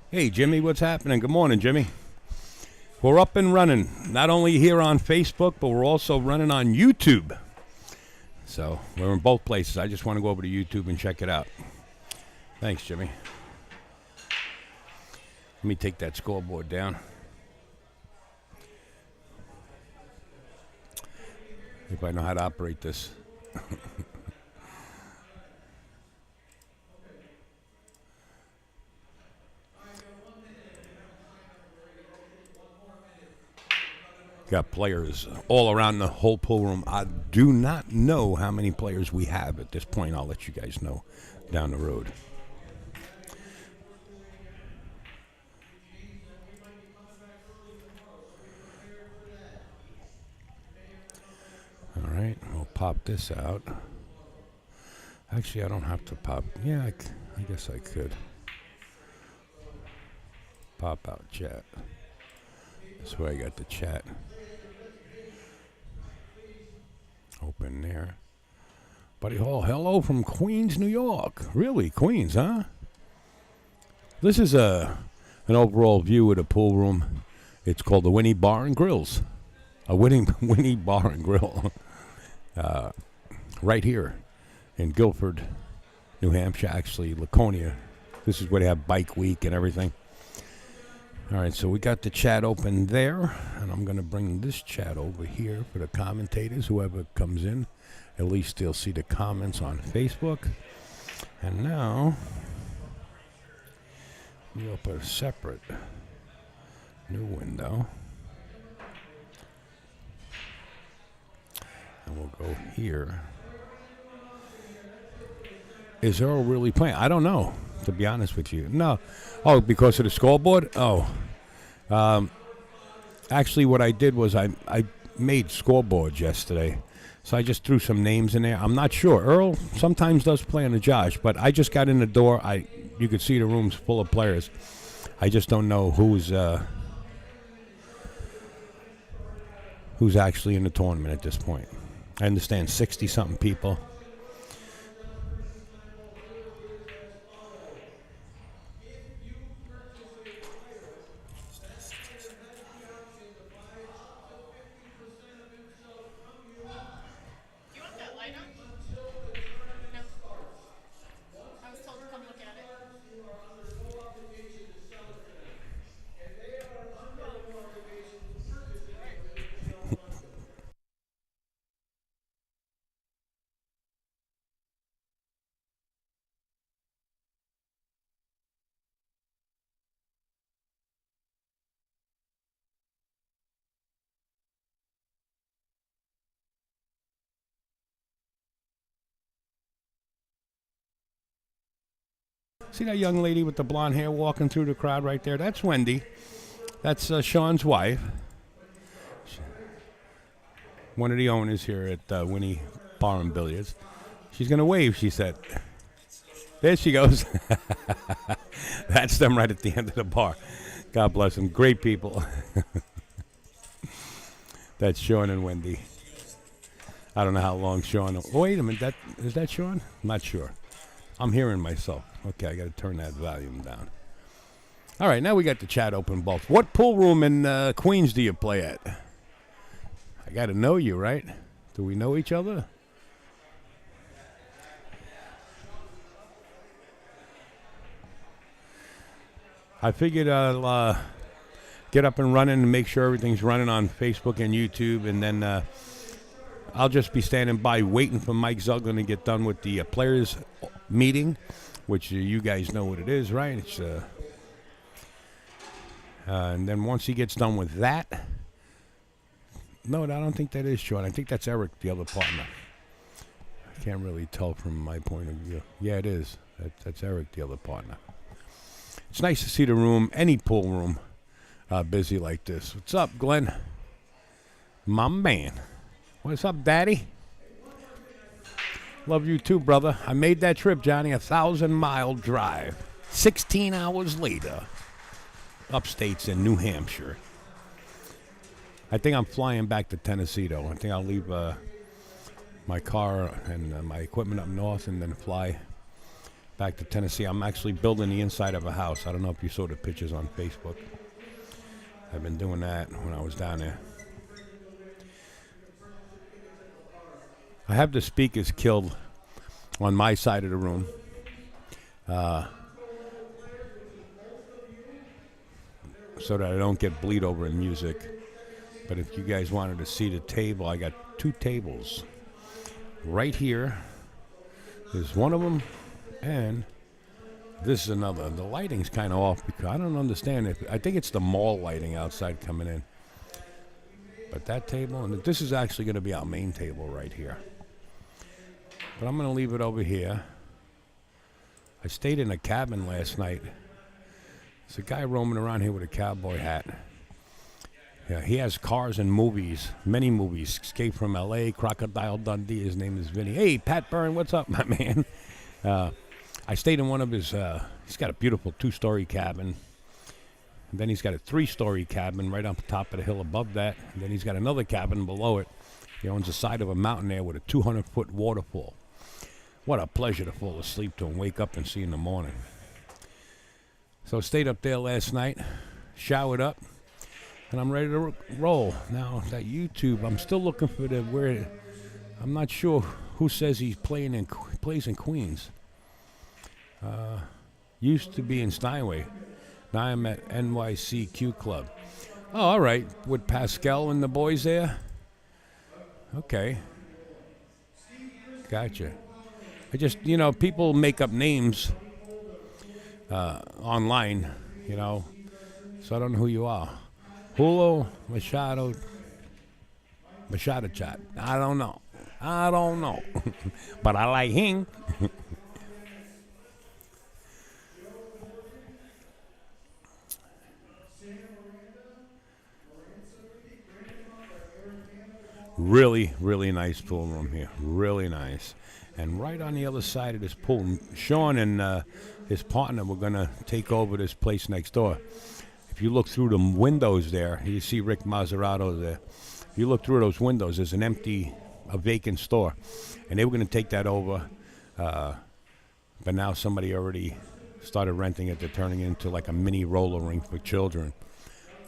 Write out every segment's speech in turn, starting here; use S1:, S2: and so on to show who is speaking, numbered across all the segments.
S1: Hey, Jimmy, what's happening? Good morning, Jimmy. We're up and running, not only here on Facebook, but we're also running on YouTube. So we're in both places. I just want to go over to YouTube and check it out. Thanks, Jimmy. Let me take that scoreboard down. If I know how to operate this. Got players all around the whole pool room. I do not know how many players we have at this point. I'll let you guys know down the road. All right, we'll pop this out. Actually, I don't have to pop. Yeah, I guess I could. Pop out chat. That's where I got the chat. Open there. Buddy Hall, hello from Queens, New York. Really, Queens, huh? This is an overall view of the pool room. It's called the WINNI Bar and Grills. A WINNI Bar and Grill. Right here in Guilford, New Hampshire, actually, Laconia. This is where they have Bike Week and everything. All right, so we got the chat open there, and I'm going to bring this chat over here for the commentators, whoever comes in. At least they'll see the comments on Facebook. And now, we open a separate new window. And we'll go here. Is Earl really playing? I don't know, to be honest with you. No. Oh, because of the scoreboard? Oh. Actually, what I did was I made scoreboards yesterday. So I just threw some names in there. I'm not sure. Earl sometimes does play on the Josh, but I just got in the door. You could see the room's full of players. I just don't know who's actually in the tournament at this point. I understand 60-something people. See that young lady with the blonde hair walking through the crowd right there? That's Wendy. That's Sean's wife. One of the owners here at WINNI Bar and Billiards. She's going to wave, she said. There she goes. That's them right at the end of the bar. God bless them. Great people. That's Sean and Wendy. I don't know how long Sean... Oh, wait a minute. Is that Sean? I'm not sure. I'm hearing myself. Okay, I got to turn that volume down. All right, now we got the chat open both. What pool room in Queens do you play at? I got to know you, right? Do we know each other? I figured I'll get up and running and make sure everything's running on Facebook and YouTube, and then I'll just be standing by waiting for Mike Zuglan to get done with the players meeting, which you guys know what it is, right? It's and then once he gets done with that, no, I don't think that is Sean. I think that's Eric, the other partner. I can't really tell from my point of view. Yeah, it is. That's Eric, the other partner. It's nice to see the room, any pool room, busy like this. What's up, Glenn? My man. What's up, Daddy? Love you too, brother. I made that trip, Johnny, 1,000-mile drive. 16 hours later, upstate's in New Hampshire. I think I'm flying back to Tennessee, though. I think I'll leave my car and my equipment up north and then fly back to Tennessee. I'm actually building the inside of a house. I don't know if you saw the pictures on Facebook. I've been doing that when I was down there. I have the speakers killed on my side of the room. So that I don't get bleed over in music. But if you guys wanted to see the table, I got 2 tables. Right here is one of them, and this is another. The lighting's kind of off because I don't understand it. I think it's the mall lighting outside coming in. But that table, and this is actually going to be our main table right here. But I'm going to leave it over here. I stayed in a cabin last night. There's a guy roaming around here with a cowboy hat. Yeah, he has cars and movies, many movies. Escape from L.A., Crocodile Dundee. His name is Vinny. Hey, Pat Byrne, what's up, my man? I stayed in one of his, he's got a beautiful 2-story cabin. And then he's got a 3-story cabin right on top of the hill above that. And then he's got another cabin below it. He owns the side of a mountain there with a 200-foot waterfall. What a pleasure to fall asleep to and wake up and see in the morning. So I stayed up there last night, showered up, and I'm ready to roll. Now, that YouTube, I'm still looking for the where. I'm not sure who says he's plays in Queens. Used to be in Steinway. Now I'm at NYCQ Club. Oh, all right. With Pascal and the boys there? Okay. Gotcha. I just, people make up names online, so I don't know who you are. Julio Machado Chat. I don't know. But I like him. Really, really nice pool room here. Really nice. And right on the other side of this pool, Sean and his partner were going to take over this place next door. If you look through the windows there, you see Rick Mazzarato there. If you look through those windows, there's a vacant store. And they were going to take that over. But now somebody already started renting it. They're turning it into like a mini roller rink for children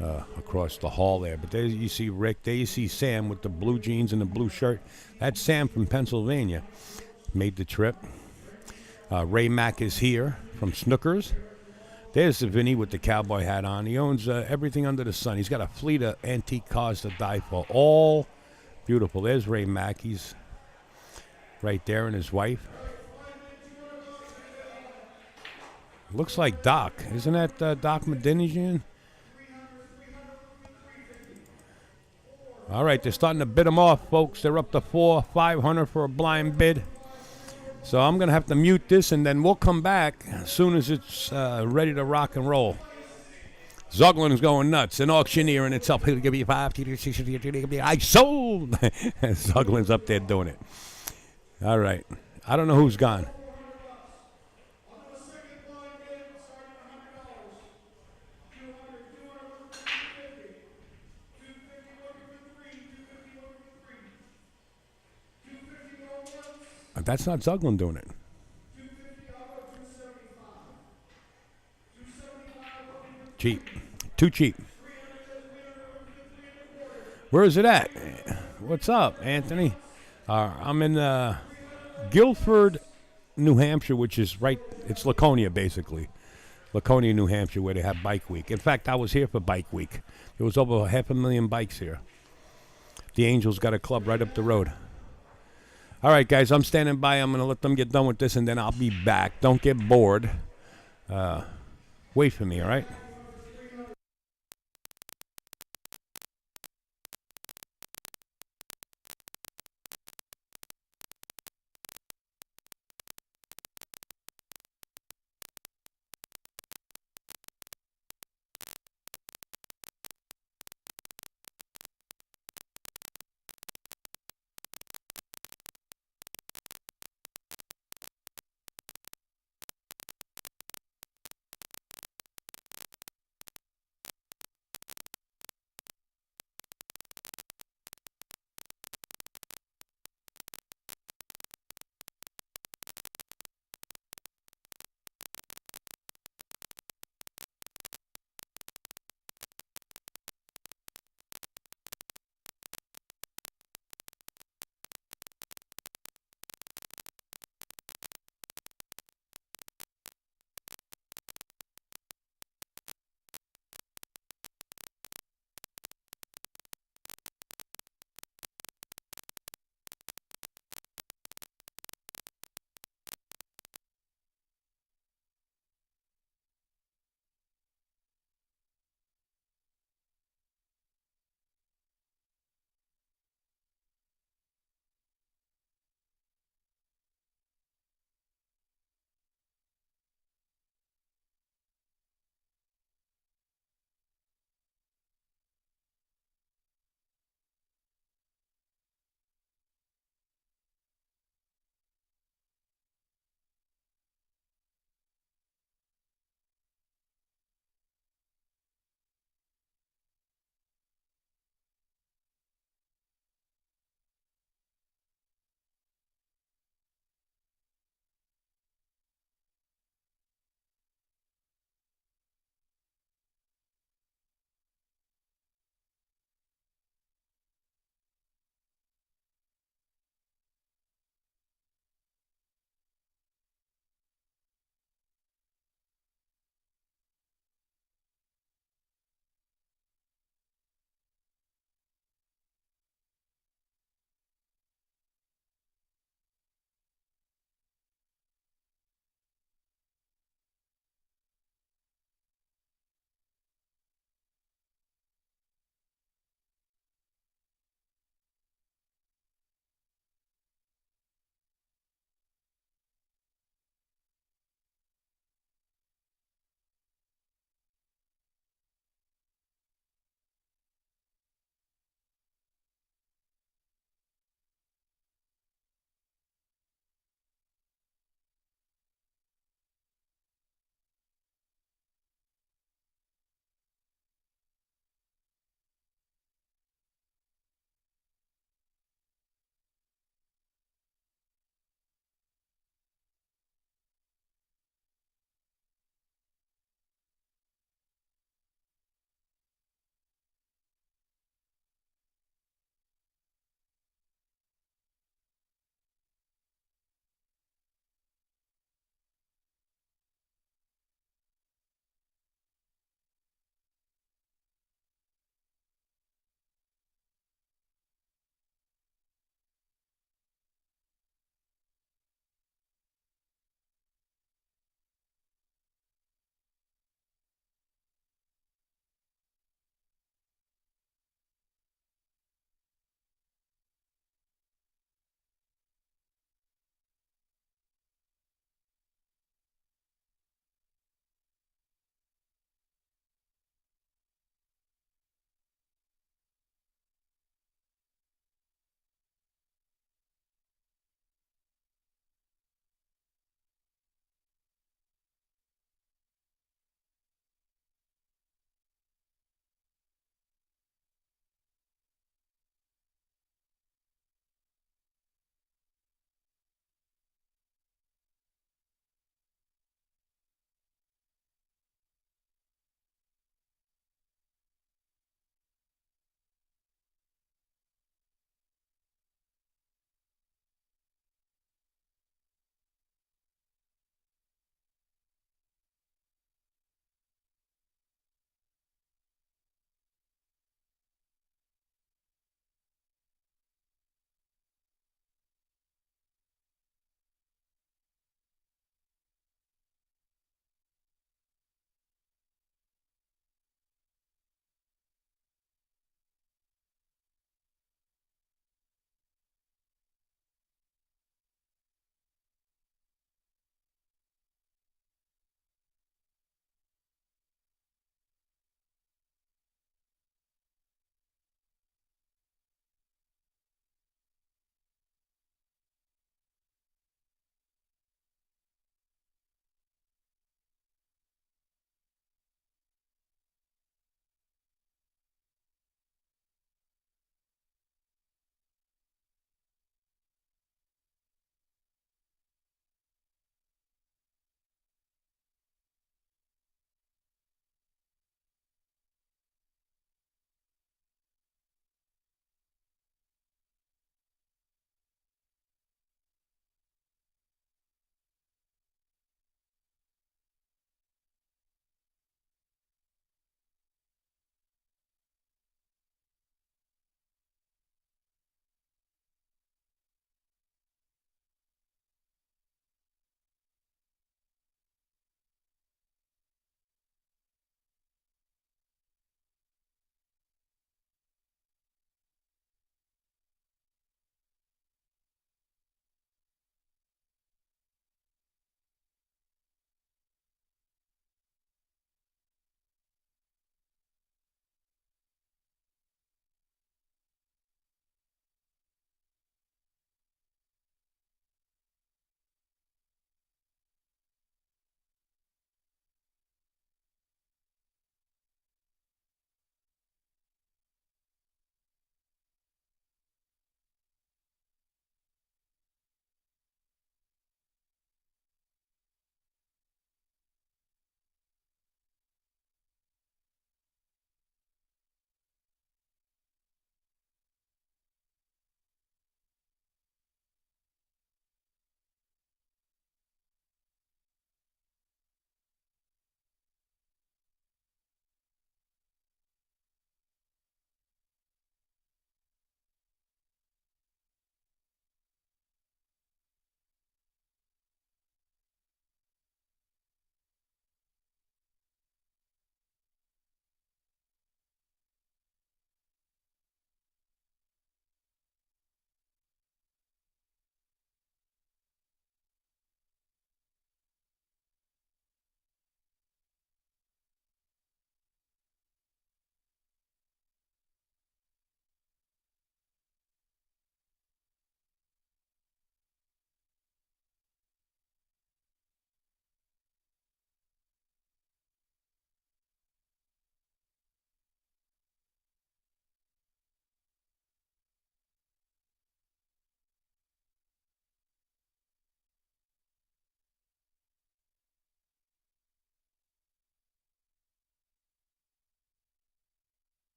S1: across the hall there. But there you see Rick. There you see Sam with the blue jeans and the blue shirt. That's Sam from Pennsylvania. Made the trip. Ray Mack is here from Snookers. There's the Vinny with the cowboy hat on. He owns everything under the sun. He's got a fleet of antique cars to die for. All beautiful. There's Ray Mack. He's right there, and his wife. Looks like Doc. Isn't that Doc Medinian? All right, they're starting to bid them off, folks. They're up to $4,500 for a blind bid. So I'm going to have to mute this, and then we'll come back as soon as it's ready to rock and roll. Zuglan's going nuts. An auctioneer in itself. He'll give you 5. I sold. Zuglan's up there doing it. All right. I don't know who's gone. That's not Zuglan doing it. Cheap. Too cheap. Where is it at? What's up, Anthony? I'm in Guilford, New Hampshire, which is it's Laconia, basically. Laconia, New Hampshire, where they have Bike Week. In fact, I was here for Bike Week. There was over 500,000 bikes here. The Angels got a club right up the road. All right, guys, I'm standing by. I'm going to let them get done with this, and then I'll be back. Don't get bored. Wait for me, all right?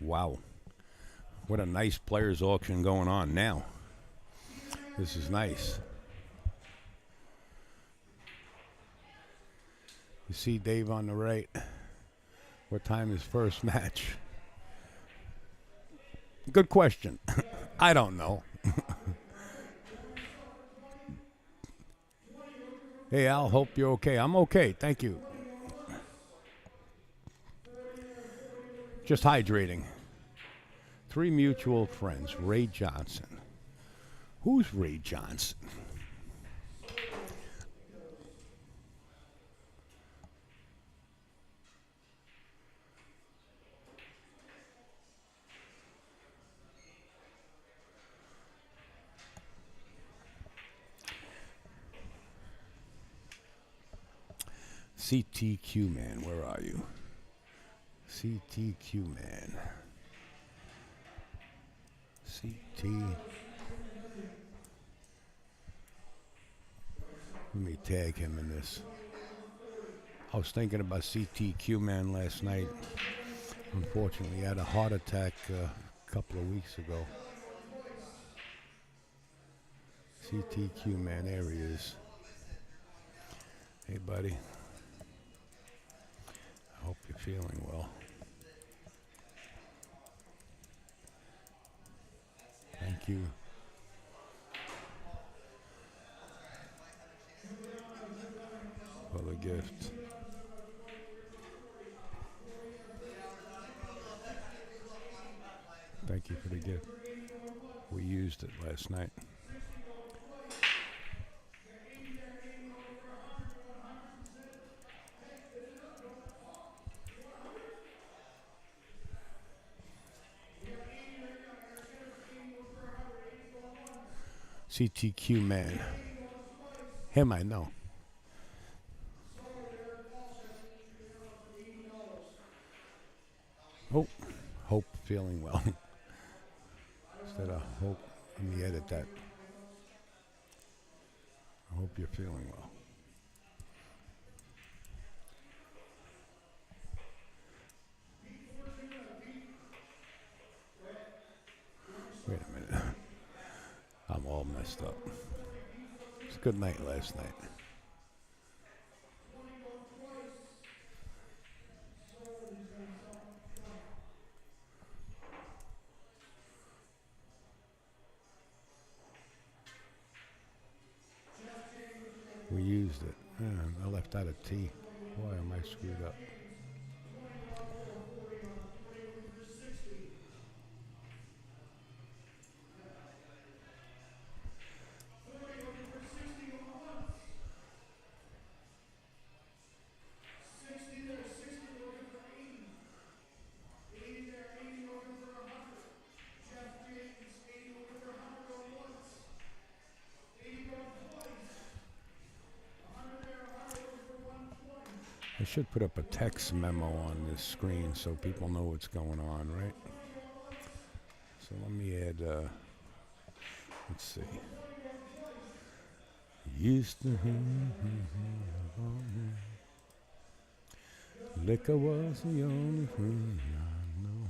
S1: Wow. What a nice players auction going on now. This is nice. You see Dave on the right. What time is first match? Good question. I don't know. Hey, Al, hope you're okay. I'm okay. Thank you. Just hydrating. 3 mutual friends. Ray Johnson. Who's Ray Johnson? CTQ man, where are you? CTQ man. CT. Let me tag him in this. I was thinking about CTQ man last night. Unfortunately, he had a heart attack a couple of weeks ago. CTQ man, there he is. Hey, buddy. I hope you're feeling well. Thank you. For the gift. Thank you for the gift. We used it last night. CTQ man. Him I know. Oh, hope feeling well. Instead of hope, let me edit that. I hope you're feeling well. Wait a minute. I'm all messed up. It's a good night last night. We used it. Yeah, I left out a T. Boy, am I screwed up. I should put up a text memo on this screen so people know what's going on, right? So let me add, let's see. Used to liquor was the only thing I know.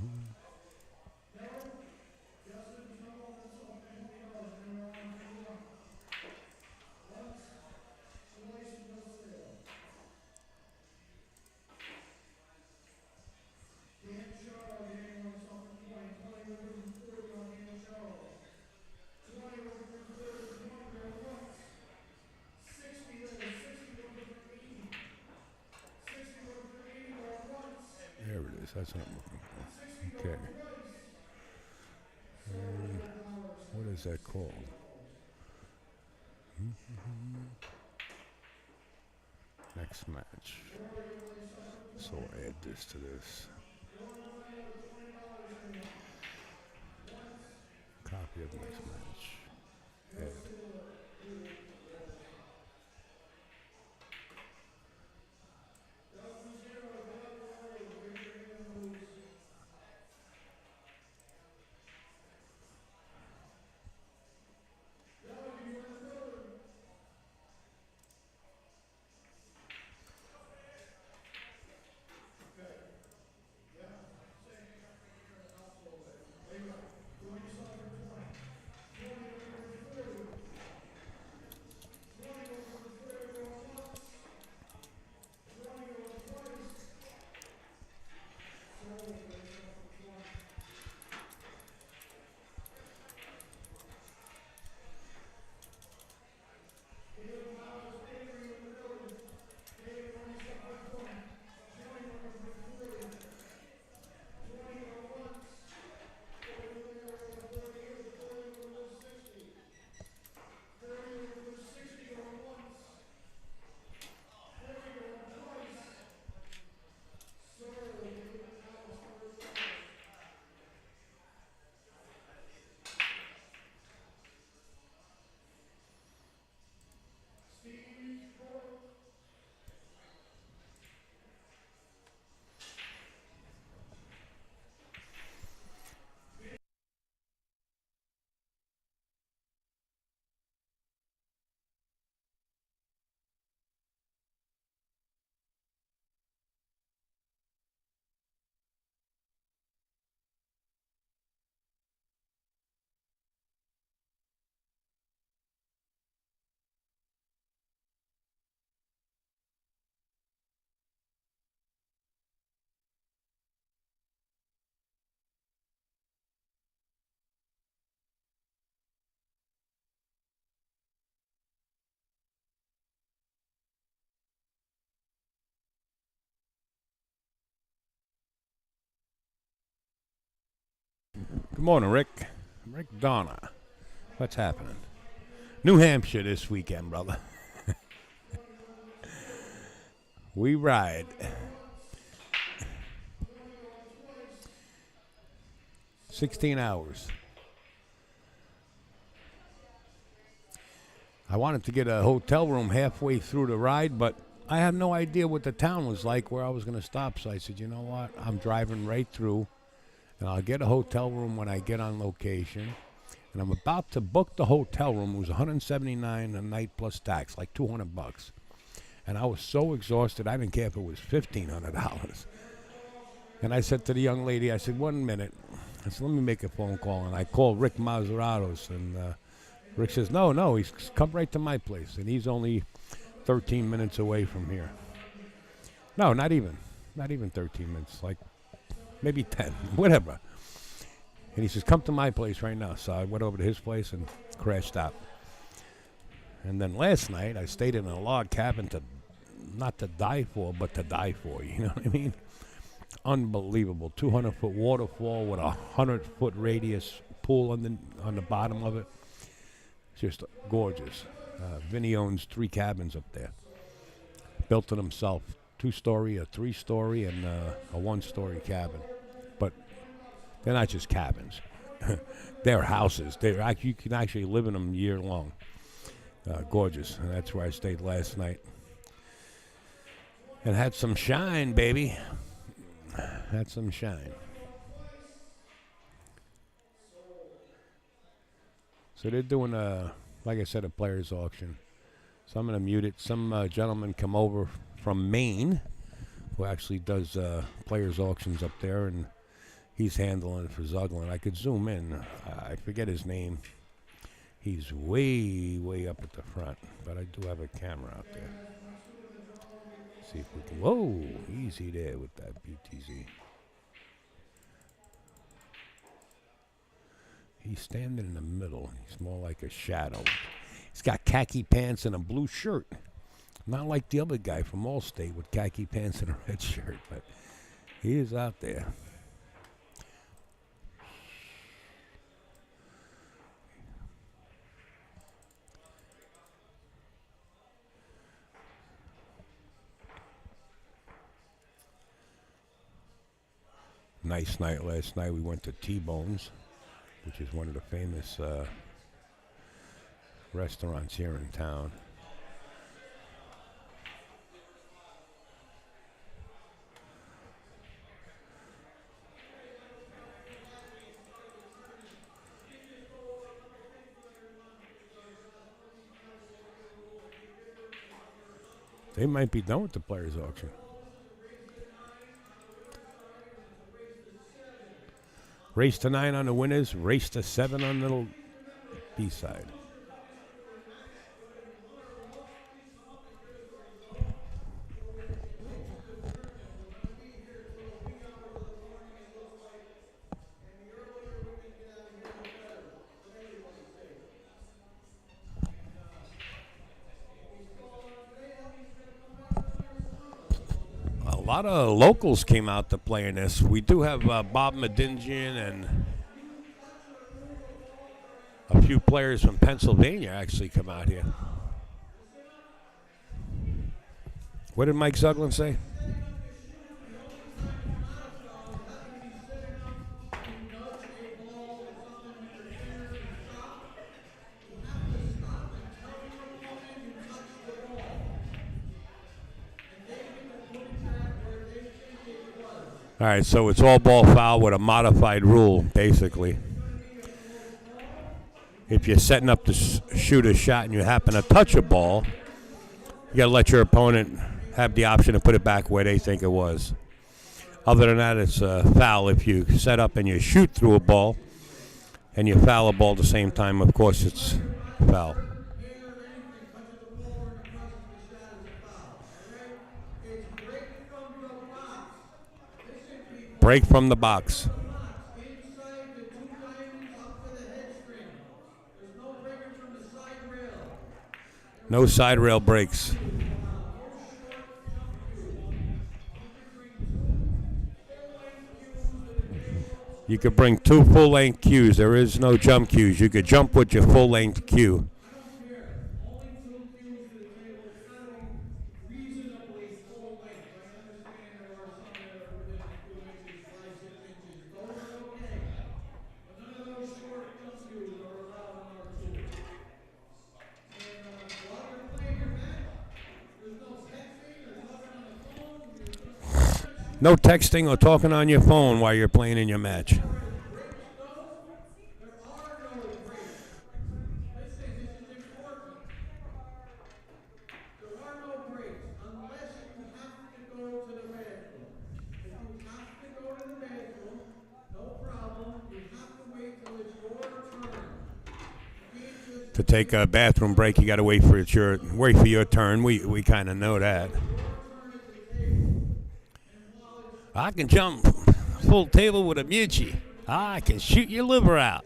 S1: There it is. That's what I'm looking for. Okay. What is that called? Next match. So I'll add this to this. Copy of next match. Add. Good morning, Rick. Rick Donna. What's happening? New Hampshire this weekend, brother. We ride. $16 hours. I wanted to get a hotel room halfway through the ride, but I had no idea what the town was like, where I was going to stop. So I said, you know what? I'm driving right through, and I'll get a hotel room when I get on location. And I'm about to book the hotel room. It was $179 a night plus tax, like $200. And I was so exhausted, I didn't care if it was $1,500. And I said to the young lady, I said, 1 minute. I said, let me make a phone call. And I called Rick Maseratos, and Rick says, no, he's come right to my place. And he's only 13 minutes away from here. No, not even 13 minutes, like maybe 10, whatever. And he says, come to my place right now. So I went over to his place and crashed out. And then last night, I stayed in a log cabin not to die for, but to die for, you know what I mean? Unbelievable. 200-foot waterfall with a 100-foot radius pool on the bottom of it. Just gorgeous. Vinny owns 3 cabins up there. Built it himself. 2-story, a 3-story, and a 1-story cabin. But they're not just cabins. They're houses. You can actually live in them year long. Gorgeous. And that's where I stayed last night. And had some shine, baby. Had some shine. So they're doing, like I said, a player's auction. So I'm going to mute it. Some gentleman come over from Maine who actually does player's auctions up there, and he's handling it for Zuglan. I could zoom in. I forget his name. He's way, way up at the front, but I do have a camera out there. See if we can. Whoa, easy there with that BTZ. He's standing in the middle. He's more like a shadow. He's got khaki pants and a blue shirt. Not like the other guy from Allstate with khaki pants and a red shirt, but he is out there. Nice night last night. We went to T-Bones, which is one of the famous restaurants here in town. They might be done with the players' auction. Race to 9 on the winners, race to 7 on the B-side. A lot of locals came out to play in this. We do have Bob Medingian and a few players from Pennsylvania actually come out here. What did Mike Zuglan say? All right, so it's all ball foul with a modified rule, basically. If you're setting up to shoot a shot and you happen to touch a ball, you got to let your opponent have the option to put it back where they think it was. Other than that, it's a foul. If you set up and you shoot through a ball and you foul a ball at the same time, of course it's foul. Break from the box. No side rail breaks. You could bring 2 full-length cues. There is no jump cues. You could jump with your full-length cue. No texting or talking on your phone while you're playing in your match. To take a bathroom break, you got to wait for your turn. We kind of know that. I can jump full table with a Mucci. I can shoot your liver out.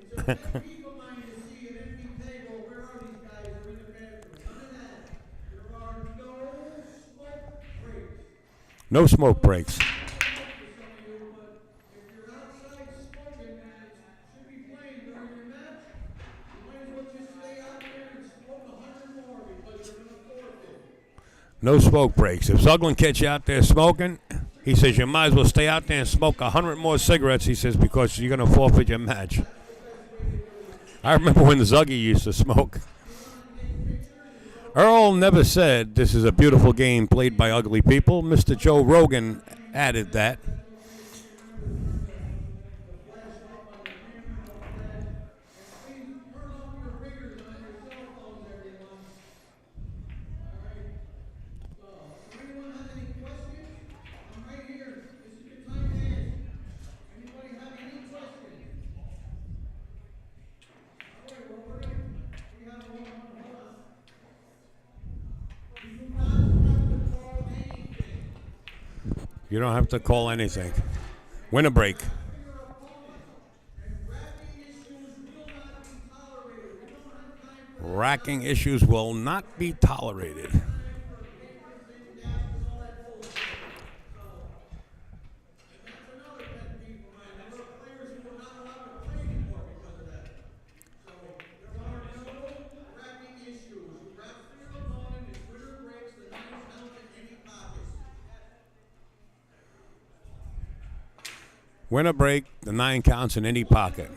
S1: No smoke breaks. No smoke breaks. If Zuglan catch you out there smoking, he says you might as well stay out there and smoke 100 more cigarettes, he says, because you're going to forfeit your match. I remember when the Zuggy used to smoke. Earl never said this is a beautiful game played by ugly people. Mr. Joe Rogan added that. You don't have to call anything. Win a break. Racking issues will not be tolerated. Win a break, the 9 counts in any pocket.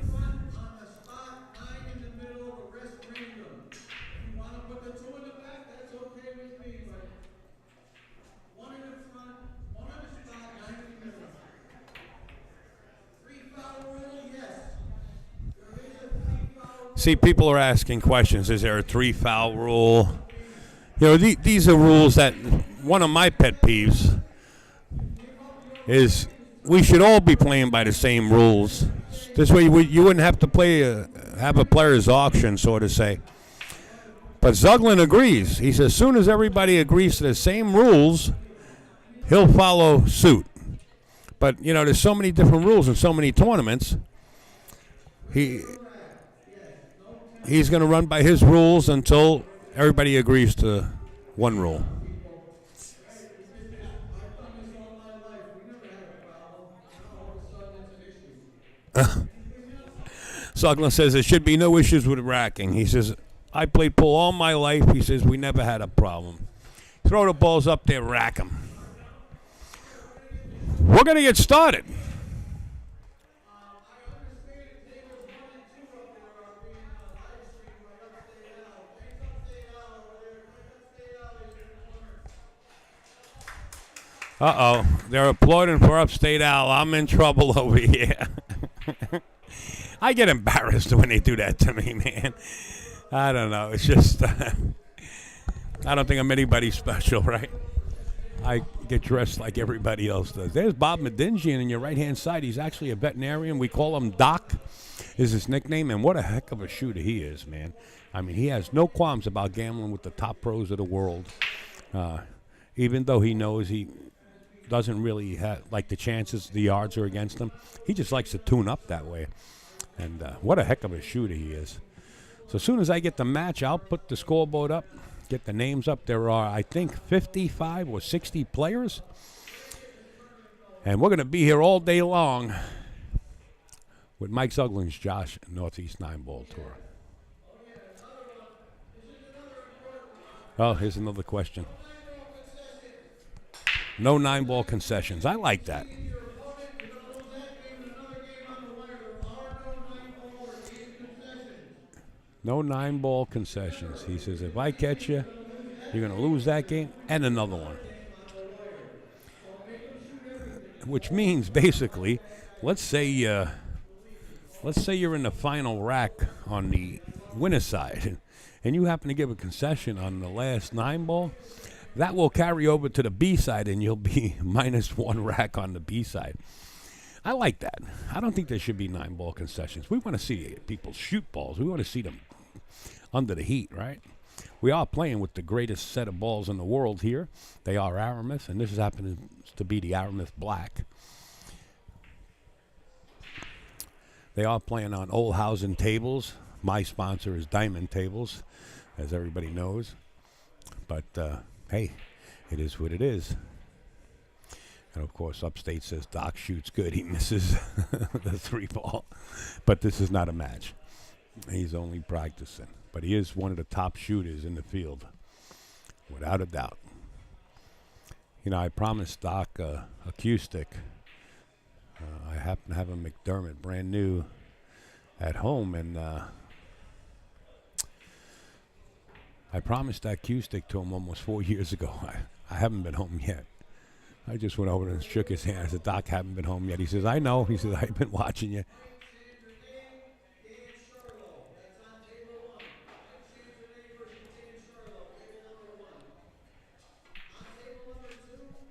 S1: See, people are asking questions. Is there a 3-foul rule? You know, these are rules that one of my pet peeves is we should all be playing by the same rules. This way you wouldn't have to have a player's auction, so to say. But Zuglan agrees. He says as soon as everybody agrees to the same rules, he'll follow suit. But, you know, there's so many different rules in so many tournaments. He's going to run by his rules until everybody agrees to one rule. Zuglan says there should be no issues with racking. He says, I played pool all my life. He says, we never had a problem. Throw the balls up there, rack them. We're going to get started. Uh-oh. They're applauding for Upstate Al. I'm in trouble over here. I get embarrassed when they do that to me, man. I don't know. It's just, I don't think I'm anybody special, right? I get dressed like everybody else does. There's Bob Medingian on your right-hand side. He's actually a veterinarian. We call him Doc, is his nickname. And what a heck of a shooter he is, man. I mean, he has no qualms about gambling with the top pros of the world. Even though he knows he doesn't really have, like, the chances, the odds are against him. He just likes to tune up that way. And what a heck of a shooter he is. So as soon as I get the match, I'll put the scoreboard up, get the names up. There are, I think, 55 or 60 players. And we're going to be here all day long. with Mike Zuglan's Josh Northeast 9-ball tour. Oh, here's another question. No 9-ball concessions. I like that. No 9-ball concessions. He says, if I catch you, you're going to lose that game and another one. Which means, basically, let's say you're in the final rack on the winner side, and you happen to give a concession on the last 9-ball, that will carry over to the B side, and you'll be -1 rack on the B side. I like that. I don't think there should be 9-ball concessions. We want to see people shoot balls. We want to see them under the heat, right? We are playing with the greatest set of balls in the world here. They are Aramis, and this happens to be the Aramis Black. They are playing on Olhausen tables. My sponsor is Diamond Tables, as everybody knows. But, hey, it is what it is. And, of course, Upstate says Doc shoots good. He misses the 3-ball. But this is not a match. He's only practicing. But he is one of the top shooters in the field, without a doubt. You know, I promised Doc a cue stick. I happen to have a McDermott brand new at home, and I promised that cue stick to him almost 4 years ago. I haven't been home yet. I just went over and shook his hand. I said, Doc, haven't been home yet. He says, I know. He says, I've been watching you.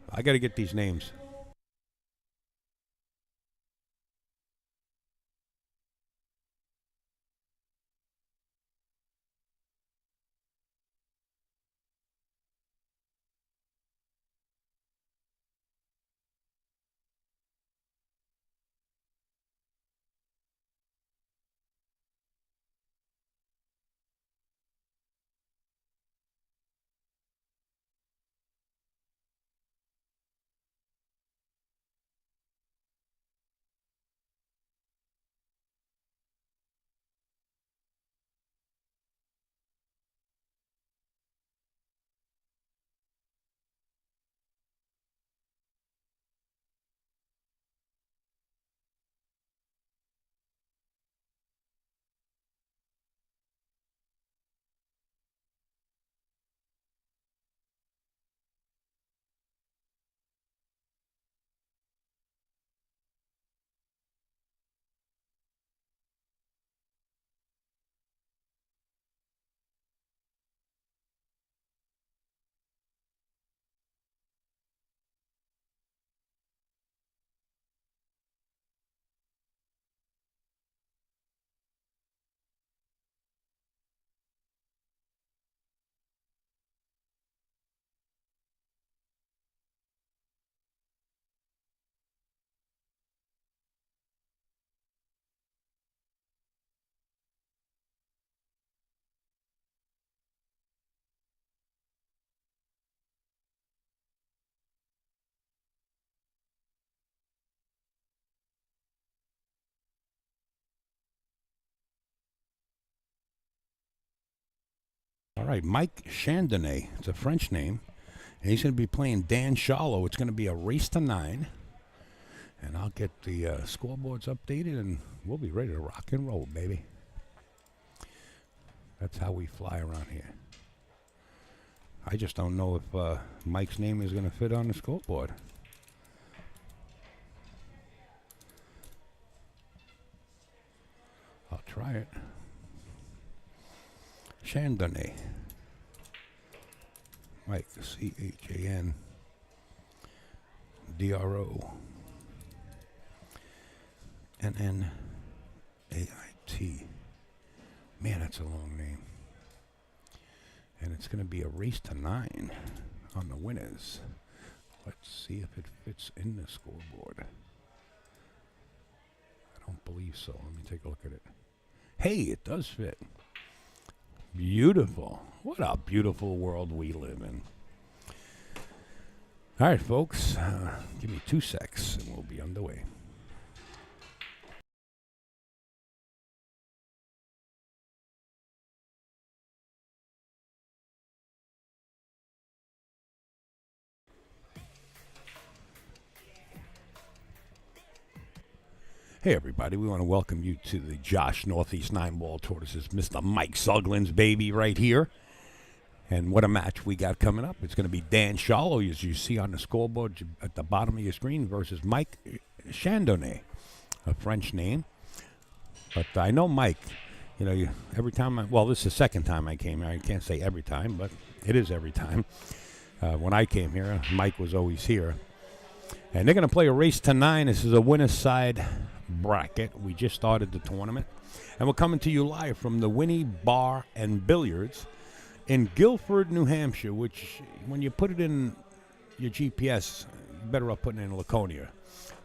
S1: I got to get these names. All right, Mike Chandronnait. It's a French name. And he's going to be playing Dan Sharlow. It's going to be a race to 9. And I'll get the scoreboards updated, and we'll be ready to rock and roll, baby. That's how we fly around here. I just don't know if Mike's name is going to fit on the scoreboard. I'll try it. Chandronnait. Mike, CHANDRONNAIT. Man, that's a long name. And it's going to be a race to 9 on the winners. Let's see if it fits in the scoreboard. I don't believe so. Let me take a look at it. Hey, it does fit. Beautiful. What a beautiful world we live in. All right, folks. Give me 2 secs and we'll be underway. Hey everybody, we want to welcome you to the Josh Northeast 9-ball tour. This is Mr. Mike Zuglan's baby right here. And what a match we got coming up. It's going to be Dan Sharlow, as you see on the scoreboard at the bottom of your screen, versus Mike Chandronnait, a French name. But I know Mike, you know, every time well, this is the second time I came here. I can't say every time, but it is every time. When I came here, Mike was always here. And they're going to play a race to 9. This is a winner's side bracket. We just started the tournament. And we're coming to you live from the WINNI Bar and Billiards in Guilford, New Hampshire, which when you put it in your GPS, you're better off putting it in Laconia,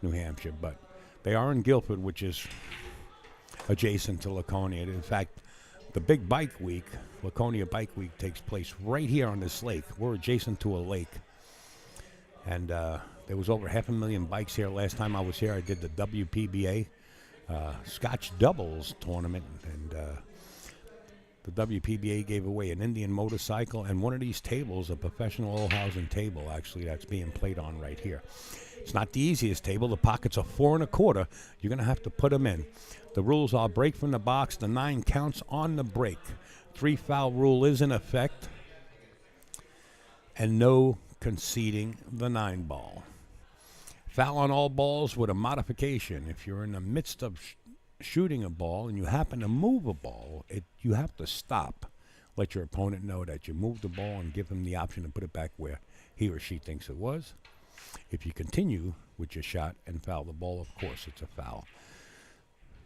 S1: New Hampshire. But they are in Guilford, which is adjacent to Laconia. In fact, the big bike week, Laconia Bike Week, takes place right here on this lake. We're adjacent to a lake. And there was over 500,000 bikes here. Last time I was here, I did the WPBA Scotch Doubles tournament. And the WPBA gave away an Indian motorcycle and one of these tables, a professional oil housing table, actually, that's being played on right here. It's not the easiest table. The pockets are 4 1/4. You're going to have to put them in. The rules are break from the box. The 9 counts on the break. 3 foul rule is in effect. And no conceding the 9 ball. Foul on all balls with a modification. If you're in the midst of shooting a ball and you happen to move a ball, you have to stop. Let your opponent know that you moved the ball and give him the option to put it back where he or she thinks it was. If you continue with your shot and foul the ball, of course, it's a foul.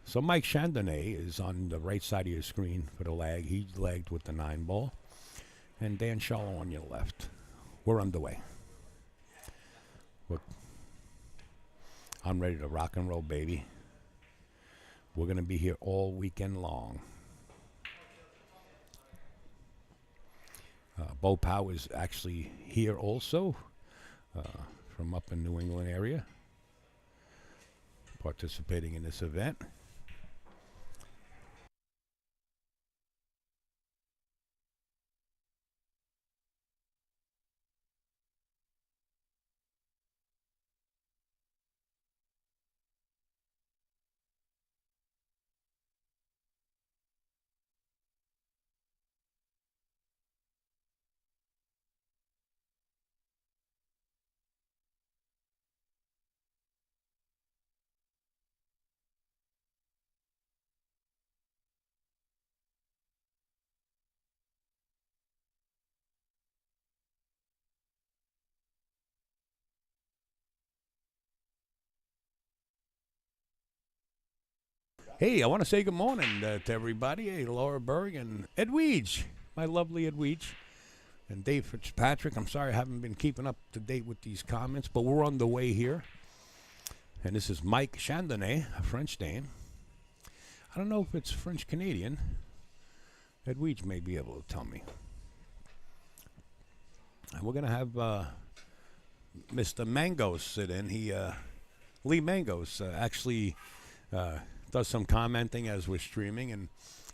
S1: So Mike Chandronnait is on the right side of your screen for the lag. He lagged with the 9 ball. And Dan Sharlow on your left. We're underway. I'm ready to rock and roll, baby. We're going to be here all weekend long. Bo Pow is actually here also from up in New England area, participating in this event. Hey, I want to say good morning to everybody. Hey, Laura Berg and Ed Weege, my lovely Ed Weege, and Dave Fitzpatrick. I'm sorry I haven't been keeping up to date with these comments, but we're on the way here. And this is Mike Chandronnait, a French name. I don't know if it's French-Canadian. Ed Weege may be able to tell me. And we're going to have Mr. Mangos sit in. Lee Mangos actually does some commenting as we're streaming, and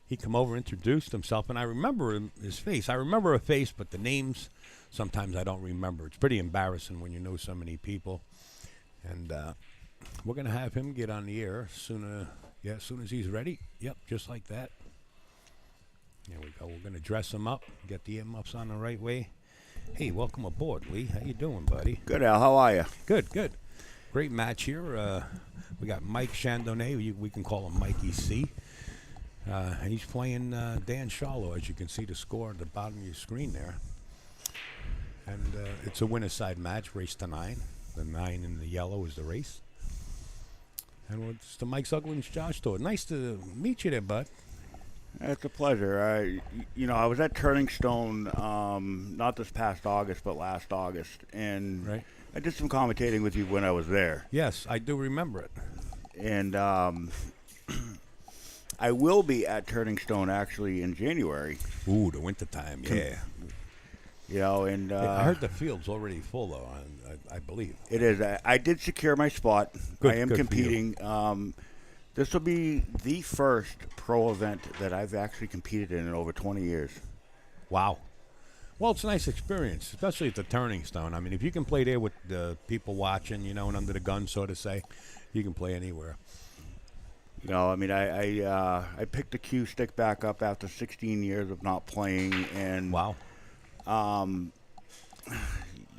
S1: he come over, introduced himself, and I remember his face. I remember a face, but the names, sometimes I don't remember. It's pretty embarrassing when you know so many people. And we're going to have him get on the air as soon as he's ready. Yep, just like that. There we go. We're going to dress him up, get the earmuffs on the right way. Hey, welcome aboard, Lee. How you doing, buddy?
S2: Good, Al. How are you?
S1: Good, good. Great match here. We got Mike Chandronnait. We can call him Mikey C. He's playing Dan Sharlow, as you can see the score at the bottom of your screen there. And it's a winner's side match, race to 9. The 9 in the yellow is the race. And it's the Mike Zuglan's Josh tour. Nice to meet you there, bud.
S2: It's a pleasure. I was at Turning Stone not this past August, but last August, and
S1: right.
S2: I did some commentating with you when I was there.
S1: Yes, I do remember it.
S2: And I will be at Turning Stone actually in January.
S1: Ooh, the wintertime, yeah.
S2: You know, and
S1: I heard the field's already full, though, I believe.
S2: It is. I did secure my spot.
S1: Good,
S2: I am
S1: good
S2: competing. This will be the first pro event that I've actually competed in over 20 years.
S1: Wow. Well, it's a nice experience, especially at the Turning Stone. I mean, if you can play there with the people watching, you know, and under the gun, so to say, you can play anywhere.
S2: You know, I mean, I picked the cue stick back up after 16 years of not playing, and
S1: Wow.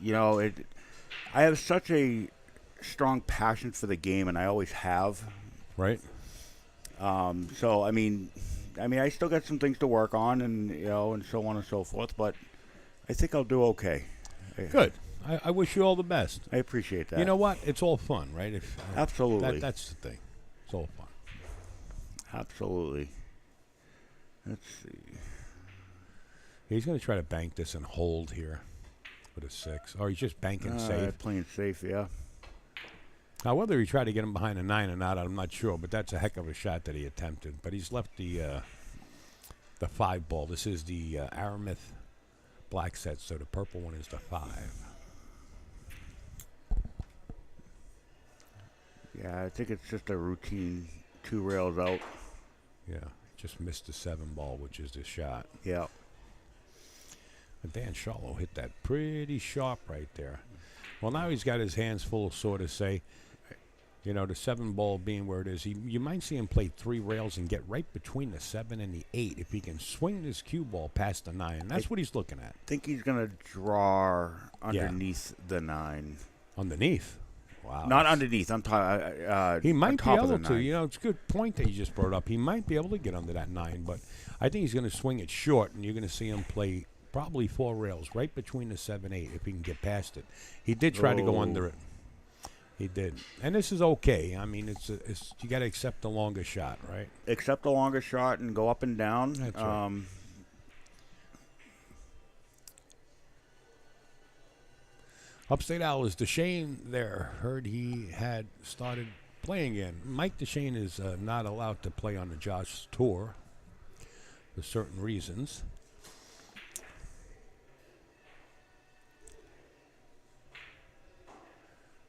S2: you know, I have such a strong passion for the game, and I always have.
S1: Right.
S2: So I mean, I still got some things to work on, and you know, and so on and so forth. But I think I'll do okay.
S1: Good. I wish you all the best.
S2: I appreciate that.
S1: You know what? It's all fun, right? If,
S2: Absolutely.
S1: That's the thing. It's all fun.
S2: Absolutely. Let's see.
S1: He's going to try to bank this and hold here with a 6. Or he's just banking safe.
S2: Playing safe, yeah.
S1: Now, whether he tried to get him behind a 9 or not, I'm not sure. But that's a heck of a shot that he attempted. But he's left the 5 ball. This is the Aramith black set, so the purple one is the 5.
S2: Yeah, I think it's just a routine 2 rails out.
S1: Yeah, just missed the 7 ball, which is the shot.
S2: Yeah.
S1: But Dan Sharlow hit that pretty sharp right there. Well, now he's got his hands full, sort of say, you know, the 7 ball being where it is. You might see him play 3 rails and get right between the 7 and the 8 if he can swing this cue ball past the 9. That's what he's looking at.
S2: I think he's going to draw underneath the 9.
S1: Underneath? Wow.
S2: Not underneath. I'm talking.
S1: He might be able to.
S2: 9.
S1: You know, it's a good point that you just brought up. He might be able to get under that 9, but I think he's going to swing it short, and you're going to see him play probably 4 rails right between the 7 8 if he can get past it. He did try to go under it. He did, and this is okay. I mean, it's you got to accept the longer shot, right?
S2: Accept the longer shot and go up and down.
S1: That's right. Upstate Al is Deshane there. Heard he had started playing again. Mike Deshane is not allowed to play on the JOSS tour for certain reasons.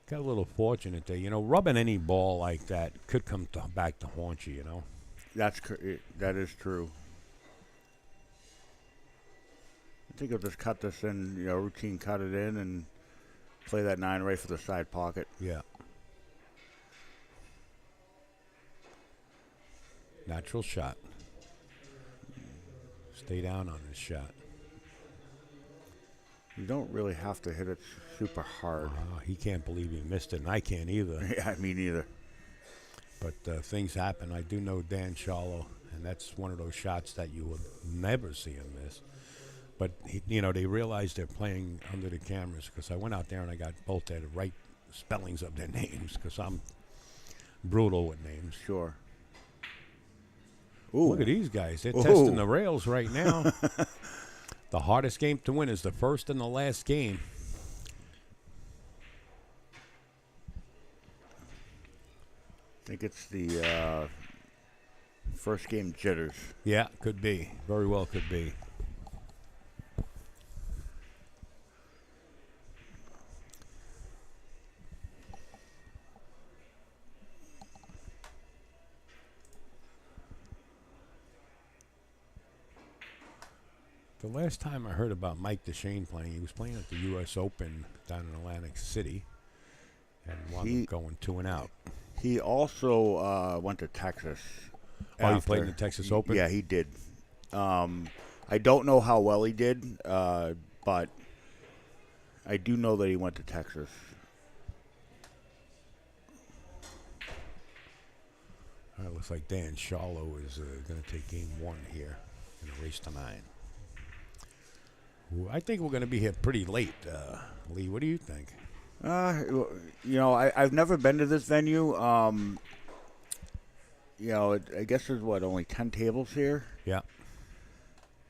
S1: Got a little fortunate there. You know, rubbing any ball like that could come back to haunt you, you know.
S2: That is true. I think I'll just cut this in, you know, routine cut it in and play that 9 right for the side pocket.
S1: Yeah. Natural shot. Stay down on this shot.
S2: You don't really have to hit it super hard.
S1: He can't believe he missed it, and I can't either.
S2: Yeah, me neither.
S1: But things happen. I do know Dan Sharlow, and that's one of those shots that you would never see him miss. But, you know, they realize they're playing under the cameras because I went out there and I got both their right spellings of their names because I'm brutal with names.
S2: Sure. Ooh.
S1: Look at these guys. They're testing the rails right now. The hardest game to win is the first and the last game.
S2: I think it's the first game jitters.
S1: Yeah, could be. Very well could be. The last time I heard about Mike Deshane playing, he was playing at the U.S. Open down in Atlantic City and wound up going 2 and out.
S2: He also went to Texas.
S1: Oh, he played in the Texas Open?
S2: Yeah, he did. I don't know how well he did, but I do know that he went to Texas.
S1: Looks like Dan Sharlow is going to take game 1 here in a race to 9. I think we're going to be here pretty late. Lee, what do you think?
S2: You know, I've never been to this venue. You know, I guess there's, only 10 tables here?
S1: Yeah.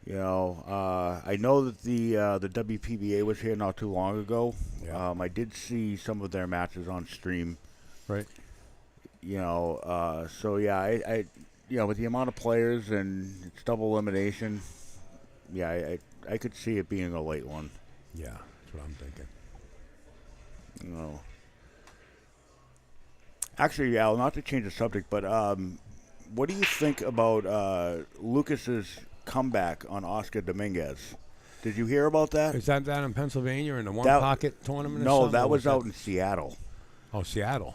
S2: You know, I know that the WPBA was here not too long ago.
S1: Yeah.
S2: I did see some of their matches on stream.
S1: Right.
S2: You know, so yeah, I you know, with the amount of players and it's double elimination, yeah, I could see it being a late one.
S1: Yeah, that's what I'm thinking.
S2: You know. Actually, Al, not to change the subject, but what do you think about Lucas's comeback on Oscar Dominguez? Did you hear about that?
S1: Is that down in Pennsylvania in the One Pocket tournament?
S2: No,
S1: or something?
S2: that was out in Seattle.
S1: Oh, Seattle.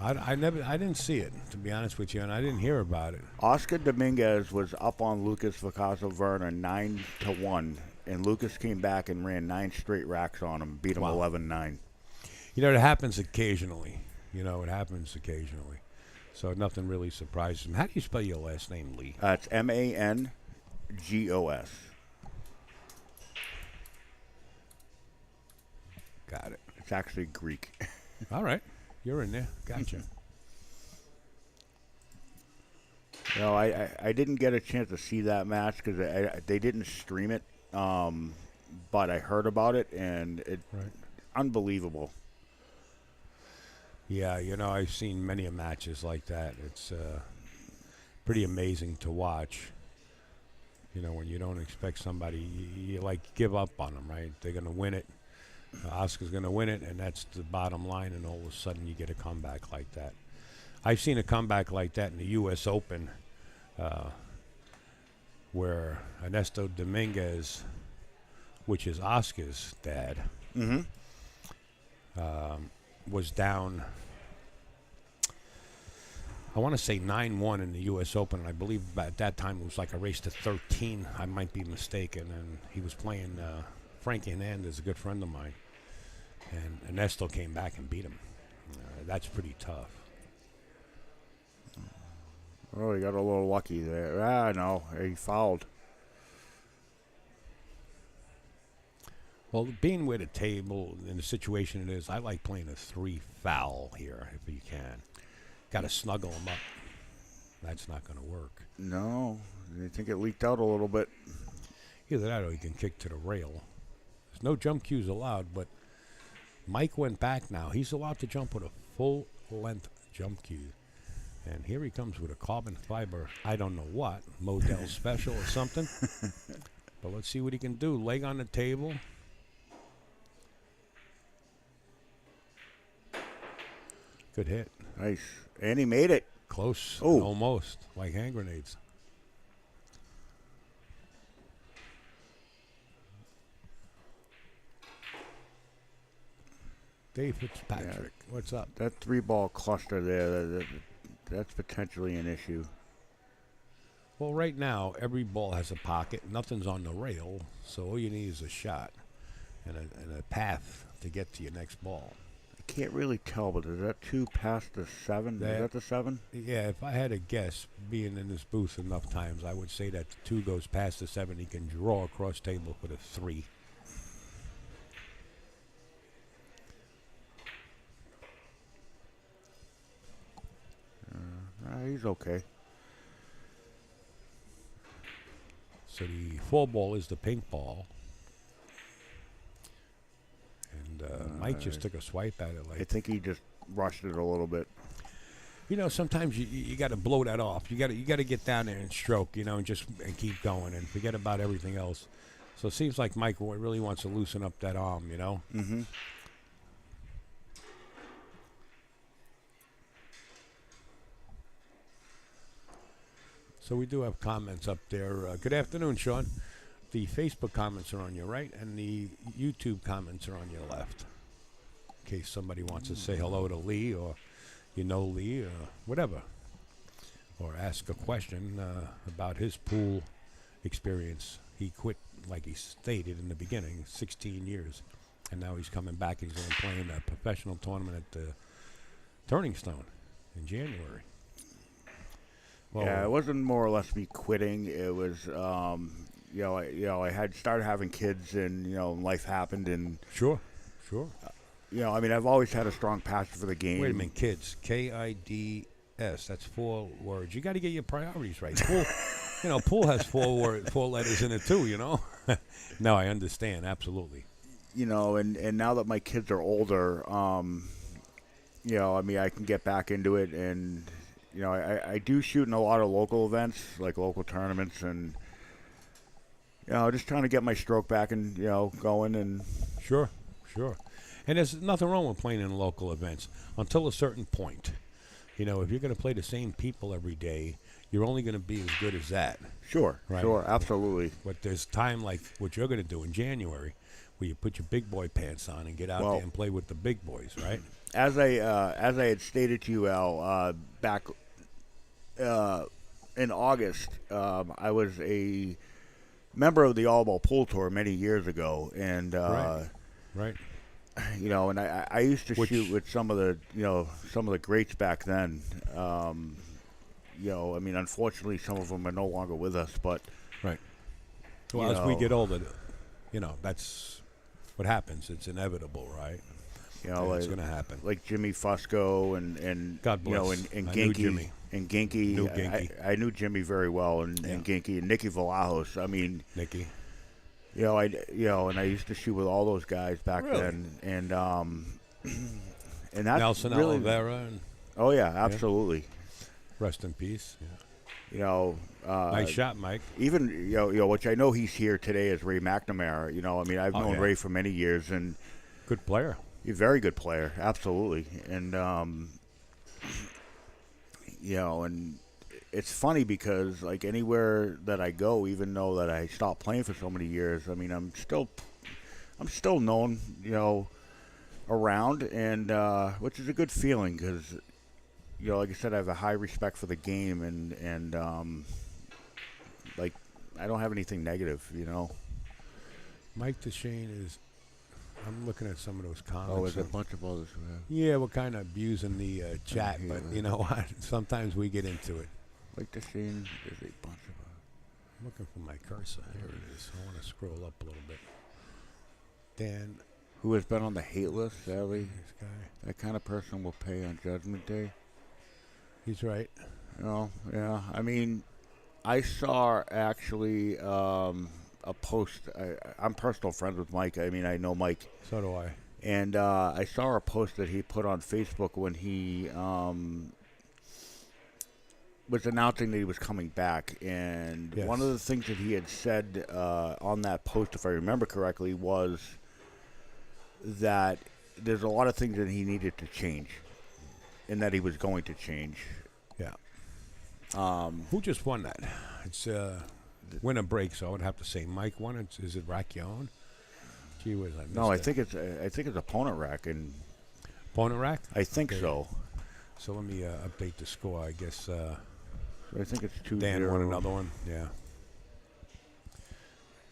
S1: I didn't see it, to be honest with you, and I didn't hear about it.
S2: Oscar Dominguez was up on Lucas Vicaso-Werner 9-1, and Lucas came back and ran 9 straight racks on him, beat him 11-9.
S1: You know, it happens occasionally. It happens occasionally. So nothing really surprises him. How do you spell your last name, Lee?
S2: It's Mangos.
S1: Got it.
S2: It's actually Greek.
S1: All right. You're in there. Gotcha.
S2: I didn't get a chance to see that match because they didn't stream it, but I heard about it, and unbelievable.
S1: Yeah, I've seen many matches like that. It's pretty amazing to watch. When you don't expect somebody, you like give up on them, right? They're going to win it. Oscar's going to win it, and that's the bottom line, and all of a sudden you get a comeback like that. I've seen a comeback like that in the U.S. Open where Ernesto Dominguez, which is Oscar's dad, was down, I want to say 9-1 in the U.S. Open, and I believe at that time it was like a race to 13. I might be mistaken, and he was playing Frankie Hernandez, a good friend of mine, and Ernesto came back and beat him. That's pretty tough.
S2: Oh, he got a little lucky there. No, he fouled.
S1: Well, being with a table in the situation it is, I like playing a 3 foul here if you can. Got to snuggle them up. That's not going to work.
S2: No, I think it leaked out a little bit.
S1: Either that or you can kick to the rail. There's no jump cues allowed, but Mike went back now. He's allowed to jump with a full-length jump cue. And here he comes with a carbon fiber, I don't know what, Model Special or something. But let's see what he can do. Leg on the table. Good hit.
S2: Nice. And he made it.
S1: Close.
S2: Oh.
S1: Almost. Like hand grenades. Dave Fitzpatrick, what's up?
S2: That 3-ball cluster there, that's potentially an issue.
S1: Well, right now, every ball has a pocket. Nothing's on the rail, so all you need is a shot and a path to get to your next ball.
S2: I can't really tell, but is that 2 past the 7? Is that the 7?
S1: Yeah, if I had a guess, being in this booth enough times, I would say that the 2 goes past the 7. He can draw across table for the 3.
S2: He's okay.
S1: So the 4 ball is the pink ball. And Mike just took a swipe at it.
S2: I think he just rushed it a little bit.
S1: Sometimes you got to blow that off. You got to get down there and stroke, and keep going and forget about everything else. So it seems like Mike really wants to loosen up that arm,
S2: Mm-hmm.
S1: So we do have comments up there. Good afternoon, Sean. The Facebook comments are on your right, and the YouTube comments are on your left. In case somebody wants to say hello to Lee, or Lee, or whatever. Or ask a question about his pool experience. He quit, like he stated in the beginning, 16 years. And now he's coming back. He's going to play in a professional tournament at the Turning Stone in January. Well,
S2: yeah, it wasn't more or less me quitting. It was, I had started having kids, and life happened, and
S1: Sure.
S2: I've always had a strong passion for the game.
S1: Wait a minute, kids. KIDS. That's 4 words. You got to get your priorities right. Pool, pool has 4 letters in it too. No, I understand absolutely.
S2: And now that my kids are older, I can get back into it, and I do shoot in a lot of local events, like local tournaments, and just trying to get my stroke back and going. And
S1: Sure. And there's nothing wrong with playing in local events until a certain point. If you're going to play the same people every day, you're only going to be as good as that.
S2: Sure,
S1: right?
S2: Sure, absolutely.
S1: But there's time like what you're going to do in January, where you put your big boy pants on and get out there and play with the big boys, right?
S2: as I had stated to you, Al, back in August, I was a member of the All Ball Pool Tour many years ago, and
S1: Right.
S2: you know, and I used to
S1: Which-
S2: shoot with some of the greats back then. You know, I mean, unfortunately, some of them are no longer with us, but
S1: Right. Well,
S2: you
S1: as we
S2: know,
S1: get older, you know, that's what happens. It's inevitable, right?
S2: you know,
S1: It's
S2: like,
S1: going to happen.
S2: like Jimmy Fusco and
S1: God
S2: you know,
S1: bless.
S2: and
S1: I knew
S2: Genki
S1: Jimmy.
S2: and Genki.
S1: Knew Genki.
S2: I knew Jimmy very well, and
S1: Yeah.
S2: Genki and Nicky Valajos. I mean,
S1: Nikki.
S2: you know, and I used to shoot with all those guys back
S1: Really?
S2: then, and that's
S1: Nelson
S2: really,
S1: Oliveira, and
S2: oh yeah, absolutely.
S1: rest in peace. Yeah.
S2: You know,
S1: Nice shot, Mike.
S2: even you know, which I know he's here today is Ray McNamara. You know, I mean, I've
S1: Oh,
S2: known
S1: yeah.
S2: Ray for many years, and
S1: Good player.
S2: he's a very good player, absolutely. And you know, and it's funny because like anywhere that I go, even though that I stopped playing for so many years, I mean, I'm still known, you know, around, and which is a good feeling because, you know, like I said, I have a high respect for the game, and like I don't have anything negative, you know.
S1: Mike DeShane is. I'm looking at some of those comments.
S2: Oh, there's a
S1: and-
S2: bunch of others.
S1: Yeah, we're kind of abusing the chat,
S2: hear
S1: but
S2: that.
S1: you know what? Sometimes we get into it.
S2: Like the scene, there's a bunch of.
S1: I'm looking for my cursor. Here it is. I want to scroll up a little bit. Dan,
S2: Who has been on the hate list, sadly.
S1: this guy.
S2: That kind of person will pay on Judgment Day.
S1: He's right.
S2: You know, yeah. I mean, I saw actually a post. I'm personal friends with Mike. I mean, I know Mike.
S1: So do I.
S2: And I saw a post that he put on Facebook when he was announcing that he was coming back. And
S1: Yes.
S2: one of the things that he had said on that post, if I remember correctly, was that there's a lot of things that he needed to change and that he was going to change.
S1: Yeah. Who just won that? It's winner break, so I would have to say Mike won it. Is it Racchione? Gee whiz, I missed
S2: No, I
S1: it.
S2: think it's opponent rack, and
S1: Opponent rack?
S2: I think
S1: Okay.
S2: so.
S1: So let me update the score. I guess
S2: I think it's 2-0.
S1: Dan won another one. Yeah.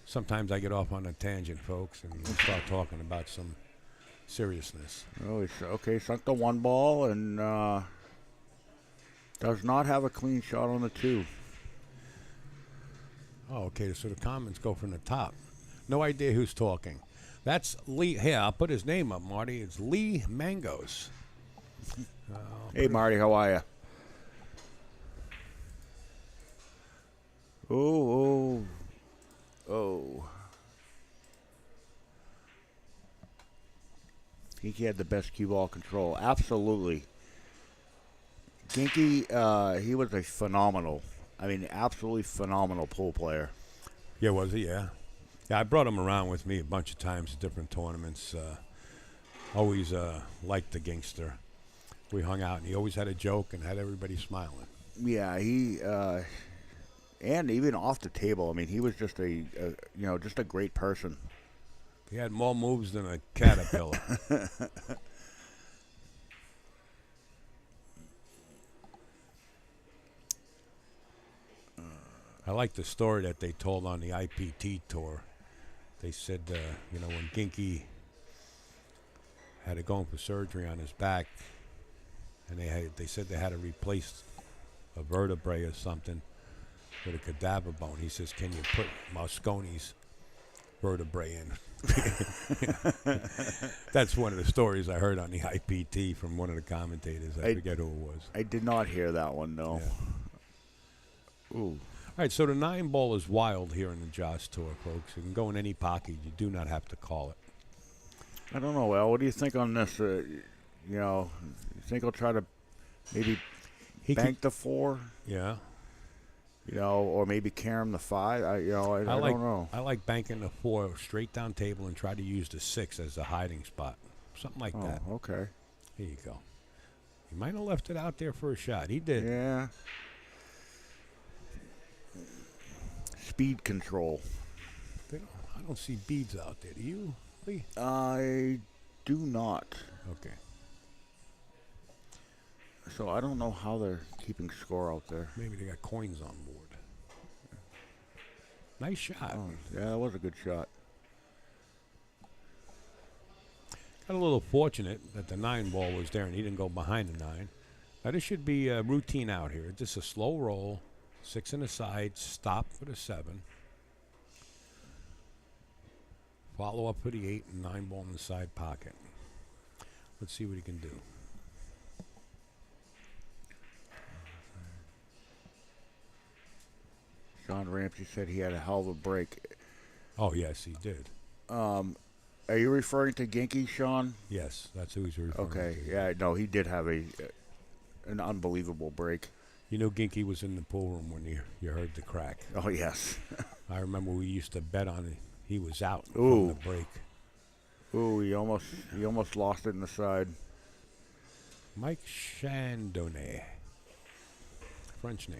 S1: Sometimes I get off on a tangent, folks, and we'll start talking about some seriousness.
S2: Oh, he's okay. Sunk the one ball and does not have a clean shot on the two.
S1: Oh, okay. So the comments go from the top. No idea who's talking. That's Lee. Here, I'll put his name up, Marty. It's Lee Mangos.
S2: Hey, Marty, how are you? Oh. Ginky had the best cue ball control. Absolutely. Ginky, he was a phenomenal, absolutely phenomenal pool player.
S1: Yeah, was he? Yeah. Yeah, I brought him around with me a bunch of times at different tournaments. Always liked the gangster. We hung out, and he always had a joke and had everybody smiling.
S2: Yeah, he and even off the table. I mean, he was just just a great person.
S1: He had more moves than a caterpillar. I like the story that they told on the IPT tour. They said, when Ginky had to go in for surgery on his back, and they said they had to replace a vertebrae or something with a cadaver bone. He says, "Can you put Mosconi's vertebrae in?" That's one of the stories I heard on the IPT from one of the commentators. I forget who it was.
S2: I did not hear that one, though.
S1: Yeah.
S2: Ooh.
S1: All right, so the 9-ball is wild here in the JOSS Tour, folks. You can go in any pocket. You do not have to call it.
S2: I don't know, Al. What do you think on this? You think he'll try to maybe bank the 4?
S1: Yeah.
S2: Or maybe carry the 5? I don't know.
S1: I like banking the 4 straight down table and try to use the 6 as a hiding spot. Something like that.
S2: Okay.
S1: Here you go. He might have left it out there for a shot. He did.
S2: Yeah. Speed control.
S1: I don't see beads out there. Do you, Lee?
S2: I do not.
S1: Okay.
S2: So I don't know how they're keeping score out there.
S1: Maybe they got coins on board. Nice shot.
S2: Oh, yeah, that was a good shot.
S1: Got a little fortunate that the 9 ball was there and he didn't go behind the 9. Now this should be a routine out here. Just a slow roll, 6 in the side, stop for the 7. Follow up for the 8 and 9 ball in the side pocket. Let's see what he can do.
S2: John Ramsey said he had a hell of a break.
S1: Oh, yes, he did.
S2: Are you referring to Ginky, Sean?
S1: Yes, that's who he's referring
S2: Okay,
S1: to.
S2: yeah, no, he did have an unbelievable break.
S1: You know Ginky was in the pool room when you heard the crack.
S2: Oh, yes.
S1: I remember we used to bet on it. He was out
S2: Ooh.
S1: from the break.
S2: Ooh, he almost lost it in the side.
S1: Mike Chandronnait. French name.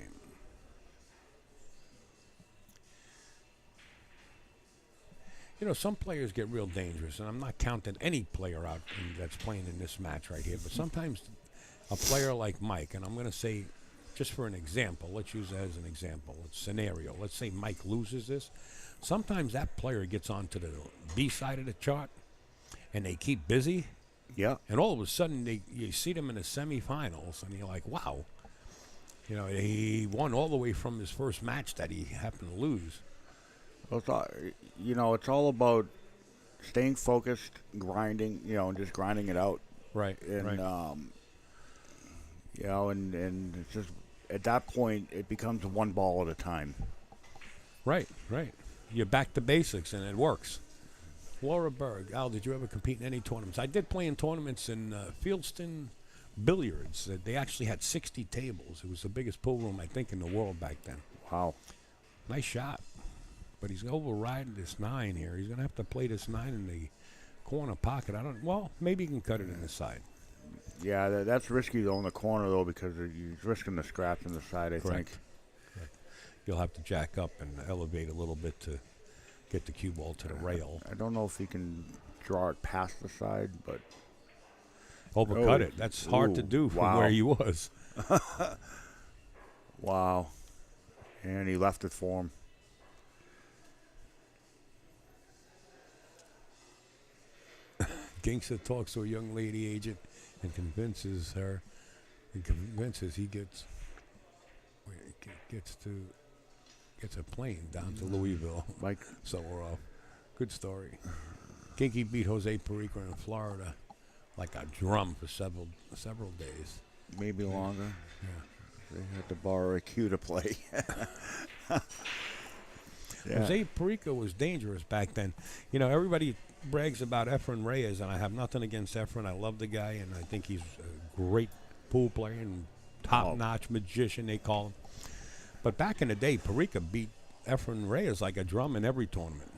S1: You know, some players get real dangerous, and I'm not counting any player out that's playing in this match right here, but sometimes a player like Mike, and I'm going to say, just for an example, let's use that as an example, a scenario. Let's say Mike loses this. Sometimes that player gets onto the B side of the chart, and they keep busy,
S2: Yeah.
S1: and all of a sudden you see them in the semifinals, and you're like, wow. You know, he won all the way from his first match that he happened to lose.
S2: Well, it's all about staying focused, grinding, and just grinding it out.
S1: Right,
S2: And,
S1: right.
S2: and it's just, at that point, it becomes one ball at a time.
S1: Right, right. You're back to basics, and it works. Laura Berg. Al, did you ever compete in any tournaments? I did play in tournaments in Fieldston Billiards. They actually had 60 tables. It was the biggest pool room, I think, in the world back then.
S2: Wow.
S1: Nice shot. But he's overriding this 9 here. He's going to have to play this 9 in the corner pocket. Well, maybe he can cut it in the side.
S2: Yeah, that's risky though in the corner though because he's risking the scratch in the side. I think.
S1: Correct. You'll have to jack up and elevate a little bit to get the cue ball to the rail.
S2: I don't know if he can draw it past the side, but
S1: Overcut it. That's hard to do from where he was.
S2: Wow. And he left it for him.
S1: Gangsta talks to a young lady agent and convinces he gets a plane down to Louisville.
S2: Mike.
S1: So we're off. Good story. Kinky beat Jose Perico in Florida like a drum for several days.
S2: Maybe longer.
S1: Yeah.
S2: They had to borrow a cue to play. Yeah.
S1: Jose Perico was dangerous back then. You know, everybody brags about Efren Reyes, and I have nothing against Efren. I love the guy, and I think he's a great pool player and top-notch magician, they call him. But back in the day, Perico beat Efren Reyes like a drum in every tournament.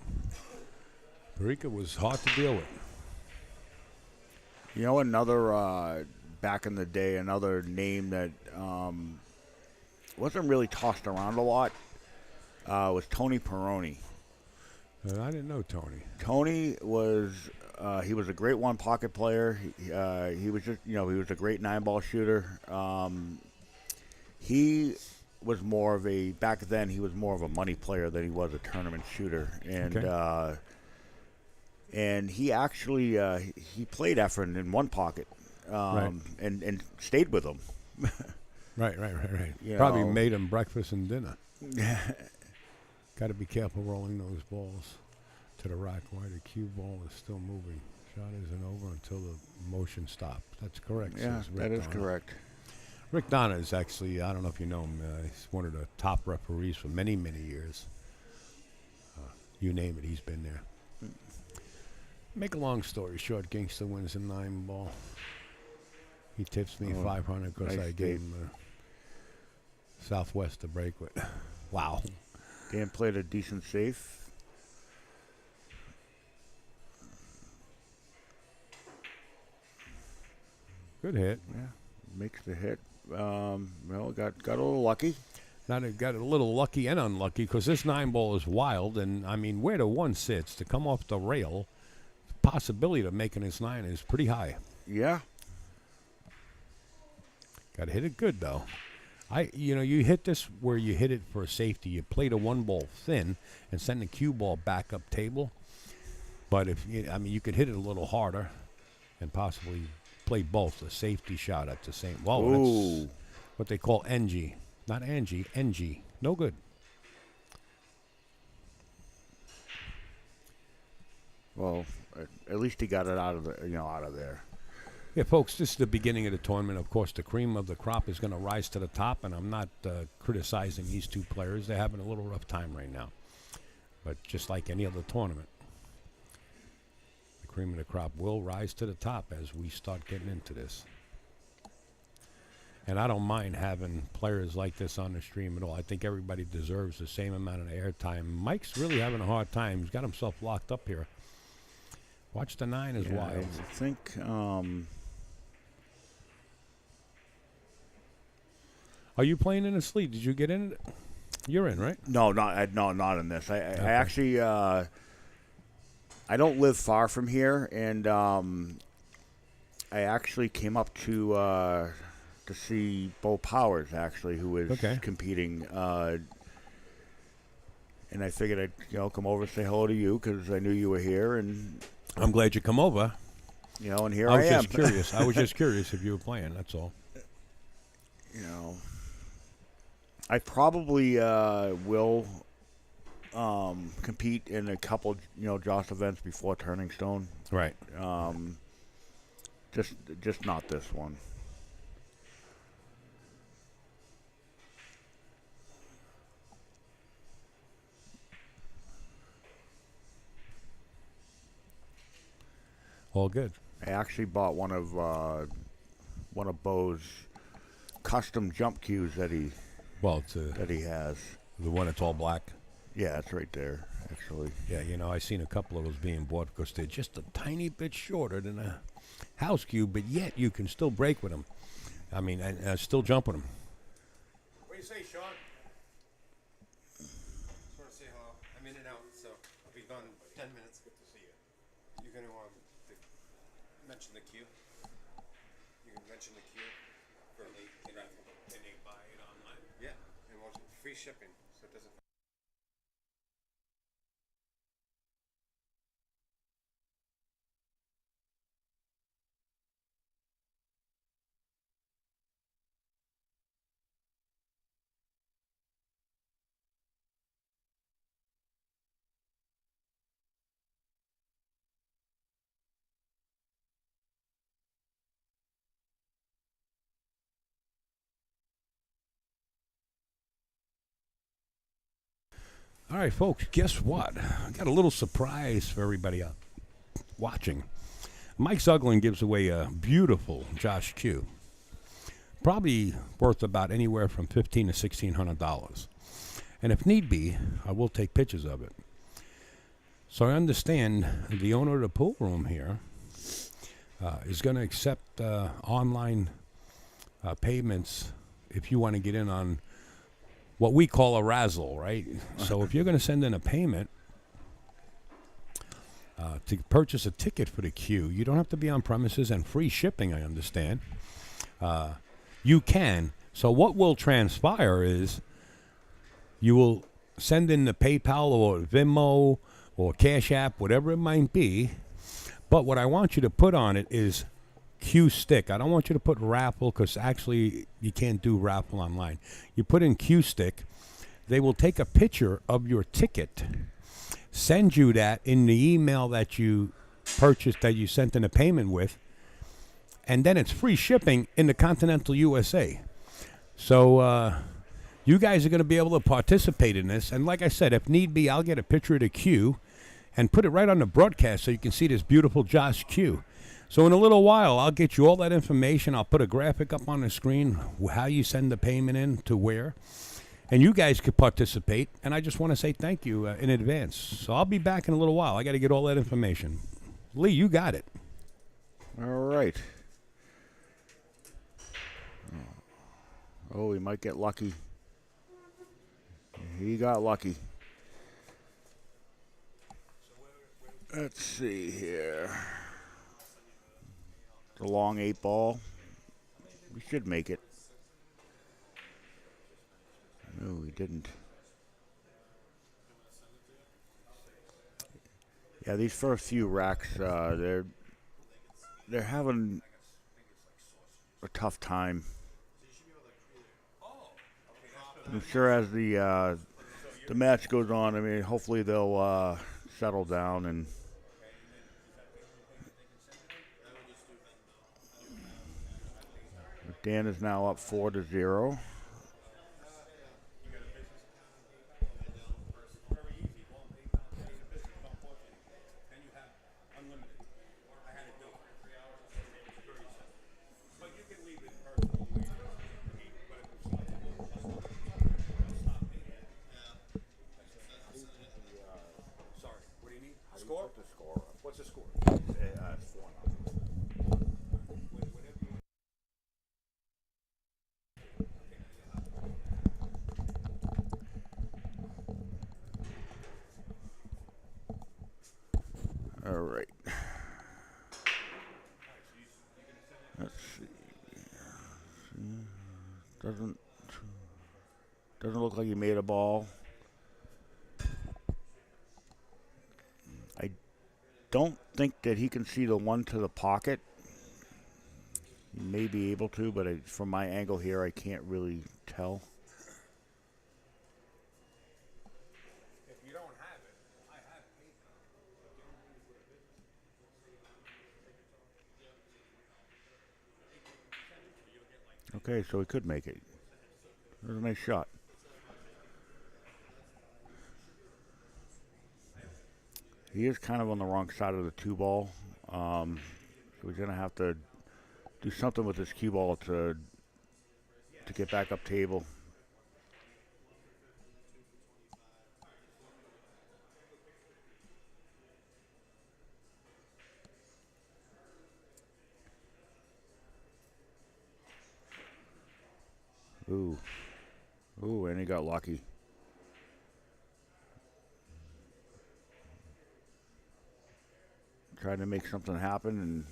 S1: Perico was hard to deal with.
S2: You know, another, back in the day, another name that wasn't really tossed around a lot was Tony Peroni.
S1: I didn't know Tony.
S2: Tony was he was a great one pocket player. He was just he was a great 9-ball shooter. He was more of a back then. He was more of a money player than he was a tournament shooter, and and he actually he played Efren in one pocket, and stayed with him.
S1: Right.
S2: You
S1: Probably
S2: know.
S1: made him breakfast and dinner. Got to be careful rolling those balls to the rack. Why the cue ball is still moving. Shot isn't over until the motion stops. That's correct.
S2: Yeah,
S1: says Rick
S2: that is
S1: Donna.
S2: correct.
S1: Rick Donna is actually, I don't know if you know him, he's one of the top referees for many, many years. You name it, he's been there. Make a long story short, Gangsta wins a 9-ball. He tips me 500 because
S2: nice
S1: I gave him Southwest to break with. Wow.
S2: Dan played a decent safe.
S1: Good hit.
S2: Yeah, makes the hit. Well, got a little lucky.
S1: Now it got a little lucky and unlucky because this 9-ball is wild, and I mean where the 1 sits to come off the rail, the possibility of making this 9 is pretty high.
S2: Yeah.
S1: Got to hit it good though. You hit this where you hit it for safety. You played a 1 ball thin and send the cue ball back up table. But you could hit it a little harder and possibly play both a safety shot at the same. Whoa, that's what they call NG, not Angie, NG. No good.
S2: Well, at least he got it out of there.
S1: Yeah, folks, this is the beginning of the tournament. Of course, the cream of the crop is going to rise to the top, and I'm not criticizing these two players. They're having a little rough time right now. But just like any other tournament, the cream of the crop will rise to the top as we start getting into this. And I don't mind having players like this on the stream at all. I think everybody deserves the same amount of airtime. Mike's really having a hard time. He's got himself locked up here. Watch the 9 is wild.
S2: I think...
S1: Are you playing in a sleeve? Did you get in it? You're in, right?
S2: No, not in this. I actually I don't live far from here, and I actually came up to see Bo Prowers, actually, who was competing, and I figured I'd come over and say hello to you because I knew you were here, and
S1: I'm glad you come over.
S2: And here I am.
S1: Just curious. I was just curious if you were playing. That's all.
S2: I probably will compete in a couple, JOSS events before Turning Stone.
S1: Right.
S2: Just not this one.
S1: All good.
S2: I actually bought one of Bo's custom jump cues that he has.
S1: The one that's all black.
S2: Yeah, it's right there, actually.
S1: Yeah, I seen a couple of those being bought because they're just a tiny bit shorter than a house cue, but yet you can still break with them. I mean, and still jump with them.
S3: What do you say, Sean? Just want to say hello. I'm in and out, so I'll be gone 10 minutes. Good to see you. You're going to mention the queue? You can mention the queue for
S1: Can they buy it online?
S3: Yeah, and want free shipping, so it doesn't.
S1: All right, folks, guess what? I got a little surprise for everybody watching. Mike Zuglan gives away a beautiful JOSS cue, probably worth about anywhere from $1,500 to $1,600. And if need be, I will take pictures of it. So I understand the owner of the pool room here is going to accept online payments if you want to get in on what we call a razzle, right? So if you're going to send in a payment to purchase a ticket for the queue, you don't have to be on premises, and free shipping, I understand. You can. So what will transpire is you will send in the PayPal or Venmo or Cash App, whatever it might be. But what I want you to put on it is Q stick. I don't want you to put raffle because actually you can't do raffle online. You put in Q stick. They will take a picture of your ticket, send you that in the email that you purchased, that you sent in a payment with, and then it's free shipping in the continental USA. So you guys are going to be able to participate in this. And like I said, if need be, I'll get a picture of the queue and put it right on the broadcast so you can see this beautiful JOSS queue. So in a little while, I'll get you all that information. I'll put a graphic up on the screen, how you send the payment in to where. And you guys could participate. And I just want to say thank you in advance. So I'll be back in a little while. I got to get all that information. Lee, you got it.
S2: All right. Oh, we might get lucky. He got lucky. Let's see here. The long 8 ball. We should make it. didn't. Yeah, these first few racks, they're having a tough time. I'm sure as the match goes on, I mean, hopefully they'll settle down and. Dan is now up 4-0.
S3: Score? What's the score?
S2: It's 4-0. All right. Let's see. Doesn't look like he made a ball. I don't think that he can see the one to the pocket. He may be able to, but from my angle here, I can't really tell.
S3: If you don't have it, I have paper.
S2: Okay, so he could make it. That was a nice shot. He is kind of on the wrong side of the 2-ball. So he's going to have to do something with this cue ball to get back up table. Ooh. Ooh, and he got lucky. Tried to make something happen and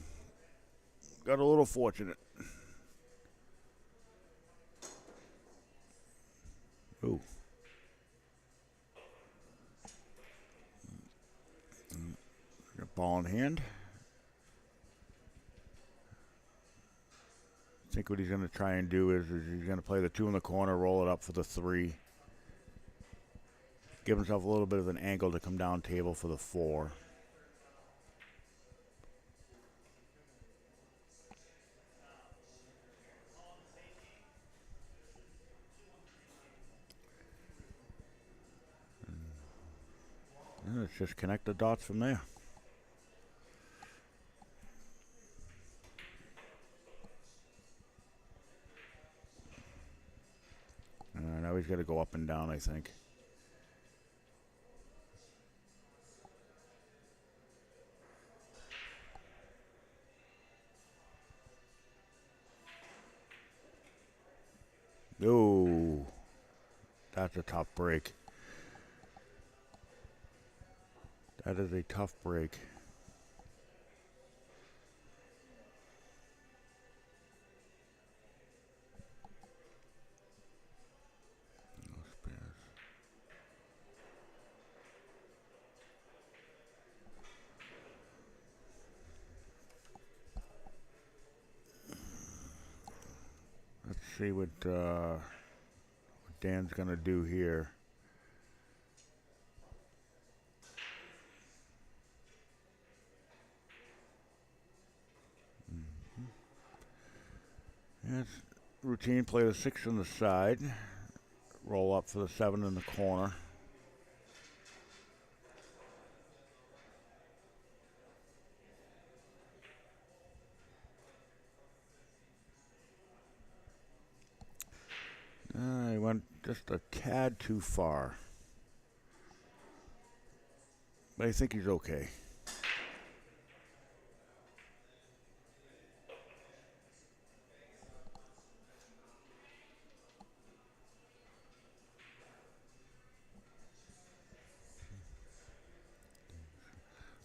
S2: got a little fortunate. Ooh. Got ball in hand. I think what he's going to try and do is he's going to play the 2 in the corner, roll it up for the 3. Give himself a little bit of an angle to come down table for the 4. Let's just connect the dots from there. Now he's got to go up and down, I think. Oh, that's a tough break. That is a tough break. Let's see what Dan's going to do here. It's routine, play the 6 on the side, roll up for the 7 in the corner. He went just a tad too far. But I think he's okay.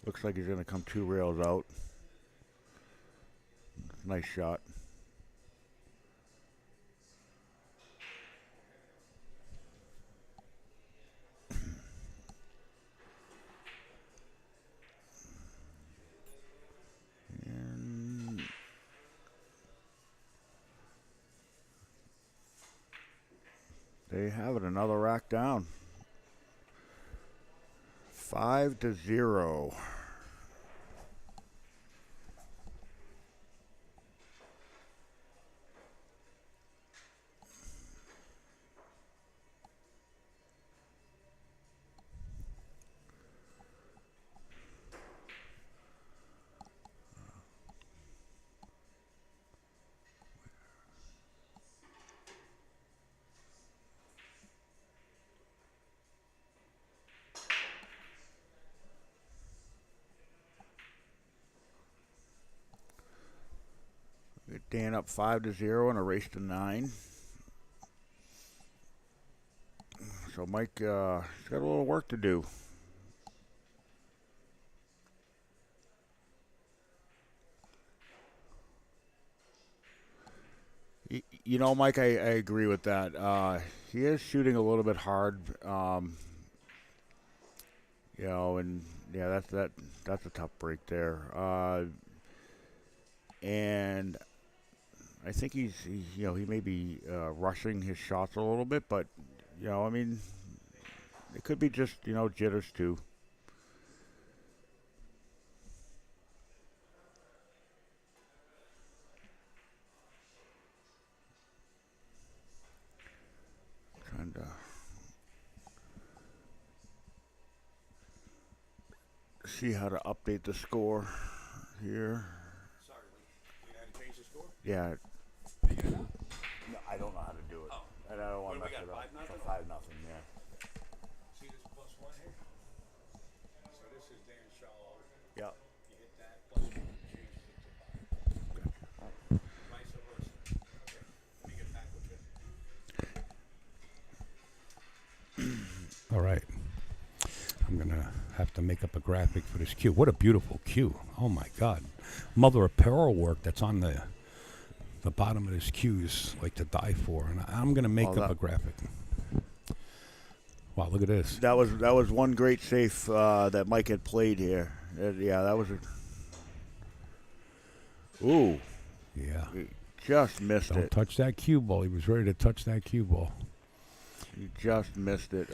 S2: Looks like he's going to come 2 rails out. Nice shot. There you have it. Another rack down. 5-0. Get Dan up 5-0 and a race to 9. So Mike, he's got a little work to do. You know, Mike, I agree with that. He is shooting a little bit hard. You know, and yeah, that's a tough break there. And I think he may be rushing his shots a little bit, but you know, I mean, it could be just jitters too. Trying to see how to update the score here.
S1: Sorry, you had to change the score?
S2: Yeah.
S1: No,
S2: I don't know how to do it.
S1: Oh.
S2: And I don't want to
S1: What
S2: mess
S1: do we
S2: it
S1: got,
S2: up.
S1: 5-0?
S2: 5-0, yeah.
S1: See this +1 here? So this is Dan Sharlow.
S2: Yeah.
S1: You hit that, +1 changes it to 5. Vice versa. Okay. Let me get back with you. All right. I'm going to have to make up a graphic for this cue. What a beautiful cue. Oh, my God. Mother of pearl work that's on the bottom of this cue is like to die for. And I'm going to make up a graphic. Wow, look at this.
S2: That was one great safe that Mike had played here. Yeah, that was ooh.
S1: Yeah.
S2: He just missed
S1: Don't
S2: it.
S1: touch that cue ball. He was ready to touch that cue ball.
S2: He just missed it.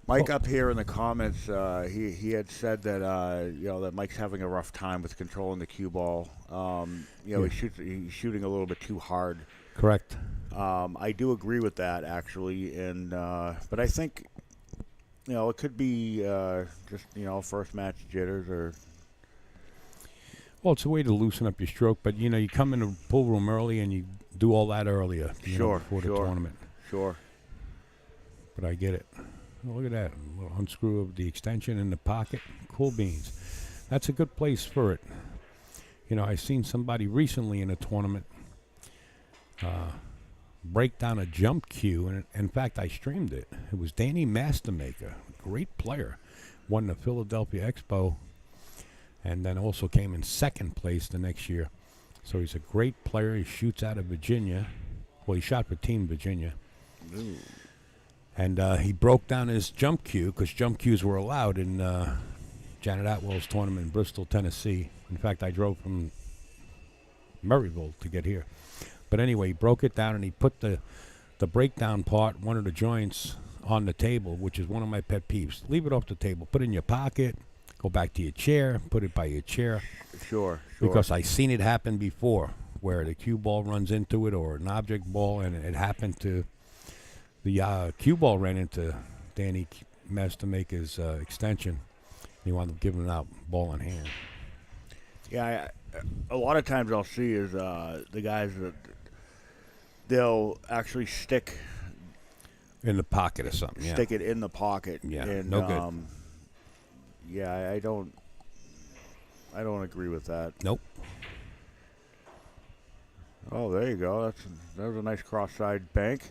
S2: Mike up here in the comments, he had said that that Mike's having a rough time with controlling the cue ball.
S1: Yeah.
S2: He's shooting a little bit too hard.
S1: Correct.
S2: I do agree with that actually, and but I think it could be just first match jitters or.
S1: Well, it's a way to loosen up your stroke, but you come in the pool room early and you do all that earlier before the tournament.
S2: Sure.
S1: But I get it. Oh, look at that. A little unscrew of the extension in the pocket. Cool beans. That's a good place for it. I seen somebody recently in a tournament break down a jump cue, and in fact, I streamed it. It was Danny Mastermaker, great player, won the Philadelphia Expo, and then also came in second place the next year. So he's a great player. He shoots out of Virginia. Well, he shot for Team Virginia.
S2: Ooh.
S1: And he broke down his jump cue because jump cues were allowed in Janet Atwell's tournament in Bristol, Tennessee. In fact, I drove from Maryville to get here. But anyway, he broke it down and he put the breakdown part, one of the joints, on the table, which is one of my pet peeves. Leave it off the table. Put it in your pocket. Go back to your chair. Put it by your chair.
S2: Sure.
S1: Because I seen it happen before where the cue ball runs into it or an object ball, and it happened to the cue ball ran into Danny Mastermaker's extension. He wound up giving it out ball in hand.
S2: Yeah, a lot of times I'll see is the guys that they'll actually stick
S1: in the pocket or something.
S2: Stick it in the pocket.
S1: Yeah,
S2: and,
S1: no good.
S2: Yeah, I don't agree with that.
S1: Nope.
S2: Oh, there you go. That was a nice cross-side bank.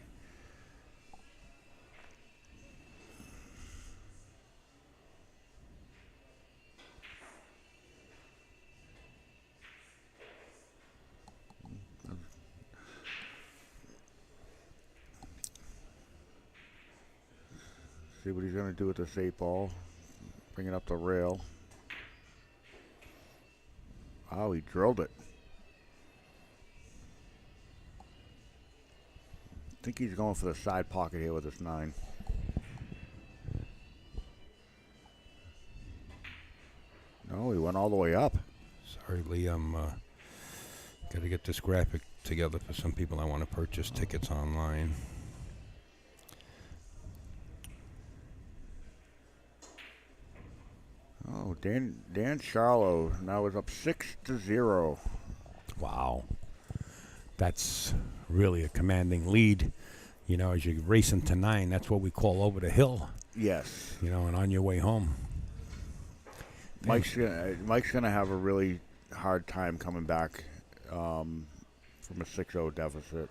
S2: See what he's going to do with this 8-ball. Bring it up the rail. Oh, he drilled it. think he's going for the side pocket here with his 9. No, he went all the way up.
S1: Sorry, Lee. I'm got to get this graphic together for some people. I want to purchase tickets online.
S2: Oh, Dan Sharlow now is up 6-0.
S1: Wow. That's really a commanding lead. You know, as you're racing to 9, that's what we call over the hill.
S2: Yes.
S1: You know, and on your way home.
S2: Mike's gonna have a really hard time coming back from a 6-0 deficit.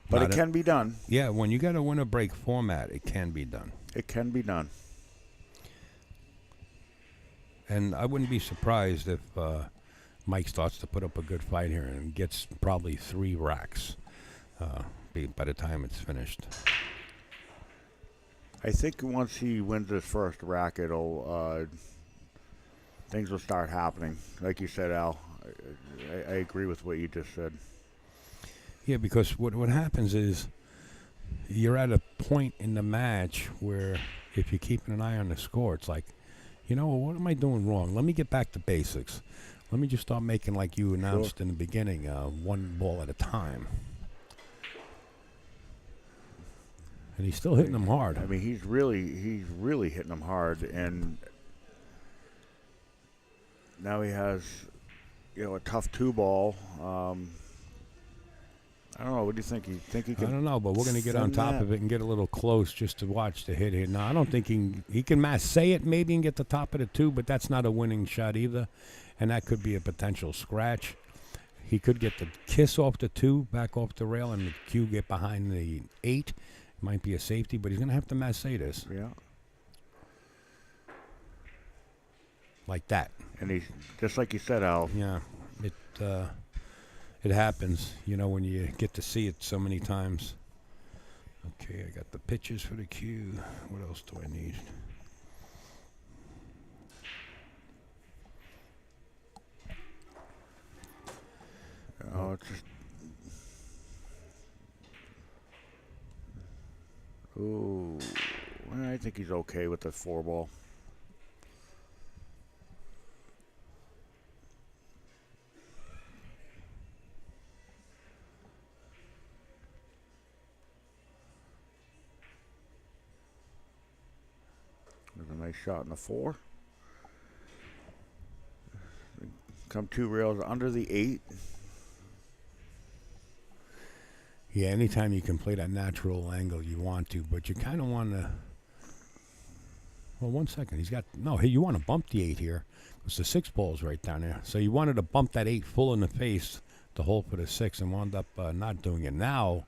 S2: But it can be done.
S1: Yeah, when you got a winner break format, it can be done.
S2: It can be done.
S1: And I wouldn't be surprised if Mike starts to put up a good fight here and gets probably 3 racks by the time it's finished.
S2: I think once he wins his first rack, things will start happening. Like you said, Al, I agree with what you just said.
S1: Yeah, because what happens is you're at a point in the match where if you're keeping an eye on the score, it's like, you know, what am I doing wrong? Let me get back to basics. Let me just start making, like you announced in the beginning, 1 ball at a time. And he's still hitting them hard.
S2: I mean, he's really hitting them hard, and now he has, you know, a tough 2-ball. I don't know. What do you think? You think he can?
S1: I don't know, but we're going to get on top of it and get a little close just to watch the hit here. No, I don't think he can massay it maybe and get the top of the 2, but that's not a winning shot either, and that could be a potential scratch. He could get the kiss off the 2, back off the rail, and the cue get behind the 8. It might be a safety, but he's going to have to massay this.
S2: Yeah.
S1: Like that.
S2: And he's just like you said, Al.
S1: Yeah. It happens, you know, when you get to see it so many times. Okay, I got the pitches for the cue. What else do I need?
S2: Oh, it's just. Ooh, I think he's okay with the 4-ball. There's a nice shot in the 4. Come 2 rails under the 8.
S1: Yeah, anytime you can play that natural angle, you want to, but you kind of want to. Well, 1 second. He's got. No, hey, you want to bump the 8 here. Because the 6 ball's right down there. So you wanted to bump that 8 full in the face to hold for the 6 and wound up not doing it. Now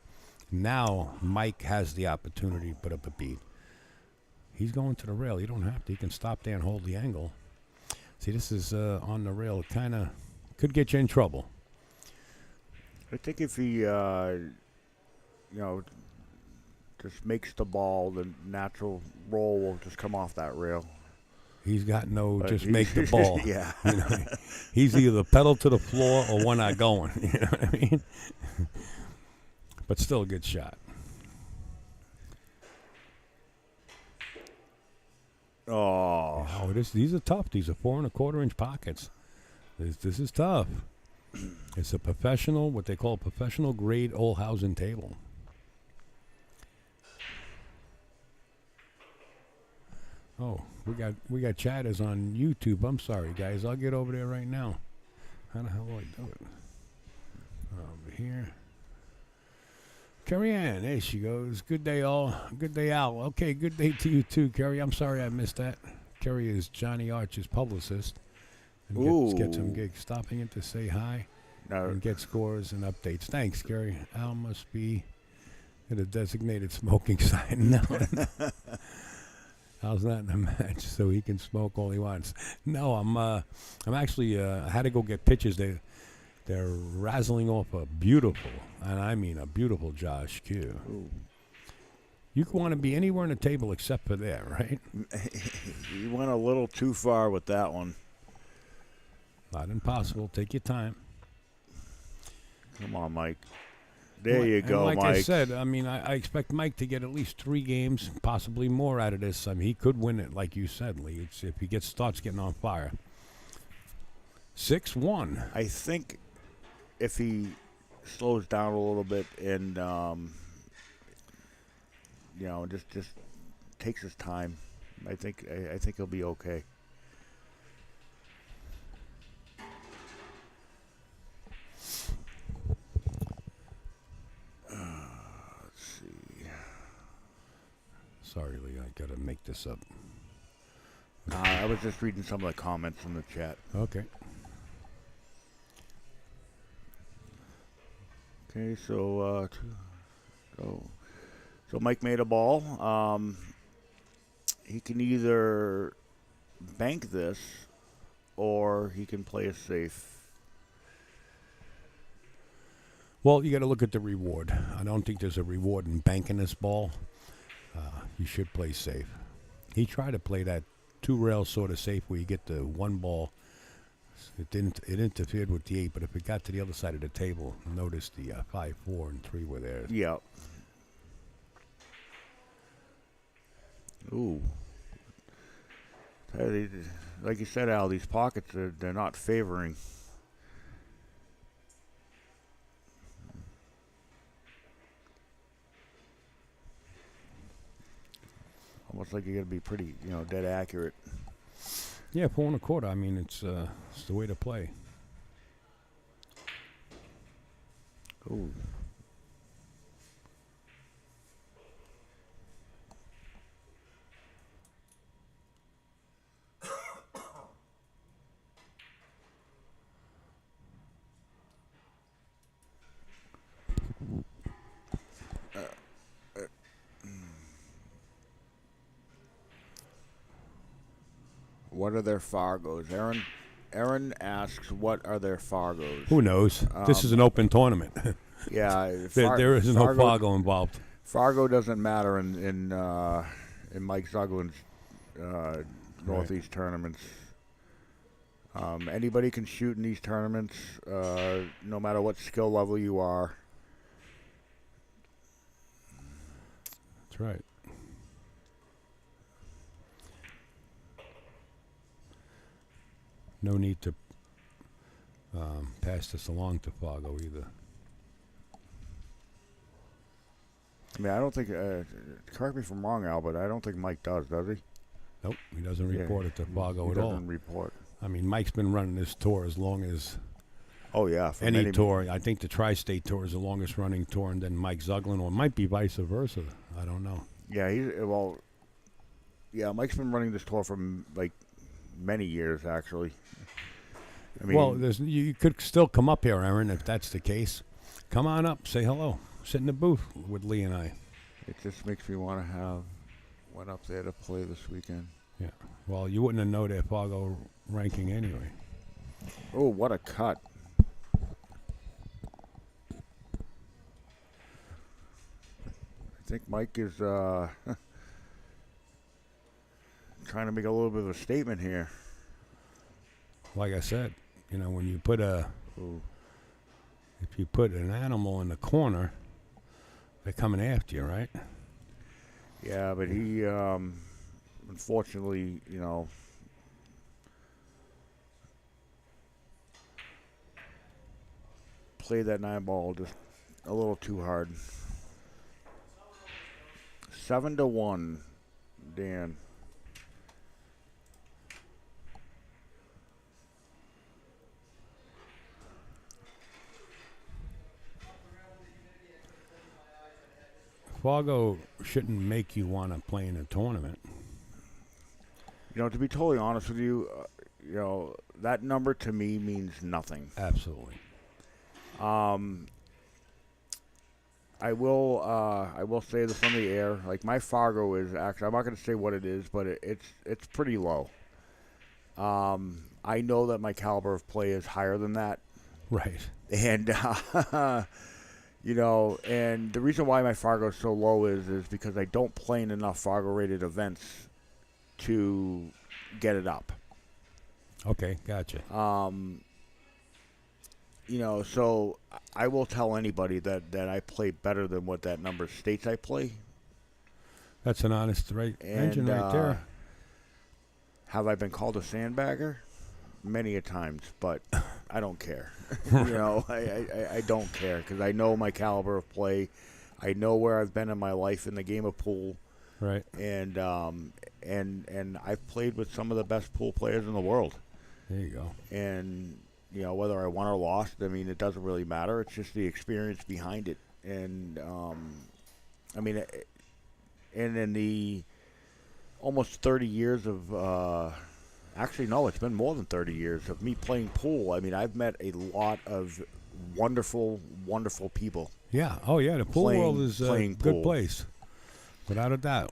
S1: Mike has the opportunity to put up a beat. He's going to the rail. You don't have to. You can stop there and hold the angle. See, this is on the rail. It kind of could get you in trouble.
S2: I think if he, just makes the ball, the natural roll will just come off that rail.
S1: He's got no just make the ball.
S2: Yeah.
S1: You know, he's either pedal to the floor or we're not going. You know what I mean? But still a good shot.
S2: Oh.
S1: Oh, these are tough. These are 4 1/4 inch pockets. This is tough. It's a professional, what they call a professional grade Olhausen table. Oh, we got chatters on YouTube. I'm sorry, guys. I'll get over there right now. How the hell do I do it? Over here. Carrie Ann, there she goes. Good day, all. Good day, Al. Okay, good day to you too, Carrie. I'm sorry I missed that. Carrie is Johnny Arch's publicist. And gets some gigs. Stopping in to say hi and get scores and updates. Thanks, Carrie. Al must be at a designated smoking site. No. Al's not in the match, so he can smoke all he wants. No, I'm actually I had to go get pictures. They're razzling off a beautiful, and I mean a beautiful Josh Q.
S2: Ooh.
S1: You want to be anywhere on the table except for there, right?
S2: You went a little too far with that one.
S1: Not impossible. Take your time.
S2: Come on, Mike. There you
S1: And
S2: go,
S1: like
S2: Mike.
S1: I said, I mean, I expect Mike to get at least 3 games, possibly more out of this. I mean, he could win it, like you said, Lee. It's, if he starts getting on fire. 6-1.
S2: I think if he slows down a little bit and just takes his time, I think he'll be okay. Let's see.
S1: Sorry, Lee. I got to make this up.
S2: I was just reading some of the comments in the chat.
S1: Okay.
S2: Okay, so Mike made a ball. He can either bank this or he can play it safe.
S1: Well, you got to look at the reward. I don't think there's a reward in banking this ball. You should play safe. He tried to play that 2-rail sort of safe where you get the 1 ball. It interfered with the 8, but if it got to the other side of the table, notice the 5, 4, and 3 were there.
S2: Yeah. Ooh. Like you said, Al, these pockets, they're not favoring. Almost like you got to be pretty, dead accurate.
S1: Yeah, 4 1/4. I mean, it's the way to play.
S2: Ooh. What are their Fargos? Aaron asks, what are their Fargos?
S1: Who knows? This is an open tournament.
S2: Yeah.
S1: there is no Fargo involved.
S2: Fargo doesn't matter in Mike Zuglan's Northeast tournaments. Anybody can shoot in these tournaments, no matter what skill level you are.
S1: That's right. No need to pass this along to Fargo either.
S2: I mean, I don't think, correct me if I'm wrong, Al, but I don't think Mike does he?
S1: Nope, he doesn't report it to Fargo at
S2: He
S1: all.
S2: doesn't report.
S1: I mean, Mike's been running this tour as long as
S2: Oh, yeah.
S1: any tour. I think the Tri-State Tour is the longest running tour, and then Mike Zuglan, or it might be vice versa. I don't know.
S2: Yeah, Mike's been running this tour for, many years, actually. I mean,
S1: Well, you could still come up here, Aaron, if that's the case. Come on up, say hello. Sit in the booth with Lee and I.
S2: it just makes me want to have one up there to play this weekend.
S1: Yeah. Well, you wouldn't have known their Fargo ranking anyway.
S2: Oh, what a cut. I think Mike is trying to make a little bit of a statement here.
S1: Like I said, when you put if you put an animal in the corner, they're coming after you, right?
S2: Yeah, but he, unfortunately, played that 9 ball just a little too hard. 7-1, Dan.
S1: Fargo shouldn't make you want to play in a tournament.
S2: To be totally honest with you, that number to me means nothing.
S1: Absolutely.
S2: I will say this on the air. Like, my Fargo is actually, I'm not going to say what it is, but it's pretty low. I know that my caliber of play is higher than that.
S1: Right.
S2: And, and the reason why my Fargo is so low is because I don't play in enough Fargo-rated events to get it up.
S1: Okay, gotcha.
S2: You know, so I will tell anybody that I play better than what that number states I play.
S1: That's an honest mention right there.
S2: Have I been called a sandbagger? Many a times, but I don't care. You know, I don't care because I know my caliber of play. I know where I've been in my life in the game of pool.
S1: Right.
S2: And I've played with some of the best pool players in the world.
S1: There you go.
S2: And you know, whether I won or lost, I mean, it doesn't really matter. It's just the experience behind it. And I mean, and in the almost 30 years of actually, no, it's been more than 30 years of me playing pool. I mean, I've met a lot of wonderful, wonderful people.
S1: Yeah. Oh, yeah. The pool world is a good place, without a doubt.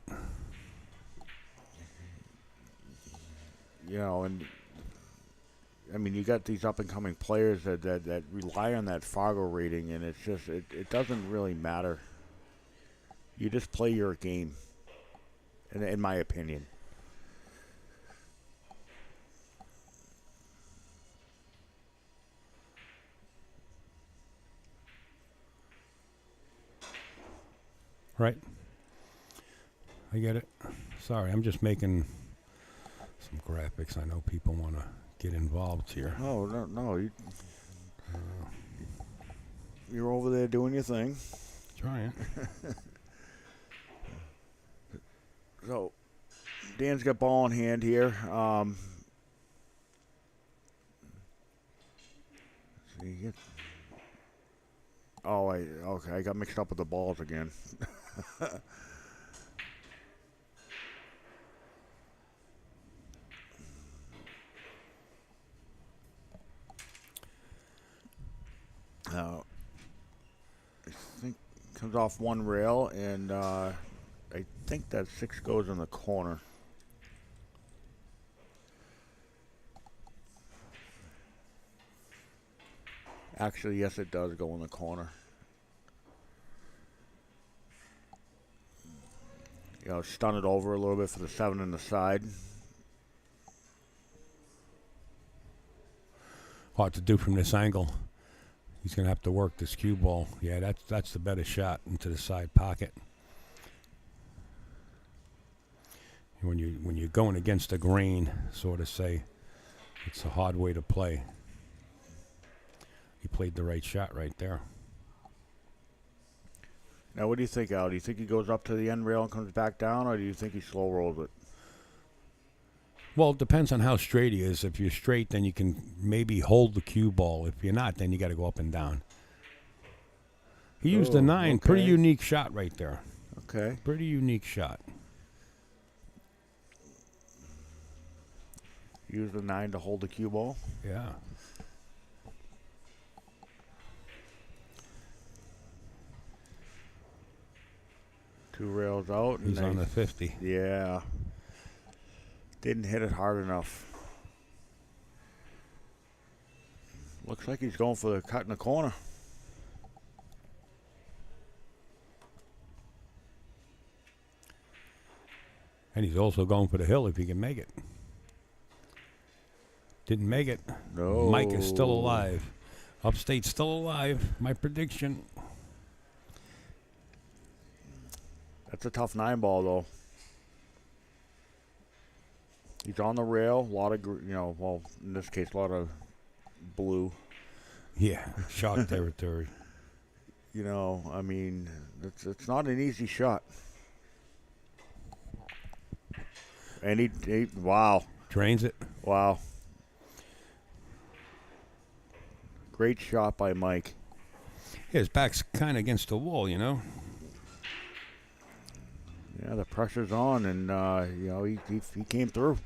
S2: You know, and I mean, you got these up-and-coming players that rely on that Fargo rating, and it's just it doesn't really matter. You just play your game, in my opinion.
S1: Right. I get it. Sorry, I'm just making some graphics. I know people want to get involved here.
S2: Oh, no. You're over there doing your thing.
S1: Trying.
S2: So, Dan's got ball in hand here. Okay, I got mixed up with the balls again. I think comes off one rail, and I think that 6 goes in the corner. Actually, yes, it does go in the corner. You know, stun it over a little bit for the 7 in the side.
S1: Hard to do from this angle. He's going to have to work this cue ball. Yeah, that's the better shot into the side pocket. When you're going against the grain, sort of say, it's a hard way to play. He played the right shot right there.
S2: Now, what do you think, Al? Do you think he goes up to the end rail and comes back down, or do you think he slow rolls it?
S1: Well, it depends on how straight he is. If you're straight, then you can maybe hold the cue ball. If you're not, then you got to go up and down. He used a 9.
S2: Okay.
S1: Pretty unique shot right there.
S2: Okay.
S1: Pretty unique shot.
S2: Use the 9 to hold the cue ball.
S1: Yeah.
S2: Two rails out.
S1: He's on the 50.
S2: Yeah. Didn't hit it hard enough. Looks like he's going for the cut in the corner.
S1: And he's also going for the hill if he can make it. Didn't make it.
S2: No.
S1: Mike is still alive. Upstate's still alive. My prediction.
S2: That's a tough 9 ball, though. He's on the rail. A lot of, well, in this case, a lot of blue.
S1: Yeah, shock territory.
S2: You know, I mean, it's not an easy shot. And he wow.
S1: Drains it.
S2: Wow. Great shot by Mike.
S1: Yeah, his back's kind of against the wall, you know.
S2: Yeah, the pressure's on, and he came through.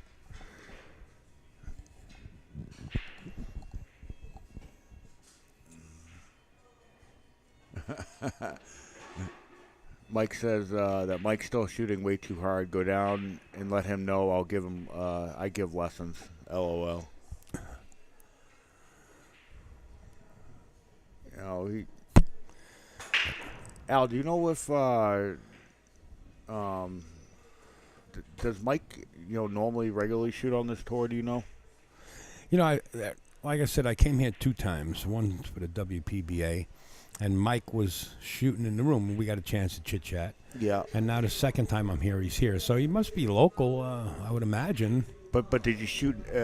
S2: Mike says that Mike's still shooting way too hard. Go down and let him know. I'll give him. I give lessons. LOL. You know, Al, do you know if does Mike normally regularly shoot on this tour? Do you know?
S1: You know, like I said, I came here 2 times. One for the WPBA, and Mike was shooting in the room. We got a chance to chit chat.
S2: Yeah.
S1: And now the second time I'm here, he's here. So he must be local, I would imagine.
S2: But did you shoot, in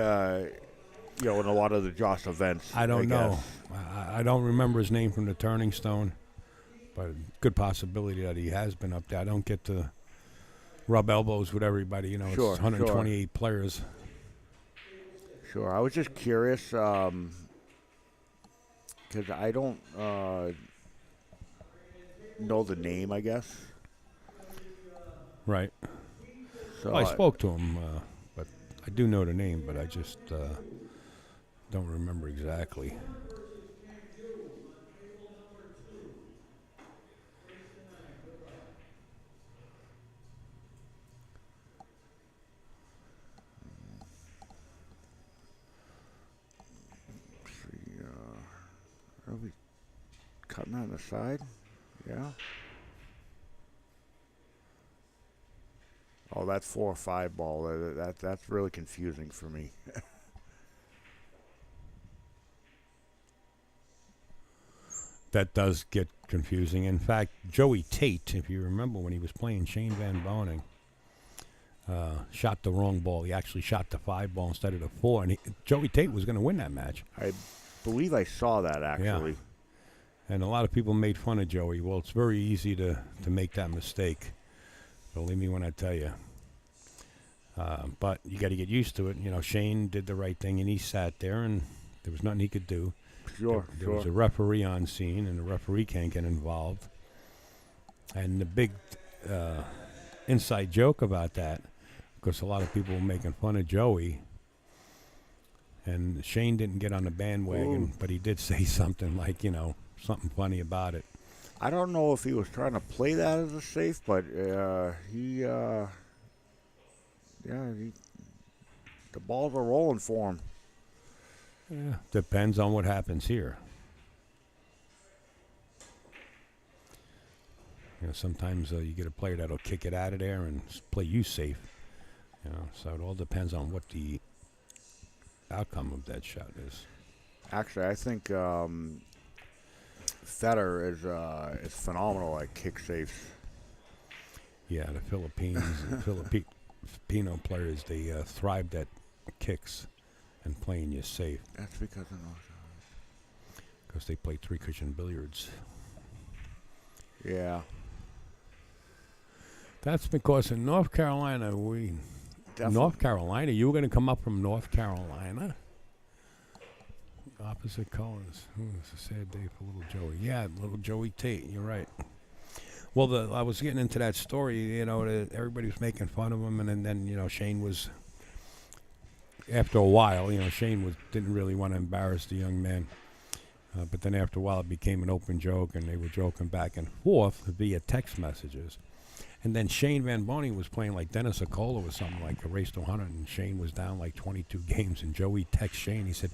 S2: a lot of the JOSS events?
S1: I don't know.
S2: guess?
S1: I don't remember his name from the Turning Stone, but good possibility that he has been up there. I don't get to rub elbows with everybody. You know,
S2: Sure,
S1: it's 128 players.
S2: Sure. I was just curious because I don't know the name, I guess.
S1: Right.
S2: So
S1: Well, I spoke to him, but I do know the name, but I just don't remember exactly.
S2: Are we cutting that on the side? Yeah. Oh, that 4 or 5 ball. That's really confusing for me.
S1: That does get confusing. In fact, Joey Tate, if you remember when he was playing Shane Van Boning, shot the wrong ball. He actually shot the 5 ball instead of the 4, and Joey Tate was going to win that match.
S2: I believe I saw that actually.
S1: Yeah. And a lot of people made fun of Joey. Well, it's very easy to make that mistake. Believe me when I tell you. But you got to get used to it. You know, Shane did the right thing, and he sat there, and there was nothing he could do.
S2: Sure,
S1: There was a referee on scene, and the referee can't get involved. And the big inside joke about that, because a lot of people were making fun of Joey, and Shane didn't get on the bandwagon, but he did say something like, something funny about it.
S2: I don't know if he was trying to play that as a safe, but the balls are rolling for him.
S1: Yeah, depends on what happens here. Sometimes you get a player that'll kick it out of there and play you safe. So it all depends on what the outcome of that shot is.
S2: Actually, I think Fetter is phenomenal at kick safes.
S1: Yeah, the Filipino players, they thrived at kicks and playing you safe.
S2: That's because
S1: they play 3-cushion billiards.
S2: Yeah.
S1: That's because in North Carolina, North Carolina, you were going to come up from North Carolina? Opposite colors. It's a sad day for little Joey. Yeah, little Joey Tate. You're right. Well, I was getting into that story. Everybody was making fun of him, and then Shane was. After a while, Shane didn't really want to embarrass the young man, but then after a while, it became an open joke, and they were joking back and forth via text messages. And then Shane Van Boning was playing like Dennis Acola or something, like a race to 100, and Shane was down like 22 games, and Joey texted Shane. He said,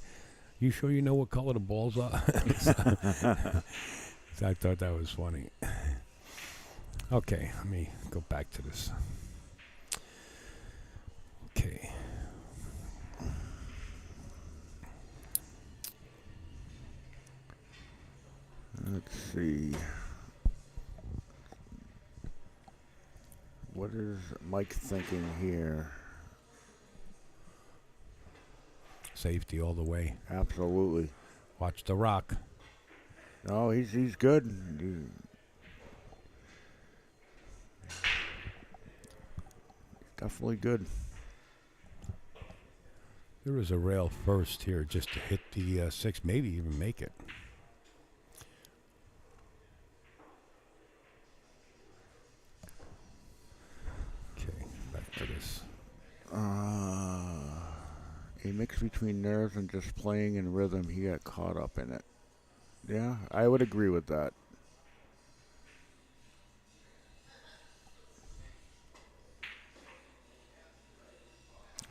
S1: "You sure you know what color the balls are?" So I thought that was funny. Okay, let me go back to this. Okay.
S2: Let's see. What is Mike thinking here?
S1: Safety all the way.
S2: Absolutely.
S1: Watch the rock.
S2: No, he's good. Definitely good.
S1: There is a rail first here just to hit the 6, maybe even make it. Okay, back to this.
S2: A mix between nerves and just playing in rhythm. He got caught up in it. Yeah, I would agree with that.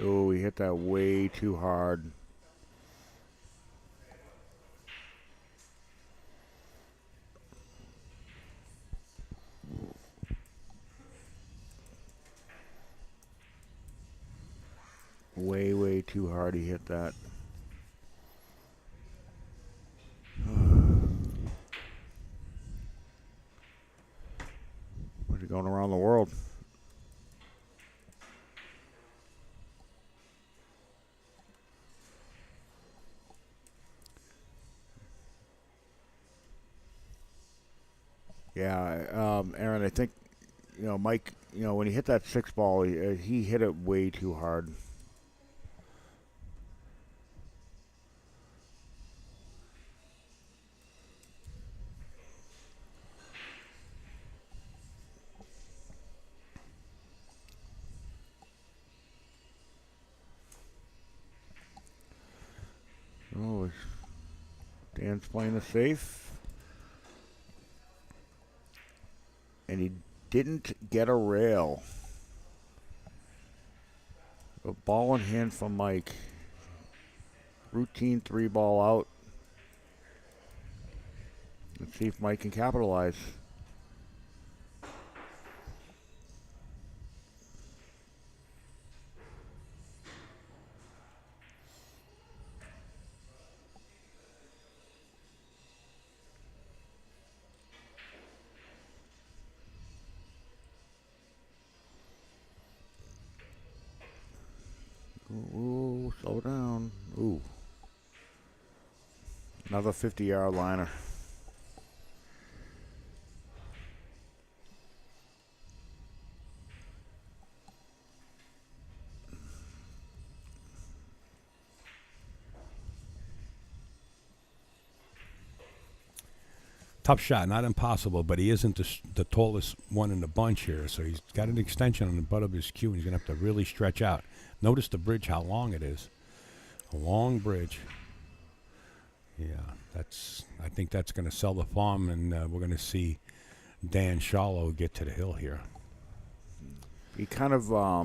S2: Oh, he hit that way too hard. Way too hard he hit that. Yeah, Aaron, I think, Mike, when he hit that 6 ball, he hit it way too hard. Oh, Dan's playing it safe. And he didn't get a rail. A ball in hand from Mike. Routine 3-ball out. Let's see if Mike can capitalize. Ooh, slow down. Ooh. Another 50-yard liner.
S1: Tough shot, not impossible, but he isn't the tallest one in the bunch here, so he's got an extension on the butt of his cue, and he's going to have to really stretch out. Notice the bridge, how long it is. A long bridge. Yeah, I think that's going to sell the farm, and we're going to see Dan Sharlow get to the hill here.
S2: He kind of, I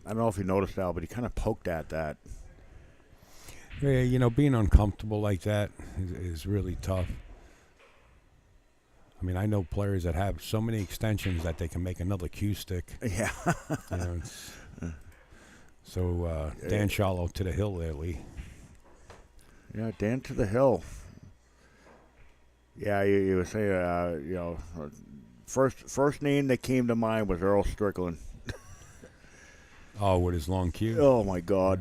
S2: don't know if you noticed, Al, but he kind of poked at that.
S1: Yeah, being uncomfortable like that is really tough. I mean, I know players that have so many extensions that they can make another cue stick.
S2: Yeah.
S1: So Dan Sharlow to the hill there, Lee.
S2: Yeah, Dan to the hill. Yeah, you were saying, first name that came to mind was Earl Strickland.
S1: Oh, with his long cue?
S2: Oh, my God.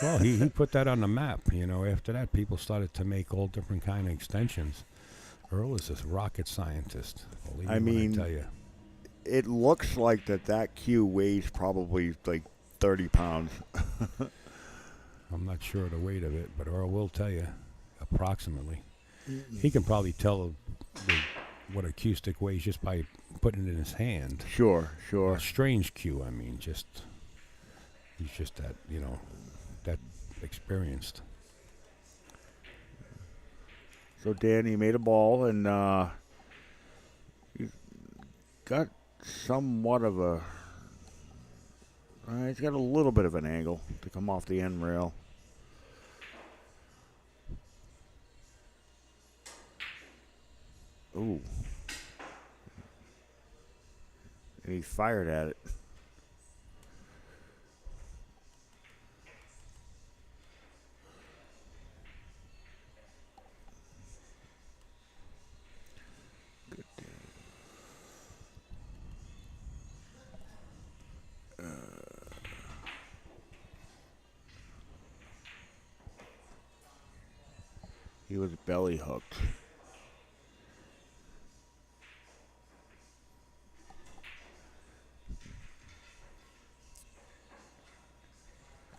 S1: Well, he put that on the map. After that, people started to make all different kind of extensions. Earl is a rocket scientist. I tell you.
S2: It looks like that cue weighs probably like 30 pounds.
S1: I'm not sure of the weight of it, but Earl will tell you approximately. He can probably tell what a cue stick weighs just by putting it in his hand.
S2: Sure.
S1: A strange cue, he's just that, that experienced.
S2: So Danny made a ball, and he's got somewhat of a... he's got a little bit of an angle to come off the end rail. Ooh. And he fired at it. He was belly hooked.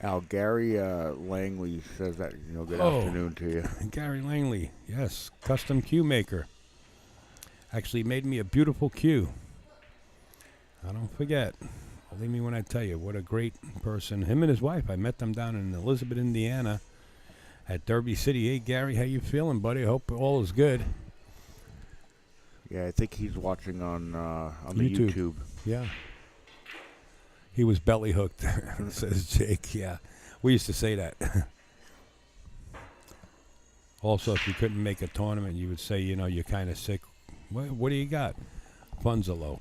S2: Al, Gary Langley says that, good afternoon to you.
S1: Gary Langley, yes, custom cue maker. Actually made me a beautiful cue. I don't forget. Believe me when I tell you, what a great person. Him and his wife, I met them down in Elizabeth, Indiana at Derby City. Hey, Gary, how you feeling, buddy? I hope all is good.
S2: Yeah, I think he's watching on the YouTube.
S1: Yeah. He was belly hooked, says Jake. Yeah, we used to say that. Also, if you couldn't make a tournament, you would say, you're kind of sick. What do you got? Funds are low.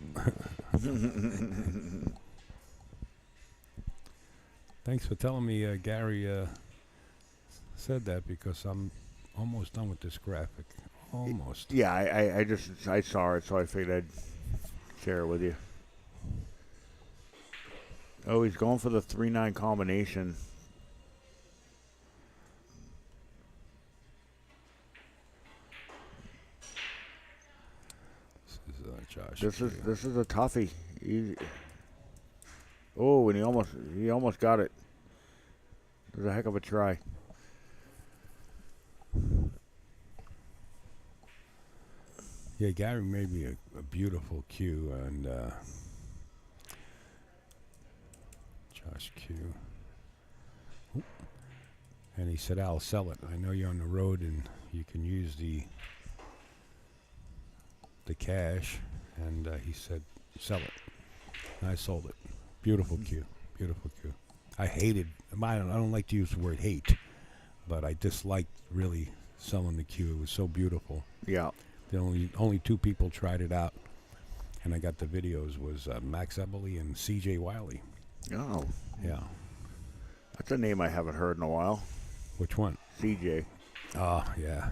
S1: Thanks for telling me Gary said that, because I'm almost done with this graphic. Almost.
S2: Yeah, I saw it, so I figured I'd share it with you. Oh, he's going for the 3-9 combination.
S1: Josh.
S2: This
S1: Q.
S2: is a toughie. Oh, and he almost got it. It was a heck of a try.
S1: Yeah, Gary made me a beautiful cue, and Josh Q. Oop. And he said, "I'll sell it. I know you're on the road, and you can use the cash." And he said, "Sell it." And I sold it. Beautiful cue. Beautiful cue. I don't like to use the word hate, but I disliked really selling the cue. It was so beautiful.
S2: Yeah.
S1: The only two people tried it out, and I got the videos, was Max Eberly and C.J. Wiley.
S2: Oh.
S1: Yeah.
S2: That's a name I haven't heard in a while.
S1: Which one?
S2: CJ.
S1: Oh, yeah.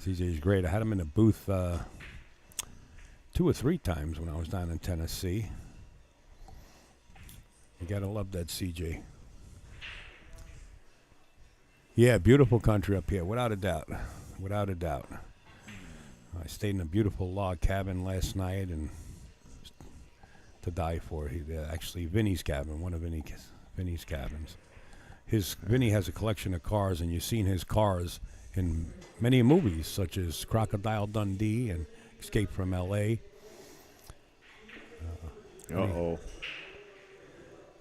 S1: CJ's great. I had him in the booth 2 or 3 times when I was down in Tennessee. You gotta love that CJ. Yeah, beautiful country up here, without a doubt. Without a doubt. I stayed in a beautiful log cabin last night, and to die for. Actually, Vinny's cabin, one of Vinny's cabins. Vinny has a collection of cars, and you've seen his cars in many movies, such as Crocodile Dundee and Escape from L.A.
S2: Uh-oh.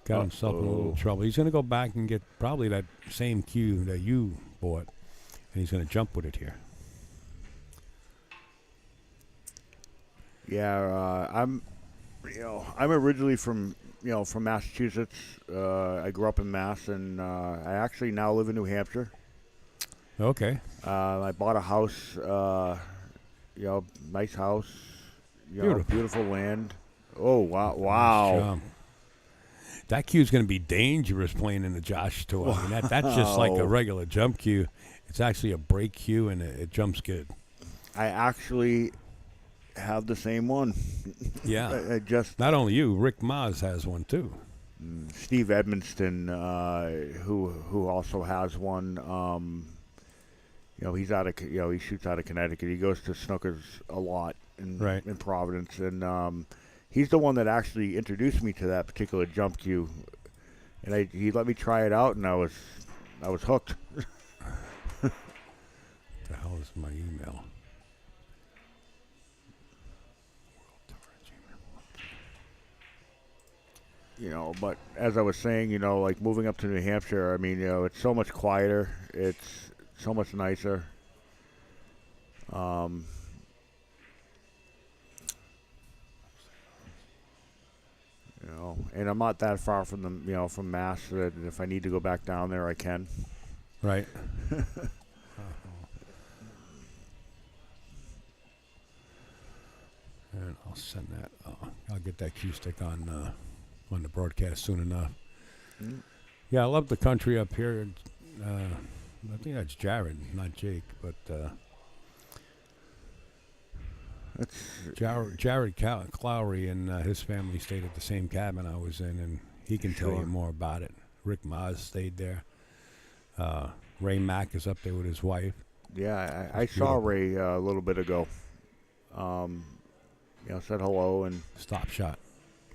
S1: Got himself in a little trouble. He's going to go back and get probably that same cue that you bought, and he's going to jump with it here.
S2: Yeah, I'm originally from Massachusetts. I grew up in Mass, and I actually now live in New Hampshire.
S1: Okay.
S2: I bought a house, nice house, beautiful land. Oh, wow.
S1: That cue's going to be dangerous playing in the Josh tour. I mean, that's just like a regular jump cue. It's actually a break cue, and it jumps good.
S2: I actually have the same one.
S1: Yeah.
S2: I just
S1: not only you, Rick Maz has one too.
S2: Steve Edmonston, who also has one. He's he shoots out of Connecticut. He goes to Snookers a lot in Providence, and he's the one that actually introduced me to that particular jump cue, and he let me try it out, and I was hooked.
S1: What the hell is my email?
S2: But as I was saying, like moving up to New Hampshire, I mean, it's so much quieter. It's so much nicer. And I'm not that far from from Mass, that if I need to go back down there, I can.
S1: Right. And I'll send that. I'll get that cue stick on the broadcast soon enough. Mm. Yeah, I love the country up here. I think that's Jared, not Jake, but
S2: that's
S1: Jared Clowry and his family stayed at the same cabin I was in, and he can tell you more about it. Rick Maz stayed there. Ray Mack is up there with his wife.
S2: Yeah, I saw Ray a little bit ago. Said hello and
S1: stop shot.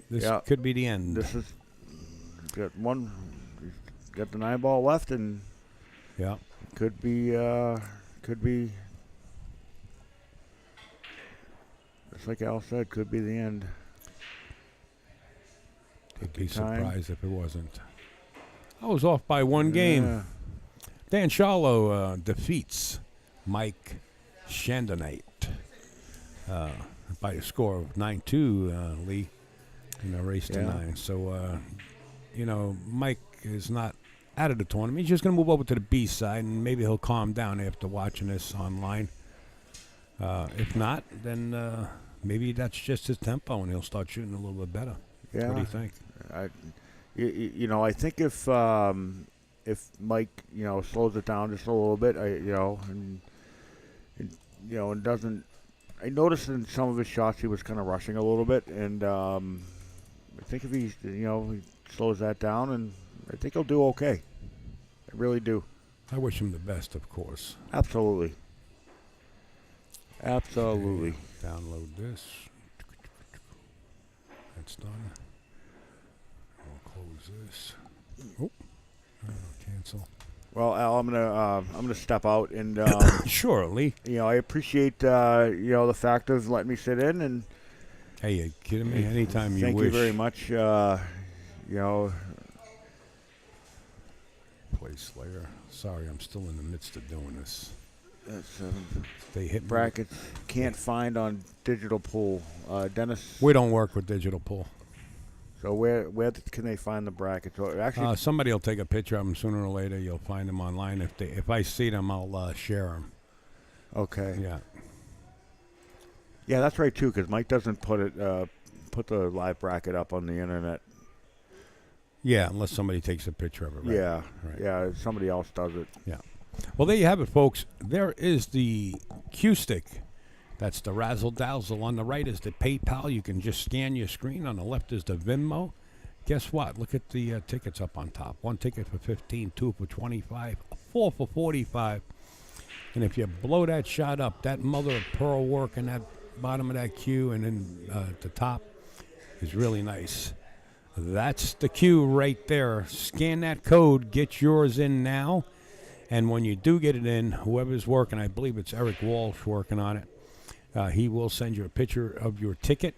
S1: This could be the end.
S2: This is got the 9 ball left, and could be just like Al said, could be the end.
S1: I'd be surprised if it wasn't. I was off by one game. Dan Sharlow defeats Mike Chandronnait by a score of 9-2, Lee, in a race to 9. So, Mike is not out of the tournament. He's just going to move over to the B side, and maybe he'll calm down after watching this online. If not, then maybe that's just his tempo, and he'll start shooting a little bit better.
S2: Yeah.
S1: What do you think?
S2: I think if Mike, slows it down just a little bit, and doesn't. I noticed in some of his shots he was kind of rushing a little bit, and I think if he slows that down, and I think he'll do okay. I really do.
S1: I wish him the best, of course.
S2: Absolutely. Absolutely.
S1: Okay. Download this. That's done. We'll close this. Oh, cancel.
S2: Well, Al, I'm gonna step out, and
S1: Sure, Lee.
S2: I appreciate the fact of letting me sit in, and
S1: Hey, you kidding me? Anytime you
S2: thank
S1: wish.
S2: you very much.
S1: Play Slayer. Sorry, I'm still in the midst of doing this.
S2: That's,
S1: They hit me.
S2: brackets can't find on digital pool. Dennis.
S1: We don't work with digital pool.
S2: So where can they find the brackets? Or actually,
S1: Somebody will take a picture of them sooner or later. You'll find them online. If I see them, I'll share them.
S2: okay.
S1: Yeah.
S2: Yeah, that's right too. Because Mike doesn't put the live bracket up on the internet.
S1: Yeah, unless somebody takes a picture of it. Right?
S2: Yeah,
S1: Right.
S2: yeah. Somebody else does it.
S1: Yeah. Well, there you have it, folks. There is the Q stick. That's the razzle dazzle. On the right is the PayPal. You can just scan your screen. On the left is the Venmo. Guess what? Look at the tickets up on top. One ticket for 15, two for 25, four for 45. And if you blow that shot up, that mother of pearl work in that bottom of that Q and then at the top is really nice. That's the Q right there. Scan that code. Get yours in now. And when you do get it in, whoever's working, I believe it's Eric Walsh working on it, he will send you a picture of your ticket.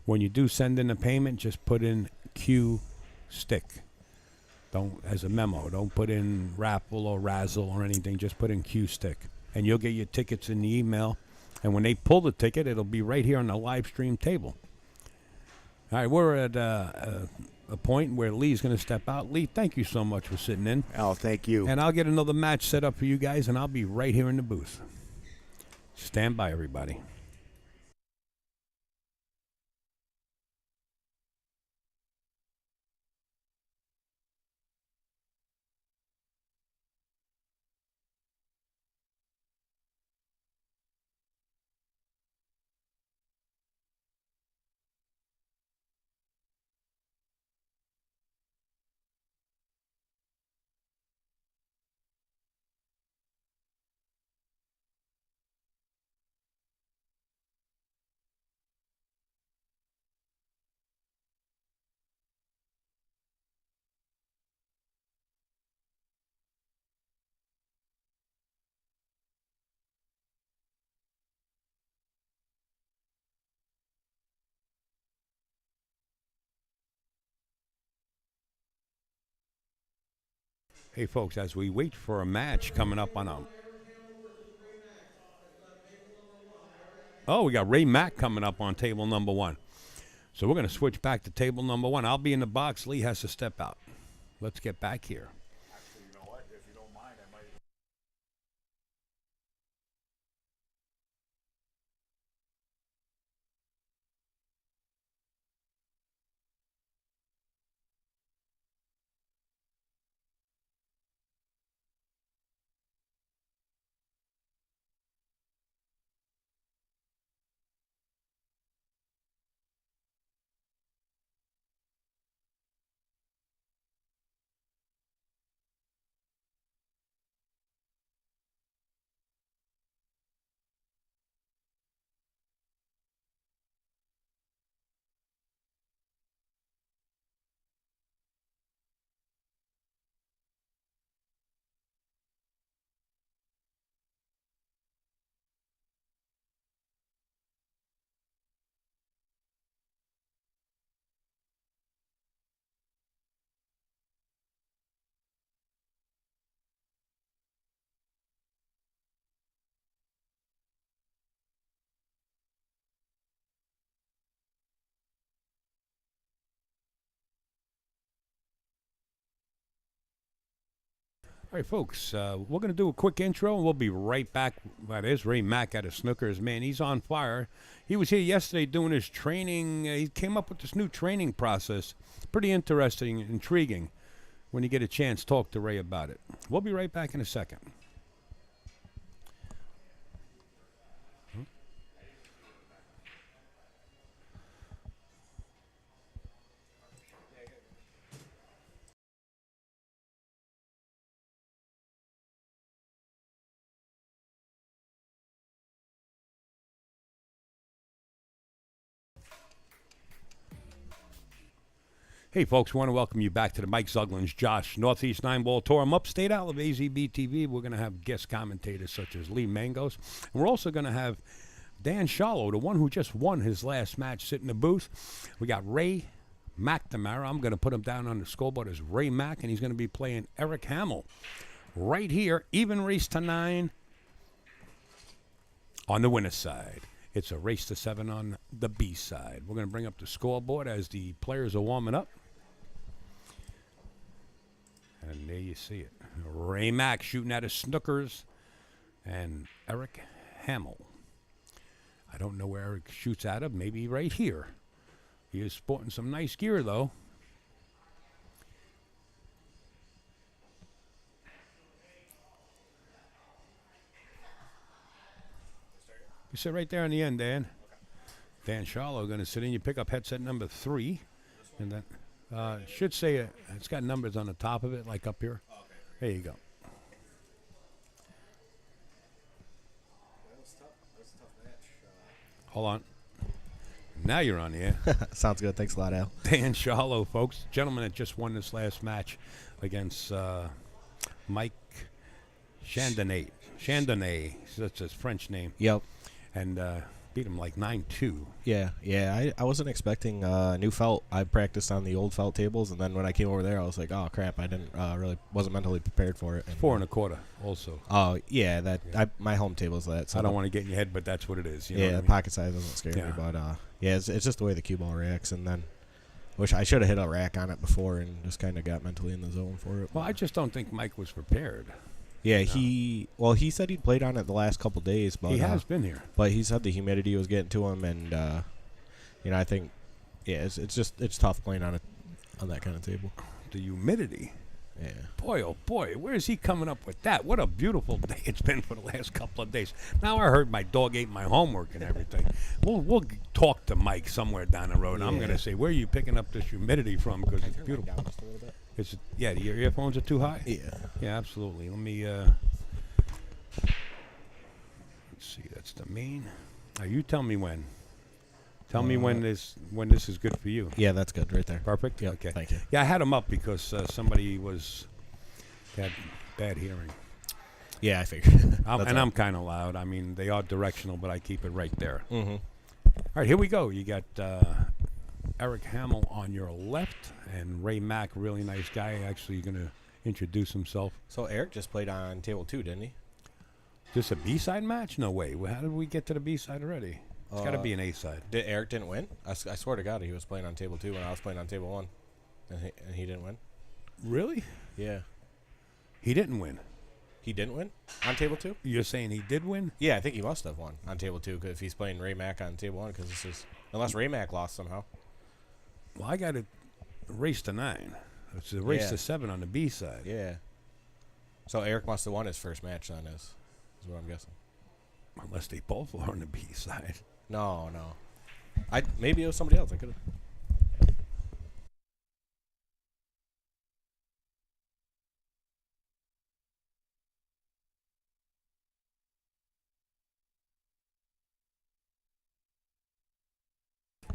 S1: When you do send in the payment, just put in Q stick. Don't, as a memo, don't put in raffle or razzle or anything. Just put in Q stick. And you'll get your tickets in the email. And when they pull the ticket, it'll be right here on the live stream table. All right, we're at a point where Lee's going to step out. Lee, thank you so much for sitting in.
S2: Al, thank you.
S1: And I'll get another match set up for you guys, and I'll be right here in the booth. Stand by, everybody. Hey, folks, as we wait for a match coming up on a... Oh, we got Ray Mack coming up on table number one. So we're going to switch back to table number one. I'll be in the box. Lee has to step out. Let's get back here. All right, folks, we're going to do a quick intro, and we'll be right back. That is Ray Mack out of Snookers. Man, he's on fire. He was here yesterday doing his training. He came up with this new training process. Pretty interesting, intriguing. When you get a chance, talk to Ray about it. We'll be right back in a second. Hey, folks, want to welcome you back to the Mike Zuglan's Josh Northeast 9-Ball Tour. I'm upstate out of AZB TV. We're going to have guest commentators such as Lee Mangos. And we're also going to have Dan Sharlow, the one who just won his last match, sit in the booth. We got Ray McNamara. I'm going to put him down on the scoreboard as Ray Mack, and he's going to be playing Eric Hamill right here. Even race to 9 on the winner's side. It's a race to 7 on the B side. We're going to bring up the scoreboard as the players are warming up. And there you see it. Ray Mack shooting at his snookers. And Eric Hamill. I don't know where Eric shoots out of. Maybe right here. He is sporting some nice gear, though. You sit right there on the end, Dan. Dan Sharlow going to sit in. You pick up headset number 3. And then should say it's got numbers on the top of it, like up here.
S3: Oh, okay.
S1: There you go.
S3: That was tough. That was a tough match.
S1: Hold on. Now you're on the air.
S4: Sounds good. Thanks a lot, Al.
S1: Dan Sharlow, folks. Gentleman that just won this last match against Mike Chandronnait. Chandronnait. That's his French name.
S4: Yep.
S1: And beat him like 9-2.
S4: Yeah. I wasn't expecting new felt. I practiced on the old felt tables, and then when I came over there, I was like, oh, crap. I didn't wasn't mentally prepared for it. And,
S1: 4 1/4 also.
S4: Oh, yeah. My home table's that. So
S1: I don't want to get in your head, but that's what it is. You know
S4: yeah,
S1: what I
S4: the
S1: mean?
S4: pocket size doesn't scare
S1: Yeah.
S4: me, but yeah, it's just the way the cue ball reacts, and then wish I should have hit a rack on it before and just kind of got mentally in the zone for it.
S1: Well, I just don't think Mike was prepared.
S4: Yeah,
S1: No.
S4: he said he'd played on it the last couple days, but
S1: He has been here.
S4: but he said the humidity was getting to him, and I think it's tough playing on that kind of table.
S1: The humidity.
S4: Yeah.
S1: Boy, oh boy, where is he coming up with that? What a beautiful day it's been for the last couple of days. Now I heard my dog ate my homework and everything. We'll talk to Mike somewhere down the road. I'm
S4: Yeah.
S1: going to say, where are you picking up this humidity from? Because it's beautiful.
S4: Down just a little bit?
S1: Your earphones are too high?
S4: Yeah.
S1: Yeah, absolutely. Let me, let's see, that's the main. Now you tell me when. Tell me when this is good for you.
S4: Yeah, that's good right there.
S1: Perfect?
S4: Yeah,
S1: Okay.
S4: thank you.
S1: Yeah, I had him up because somebody had bad hearing.
S4: Yeah, I figured.
S1: I'm kind of loud. I mean, they are directional, but I keep it right there.
S4: Mm-hmm.
S1: All right, here we go. You got Eric Hamill on your left, and Ray Mack, really nice guy. Actually, going to introduce himself.
S4: So Eric just played on table 2, didn't he?
S1: This a B-side match? No way. Well, how did we get to the B-side already? It's got to be an A-side.
S4: Eric didn't win? I swear to God he was playing on table 2 when I was playing on table 1, and he didn't win.
S1: Really?
S4: Yeah.
S1: He didn't win.
S4: He didn't win on table 2?
S1: You're saying he did win?
S4: Yeah, I think he must have won on table 2 if he's playing Ray Mack on table 1, because this is unless Ray Mack lost somehow.
S1: Well, I got a race to 9. It's a race
S4: Yeah.
S1: to 7 on the B side.
S4: Yeah. So Eric must have won his first match then, is what I'm guessing.
S1: Unless they both were on the B side.
S4: No. Maybe it was somebody else. I could have.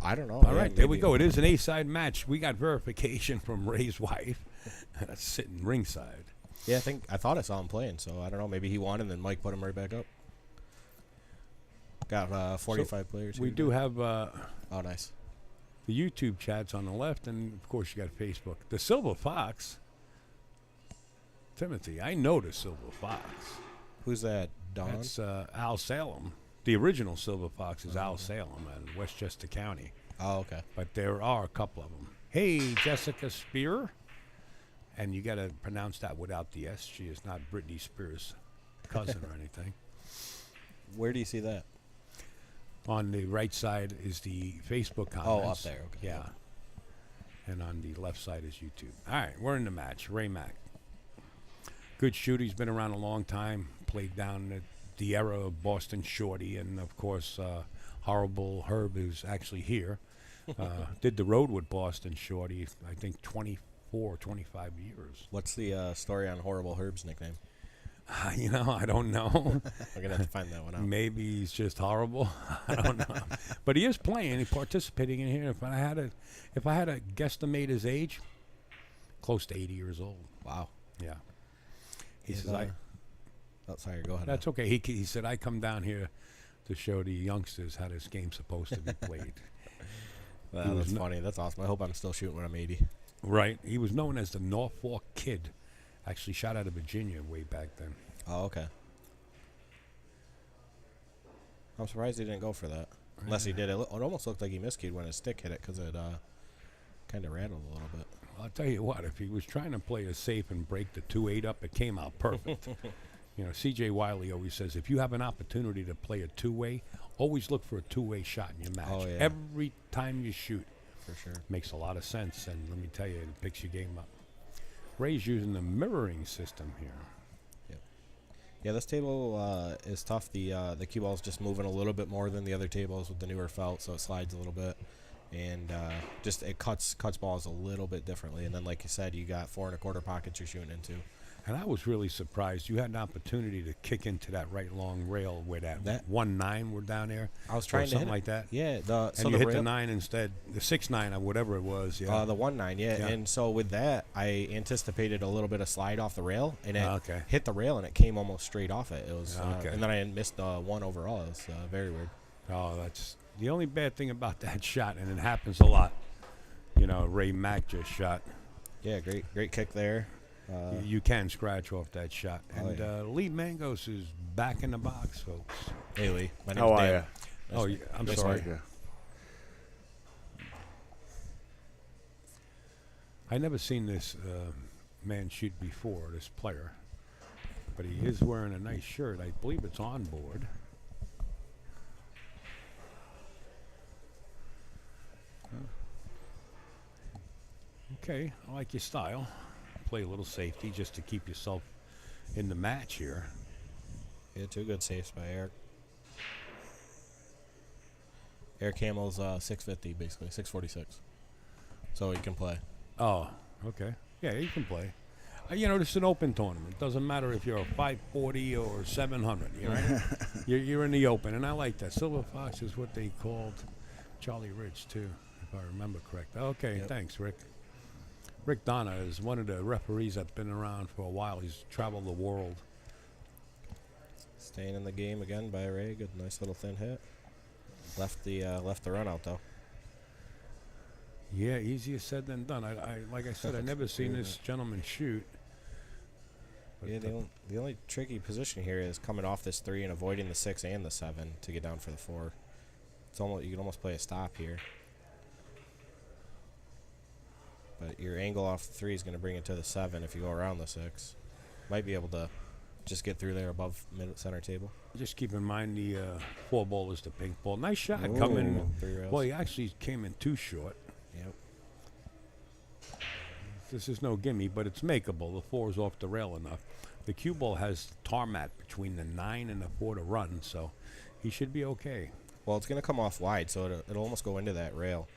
S4: I don't know.
S1: All right, there we go. It is an A-side match. We got verification from Ray's wife. Sitting ringside.
S4: Yeah, I thought I saw him playing, so I don't know. Maybe he won, and then Mike put him right back up. Got 45 players.
S1: We
S4: here
S1: do
S4: today.
S1: have
S4: Oh, nice.
S1: the YouTube chats on the left, and, of course, you got Facebook. The Silver Fox. Timothy, I know the Silver Fox.
S4: Who's that? Don?
S1: That's Al Salem. The original Silver Fox is Al Salem in Westchester County.
S4: Oh, okay.
S1: But there are a couple of them. Hey, Jessica Spear. And you got to pronounce that without the S. She is not Britney Spears' cousin or anything.
S4: Where do you see that?
S1: On the right side is the Facebook comments.
S4: Oh, up there. Okay.
S1: Yeah. And on the left side is YouTube. All right, we're in the match. Ray Mack. Good shooter. He's been around a long time. Played down the era of Boston Shorty. And, of course, Horrible Herb is actually here. Did the road with Boston Shorty, I think, 25 years.
S4: What's the story on Horrible Herb's nickname?
S1: You know, I don't know.
S4: We're gonna have to find that one out.
S1: Maybe he's just horrible. I don't know. But he is playing. He's participating in here. If I had to guesstimate his age, close to 80 years old.
S4: Wow.
S1: Yeah. He
S4: He's,
S1: says,
S4: oh, sorry. Go ahead.
S1: that's okay. He said, I come down here to show the youngsters how this game's supposed to be played.
S4: That's funny. That's awesome. I hope I'm still shooting when I'm 80.
S1: Right. He was known as the Norfolk Kid. Actually shot out of Virginia way back then.
S4: Oh, okay. I'm surprised he didn't go for that. Unless he did. It almost looked like he miskeyed when his stick hit it because it kind of rattled a little bit.
S1: I'll tell you what, if he was trying to play it safe and break the 2-8 up, it came out perfect. You know, C.J. Wiley always says, if you have an opportunity to play a two-way, always look for a two-way shot in your match.
S4: Oh, yeah.
S1: Every time you shoot.
S4: For sure.
S1: Makes a lot of sense, and let me tell you, it picks your game up. Ray's using the mirroring system here.
S4: Yeah, this table is tough. The cue ball's just moving a little bit more than the other tables with the newer felt, so it slides a little bit, and just it cuts balls a little bit differently. And then, like you said, you got 4 1/4 pockets you're shooting into.
S1: And I was really surprised. You had an opportunity to kick into that right long rail where that 1-9 were down there.
S4: I was trying
S1: or
S4: to
S1: something
S4: hit
S1: like that.
S4: Yeah,
S1: And you hit the 9 instead, the 6-9 or whatever it was. Yeah.
S4: The 1-9, yeah. And so with that, I anticipated a little bit of slide off the rail, and it hit the rail, and it came almost straight off it. It was, and then I missed the 1 overall. It was very weird.
S1: Oh, that's the only bad thing about that shot, and it happens a lot. You know, Ray Mack just shot.
S4: Yeah, great kick there.
S1: You can scratch off that shot. And Lee Mangos is back in the box, folks.
S4: Hey, Lee. My name's
S2: How are
S4: Dan.
S2: you?
S1: Oh, I'm sorry. I never seen this man shoot before, this player. But he is wearing a nice shirt. I believe it's on board. Okay, I like your style. Play a little safety just to keep yourself in the match here.
S4: Yeah, 2 good saves by Eric. Eric Hamill's 650, basically, 646. So he can play.
S1: Oh, okay. Yeah, you can play. You know, this is an open tournament. Doesn't matter if you're a 540 or 700. You know? you're in the open, and I like that. Silver Fox is what they called Charlie Rich, too, if I remember correct. Okay, thanks, Rick. Rick Donna is one of the referees that's been around for a while. He's traveled the world.
S4: Staying in the game again by Ray. Good, nice little thin hit. Left the run out though.
S1: Yeah, easier said than done. I like I said, I never seen this gentleman shoot.
S4: Yeah, the only tricky position here is coming off this 3 and avoiding the 6 and the 7 to get down for the 4. It's almost, you can almost play a stop here. But your angle off the 3 is going to bring it to the 7 if you go around the 6. Might be able to just get through there above center table.
S1: Just keep in mind the 4 ball is the pink ball. Nice shot coming.
S4: 3 rails.
S1: Well, he actually came in too short.
S4: Yep.
S1: This is no gimme, but it's makeable. The 4 is off the rail enough. The cue ball has tarmac between the 9 and the 4 to run, so he should be okay.
S4: Well, it's going to come off wide, so it'll almost go into that rail.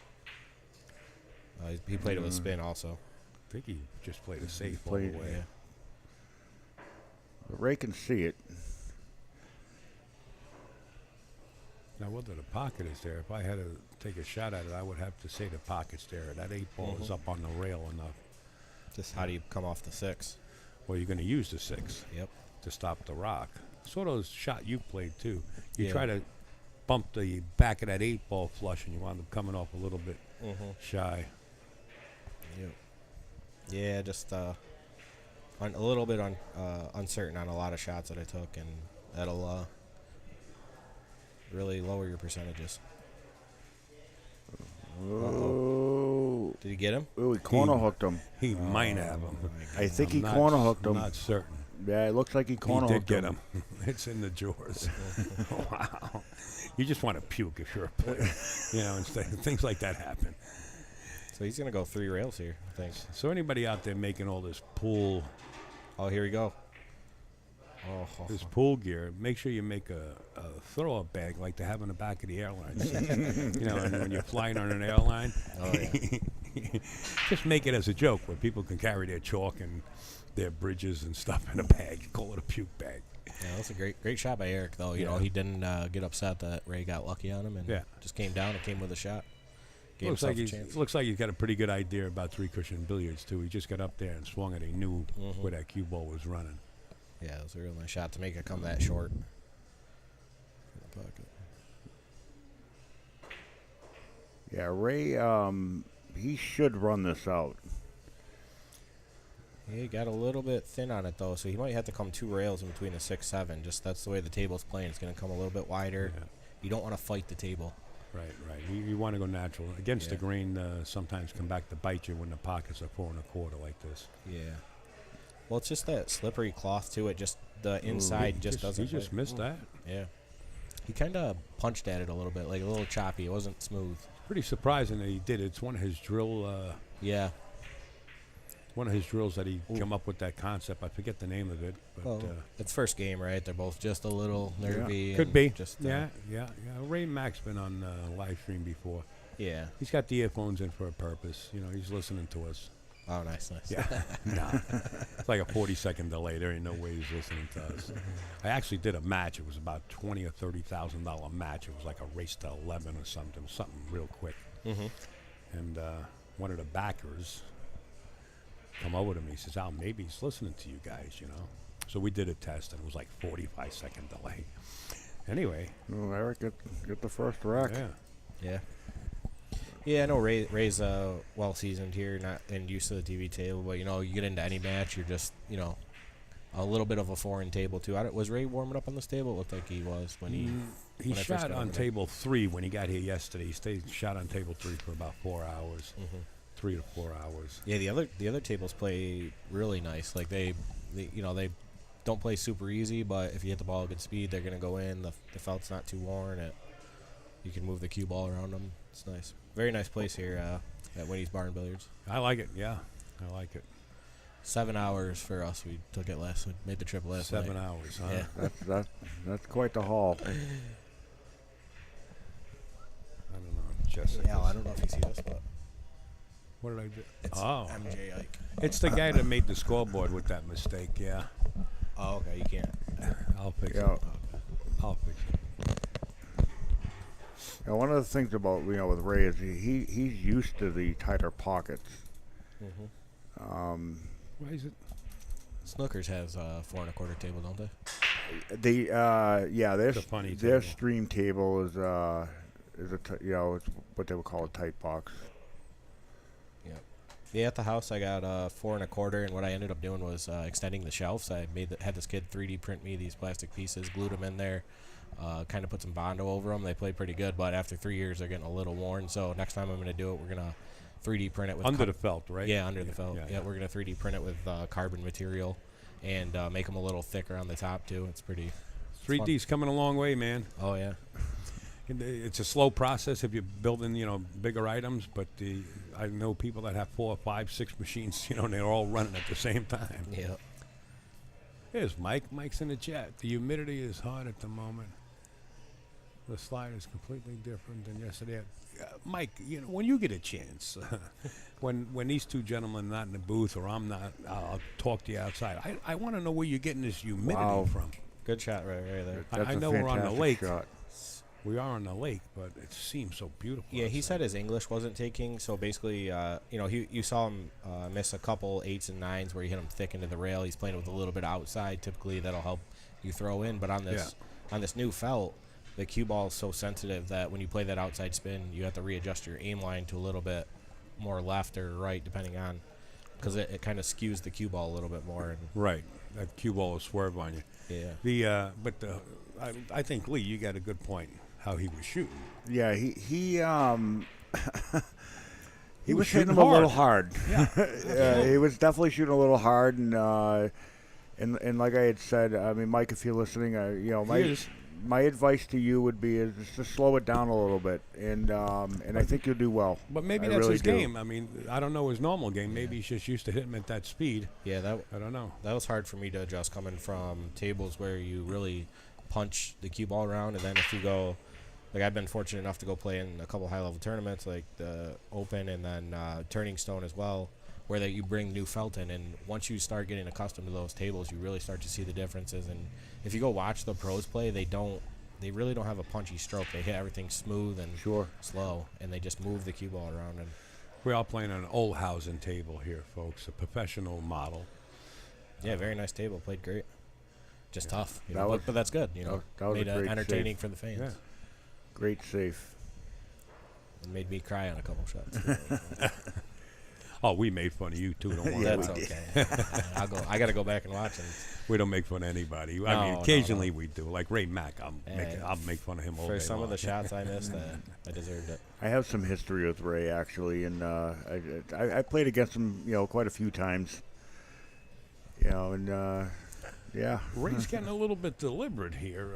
S4: He played it with spin also.
S1: I think he just played it safe all the way.
S4: Yeah.
S2: But Ray can see it.
S1: Now, whether the pocket is there, if I had to take a shot at it, I would have to say the pocket's there. That 8 ball is up on the rail enough.
S4: Just how do you come off the 6?
S1: Well, you're going to use the 6 to stop the rock. Sort of shot you played, too. You try to bump the back of that 8 ball flush, and you wind up coming off a little bit shy.
S4: Yep. Yeah, just a little bit uncertain on a lot of shots that I took, and that'll really lower your percentages.
S2: Oh.
S4: Did he get him?
S2: Oh, he corner hooked him.
S1: He might have him.
S2: I think he corner hooked him.
S1: I'm not certain.
S2: Yeah, it looks like he corner hooked him.
S1: He did get him. It's in the drawers. Wow. You just want to puke if you're a player. You know, instead things like that happen.
S4: So he's going to go 3 rails here, I think.
S1: So anybody out there making all this pool...
S4: Oh, here we go.
S1: This pool gear, make sure you make a throw-up bag like they have in the back of the airlines. You know, and when you're flying on an airline, Just make it as a joke where people can carry their chalk and their bridges and stuff in a bag. Call it a puke bag.
S4: Yeah, that's a great shot by Eric, though. You know, he didn't get upset that Ray got lucky on him, and just came down and came with a shot. Gave himself a chance.
S1: Looks like he's got a pretty good idea about three-cushion billiards, too. He just got up there and swung it. He knew where that cue ball was running.
S4: Yeah, it was a real nice shot to make it come that short.
S2: Yeah, Ray, he should run this out.
S4: He got a little bit thin on it, though, so he might have to come 2 rails in between the 6-7. Just that's the way the table's playing. It's going to come a little bit wider. Yeah. You don't want to fight the table.
S1: Right. You want to go natural. Against the grain, sometimes come back to bite you when the pockets are 4 1/4 like this.
S4: Yeah. Well, it's just that slippery cloth to it. Just the inside doesn't.
S1: He just missed that.
S4: Yeah. He kind of punched at it a little bit, like a little choppy. It wasn't smooth.
S1: Pretty surprising that he did. It's one of his drill. One of his drills that he come up with that concept. I forget the name of it. But
S4: it's first game, right? They're both just a little nervy.
S1: Yeah. Could be. Just, yeah. Ray Mack's been on live stream before.
S4: Yeah.
S1: He's got the earphones in for a purpose. You know, he's listening to us.
S4: Oh, nice.
S1: Yeah. No. It's like a 40-second delay. There ain't no way he's listening to us. I actually did a match. It was about $20,000 or $30,000 match. It was like a race to 11 or something real quick.
S4: Mm-hmm.
S1: And one of the backers come over to me. He says, "Al, maybe he's listening to you guys, you know." So we did a test, and it was like 45-second delay. Anyway.
S2: Well, Eric, get the first rack.
S4: Yeah. Yeah, I know Ray's well seasoned here, not and used to the TV table, but you know, you get into any match, you're just, you know, a little bit of a foreign table too. Was Ray warming up on this table? It looked like he was when
S1: he shot on table 3 when he got here yesterday. He shot on table 3 for about 4 hours, 3 to 4 hours.
S4: Yeah, the other tables play really nice. Like they don't play super easy, but if you hit the ball at good speed, they're gonna go in. The felt's not too worn. You can move the cue ball around them. It's nice. Very nice place here at WINNI's Bar and Billiards.
S1: I like it. Yeah, I like it.
S4: 7 hours for us. We took it we made the trip last night.
S1: 7 hours, huh?
S2: Yeah. That's quite the haul.
S1: I don't know, Jessica.
S4: Yeah, I don't know if you see this, but
S1: what did I do?
S4: It's MJ Ike.
S1: It's the guy that made the scoreboard with that mistake. Yeah.
S4: Oh, okay. You can't.
S1: I'll fix it. I'll fix it.
S2: Now, one of the things about with Ray is he's used to the tighter pockets.
S1: Why is it?
S4: Snookers has 4 1/4 table, don't
S2: Their
S4: they?
S1: funny
S2: their
S1: table.
S2: stream table is it's what they would call a tight box.
S4: Yeah, at the house I got 4 1/4, and what I ended up doing was extending the shelves. I had this kid 3D print me these plastic pieces, glued them in there, kind of put some Bondo over them. They play pretty good, but after 3 years they're getting a little worn. So next time I'm going to do it, we're going to 3D print it with
S1: under the felt, right?
S4: Yeah, under the felt. Yeah, we're going to 3D print it with carbon material and make them a little thicker on the top too. It's pretty.
S1: 3D's coming a long way, man.
S4: Oh yeah.
S1: It's a slow process if you're building, bigger items, but I know people that have 4, 5, 6 machines, and they're all running at the same time.
S4: Yeah.
S1: Here's Mike. Mike's in the chat. The humidity is hot at the moment. The slide is completely different than yesterday. Mike, when you get a chance, when these two gentlemen are not in the booth or I'm not, I'll talk to you outside. I want to know where you're getting this humidity from.
S4: Good shot right there.
S1: I know we're on the lake.
S2: Shot.
S1: We are on the lake, but it seems so beautiful.
S4: Yeah, he
S1: outside.
S4: said his English wasn't taking, so basically, you saw him miss a couple 8s and 9s where he hit them thick into the rail. He's playing with a little bit outside. Typically, that'll help you throw in, but on this new felt, the cue ball is so sensitive that when you play that outside spin, you have to readjust your aim line to a little bit more left or right, depending on, because it kind of skews the cue ball a little bit more.
S1: Right, that cue ball will swerve on you.
S4: Yeah.
S1: I think Lee, you got a good point. How he was shooting.
S2: Yeah, he was
S1: shooting
S2: hitting him a little
S1: hard.
S2: Yeah, he was definitely shooting a little hard, and like I had said, I mean, Mike, if you're listening, my advice to you would be is to slow it down a little bit, and I think you'll do well.
S1: But maybe that's his game. I mean, I don't know his normal game. Maybe he's just used to hitting at that speed.
S4: Yeah,
S1: I don't know.
S4: That was hard for me to adjust coming from tables where you really punch the cue ball around, and then if you go like I've been fortunate enough to go play in a couple high-level tournaments, like the Open and then Turning Stone as well, where that you bring new felt in, and once you start getting accustomed to those tables, you really start to see the differences. And if you go watch the pros play, they really don't have a punchy stroke. They hit everything smooth and slow, and they just move the cue ball around. And
S1: We're all playing on an old housing table here, folks, a professional model.
S4: yeah, very nice table, played great. Just tough, you
S2: That
S4: know,
S2: was-
S4: but that's good. You know,
S2: that was a
S4: made it
S2: great
S4: entertaining
S2: save.
S4: for the fans.
S1: Yeah.
S2: Great safe.
S4: It made me cry on a couple shots.
S1: Oh, we made fun of you too. Don't worry.
S2: Yeah,
S4: That's
S2: we did.
S4: okay. I got to go back and watch it.
S1: We don't make fun of anybody. I
S4: No,
S1: mean,
S4: no,
S1: occasionally
S4: no.
S1: we do. Like Ray Mack, I'll make fun of him all
S4: For
S1: day
S4: some
S1: long.
S4: of the shots I missed, I deserved it.
S2: I have some history with Ray actually, and I played against him, quite a few times. Yeah.
S1: Ray's getting a little bit deliberate here.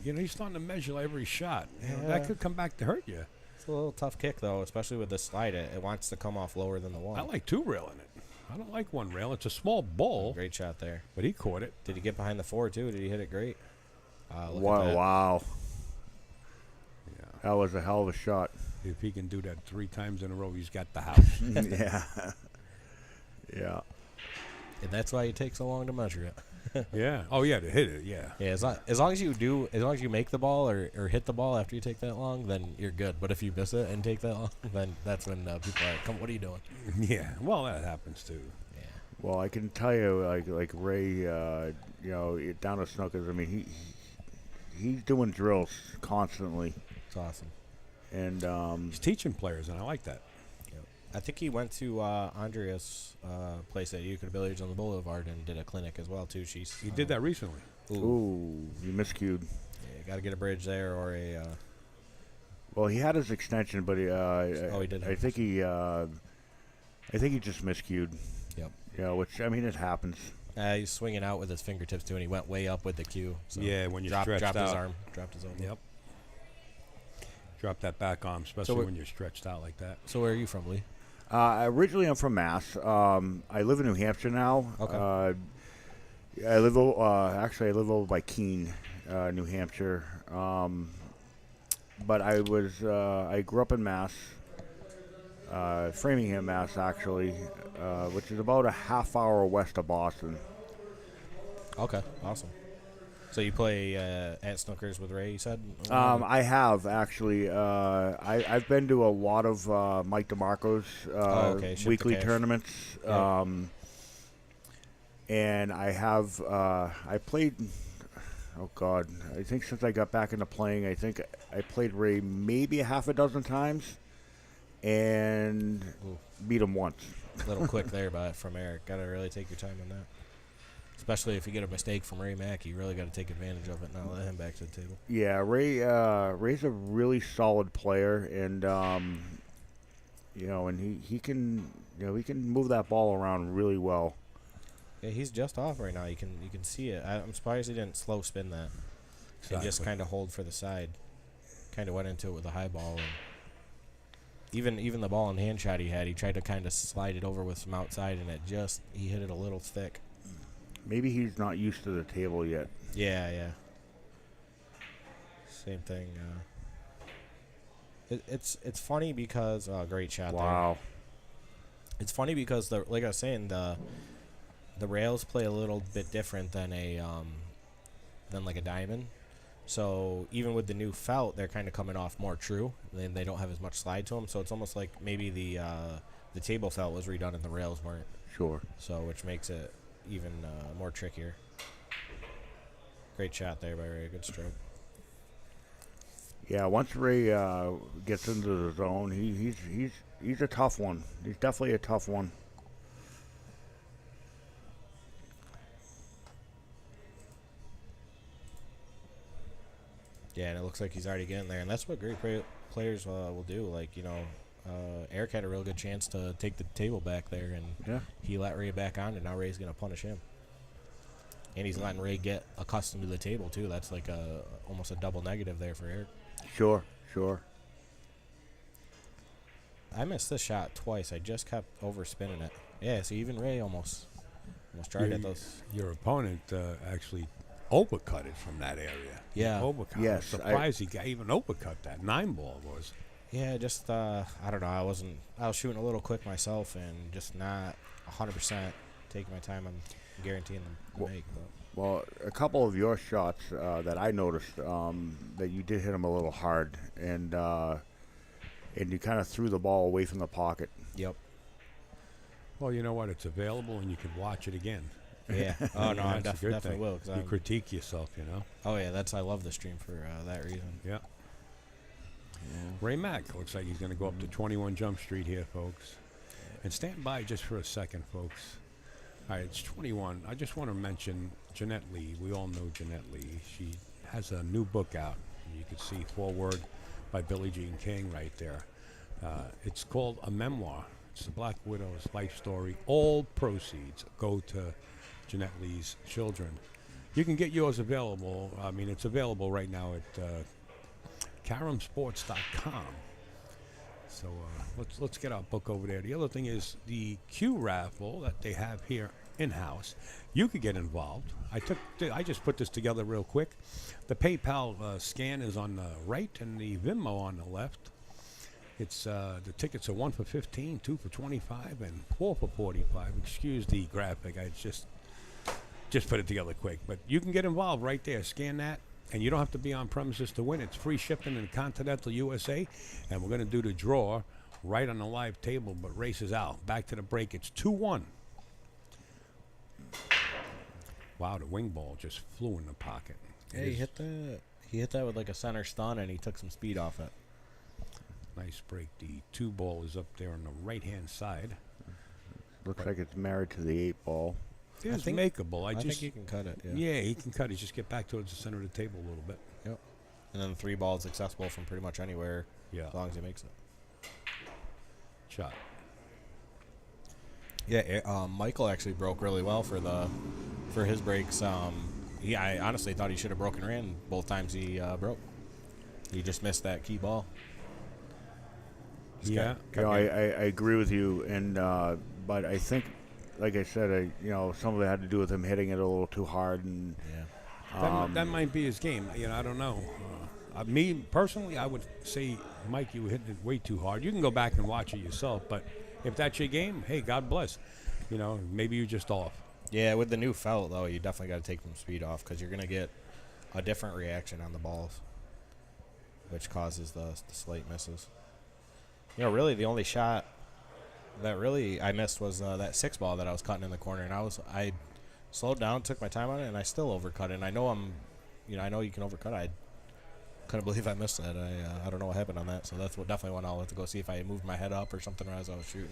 S1: He's starting to measure every shot.
S4: Yeah.
S1: That could come back to hurt you.
S4: It's a little tough kick, though, especially with the slide. It wants to come off lower than the one.
S1: I like two railing it. I don't like one rail. It's a small ball,
S4: Great shot there.
S1: but he caught it.
S4: Did he get behind the four, too? Did he hit it great? Look at
S2: Wow!
S4: that.
S2: Wow!
S1: Yeah.
S2: That was a hell of a shot.
S1: If he can do that 3 times in a row, he's got the house.
S2: Yeah. Yeah.
S4: And that's why it takes so long to measure it.
S1: Yeah. Oh, yeah, to hit it, yeah.
S4: Yeah, as long as you make the ball or hit the ball after you take that long, then you're good. But if you miss it and take that long, then that's when people are like, "Come, what are you doing?"
S1: Yeah. Well, that happens too.
S4: Yeah.
S2: Well, I can tell you, like Ray, down at Snookers. I mean, he's doing drills constantly,
S4: It's awesome.
S2: and
S1: He's teaching players, and I like that.
S4: I think he went to Andrea's place at Euclid Billiards on the Boulevard and did a clinic as well too.
S1: He did that recently.
S2: ooh, he miscued.
S4: Yeah, got to get a bridge there or a.
S2: Well, he had his extension, but he
S4: did.
S2: I think he just miscued.
S4: Yep.
S2: Which I mean, it happens.
S4: He's swinging out with his fingertips too, and he went way up with the cue. So
S1: Yeah, when you're
S4: dropped
S1: stretched
S4: his
S1: out.
S4: arm, dropped his arm.
S1: Yep. Drop that back arm, especially
S4: So
S1: when you're stretched out like that.
S4: So where are you from, Lee?
S2: Originally, I'm from Mass. I live in New Hampshire now.
S4: Okay.
S2: I live over by Keene, New Hampshire. But I grew up in Mass, Framingham, Mass, actually, which is about a half hour west of Boston.
S4: Okay, awesome. So you play at Snookers with Ray, you said?
S2: I have actually. I've been to a lot of Mike DeMarco's
S4: Ship to
S2: weekly
S4: Cash.
S2: tournaments,
S4: Yeah.
S2: and I have. I played. Oh God! I think since I got back into playing, I think I played Ray maybe a half a dozen times, and
S4: Ooh.
S2: beat him once.
S4: A little quick there from Eric. Got to really take your time on that. Especially if you get a mistake from Ray Mack, you really got to take advantage of it and not let him back to the table.
S2: Yeah, Ray's a really solid player, and and he can move that ball around really well.
S4: Yeah, he's just off right now. You can see it. I'm surprised he didn't slow spin that and just kind of hold for the side. Kind of went into it with a high ball. And even the ball in hand shot he had, he tried to kind of slide it over with some outside, and he hit it a little thick.
S2: Maybe he's not used to the table yet.
S4: Yeah. Same thing. It's funny because great shot there.
S2: Wow.
S4: It's funny because like I was saying, the rails play a little bit different than like a diamond. So even with the new felt, they're kind of coming off more true. They don't have as much slide to them. So it's almost like maybe the table felt was redone and the rails weren't.
S2: Sure.
S4: So which makes it even more trickier. Great shot there by Ray. Good stroke.
S2: Yeah, once Ray gets into the zone, he's a tough one. He's definitely a tough one.
S4: Yeah, and it looks like he's already getting there, and that's what great players will do. Like Eric had a real good chance to take the table back there, and
S2: Yeah.
S4: he let Ray back on, and now Ray's gonna punish him. And he's letting Ray get accustomed to the table too. That's like almost a double negative there for Eric.
S2: Sure.
S4: I missed this shot twice. I just kept overspinning it. Yeah, so even Ray almost tried at those.
S1: Your opponent actually overcut it from that area.
S4: Yeah.
S1: Overcut.
S2: Yes,
S1: I'm surprised he got even overcut that 9-ball was.
S4: Yeah, just I don't know. I was shooting a little quick myself and just not 100% taking my time on guaranteeing the make. But.
S2: Well, a couple of your shots that I noticed that you did hit them a little hard, and you kind of threw the ball away from the pocket.
S4: Yep.
S1: Well, you know what? It's available, and you can watch it again.
S4: Yeah. Oh no, I
S1: That's a good
S4: definitely
S1: thing.
S4: will.
S1: You critique yourself, you know.
S4: Oh yeah, I love the stream for that reason.
S1: Yeah. Ray Mack looks like he's going to go up to 21 Jump Street here, folks. And stand by just for a second, folks. All right, it's 21. I just want to mention Jeanette Lee. We all know Jeanette Lee. She has a new book out. You can see foreword by Billie Jean King right there. It's called A Memoir. It's the Black Widow's life story. All proceeds go to Jeanette Lee's children. You can get yours available. I mean, it's available right now at caramsports.com. So let's get our book over there. The other thing is the Q raffle that they have here in-house. You could get involved. I just put this together real quick. The PayPal scan is on the right and the Venmo on the left. It's the tickets are 1 for 15, 2 for 25, and 4 for 45. Excuse the graphic. I just put it together quick. But you can get involved right there. Scan that. And you don't have to be on premises to win. It's free shipping in continental USA. And we're going to do the draw right on the live table, but races out. Back to the break. It's 2-1. Wow, the wing ball just flew in the pocket.
S4: Yeah, he hit that with like a center stun, and he took some speed off it.
S1: Nice break. The 2 ball is up there on the right-hand side.
S2: Looks like it's married to the 8-ball.
S1: It's makeable. I
S4: think he can cut it.
S1: Yeah, he can cut it. Just get back towards the center of the table a little bit.
S4: Yep. And then the 3 ball is accessible from pretty much anywhere.
S1: Yeah.
S4: As long as he makes it.
S1: Shot.
S4: Yeah. Michael actually broke really well for his breaks. I honestly thought he should have broken ran both times he broke. He just missed that key ball.
S1: Yeah.
S2: I agree with you, and but I think, like I said, some of it had to do with him hitting it a little too hard, and
S1: that might be his game. I don't know. Me personally, I would say, Mike, you hit it way too hard. You can go back and watch it yourself, but if that's your game, hey, God bless. Maybe you're just off.
S4: Yeah, with the new felt though, you definitely got to take some speed off because you're gonna get a different reaction on the balls, which causes the slight misses. Really the only shot that really I missed was that 6 ball that I was cutting in the corner, and I slowed down, took my time on it, and I still overcut it. And I know I know you can overcut it. I couldn't believe I missed that. I don't know what happened on that, so that's definitely one I'll have to go see if I moved my head up or something as I was shooting.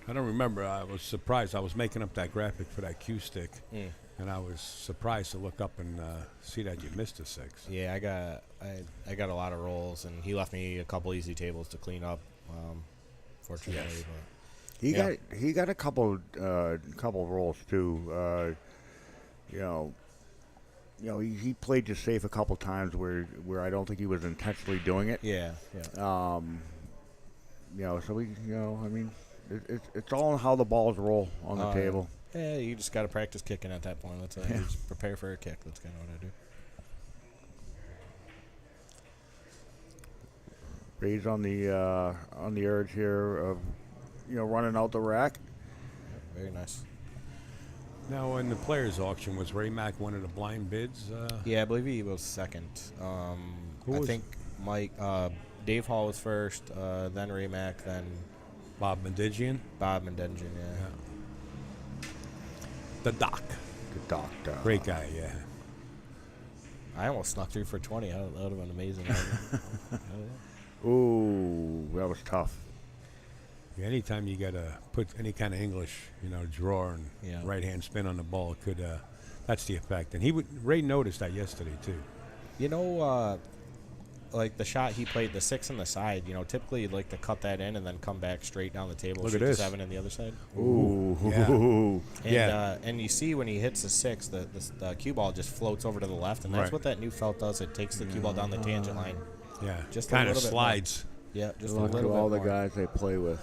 S1: I don't remember. I was surprised. I was making up that graphic for that Q stick, and I was surprised to look up and see that you missed a 6.
S4: Yeah, I got a lot of rolls, and he left me a couple easy tables to clean up. Fortunately,
S1: Yes.
S4: but
S2: He got a couple rolls too. He played just safe a couple times where I don't think he was intentionally doing it.
S4: yeah.
S2: So it's all on how the balls roll on the table.
S4: Yeah, you just got to practice kicking at that point. You just prepare for a kick. That's kind of what I do.
S2: Ray's on the urge here of running out the rack.
S4: Very nice.
S1: Now, in the players' auction, was Ray Mack one of the blind bids?
S4: Yeah, I believe he was second. I think Mike, Dave Hall was first, then Ray Mack, then
S1: Bob Medigian?
S4: Bob Mendengen, yeah.
S1: The Doc.
S2: The doctor.
S1: Great guy, yeah.
S4: I almost snuck through for 20. That would have been amazing.
S2: Ooh, that was tough.
S1: Yeah, anytime you got to put any kind of English, draw and right-hand spin on the ball, that's the effect. And Ray noticed that yesterday, too.
S4: Like the shot he played, the 6 on the side, typically you'd like to cut that in and then come back straight down the table.
S1: Look
S4: shoot
S1: at this.
S4: The 7 on the other side.
S2: Ooh.
S1: Yeah.
S4: And, and you see when he hits the 6, the cue ball just floats over to the left, and that's
S1: Right.
S4: what that new felt does. It takes the cue ball down the tangent line.
S1: Yeah,
S4: Just a
S1: kind of
S4: little bit
S1: slides.
S4: Yeah, just a
S2: Look at
S4: little bit
S2: all the
S4: more.
S2: guys they play with.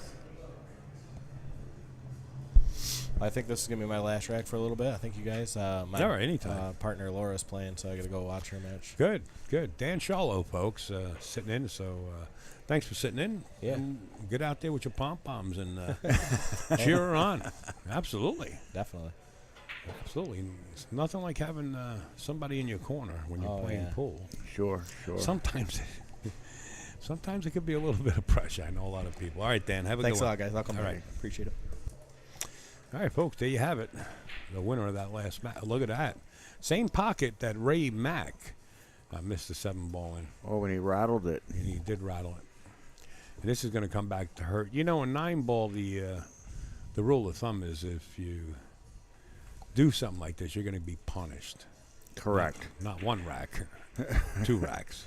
S4: I think this is gonna be my last rack for a little bit. I think you guys, my
S1: All right, anytime.
S4: partner Laura's playing, so I gotta go watch her match.
S1: Good, good. Dan Sharlow, folks, sitting in. So thanks for sitting in.
S4: Yeah.
S1: And get out there with your pom-poms and cheer her on. Absolutely.
S4: Definitely.
S1: Absolutely. It's nothing like having somebody in your corner when you're playing pool.
S2: Sure.
S1: Sometimes it could be a little bit of pressure. I know a lot of people. All right, Dan, have a
S4: Thanks
S1: good
S4: a
S1: one.
S4: lot, guys. I'll come
S1: All
S4: back.
S1: right.
S4: Appreciate it.
S1: All right, folks, there you have it. The winner of that last match. Look at that. Same pocket that Ray Mack missed the 7-ball in.
S2: Oh, when he rattled it.
S1: And he did rattle it. And this is going to come back to hurt. You know, in 9-ball, the rule of thumb is if you do something like this, you're going to be punished.
S2: Correct.
S1: Not 1 rack, 2 racks.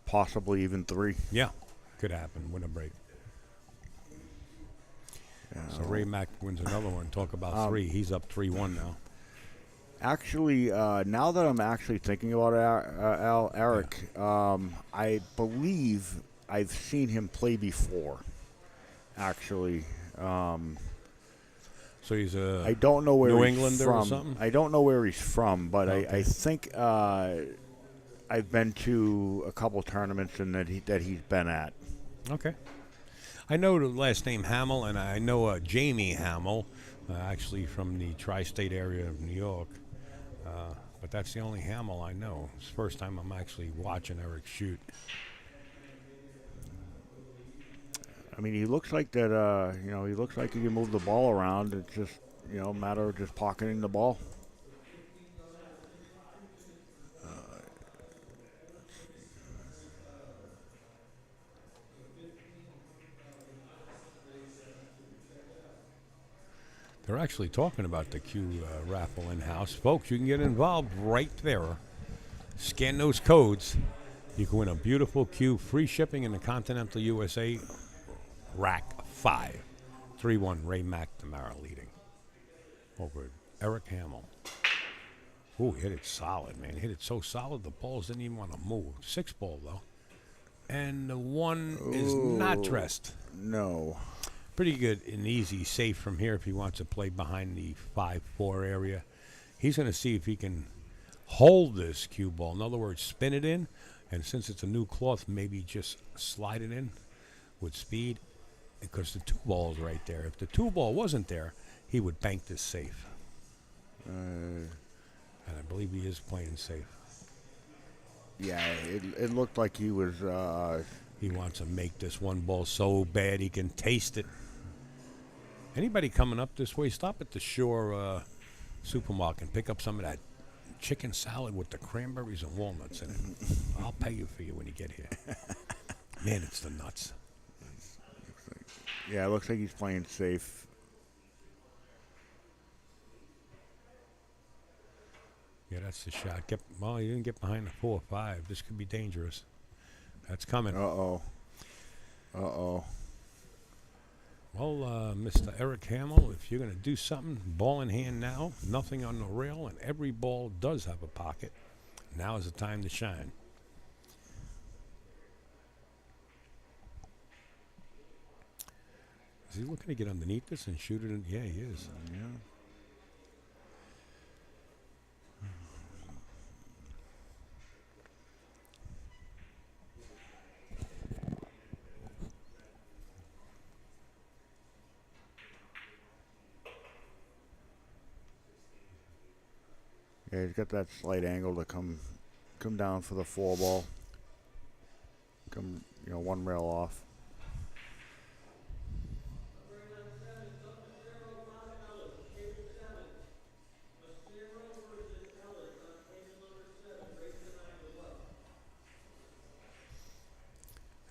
S2: Possibly even 3.
S1: Yeah, could happen. Win a break.
S2: Yeah.
S1: So Ray Mack wins another one. Talk about 3. He's up 3-1 now.
S2: Actually, now that I'm actually thinking about Eric, I believe I've seen him play before. Actually,
S1: So he's a
S2: I don't know where
S1: New
S2: he's
S1: Englander
S2: from.
S1: or something?
S2: I don't know where he's from, but
S1: Okay.
S2: I think I've been to a couple tournaments and that he's been at.
S1: Okay. I know the last name Hamill, and I know Jamie Hamill, actually from the tri-state area of New York. But that's the only Hamill I know. It's the first time I'm actually watching Eric shoot.
S2: I mean, he looks like that. He looks like he can move the ball around. It's just, a matter of just pocketing the ball.
S1: They're actually talking about the Q raffle in-house. Folks, you can get involved right there. Scan those codes. You can win a beautiful Q, free shipping in the continental USA, rack 5. 3-1, Ray McNamara leading over Eric Hamill. Ooh, hit it solid, man. Hit it so solid the balls didn't even want to move. 6-ball, though. And the 1 is not dressed.
S2: No.
S1: Pretty good and easy, safe from here if he wants to play behind the 5-4 area. He's going to see if he can hold this cue ball. In other words, spin it in, and since it's a new cloth, maybe just slide it in with speed, because the 2-ball is right there. If the 2-ball wasn't there, he would bank this safe. And I believe he is playing safe.
S2: Yeah, it looked like he was.
S1: He wants to make this 1 ball so bad he can taste it. Anybody coming up this way, stop at the Shore supermarket and pick up some of that chicken salad with the cranberries and walnuts in it. I'll pay you for you when you get here. Man, it's the nuts.
S2: Yeah, it looks like he's playing safe.
S1: Yeah, that's the shot. Well, you didn't get behind the 4 or 5. This could be dangerous. That's coming.
S2: Uh-oh.
S1: Well, Mr. Eric Hamill, if you're going to do something, ball in hand now, nothing on the rail, and every ball does have a pocket. Now is the time to shine. Is he looking to get underneath this and shoot it in? Yeah, he is.
S2: Yeah. Yeah, he's got that slight angle to come down for the 4-ball. Come, 1 rail off.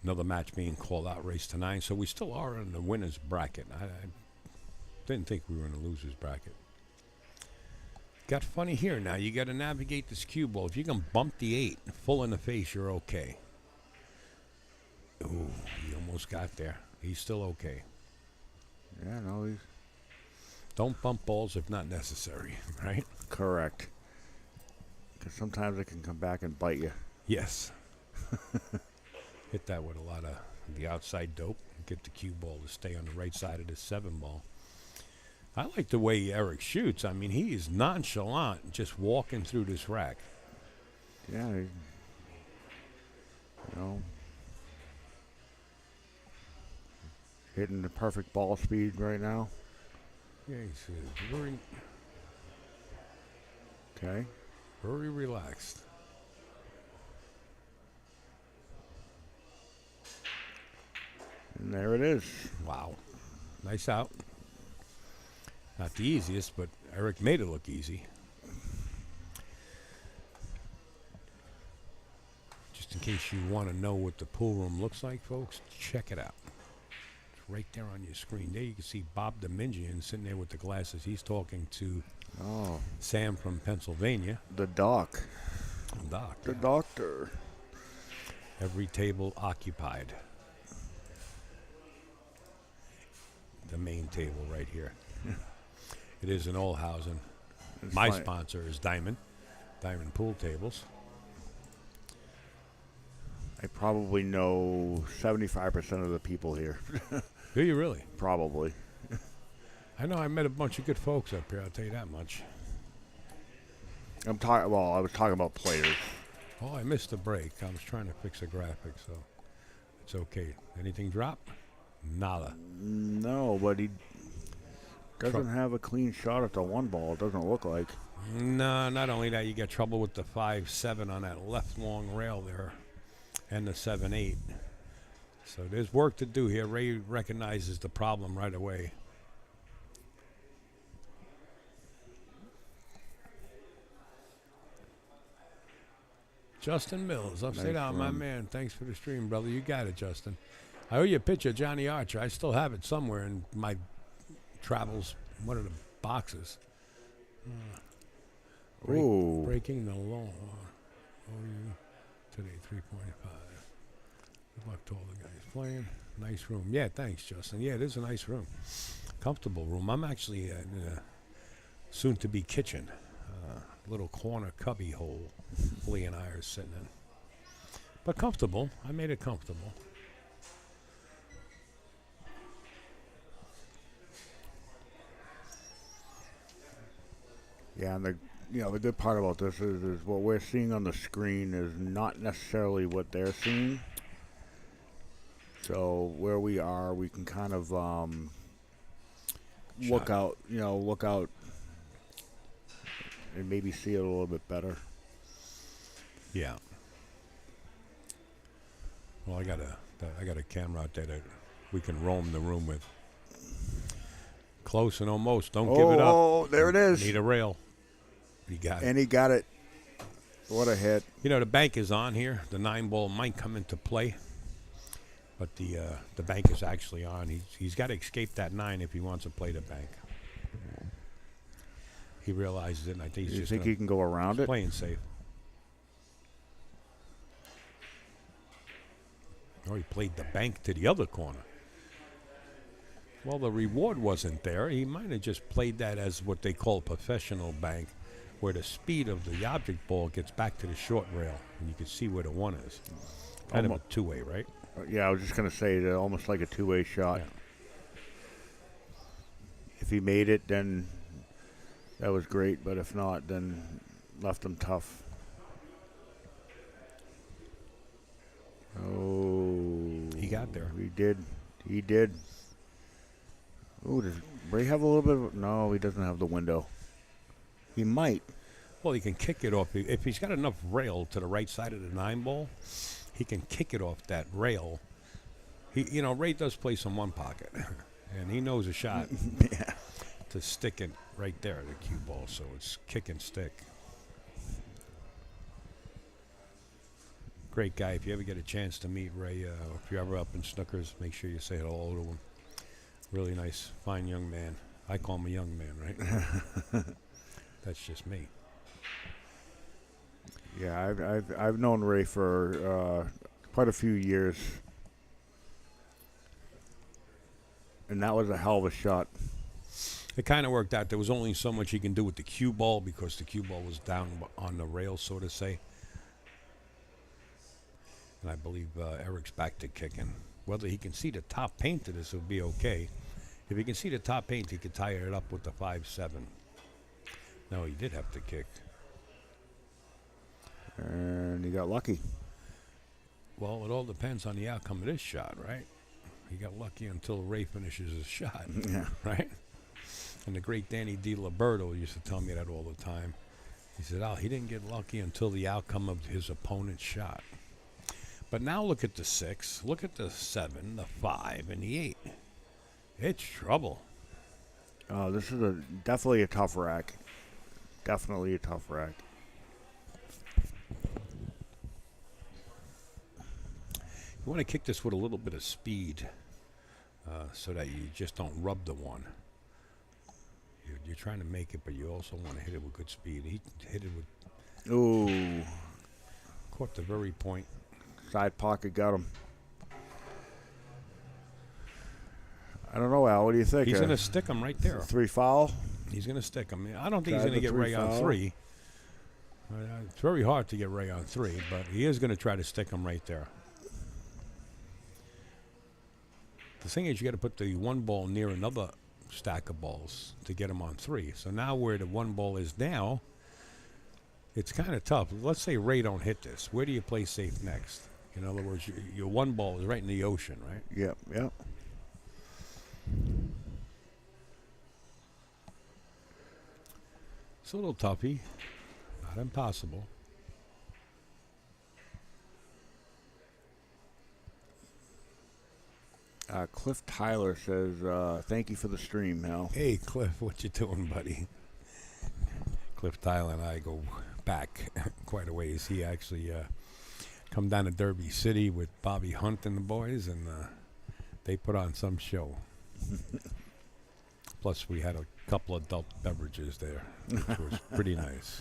S1: Another match being called out, race to 9. So we still are in the winner's bracket. I didn't think we were in the loser's bracket. Got funny here now. You got to navigate this cue ball. If you can bump the 8 full in the face, you're okay. Ooh, he almost got there. He's still okay.
S2: Yeah, no, he's
S1: Don't bump balls if not necessary, right?
S2: correct. Because sometimes it can come back and bite you.
S1: Yes. Hit that with a lot of the outside dope. Get the cue ball to stay on the right side of the 7-ball. I like the way Eric shoots. I mean, he is nonchalant, just walking through this rack.
S2: Yeah, you know, hitting the perfect ball speed right now.
S1: Yeah, he's very,
S2: Okay.
S1: very relaxed.
S2: And there it is.
S1: Wow. Nice out. Not the easiest, but Eric made it look easy. Just in case you want to know what the pool room looks like, folks, check it out. It's right there on your screen. There you can see Bob Domingian sitting there with the glasses. He's talking to Sam from Pennsylvania.
S2: The doc.
S1: Doc.
S2: The doctor.
S1: Every table occupied. The main table right here. It is an old housing.
S2: It's
S1: My
S2: fine.
S1: sponsor is Diamond Pool Tables.
S2: I probably know 75% of the people here.
S1: Do you really?
S2: Probably.
S1: I know I met a bunch of good folks up here, I'll tell you that much.
S2: I'm talking. Well, I was talking about players.
S1: Oh, I missed the break. I was trying to fix the graphics, so it's okay. Anything drop? Nada.
S2: No, but he doesn't have a clean shot at the one ball. It doesn't look like.
S1: No, not only that, you get trouble with the 5-7 on that left long rail there and the 7-8. So there's work to do here. Ray recognizes the problem right away. Justin Mills, upstate out, my man. Thanks for the stream, brother. You got it, Justin. I owe you a picture of Johnny Archer. I still have it somewhere in my travels, one of the boxes. Breaking the law. Today, 3.5. Good luck to all the guys playing. Nice room. Yeah, thanks, Justin. Yeah, it is a nice room. Comfortable room. I'm actually in a soon-to-be kitchen. Little corner cubby hole Lee and I are sitting in. But comfortable. I made it comfortable.
S2: Yeah, and the good part about this is what we're seeing on the screen is not necessarily what they're seeing. So where we are, we can kind of look out and maybe see it a little bit better.
S1: Yeah. Well, I got a camera out there that we can roam the room with. Close and almost. Don't give it up.
S2: Oh, there it is.
S1: Need a rail. You got it.
S2: And he got it. What a hit.
S1: You know, the bank is on here. The 9-ball might come into play. But the bank is actually on. He's got to escape that 9 if he wants to play the bank. He realizes it, and I think he's
S2: You
S1: just
S2: think he can go around it?
S1: playing safe. Oh, he played the bank to the other corner. Well, the reward wasn't there. He might have just played that as what they call a professional bank, where the speed of the object ball gets back to the short rail, and you can see where the 1 is. Kind of a two-way, right?
S2: Yeah, I was just going to say that almost like a two-way shot.
S1: Yeah.
S2: If he made it, then that was great. But if not, then left him tough. Oh.
S1: He got there.
S2: He did. He did. Oh, does Ray have a little bit of... No, he doesn't have the window. He might.
S1: Well, he can kick it off. If he's got enough rail to the right side of the 9-ball, he can kick it off that rail. Ray does play some one pocket, and he knows a shot to stick it right there, the cue ball. So it's kick and stick. Great guy. If you ever get a chance to meet Ray, if you're ever up in Snookers, make sure you say hello to him. Really nice, fine young man. I call him a young man, right? That's just me.
S2: Yeah, I've known Ray for quite a few years, and that was a hell of a shot.
S1: It kind of worked out. There was only so much he can do with the cue ball because the cue ball was down on the rail, so to say. And I believe Eric's back to kicking. Whether he can see the top paint of this will be okay. If you can see the top paint, you could tie it up with the 5-7. No, he did have to kick.
S2: And he got lucky.
S1: Well, it all depends on the outcome of this shot, right? He got lucky until Ray finishes his shot,
S2: Yeah.
S1: right? And the great Danny DiLiberto used to tell me that all the time. He said, he didn't get lucky until the outcome of his opponent's shot. But now look at the 6, look at the 7, the 5, and the 8. It's trouble.
S2: This is definitely a tough rack. Definitely a tough rack.
S1: You want to kick this with a little bit of speed so that you just don't rub the one. You're trying to make it, but you also want to hit it with good speed. He hit it with...
S2: Ooh.
S1: Caught the very point.
S2: Side pocket got him. I don't know, Al. What do you think?
S1: He's going to stick him right there.
S2: 3 foul?
S1: He's going to stick him. I don't think he's
S2: Tried
S1: going to
S2: the
S1: get
S2: 3
S1: Ray on
S2: foul.
S1: 3. It's very hard to get Ray on 3, but he is going to try to stick him right there. The thing is, you got to put the one ball near another stack of balls to get him on 3. So now where the one ball is now, it's kind of tough. Let's say Ray don't hit this. Where do you play safe next? In other words, your one ball is right in the ocean, right?
S2: Yep, yep.
S1: It's a little toughy. Not impossible.
S2: Cliff Tyler says, thank you for the stream, Hal.
S1: Hey, Cliff, what you doing, buddy? Cliff Tyler and I go back quite a ways. He actually come down to Derby City with Bobby Hunt and the boys, and they put on some show. Plus, we had a couple of adult beverages there, which was pretty nice.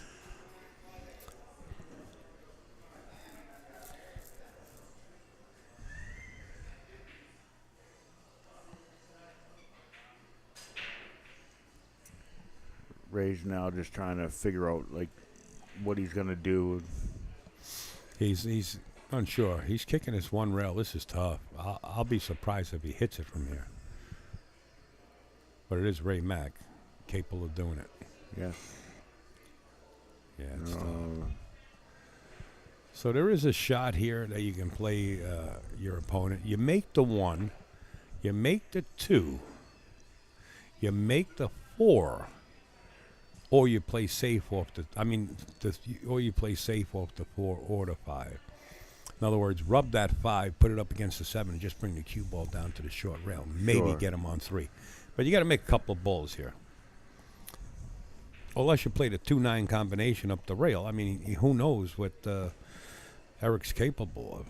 S2: Ray's now just trying to figure out like what he's gonna do.
S1: He's unsure. He's kicking his one rail. This is tough. I'll be surprised if he hits it from here. But it is Ray Mack, capable of doing it.
S2: Yes.
S1: Yeah, it's tough. So there is a shot here that you can play your opponent. You make the 1, you make the 2, you make the 4, or you play safe off the. Or you play safe off the 4 or the 5. In other words, rub that 5, put it up against the 7, and just bring the cue ball down to the short rail. Maybe get him on 3, but you got to make a couple of balls here. Unless you play the 2-9 combination up the rail. I mean, who knows what Eric's capable of.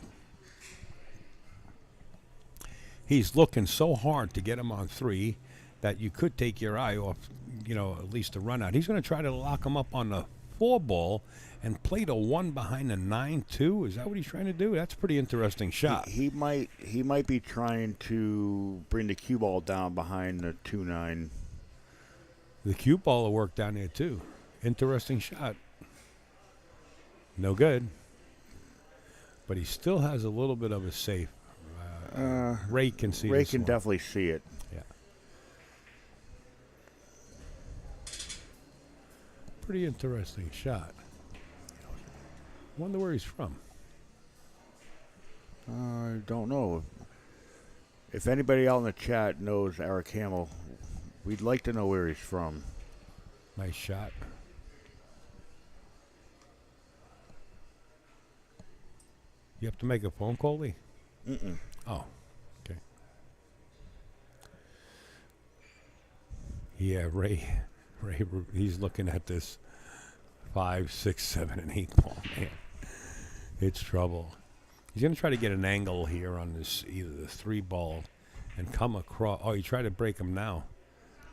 S1: He's looking so hard to get him on 3 that you could take your eye off, at least a run out. He's going to try to lock him up on the 4 ball and play the 1 behind the 9-2. Is that what he's trying to do? That's a pretty interesting shot.
S2: He might be trying to bring the cue ball down behind the 2-9.
S1: The cue ball will work down there too. Interesting shot. No good. But he still has a little bit of a safe. Ray can see
S2: Ray
S1: this
S2: can
S1: one.
S2: definitely see it.
S1: Yeah. Pretty interesting shot. Wonder where he's from.
S2: I don't know. If anybody out in the chat knows Eric Hamill, we'd like to know where he's from.
S1: Nice shot. You have to make a phone call, Lee?
S2: Mm-mm.
S1: Oh, okay. Yeah, Ray, he's looking at this 5, 6, 7, and 8 ball. Man, it's trouble. He's going to try to get an angle here on this, either the 3 ball, and come across. Oh, he tried to break him now.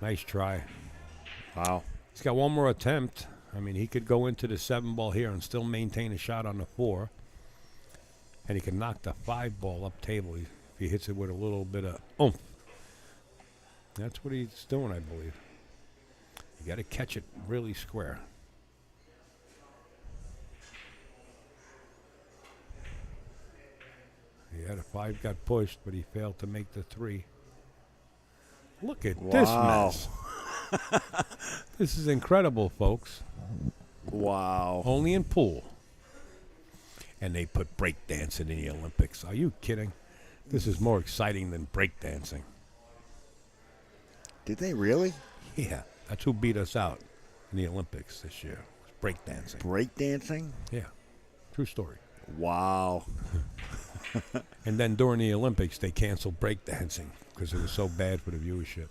S1: Nice try.
S2: Wow.
S1: He's got one more attempt. I mean, he could go into the 7 ball here and still maintain a shot on the 4. And he can knock the 5 ball up table if he hits it with a little bit of oomph. That's what he's doing, I believe. You got to catch it really square. Yeah, the 5 got pushed, but he failed to make the 3. Look at this
S2: Wow.
S1: mess. This is incredible, folks.
S2: Wow.
S1: Only in pool. And they put breakdancing in the Olympics. Are you kidding? This is more exciting than breakdancing.
S2: Did they really?
S1: Yeah, that's who beat us out in the Olympics this year. Breakdancing.
S2: Breakdancing?
S1: Yeah, true story.
S2: Wow.
S1: And then during the Olympics, they canceled breakdancing because it was so bad for the viewership.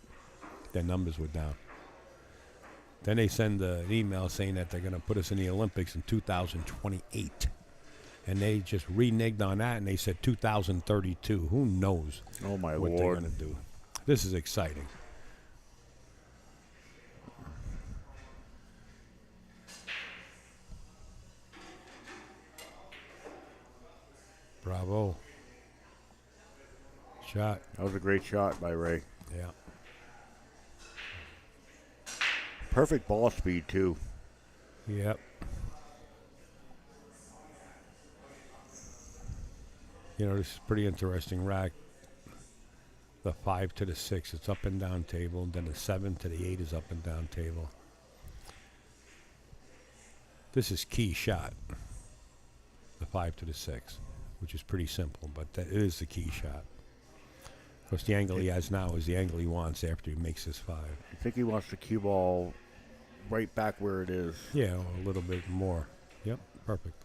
S1: Their numbers were down. Then they send an email saying that they're going to put us in the Olympics in 2028. And they just reneged on that, and they said 2032. Who knows
S2: Oh, my
S1: what they're
S2: Lord.
S1: going to do. This is exciting. Bravo. Shot.
S2: That was a great shot by Ray.
S1: Yeah.
S2: Perfect ball speed, too.
S1: Yep. You know, this is pretty interesting rack. The 5 to the 6, it's up and down table. And then the 7 to the 8 is up and down table. This is key shot. The 5 to the 6, which is pretty simple, but that is the key shot. Of course, the angle he has now is the angle he wants after he makes his 5.
S2: I think he wants the cue ball right back where it is.
S1: Yeah, a little bit more. Yep, perfect.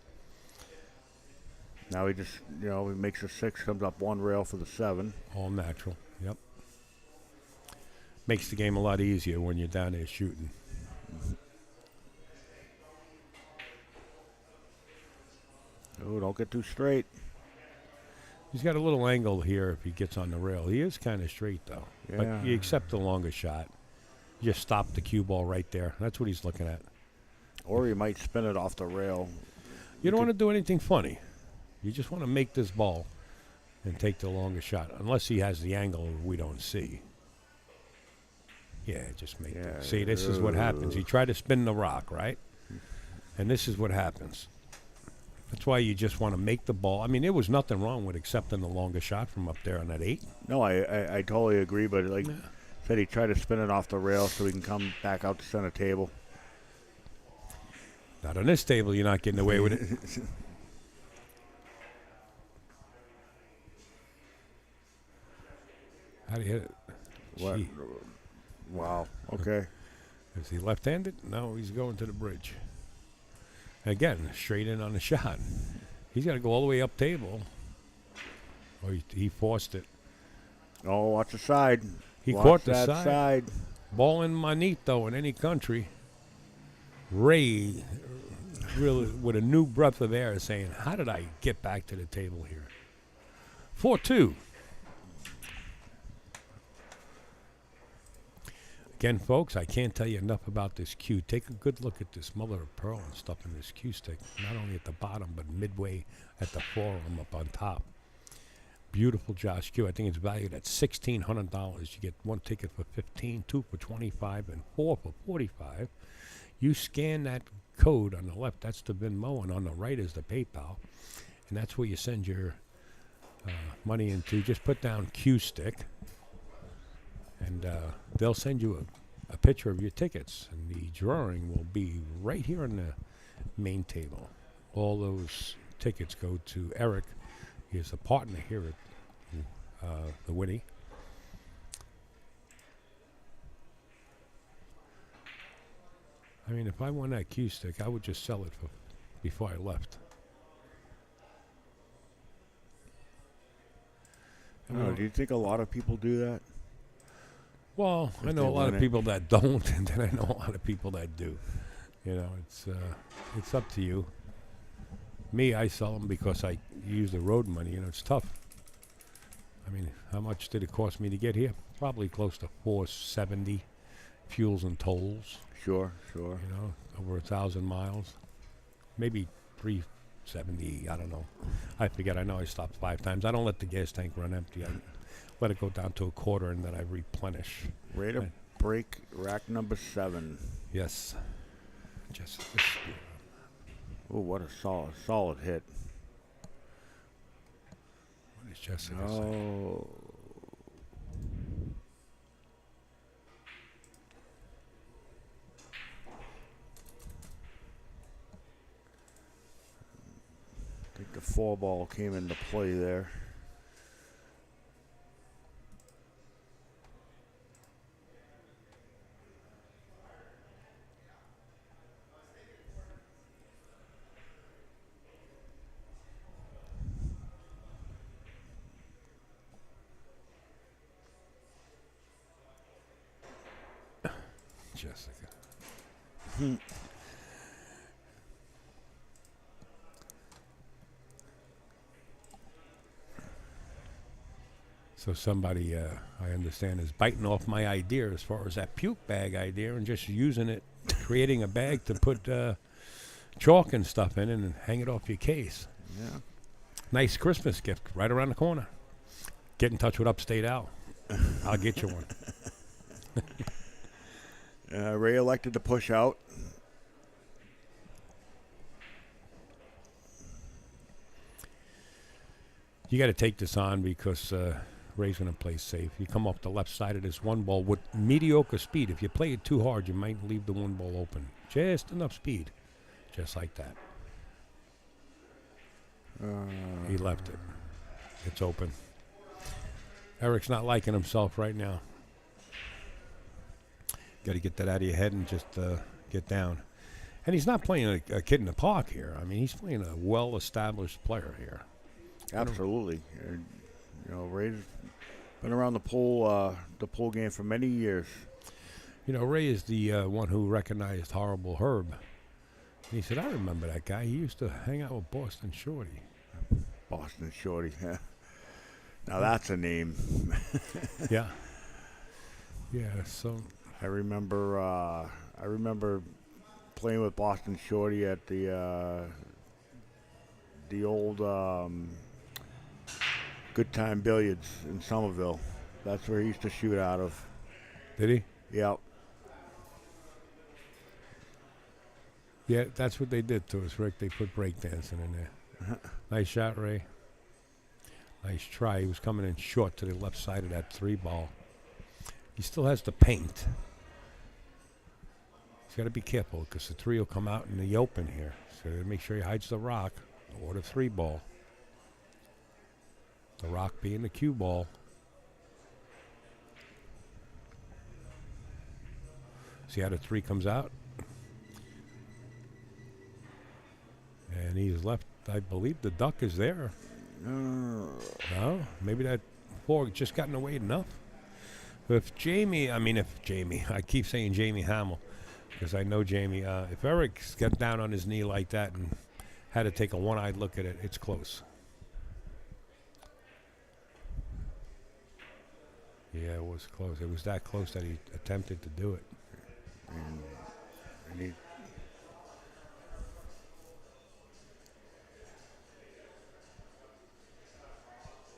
S2: Now he just, he makes a 6, comes up one rail for the 7.
S1: All natural. Yep. Makes the game a lot easier when you're down there shooting.
S2: Oh, don't get too straight.
S1: He's got a little angle here if he gets on the rail. He is kind of straight, though.
S2: Yeah.
S1: But you accept the longer shot. You just stop the cue ball right there. That's what he's looking at.
S2: Or he might spin it off the rail.
S1: You don't want to do anything funny. You just want to make this ball and take the longer shot, unless he has the angle we don't see. Yeah, just make it. See, this is what happens. He tried to spin the rock, right? And this is what happens. That's why you just want to make the ball. I mean, there was nothing wrong with accepting the longer shot from up there on that 8.
S2: No, I totally agree, but like said, he tried to spin it off the rail so he can come back out to center table.
S1: Not on this table, you're not getting away with it. How do you hit it?
S2: What?
S1: Gee.
S2: Wow. Okay.
S1: Is he left-handed? No, he's going to the bridge. Again, straight in on the shot. He's got to go all the way up table. Oh, he forced it.
S2: Oh, watch the side.
S1: He
S2: Watch
S1: caught the
S2: that
S1: side. Ball in Manito in any country. Ray, really, with a new breath of air, saying, how did I get back to the table here? 4-2. Again, folks, I can't tell you enough about this cue. Take a good look at this mother of pearl and stuff in this cue stick, not only at the bottom, but midway at the forearm up on top. Beautiful JOSS cue. I think it's valued at $1,600. You get one ticket for $15, 2 for $25, and 4 for $45. You scan that code on the left, that's the Venmo, and on the right is the PayPal, and that's where you send your money into. Just put down cue stick, and they'll send you a picture of your tickets, and the drawing will be right here on the main table. All those tickets go to Eric. He is a partner here at the WINNI. I mean, if I won that cue stick, I would just sell it before I left.
S2: Do you think a lot of people do that?
S1: Well, I
S2: If
S1: know
S2: they
S1: a lot
S2: win
S1: of
S2: it.
S1: people that don't, and then I know a lot of people that do. You know, it's up to you. Me, I sell them because I use the road money. You know, it's tough. I mean, how much did it cost me to get here? Probably close to $470, fuels and tolls.
S2: Sure.
S1: You know, over 1,000 miles, maybe 370. I don't know. I forget. I know I stopped 5 times. I don't let the gas tank run empty. I let it go down to a quarter, and then I replenish.
S2: Rate of break rack number 7.
S1: Yes. Just.
S2: Oh, what a solid hit.
S1: What is Jessica saying?
S2: Oh. the 4-ball came into play there.
S1: Jessica. So somebody, I understand, is biting off my idea as far as that puke bag idea and just using it, creating a bag to put chalk and stuff in and hang it off your case.
S2: Yeah.
S1: Nice Christmas gift right around the corner. Get in touch with Upstate Al. I'll get you one.
S2: Ray elected to push out.
S1: You got to take this on because Ray's going to play safe. You come off the left side of this 1 ball with mediocre speed. If you play it too hard, you might leave the 1 ball open. Just enough speed. Just like that. He left it. It's open. Eric's not liking himself right now. Got to get that out of your head and just get down. And he's not playing a kid in the park here. I mean, he's playing a well-established player here.
S2: Absolutely. You know, Ray's been around the pool game for many years.
S1: You know, Ray is the one who recognized Horrible Herb. And he said, I remember that guy. He used to hang out with Boston Shorty.
S2: Boston Shorty, yeah. Now that's a name.
S1: Yeah. Yeah, so...
S2: I remember playing with Boston Shorty at the old Good Time Billiards in Somerville. That's where he used to shoot out of.
S1: Did he?
S2: Yep.
S1: Yeah, that's what they did to us, Rick. They put breakdancing in there. Nice shot, Ray. Nice try. He was coming in short to the left side of that 3-ball. He still has the paint. He's got to be careful because the 3 will come out in the open here. So make sure he hides the rock or the 3-ball. The rock being the cue ball. See how the 3 comes out? And he's left, I believe the duck is there. No, maybe that 4 just got in the way enough. I keep saying Jamie Hamill because I know Jamie. If Eric's got down on his knee like that and had to take a one-eyed look at it, it's close. Yeah, it was close. It was that close that he attempted to do it.
S2: And he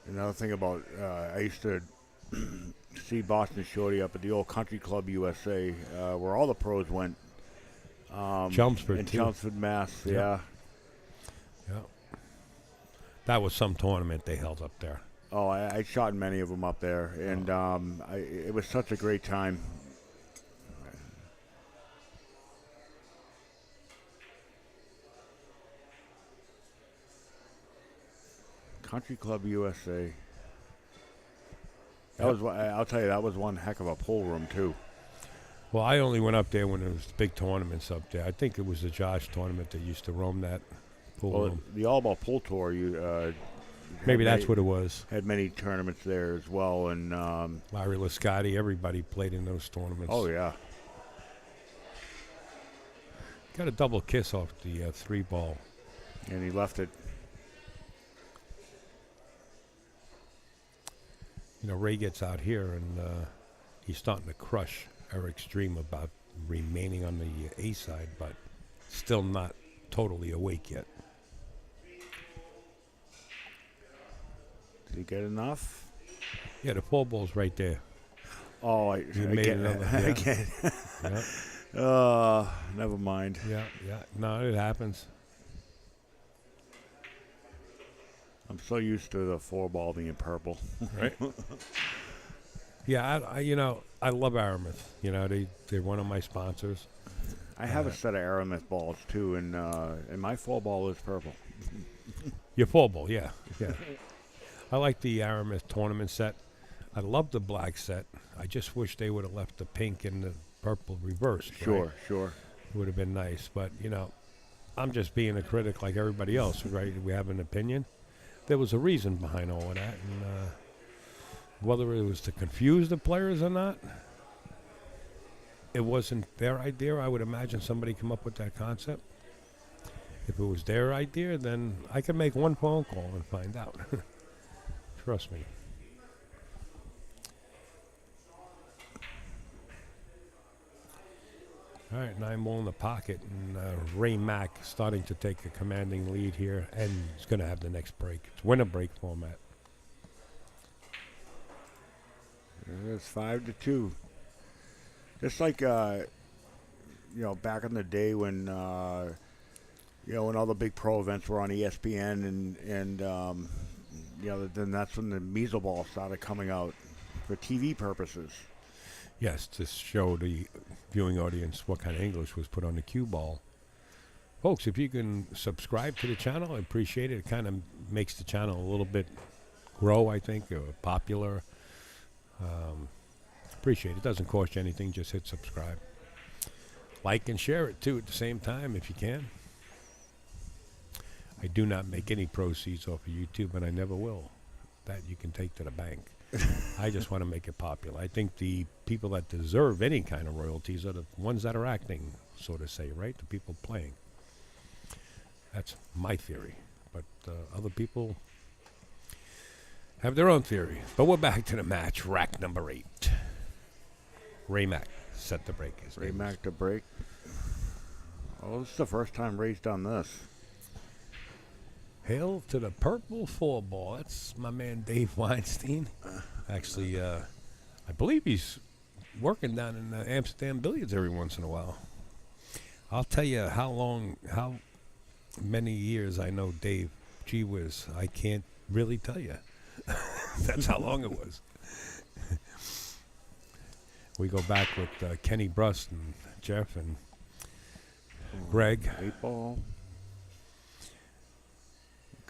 S2: another thing about I used to see Boston Shorty up at the old Country Club USA, where all the pros went.
S1: Chelmsford,
S2: in
S1: too.
S2: Chelmsford, Mass.
S1: Yep.
S2: Yeah.
S1: Yeah. That was some tournament they held up there.
S2: Oh, I shot in many of them up there, and it was such a great time. Country Club USA. That was I'll tell you, that was one heck of a pool room too.
S1: Well, I only went up there when there was big tournaments up there. I think it was the JOSS tournament that used to roam that pool room.
S2: The All Ball Pool Tour,
S1: Maybe that's what it was.
S2: Had many tournaments there as well, and
S1: Larry Lascotti, everybody played in those tournaments.
S2: Oh yeah.
S1: Got a double kiss off the 3-ball.
S2: And he left it.
S1: You know, Ray gets out here and he's starting to crush Eric's dream about remaining on the A side, but still not totally awake yet.
S2: Did he get enough?
S1: Yeah, the 4-ball's right there.
S2: Oh, I
S1: made another. Yeah.
S2: Again.
S1: Yeah.
S2: Never mind.
S1: Yeah. No, it happens.
S2: I'm so used to the 4-ball being purple.
S1: Right. Yeah, I love Aramis. You know, they're one of my sponsors.
S2: I have a set of Aramis balls too, and my 4-ball is purple.
S1: Your four ball, yeah. Yeah. I like the Aramis tournament set. I love the black set. I just wish they would have left the pink and the purple reversed.
S2: Sure,
S1: right?
S2: sure.
S1: It would have been nice. But, you know, I'm just being a critic like everybody else, right? We have an opinion. There was a reason behind all of that. And whether it was to confuse the players or not, it wasn't their idea. I would imagine somebody come up with that concept. If it was their idea, then I could make one phone call and find out. Trust me. All right, 9 ball in the pocket, and Ray Mack starting to take a commanding lead here, and he's going to have the next break. It's winner break format.
S2: It's 5-2. Just like back in the day when when all the big pro events were on ESPN, and then that's when the measle ball started coming out for TV purposes.
S1: Yes, to show the viewing audience what kind of English was put on the cue ball. Folks, if you can subscribe to the channel, I appreciate it. It kind of makes the channel a little bit grow, I think, or popular. Appreciate it. It doesn't cost you anything. Just hit subscribe. Like and share it, too, at the same time, if you can. I do not make any proceeds off of YouTube, and I never will. That you can take to the bank. I just want to make it popular. I think the people that deserve any kind of royalties are the ones that are acting, so to say, right? The people playing. That's my theory. But other people have their own theory. But we're back to the match. Rack number 8. Ray Mack set the break.
S2: Ray Mack to break. Oh, this is the first time Ray's done this.
S1: Hail to the purple 4-ball. That's my man Dave Weinstein. Actually, I believe he's working down in Amsterdam Billiards every once in a while. I'll tell you how many years I know Dave. Gee whiz, I can't really tell you. That's how long it was. We go back with Kenny Brust and Jeff and Greg.
S2: 8-ball.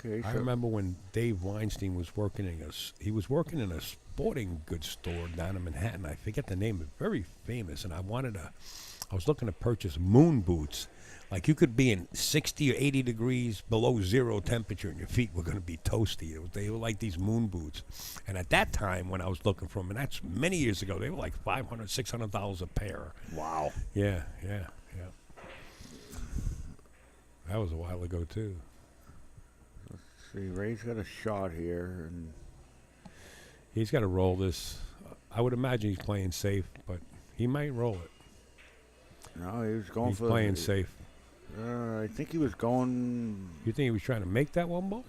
S2: Okay,
S1: I remember when Dave Weinstein was working in a sporting goods store down in Manhattan. I forget the name, but very famous. And I was looking to purchase moon boots. Like you could be in 60 or 80 degrees below zero temperature and your feet were going to be toasty. They were like these moon boots. And at that time when I was looking for them, and that's many years ago, they were like $500, $600 a pair.
S2: Wow.
S1: Yeah. That was a while ago too.
S2: See, Ray's got a shot here, and
S1: he's got to roll this. I would imagine he's playing safe, but he might roll it.
S2: No, he was going
S1: he's
S2: for
S1: playing safe.
S2: I think he was going.
S1: You think he was trying to make that 1 ball?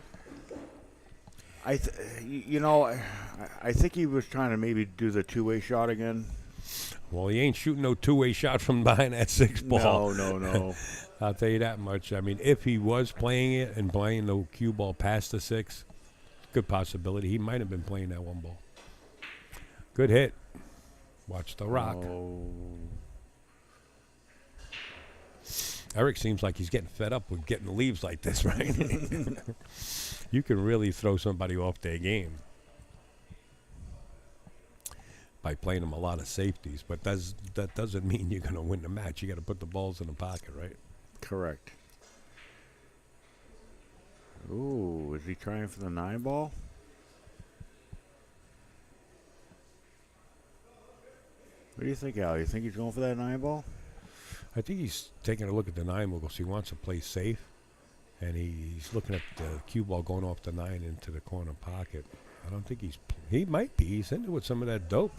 S2: I think he was trying to maybe do the 2-way shot again.
S1: Well, he ain't shooting no 2-way shot from behind that 6 ball.
S2: No.
S1: I'll tell you that much. I mean, if he was playing it and playing the cue ball past the 6, good possibility. He might have been playing that 1 ball. Good hit. Watch the rock.
S2: Oh.
S1: Eric seems like he's getting fed up with getting leaves like this, right? You can really throw somebody off their game by playing them a lot of safeties, but that doesn't mean you're going to win the match. You got to put the balls in the pocket, right?
S2: Correct. Ooh, is he trying for the 9 ball? What do you think, Al? You think he's going for that 9 ball?
S1: I think he's taking a look at the 9 ball because he wants to play safe, and he's looking at the cue ball going off the 9 into the corner pocket. I don't think he might be. He's into with some of that dope.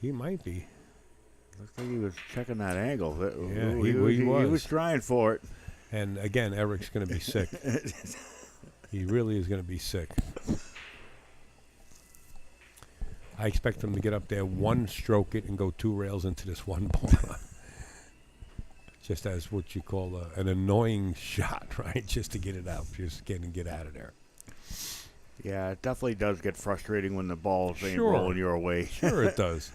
S1: He might be.
S2: Looks like he was checking that angle.
S1: Yeah,
S2: Ooh,
S1: he was.
S2: He was trying for it.
S1: And again, Eric's going to be sick. He really is going to be sick. I expect him to get up there, 1 stroke it, and go 2 rails into this 1 ball. Just as what you call an annoying shot, right? Just to get it out. Just get out of there.
S2: Yeah, it definitely does get frustrating when the balls ain't
S1: Sure.
S2: rolling your way.
S1: Sure it does.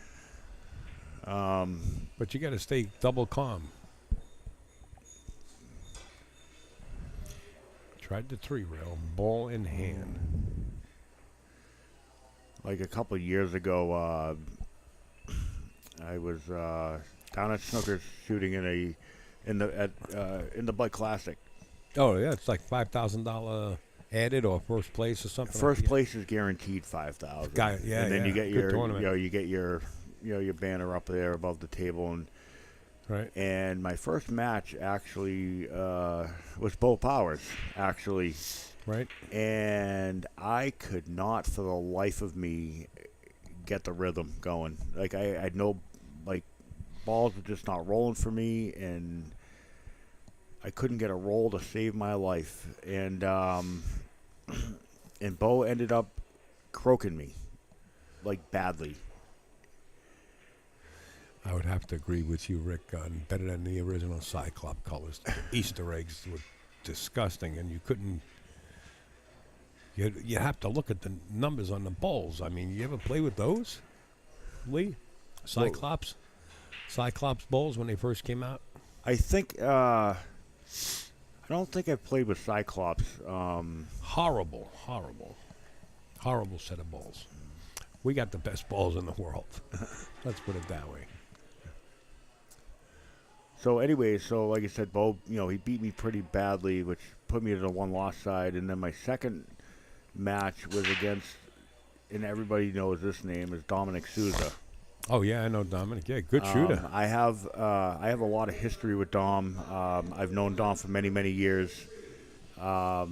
S1: But you got to stay double calm. Tried the 3-rail, ball in hand.
S2: Like a couple of years ago, I was down at Snookers shooting in the Bud Classic.
S1: Oh yeah, it's like $5,000 added or first place or something.
S2: First
S1: like
S2: place is guaranteed 5,000.
S1: Yeah,
S2: and then you
S1: yeah.
S2: get
S1: Good
S2: your
S1: tournament.
S2: you get your your banner up there above the table,
S1: right.
S2: and my first match actually was Bo Prowers actually.
S1: Right.
S2: And I could not for the life of me get the rhythm going. Like I had no, like, balls were just not rolling for me, and I couldn't get a roll to save my life. And and Bo ended up croaking me, like, badly.
S1: I would have to agree with you, Rick. Better than the original Cyclops colors. The Easter eggs were disgusting, and you couldn't. You have to look at the numbers on the balls. I mean, you ever play with those, Lee? Cyclops balls when they first came out.
S2: I think I don't think I've played with Cyclops.
S1: Horrible set of balls. We got the best balls in the world. Let's put it that way.
S2: So anyway, like I said, Bo, he beat me pretty badly, which put me to the one-loss side. And then my second match was against, and everybody knows this name, is Dominic Souza.
S1: Oh yeah, I know Dominic. Yeah, good shooter.
S2: I have a lot of history with Dom. I've known Dom for many, many years.
S1: So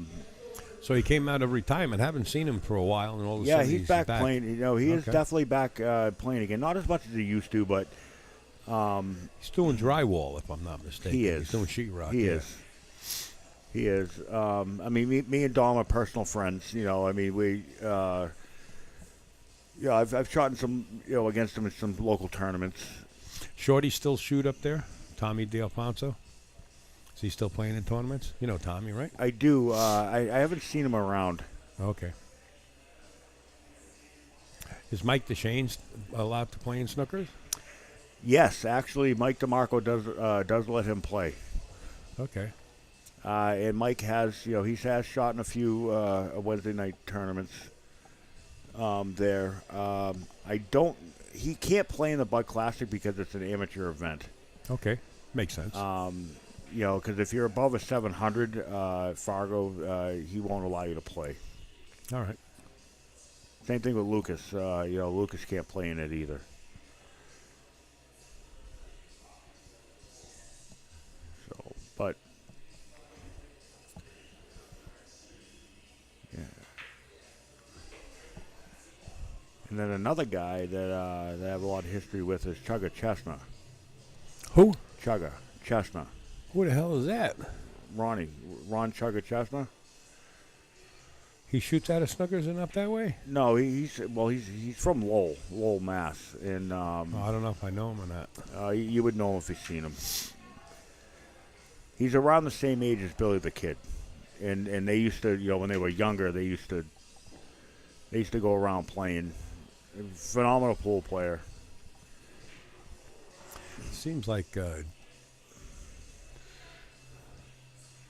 S1: he came out of retirement. Haven't seen him for a while, and all of a sudden
S2: he's back playing. He is
S1: Okay.
S2: definitely back playing again. Not as much as he used to, but
S1: He's doing drywall, if I'm not mistaken.
S2: he is.
S1: He's doing sheetrock.
S2: He
S1: yeah.
S2: is. He is. I mean, me and Dom are personal friends. I mean, we. I've shot in some, against him in some local tournaments.
S1: Shorty still shoot up there? Tommy DeAlfonso? Is he still playing in tournaments? You know Tommy, right?
S2: I do. I haven't seen him around.
S1: Okay. Is Mike DeShane allowed to play in snookers?
S2: Yes, actually, Mike DeMarco does let him play.
S1: Okay.
S2: And Mike has, he has shot in a few Wednesday night tournaments there. He can't play in the Bud Classic because it's an amateur event.
S1: Okay. Makes sense.
S2: Because if you're above a 700 Fargo, he won't allow you to play.
S1: All right.
S2: Same thing with Lucas. Lucas can't play in it either. So, but yeah. And then another guy that I have a lot of history with is Chugga Chestnut.
S1: Who?
S2: Chugga Chestnut.
S1: Who the hell is that?
S2: Ron Chugga Chestnut.
S1: He shoots out of snookers and up that way?
S2: No, he's from Lowell, Mass, and
S1: I don't know if I know him or not.
S2: you would know him if you've seen him. He's around the same age as Billy the Kid, and they used to, when they were younger, they used to go around playing. Phenomenal pool player.
S1: Seems like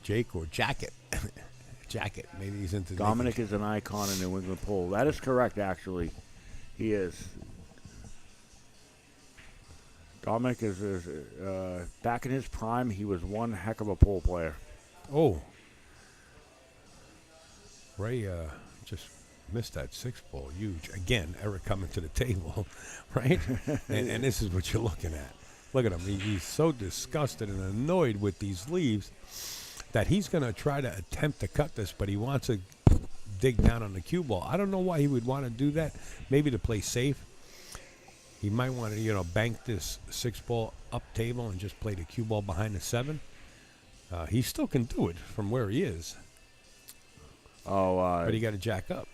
S1: Jake or Jacket. Jacket. Maybe he's into
S2: Dominic is an icon in New England pool. That is correct, actually. He is. Dominic is back in his prime. He was one heck of a pool player.
S1: Oh. Ray just missed that 6-ball. Huge. Again, Eric coming to the table, right? and this is what you're looking at. Look at him. He's so disgusted and annoyed with these leaves that he's going to try to attempt to cut this, but he wants to dig down on the cue ball. I don't know why he would want to do that. Maybe to play safe. He might want to, bank this 6-ball up table and just play the cue ball behind the 7. He still can do it from where he is.
S2: Oh,
S1: But he got to jack up.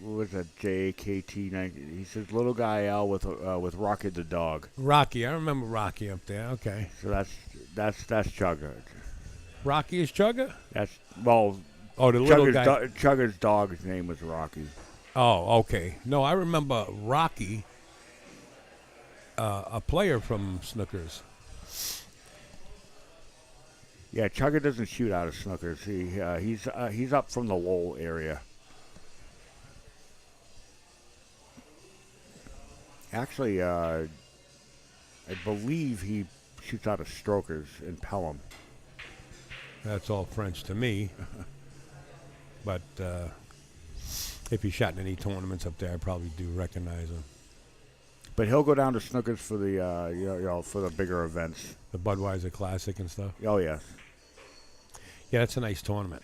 S2: what was that? JKT. He says little guy Al with Rocky the dog.
S1: Rocky. I remember Rocky up there. Okay.
S2: So that's Chugga.
S1: Rocky is Chugga?
S2: Oh,
S1: the little guy.
S2: Chugga's dog's name was Rocky.
S1: Oh, okay. No, I remember Rocky, a player from Snookers.
S2: Yeah, Chugga doesn't shoot out of snookers. He's up from the Lowell area. Actually, I believe he shoots out of strokers in Pelham.
S1: That's all French to me. But if he shot in any tournaments up there, I probably do recognize him.
S2: But he'll go down to snookers for the for the bigger events.
S1: The Budweiser Classic and stuff.
S2: Oh yes.
S1: Yeah, that's a nice tournament.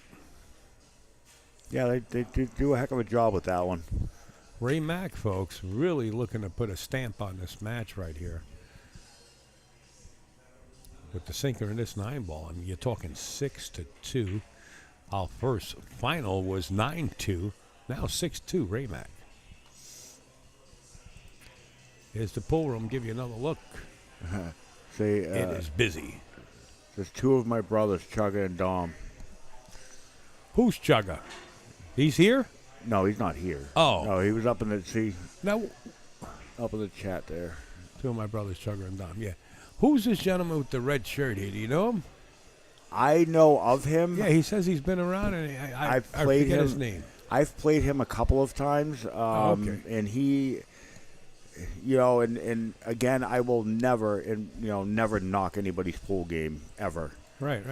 S2: Yeah, they do a heck of a job with that one.
S1: Ray Mack, folks, really looking to put a stamp on this match right here. With the sinker in this 9-ball, I mean, you're talking 6-2. Our first final was 9-2. Now 6-2, Ray Mack. Here's the pool room. Give you another look.
S2: Say,
S1: it is busy.
S2: There's two of my brothers, Chugga and Dom.
S1: Who's Chugga? He's here?
S2: No, he's not here.
S1: Oh.
S2: No, he was up in the
S1: No.
S2: up in the chat there.
S1: Two of my brothers, Chugga and Dom. Yeah. Who's this gentleman with the red shirt here? Do you know him?
S2: I know of him.
S1: Yeah, he says he's been around, and I
S2: played
S1: forget
S2: him.
S1: his name.
S2: I've played him a couple of times.
S1: Okay.
S2: And he, and again, I will never, never knock anybody's pool game ever.
S1: Right.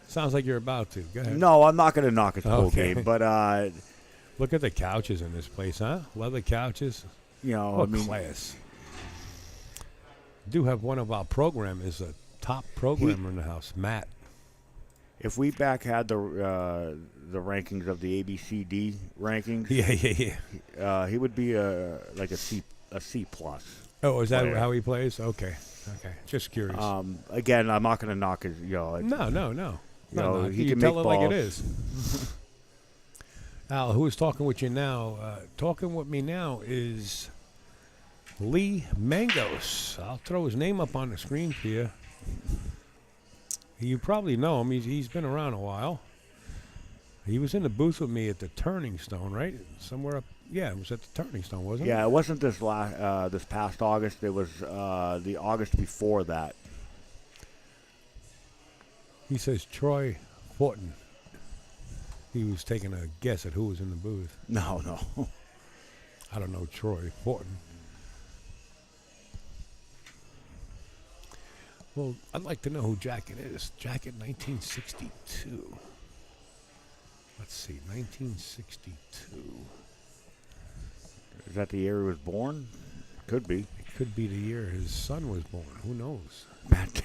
S1: Sounds like you're about to. Go ahead.
S2: No, I'm not going to knock his pool
S1: Okay.
S2: game, but
S1: look at the couches in this place, huh? Leather couches. Class. Do have one of our program is a top programmer in the house, Matt.
S2: If we back had the rankings of the ABCD rankings,
S1: Yeah.
S2: he would be like a C plus.
S1: Oh, is that
S2: player.
S1: how he plays? Okay. Just curious.
S2: Again, I'm not going to knock his.
S1: No.
S2: He
S1: You
S2: can
S1: tell
S2: make
S1: it like it
S2: balls.
S1: is. Al, who is talking with you now? Talking with me now is Lee Mangos. I'll throw his name up on the screen for you. You probably know him. He's been around a while. He was in the booth with me at the Turning Stone, right? Somewhere up. Yeah, it was at the Turning Stone, wasn't it?
S2: Yeah, it wasn't this past August. It was the August before that.
S1: He says Troy Fortin. He was taking a guess at who was in the booth.
S2: No.
S1: I don't know Troy Fortin. Well, I'd like to know who Jacket is. Jacket 1962. Let's see, 1962.
S2: Is that the year he was born? Could be.
S1: It could be the year his son was born. Who knows?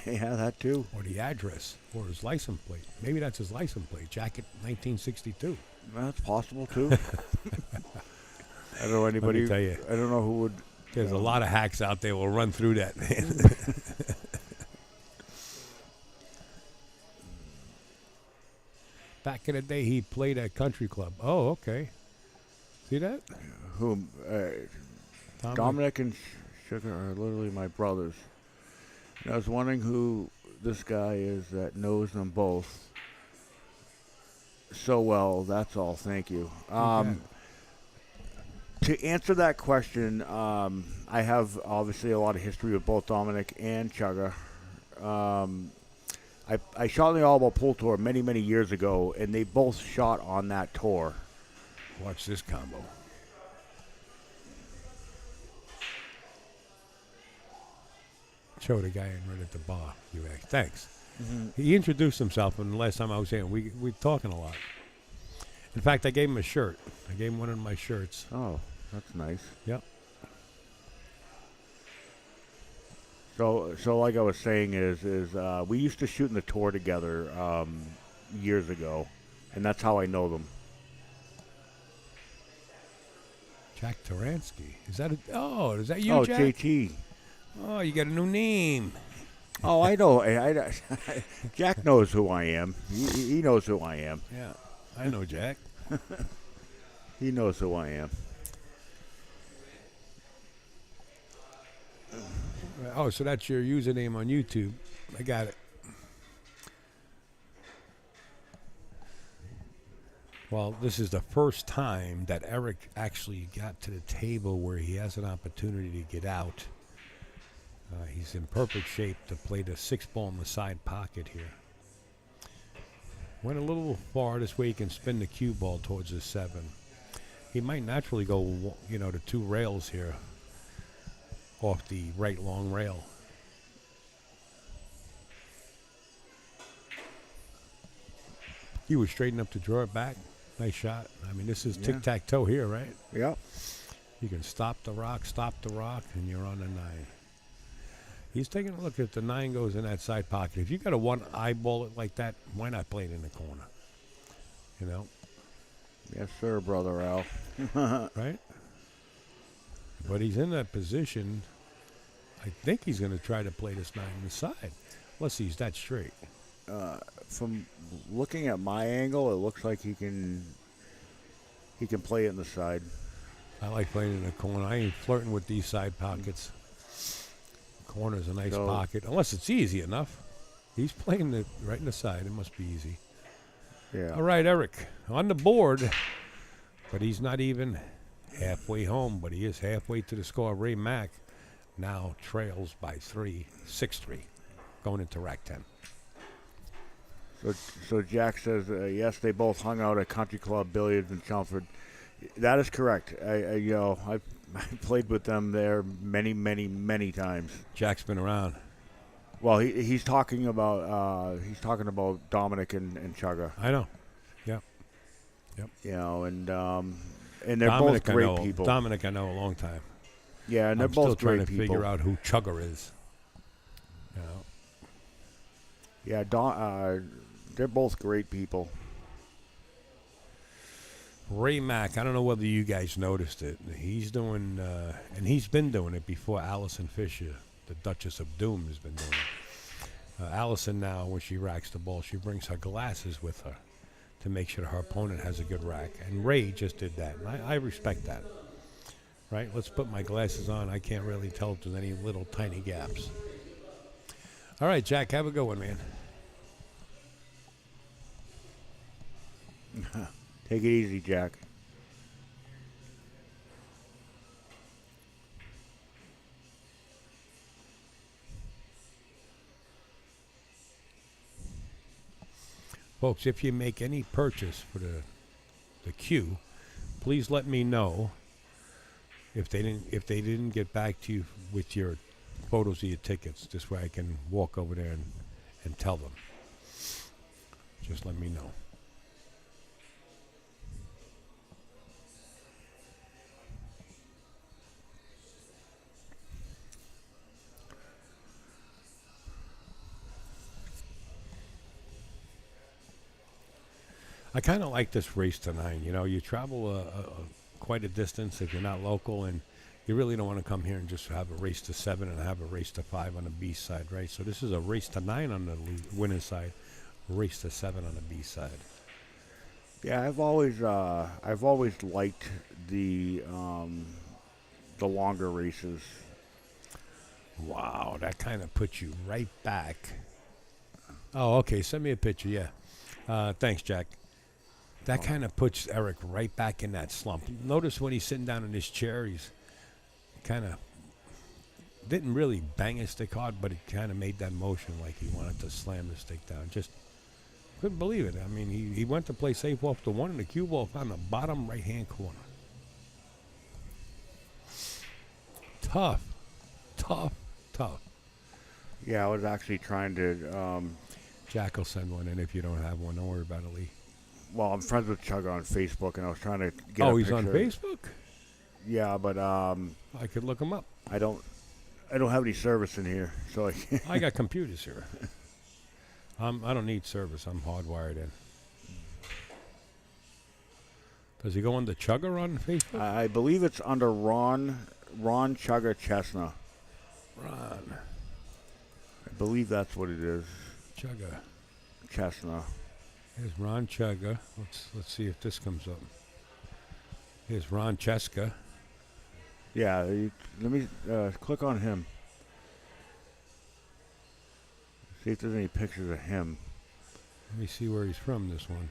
S2: Yeah, that too.
S1: Or the address, or his license plate. Maybe that's his license plate. Jacket 1962.
S2: That's possible too. I don't know anybody.
S1: Let me tell you.
S2: I don't know who would.
S1: There's a lot of hacks out there will run through that, man. Back in the day, he played at Country Club. Oh, okay. See that?
S2: Whom? Dominic and Sugar are literally my brothers. And I was wondering who this guy is that knows them both so well. That's all. Thank you. To answer that question, I have obviously a lot of history with both Dominic and Chugga. I shot on the All About Pool Tour many, many years ago, and they both shot on that tour.
S1: Watch this combo. Show the guy in right at the bar. Thanks. Mm-hmm. He introduced himself, and the last time I was here, we talking a lot. In fact, I gave him a shirt. I gave him one of my shirts.
S2: Oh, that's nice.
S1: Yep.
S2: So like I was saying is we used to shoot in the tour together years ago, and that's how I know them.
S1: Jack Taransky. Is that is that you,
S2: Oh,
S1: Jack?
S2: JT.
S1: Oh, you got a new name.
S2: Oh, I know. Jack knows who I am. He knows who I am.
S1: Yeah, I know Jack.
S2: He knows who I am.
S1: Oh, so that's your username on YouTube. I got it. Well, this is the first time that Eric actually got to the table where he has an opportunity to get out. He's in perfect shape to play the 6-ball in the side pocket here. Went a little far this way. He can spin the cue ball towards his 7. He might naturally go, to 2 rails here off the right long rail. He was straight enough to draw it back. Nice shot. I mean, this is tic-tac-toe here, right?
S2: Yep.
S1: You can stop the rock, and you're on the 9. He's taking a look at the 9 goes in that side pocket. If you got to one eyeball it like that, why not play it in the corner?
S2: Yes, sir, Brother Al.
S1: Right? But he's in that position. I think he's going to try to play this 9 on the side. Unless he's that straight.
S2: From looking at my angle, it looks like he can play it in the side.
S1: I like playing in the corner. I ain't flirting with these side pockets. Corner's a nice pocket, unless it's easy enough. He's playing it right in the side. It must be easy.
S2: Yeah.
S1: All right, Eric, on the board, but he's not even halfway home, but he is halfway to the score. Ray Mack now trails by 3, 6-3, going into rack 10.
S2: So Jack says, yes, they both hung out at Country Club Billiards in Chelmsford. That is correct. I played with them there many, many, many times.
S1: Jack's been around.
S2: Well, he's talking about Dominic and Chugga.
S1: I know. Yep.
S2: And they're
S1: Dominic,
S2: both great people.
S1: Dominic, I know a long time.
S2: Yeah, and they're
S1: I'm
S2: both
S1: still trying
S2: great
S1: to
S2: people.
S1: figure out who Chugga is.
S2: Yeah, they're both great people.
S1: Ray Mack, I don't know whether you guys noticed it. He's doing, and he's been doing it before Allison Fisher, the Duchess of Doom, has been doing it. Allison now, when she racks the ball, she brings her glasses with her to make sure her opponent has a good rack. And Ray just did that, and I respect that. Right? Let's put my glasses on. I can't really tell if there's any little tiny gaps. All right, Jack, have a good one, man.
S2: Take it easy, Jack.
S1: Folks, if you make any purchase for the queue, please let me know if they didn't get back to you with your photos of your tickets. This way I can walk over there and tell them. Just let me know. I kind of like this race to 9. You travel quite a distance if you're not local, and you really don't want to come here and just have a race to 7 and have a race to 5 on the B side, right? So this is a race to 9 on the winning side, race to 7 on the B side.
S2: Yeah, I've always liked the longer races.
S1: Wow, that kind of puts you right back. Oh, okay. Send me a picture. Yeah. Thanks, Jack. That kind of puts Eric right back in that slump. Notice when he's sitting down in his chair, he's kind of didn't really bang his stick hard, but he kind of made that motion like he wanted to slam the stick down. Just couldn't believe it. I mean, he went to play safe off the 1, and the cue ball found the bottom right-hand corner. Tough.
S2: Yeah, I was actually trying to...
S1: Jack will send one in if you don't have one. Don't worry about it, Lee.
S2: Well, I'm friends with Chugga on Facebook, and I was trying to get
S1: Oh,
S2: a
S1: he's
S2: picture.
S1: on Facebook?
S2: Yeah, but
S1: I could look him up.
S2: I don't have any service in here, so I can't.
S1: I got computers here. I don't need service. I'm hardwired in. Does he go under Chugga on Facebook?
S2: I believe it's under Ron Chugga Chestnut.
S1: Ron.
S2: I believe that's what it is.
S1: Chugga.
S2: Chestnut.
S1: Here's Ron Chugga. Let's see if this comes up. Here's Ron Cheska.
S2: Yeah, let me click on him. See if there's any pictures of him.
S1: Let me see where he's from, this one.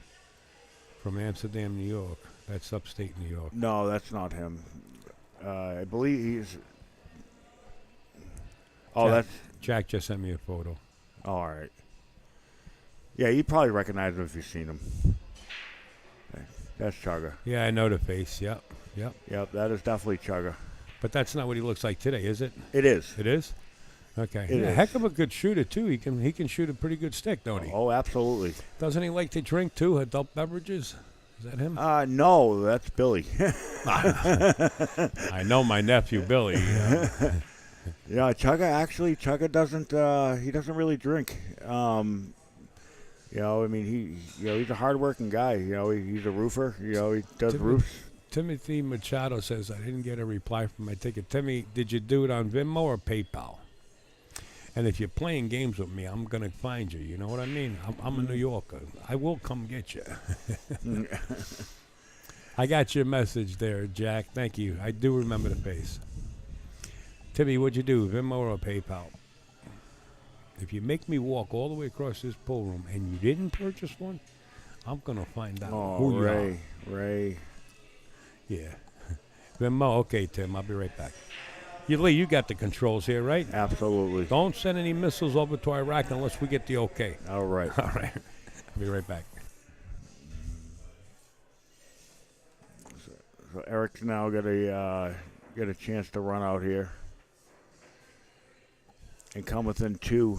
S1: From Amsterdam, New York. That's upstate New York.
S2: No, that's not him. I believe he's... Oh,
S1: Jack,
S2: that's...
S1: Jack just sent me a photo.
S2: All right. Yeah, you probably recognize him if you've seen him. That's Chugga.
S1: Yeah, I know the face. Yep.
S2: Yep, that is definitely Chugga.
S1: But that's not what he looks like today, is it?
S2: It is.
S1: It is? Okay.
S2: It
S1: Yeah,
S2: is.
S1: heck of a good shooter, too. He can shoot a pretty good stick, don't he?
S2: Oh, absolutely.
S1: Doesn't he like to drink, too, adult beverages? Is that him?
S2: No, that's Billy.
S1: I know my nephew, Billy.
S2: Yeah, Chugga doesn't. He doesn't really drink. You know, I mean, he's a hardworking guy. You know, he's a roofer. You know, he does roofs.
S1: Timothy Machado says, I didn't get a reply from my ticket. Timmy, did you do it on Venmo or PayPal? And if you're playing games with me, I'm going to find you. You know what I mean? I'm a New Yorker. I will come get you. I got your message there, Jack. Thank you. I do remember the face. Timmy, what'd you do, Venmo or PayPal? If you make me walk all the way across this pool room and you didn't purchase one, I'm going to find out who you are.
S2: Ray.
S1: Yeah. Venmo. Okay, Tim. I'll be right back. You got the controls here, right?
S2: Absolutely.
S1: Don't send any missiles over to Iraq unless we get the okay.
S2: All right.
S1: All right. I'll be right back.
S2: So Eric's now got a chance to run out here and come within 2.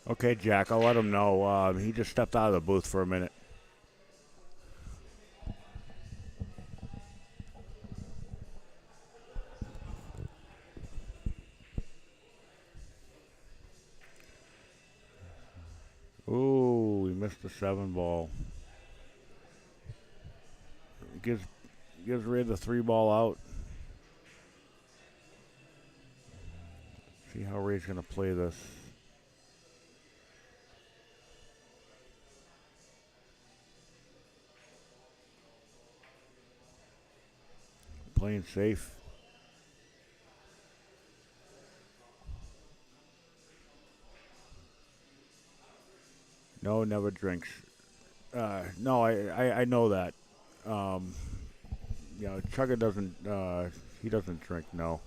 S2: Okay, Jack, I'll let him know. He just stepped out of the booth for a minute. Ooh, we missed the 7 ball. Gives Ray the 3 ball out. See how Ray's going to play this. Playing safe. No, never drinks. No, I know that. You know, Chugga doesn't. He doesn't drink. No.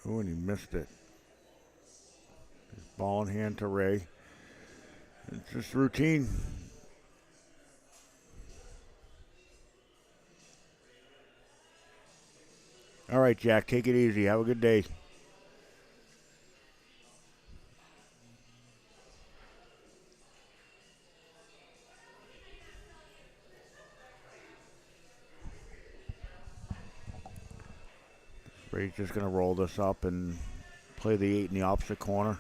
S2: Oh, and he missed it. Ball in hand to Ray. It's just routine. All right, Jack, take it easy. Have a good day. Ray's just going to roll this up and play the 8 in the opposite corner.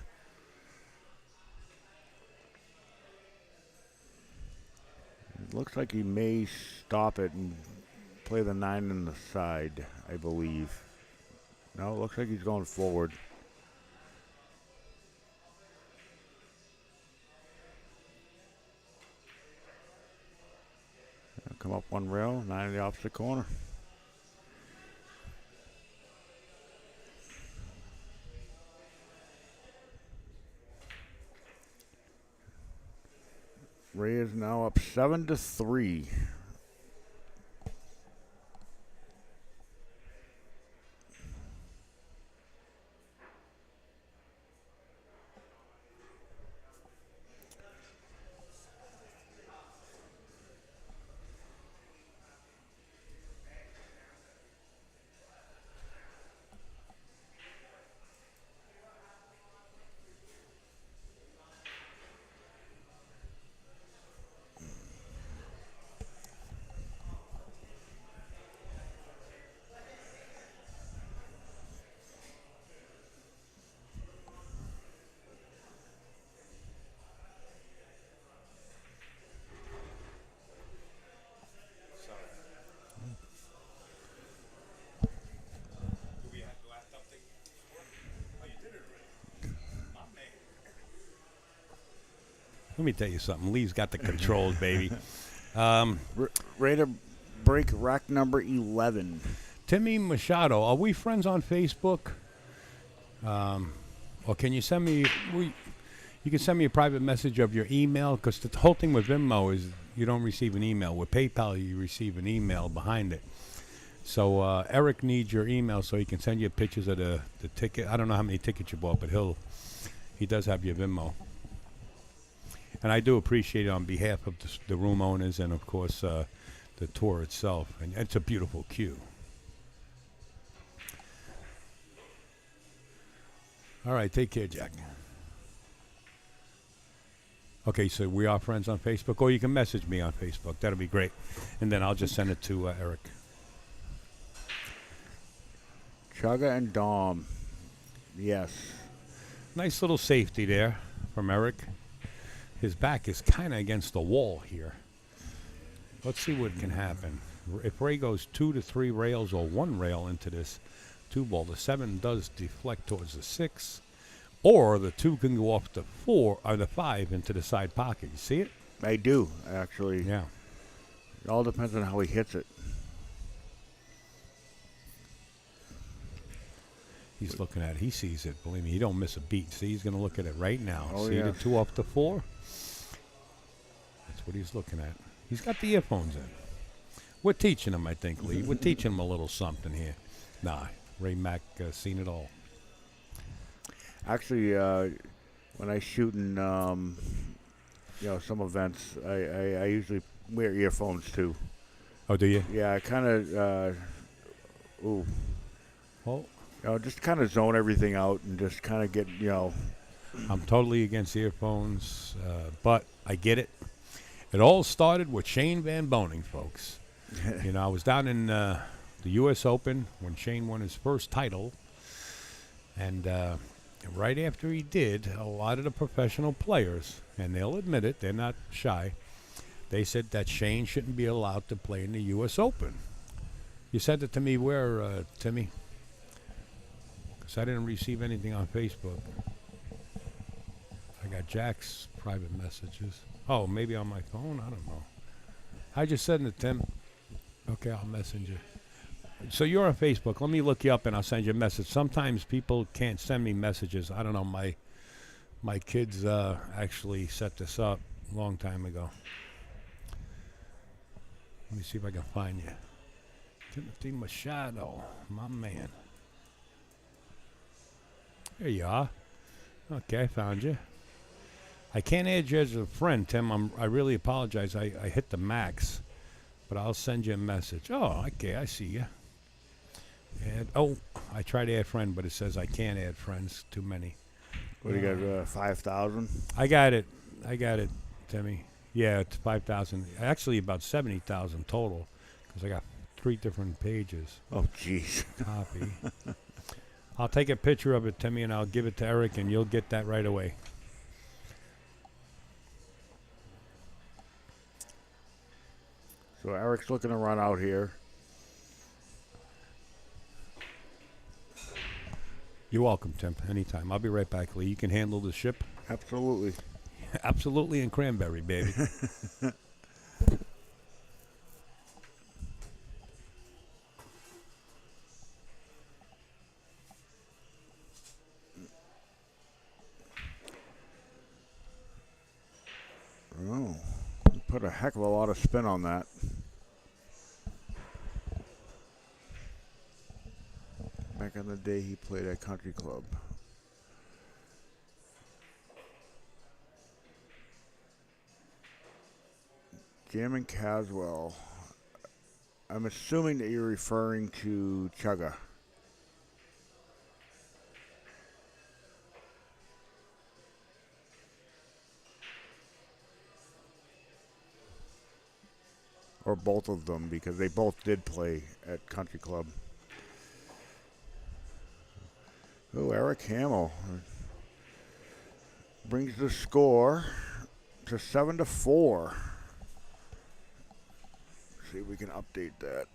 S2: It looks like he may stop it and play the 9 in the side, I believe. No, it looks like he's going forward. Come up 1 rail, 9 in the opposite corner. Ray is now up 7-3.
S1: Let me tell you something. Lee's got the controls, baby.
S2: Ready to break rack number 11.
S1: Timmy Machado, are we friends on Facebook? Or can you send me? You can send me a private message of your email, because the whole thing with Venmo is you don't receive an email. With PayPal, you receive an email behind it. So Eric needs your email so he can send you pictures of the ticket. I don't know how many tickets you bought, but he does have your Venmo. And I do appreciate it on behalf of the room owners and, of course, the tour itself. And it's a beautiful queue. All right, take care, Jack. Okay, so we are friends on Facebook, or you can message me on Facebook. That'll be great. And then I'll just send it to Eric.
S2: Chugga and Dom. Yes.
S1: Nice little safety there from Eric. His back is kind of against the wall here. Let's see what can happen. If Ray goes 2 to 3 rails or 1 rail into this 2 ball, the 7 does deflect towards the 6. Or the 2 can go off the 4 or the 5 into the side pocket. You see it?
S2: I do, actually.
S1: Yeah.
S2: It all depends on how he hits it.
S1: He's looking at it. He sees it. Believe me, he don't miss a beat. See, he's going to look at it right now.
S2: Oh,
S1: see
S2: yeah.
S1: the 2 off the 4? That's what he's looking at. He's got the earphones in. We're teaching him, I think, Lee. We're teaching him a little something here. Nah, Ray Mack seen it all.
S2: Actually, when I shoot in, some events, I usually wear earphones too.
S1: Oh, do you?
S2: Yeah, I kind of,
S1: Well,
S2: just kind of zone everything out and just kind of get,
S1: I'm totally against earphones, but I get it. It all started with Shane Van Boning, folks. I was down in the U.S. Open when Shane won his first title, and right after he did, a lot of the professional players, and they'll admit it, they're not shy, they said that Shane shouldn't be allowed to play in the U.S. Open. You sent it to me where, Timmy? Because I didn't receive anything on Facebook. I got Jack's private messages. Oh, maybe on my phone? I don't know. I just sent it to Tim. Okay, I'll message you. So you're on Facebook. Let me look you up and I'll send you a message. Sometimes people can't send me messages. I don't know. My kids actually set this up a long time ago. Let me see if I can find you. Timothy Machado, my man. There you are. Okay, I found you. I can't add you as a friend, Tim. I really apologize. I hit the max, but I'll send you a message. Oh, okay, I see you. And I tried to add friend, but it says I can't add friends. Too many.
S2: what do you got, 5,000?
S1: I got it, Timmy. Yeah, it's 5,000. Actually, about 70,000 total, because I got 3 different pages.
S2: Oh, jeez.
S1: Copy. I'll take a picture of it, Timmy, and I'll give it to Eric, and you'll get that right away.
S2: So Eric's looking to run out here.
S1: You're welcome, Tim. Anytime. I'll be right back, Lee. You can handle the ship?
S2: Absolutely.
S1: Absolutely, and cranberry, baby.
S2: Oh, put a heck of a lot of spin on that. Back in the day, he played at Country Club. Jim and Caswell. I'm assuming that you're referring to Chugga. Or both of them, because they both did play at Country Club. Oh, Eric Hamill brings the score to 7-4. See if we can update that.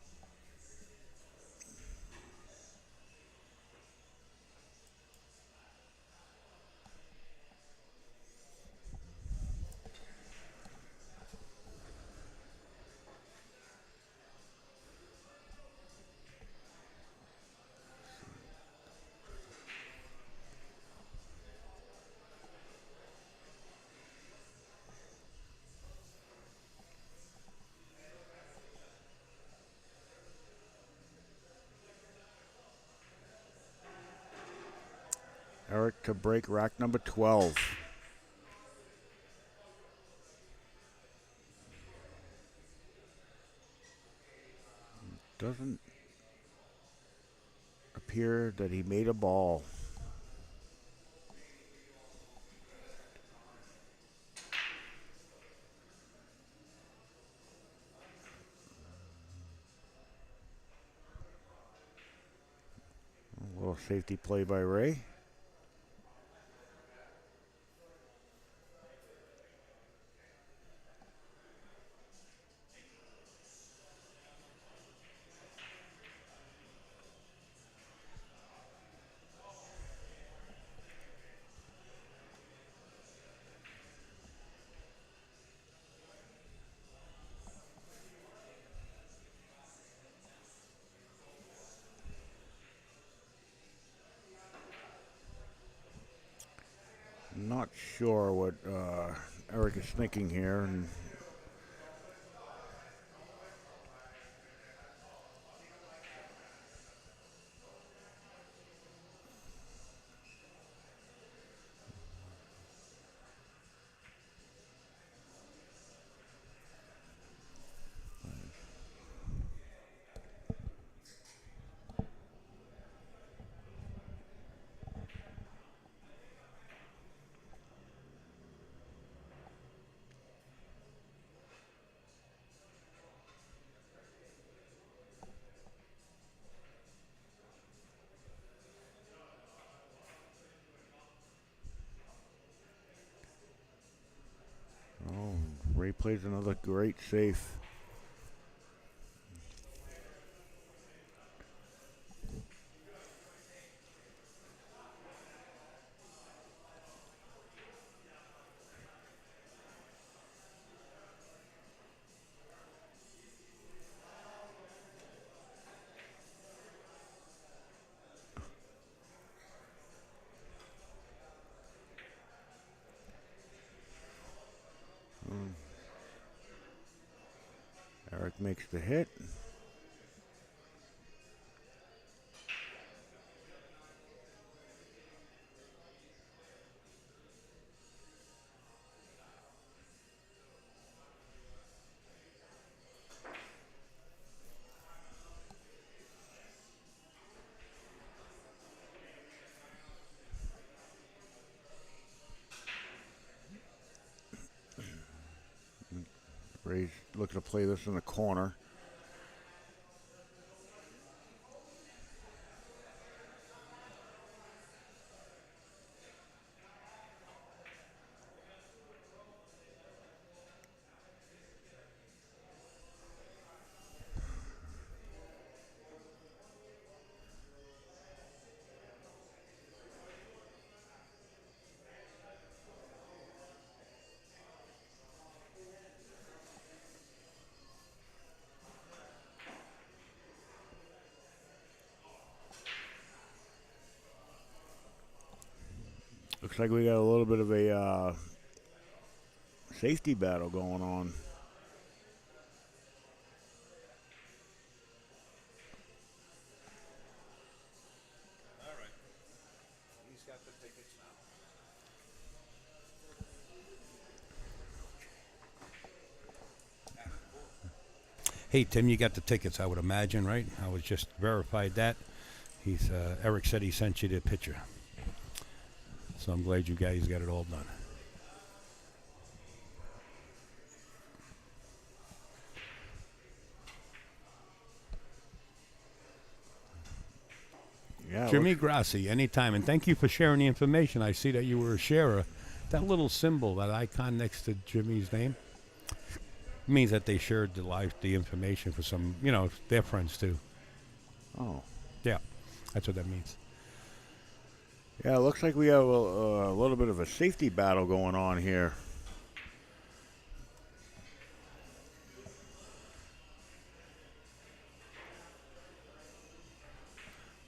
S2: Eric to break rack number 12. Doesn't appear that he made a ball. A little safety play by Ray. Not sure what Eric is thinking here. And Ray plays another great safe. Eric makes the hit. Ray's looking to play this in the corner. Looks like we got a little bit of a safety battle going on.
S1: All right. He's got the tickets now. Hey, Tim, you got the tickets, I would imagine, right? I was just verified that. He's Eric said he sent you the picture. So I'm glad you guys got it all done.
S2: Yeah,
S1: Jimmy Grassi, anytime. And thank you for sharing the information. I see that you were a sharer. That little symbol, that icon next to Jimmy's name, means that they shared the information for some, their friends too.
S2: Oh.
S1: Yeah, that's what that means.
S2: Yeah, it looks like we have a little bit of a safety battle going on here.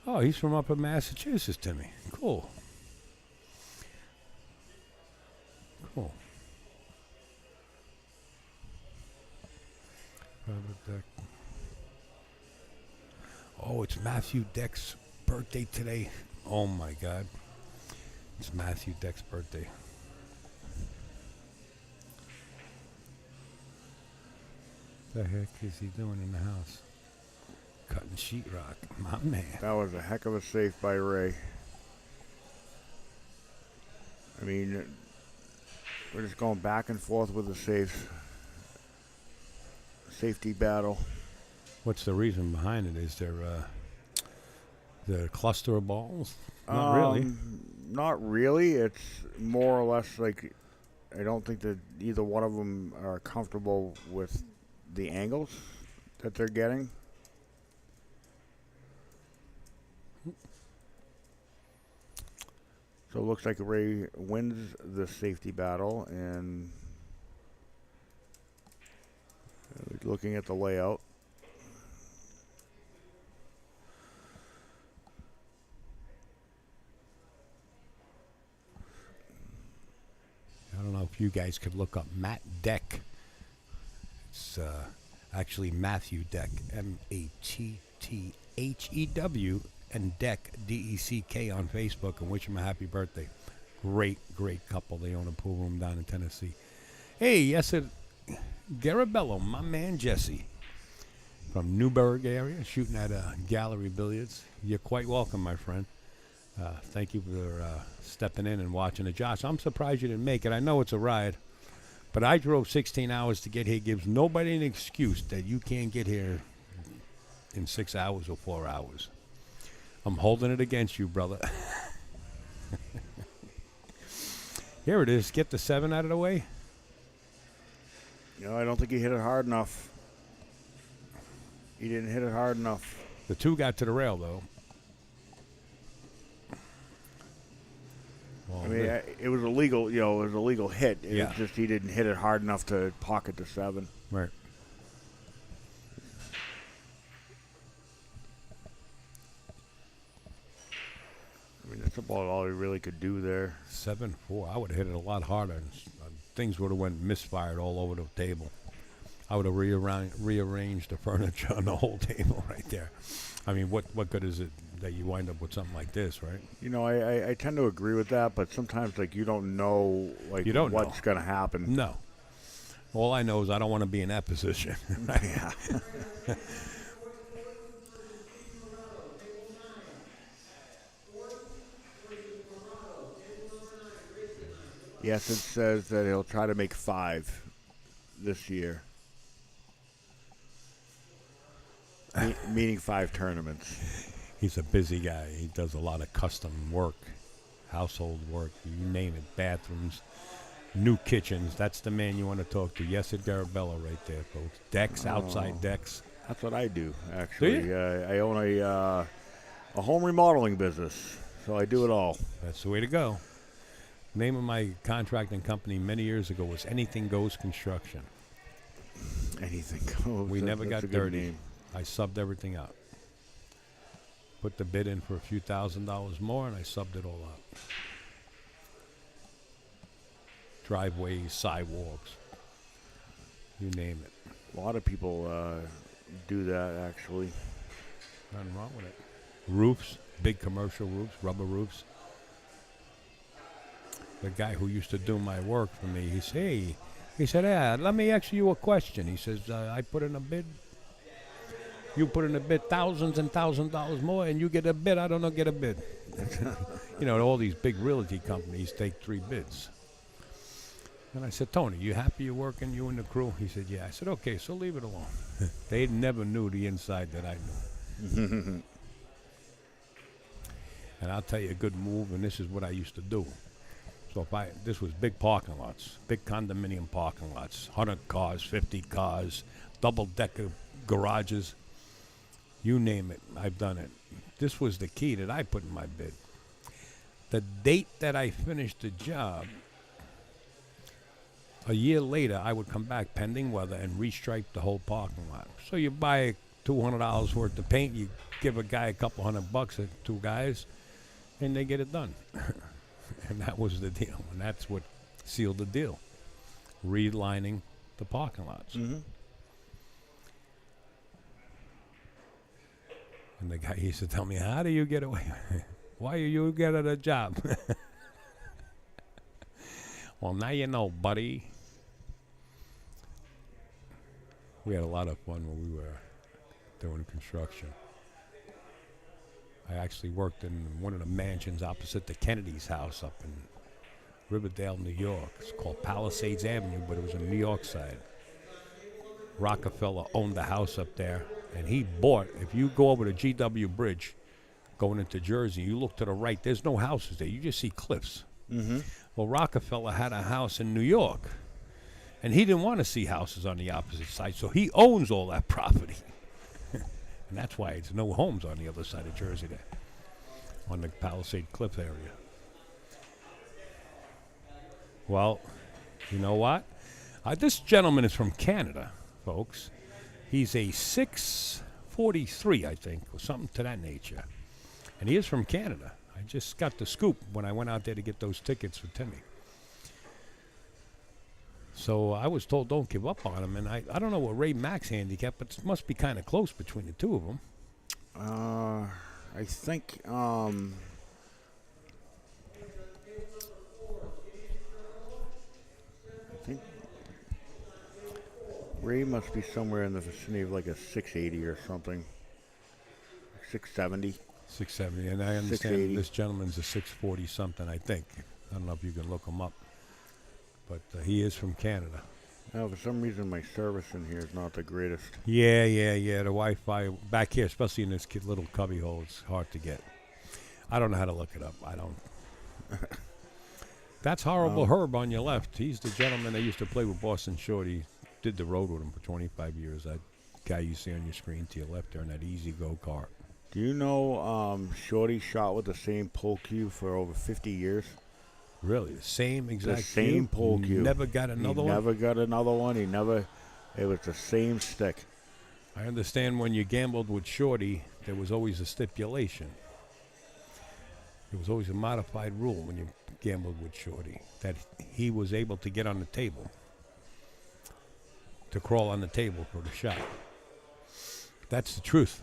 S1: Oh, he's from up in Massachusetts, Timmy. Cool. Cool. Oh, it's Matthew Deck's birthday today. Oh, my God. It's Matthew Deck's birthday. The heck is he doing in the house? Cutting sheetrock. My man.
S2: That was a heck of a safe by Ray. I mean, we're just going back and forth with the safety battle.
S1: What's the reason behind it? Is there the cluster of balls? Not really.
S2: Not really. It's more or less like I don't think that either one of them are comfortable with the angles that they're getting. So it looks like Ray wins the safety battle, and looking at the layout.
S1: I don't know if you guys could look up Matt Deck. It's actually Matthew Deck, Matthew, and Deck, D-E-C-K, on Facebook, and wish him a happy birthday. Great couple. They own a pool room down in Tennessee. Hey, yes, Garabello, my man Jesse, from Newburgh area, shooting at Gallery Billiards. You're quite welcome, my friend. Thank you for stepping in and watching it. Josh, I'm surprised you didn't make it. I know it's a ride, but I drove 16 hours to get here. Gives nobody an excuse that you can't get here in 6 hours or 4 hours. I'm holding it against you, brother. Here it is. Get the 7 out of the way.
S2: I don't think he hit it hard enough. He didn't hit it hard enough.
S1: The 2 got to the rail, though. Well,
S2: I mean, it was a legal, it was a legal hit. It was just he didn't hit it hard enough to pocket the 7.
S1: Right.
S2: I mean, that's about all he really could do there.
S1: 7-4. I would have hit it a lot harder. And things would have went misfired all over the table. I would have rearranged the furniture on the whole table right there. I mean, what good is it that you wind up with something like this, right?
S2: I tend to agree with that, but sometimes you don't know what's going to happen.
S1: No. All I know is I don't want to be in that position.
S2: Yeah. Yes, it says that he'll try to make 5 this year. Meaning 5 tournaments.
S1: He's a busy guy. He does a lot of custom work, household work, you name it, bathrooms, new kitchens. That's the man you want to talk to. Yes, at Garabella right there, folks. Decks, outside decks.
S2: That's what I do, actually.
S1: Do you?
S2: I own a home remodeling business, so I do it all.
S1: That's the way to go. Name of my contracting company many years ago was Anything Goes Construction.
S2: Anything goes.
S1: We never
S2: That's
S1: got
S2: a good
S1: dirty.
S2: name.
S1: I subbed everything out. Put the bid in for a few $1,000s more, and I subbed it all out. Driveways, sidewalks, you name it.
S2: A lot of people do that, actually.
S1: Nothing wrong with it. Roofs, big commercial roofs, rubber roofs. The guy who used to do my work for me, he said, hey, let me ask you a question. He says, I put in a bid. You put in a bid thousands and $1,000s more, and you get a bid. I don't know, get a bid. All these big realty companies take 3 bids. And I said, Tony, you happy you're working, you and the crew? He said, yeah. I said, okay, so leave it alone. They never knew the inside that I knew. And I'll tell you a good move, and this is what I used to do. So this was big parking lots, big condominium parking lots, 100 cars, 50 cars, double-decker garages. You name it, I've done it. This was the key that I put in my bid. The date that I finished the job, a year later, I would come back pending weather and restripe the whole parking lot. So you buy $200 worth of paint, you give a guy a couple $100, 2 guys, and they get it done. And that was the deal. And that's what sealed the deal. Relining the parking lots.
S2: Mm-hmm.
S1: And the guy used to tell me, how do you get away? Why are you getting a job? Well, now you know, buddy. We had a lot of fun when we were doing construction. I actually worked in one of the mansions opposite the Kennedy's house up in Riverdale, New York. It's called Palisades Avenue, but it was on the New York side. Rockefeller owned the house up there, and he bought, if you go over the GW Bridge going into Jersey, you look to the right, there's no houses there. You just see cliffs.
S2: Mm-hmm.
S1: Well, Rockefeller had a house in New York, and he didn't want to see houses on the opposite side, so he owns all that property. And that's why there's no homes on the other side of Jersey there, on the Palisade Cliff area. Well, you know what? This gentleman is from Canada, folks. He's a 6'43", I think, or something to that nature. And he is from Canada. I just got the scoop when I went out there to get those tickets for Timmy. So I was told don't give up on him. And I don't know what Ray Mack's handicap, but it must be kind of close between the two of them.
S2: I think Ray must be somewhere in the vicinity of like a 680 or something. 670.
S1: 670. And I understand
S2: 680.
S1: this gentleman's a 640 something, I think. I don't know if you can look him up. But he is from Canada.
S2: Now, for some reason, my service in here is not the greatest.
S1: Yeah. The Wi-Fi back here, especially in this little cubby hole, it's hard to get. I don't know how to look it up. I don't. That's Horrible Herb on your left. He's the gentleman that used to play with Boston Shorty. Did the road with him for 25 years. That guy you see on your screen to your left there in that easy go-kart.
S2: Do you know Shorty shot with the same pole cue for over 50 years?
S1: Really? The same exact
S2: The same
S1: cue?
S2: pole cue.
S1: Never got another one?
S2: Never got another one. It was the same stick.
S1: I understand when you gambled with Shorty, there was always a stipulation. There was always a modified rule when you gambled with Shorty, that he was able to get on the table, to crawl on the table for the shot. That's the truth.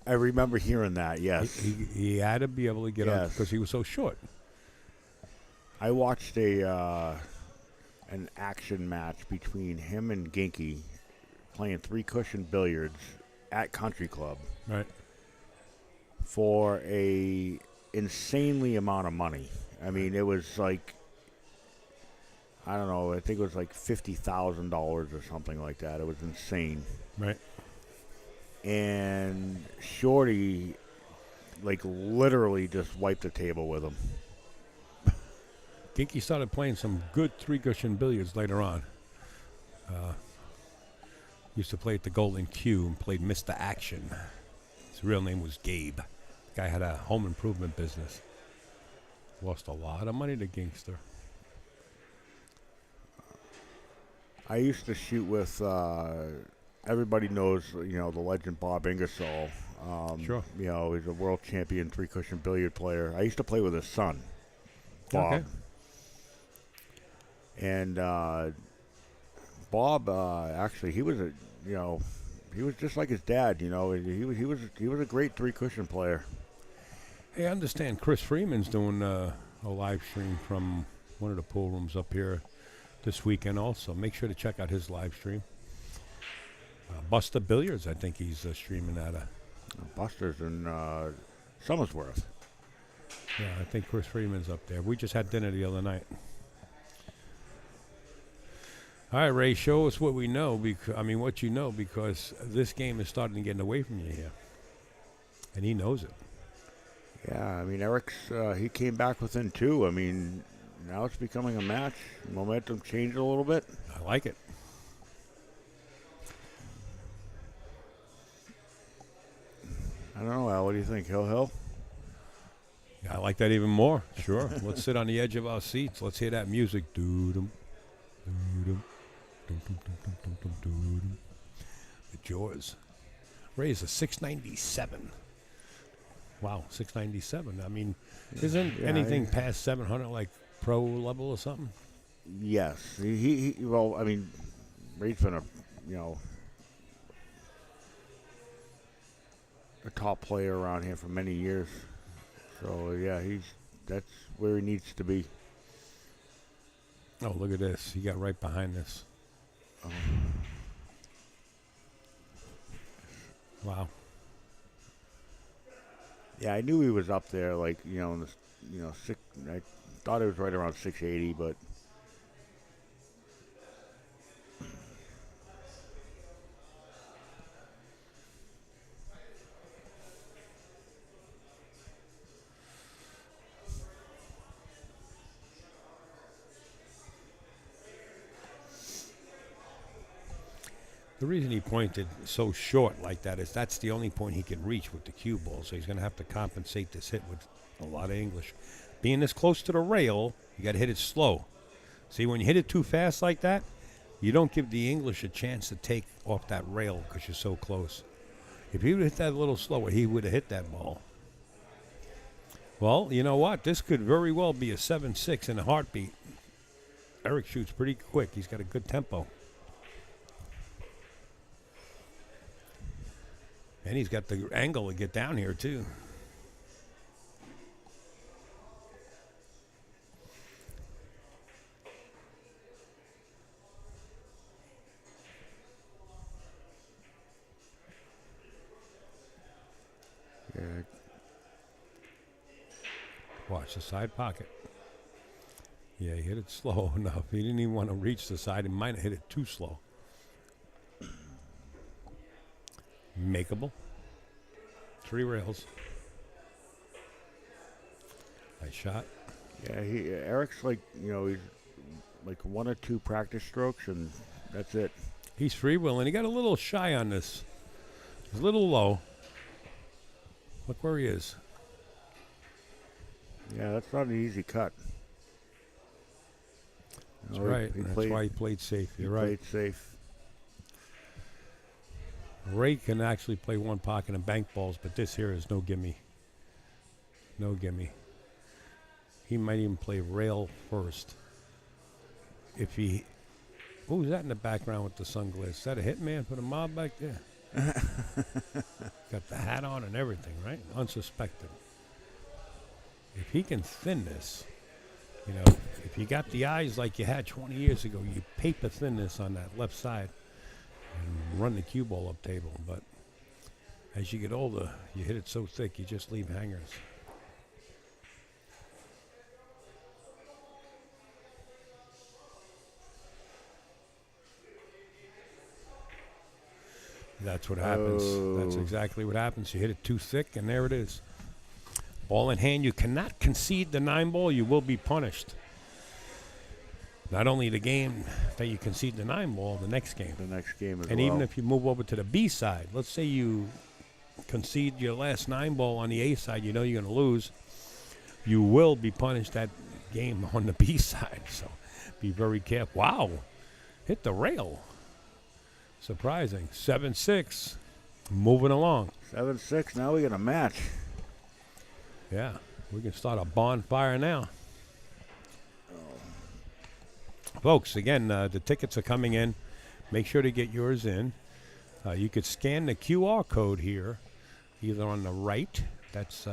S2: I remember hearing that, yes.
S1: He had to be able to get on
S2: Yes.
S1: because he was so short.
S2: I watched an action match between him and Ginky playing three-cushion billiards at Country Club
S1: Right.
S2: for a insanely amount of money. I mean, it was like, I don't know, I think it was like $50,000 or something like that. It was insane.
S1: Right.
S2: And Shorty, like, literally just wiped the table with him.
S1: Ginky started playing some good three-cushion billiards later on. Used to play at the Golden Q and played Mr. Action. His real name was Gabe. Guy had a home improvement business. Lost a lot of money to Gangster.
S2: I used to shoot with, everybody knows, the legend Bob Ingersoll.
S1: Sure.
S2: He's a world champion three-cushion billiard player. I used to play with his son, Bob.
S1: Okay.
S2: And Bob, actually, he was he was just like his dad. He was a great three-cushion player.
S1: Hey, I understand Chris Freeman's doing a live stream from one of the pool rooms up here this weekend also. Make sure to check out his live stream. Buster Billiards, I think he's streaming that.
S2: Buster's in Somersworth.
S1: Yeah, I think Chris Freeman's up there. We just had dinner the other night. All right, Ray, show us what we know. What you know, because this game is starting to get away from you here. And he knows it.
S2: Yeah, Eric's, he came back within two. Now it's becoming a match. Momentum changed a little bit.
S1: I like it.
S2: I don't know, Al. What do you think? Hill?
S1: Yeah, I like that even more. Sure. Let's sit on the edge of our seats. Let's hear that music. Doo-dum, doo-dum, dum-dum, dum-dum, dum-dum, doo-dum. The Jaws. Ray is a 697. Wow, 697. Isn't anything past 700 like pro level or something?
S2: Yes. Ray's been a top player around here for many years. So, yeah, that's where he needs to be.
S1: Oh, look at this. He got right behind this.
S2: Oh.
S1: Wow.
S2: Yeah, I knew he was up there, like, you know, in the, you know, I thought it was right around 680, but
S1: The reason he pointed so short like that is that's the only point he can reach with the cue ball, so he's going to have to compensate this hit with a lot of English. Being this close to the rail, you got to hit it slow. See, when you hit it too fast like that, you don't give the English a chance to take off that rail because you're so close. If he would hit that a little slower, he would have hit that ball. Well, you know what? This could very well be a 7-6 in a heartbeat. Eric shoots pretty quick. He's got a good tempo. And he's got the angle to get down here, too.
S2: yeah,
S1: Watch the side pocket. Yeah, he hit it slow enough. He didn't even want to reach the side. He might have hit it too slow. Makeable. 3 rails. Nice shot.
S2: yeah. Eric's like, you know, he's like 1 or 2 practice strokes, and that's it.
S1: He's freewheeling. He got a little shy on this. He's a little low. Look where he is.
S2: Yeah, that's not an easy cut.
S1: That's right. That's why he played safe. You're right.
S2: Played safe.
S1: Ray can actually play one pocket and bank balls, but this here is no gimme. No gimme. He might even play rail first. If he... Who's that in the background with the sunglasses? Is that a hitman for the mob back there? Got the hat on and everything, right? Unsuspected. If he can thin this, you know, if you got the eyes like you had 20 years ago, you paper thin this on that left side and run the cue ball up table. But as you get older, you hit it so thick, you just leave hangers. That's what happens. That's
S2: Oh.
S1: exactly what happens. You hit it too thick, and there it is. Ball in hand. You cannot concede the 9 ball. You will be punished. Not only the game that you concede the 9 ball, the next game.
S2: The next game as
S1: And
S2: well.
S1: even if you move over to the B side, let's say you concede your last 9 ball on the A side, you know you're going to lose. You will be punished that game on the B side. So be very careful. Wow. Hit the rail. Surprising. 7-6. Moving along.
S2: 7-6. Now we got a match.
S1: Yeah. We can start a bonfire now. Folks, again, the tickets are coming in. Make sure to get yours in. You could scan the QR code here, either on the right, that's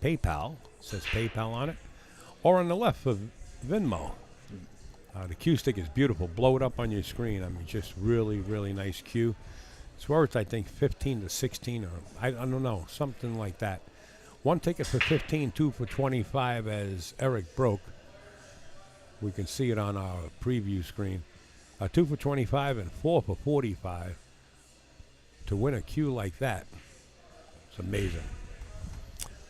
S1: PayPal, it says PayPal on it, or on the left of Venmo. The cue stick is beautiful. Blow it up on your screen. I mean, just really, really nice cue. It's worth, I think, 15 to 16, or I don't know, something like that. 1 ticket for 15, 2 for 25, as Eric broke. We can see it on our preview screen. 2 for 25 and 4 for 45. To win a cue like that, it's amazing.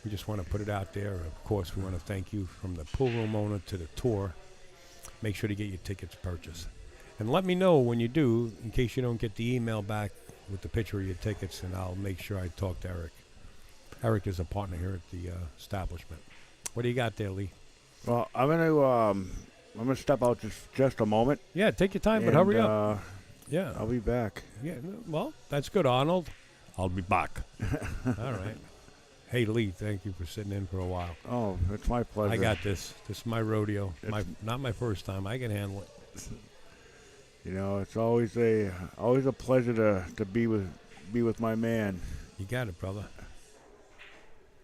S1: We just want to put it out there. Of course, we want to thank you from the pool room owner to the tour. Make sure to get your tickets purchased. And let me know when you do, in case you don't get the email back with the picture of your tickets, and I'll make sure I talk to Eric. Eric is a partner here at the establishment. What do you got there, Lee?
S2: Well, I'm gonna step out just a moment.
S1: Yeah, take your time, but hurry up. Yeah.
S2: I'll be back.
S1: Yeah, well, that's good, Arnold. I'll be back. All right. Hey, Lee, thank you for sitting in for a while.
S2: Oh, it's my pleasure.
S1: I got this. This is my rodeo. Not my first time. I can handle it.
S2: You know, it's always a pleasure to be with my man.
S1: You got it, brother.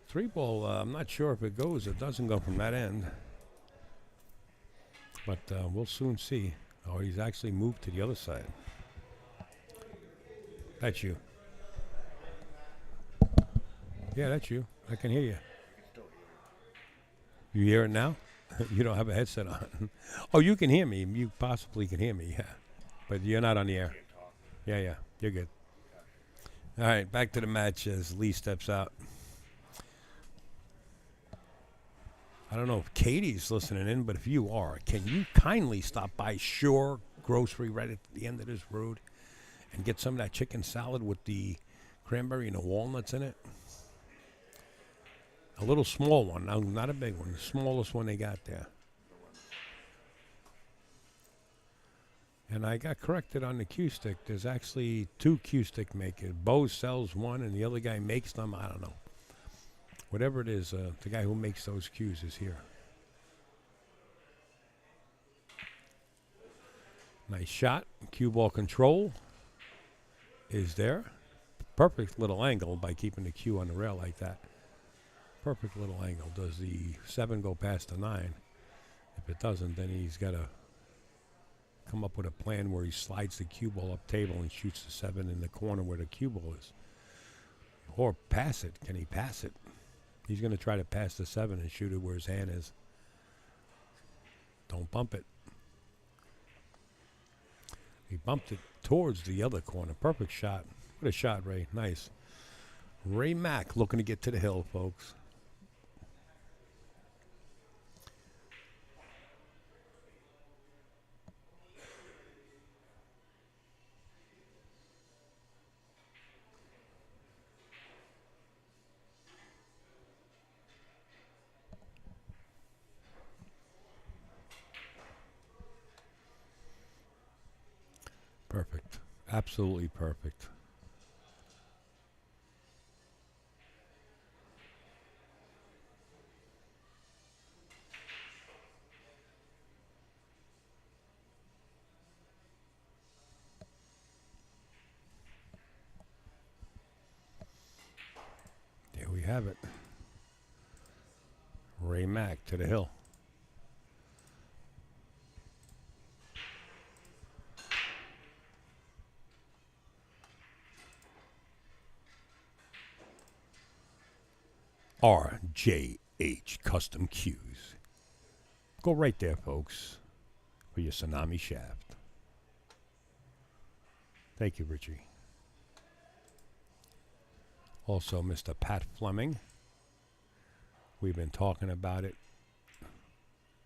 S1: 3 ball, I'm not sure if it goes. It doesn't go from that end. But we'll soon see. Oh, he's actually moved to the other side. That's you. Yeah, that's you. I can hear you. You hear it now? You don't have a headset on. Oh, you can hear me. You possibly can hear me, yeah. But you're not on the air. Yeah, you're good. All right, back to the match as Lee steps out. I don't know if Katie's listening in, but if you are, can you kindly stop by Shore Grocery right at the end of this road and get some of that chicken salad with the cranberry and the walnuts in it? A little small one, no, not a big one. The smallest one they got there. And I got corrected on the cue stick. There's actually 2 cue stick makers. Bo sells one, and the other guy makes them. I don't know. Whatever it is, the guy who makes those cues is here. Nice shot. Cue ball control is there. Perfect little angle by keeping the cue on the rail like that. Perfect little angle. Does the 7 go past the 9? If it doesn't, then he's got to come up with a plan where he slides the cue ball up table and shoots the 7 in the corner where the cue ball is. Or pass it. Can he pass it? He's going to try to pass the 7 and shoot it where his hand is. Don't bump it. He bumped it towards the other corner. Perfect shot. What a shot, Ray. Nice. Ray Mack looking to get to the hill, folks. Perfect. Absolutely perfect. There we have it. Ray Mack to the hill. RJH Custom Cues. Go right there, folks, for your Tsunami shaft. Thank you, Richie. Also, Mr. Pat Fleming. We've been talking about it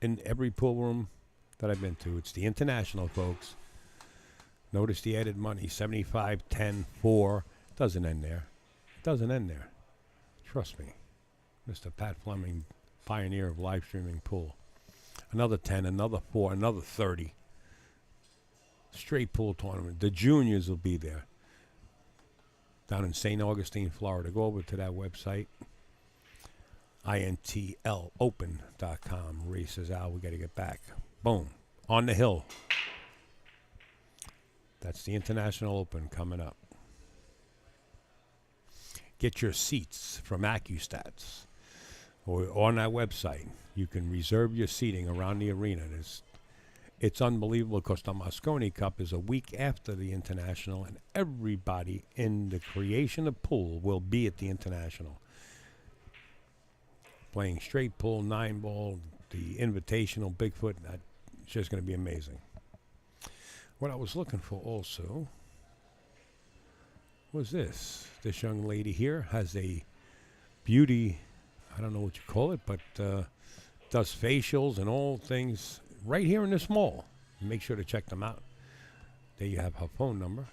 S1: in every pool room that I've been to. It's the International, folks. Notice the added money, 75, 10, 4. Doesn't end there. It doesn't end there. Trust me. Mr. Pat Fleming, pioneer of live streaming pool. Another 10, another 4, another 30. Straight pool tournament. The juniors will be there. Down in St. Augustine, Florida. Go over to that website. INTLOpen.com. Races out. We got to get back. Boom. On the hill. That's the International Open coming up. Get your seats from AccuStats or on our website. You can reserve your seating around the arena. It's unbelievable because the Moscone Cup is a week after the International, and everybody in the creation of pool will be at the International. Playing straight pool, 9-ball, the Invitational, Bigfoot. It's just going to be amazing. What I was looking for also was this. This young lady here has a beauty, I don't know what you call it, but does facials and all things right here in this mall. Make sure to check them out. There you have her phone number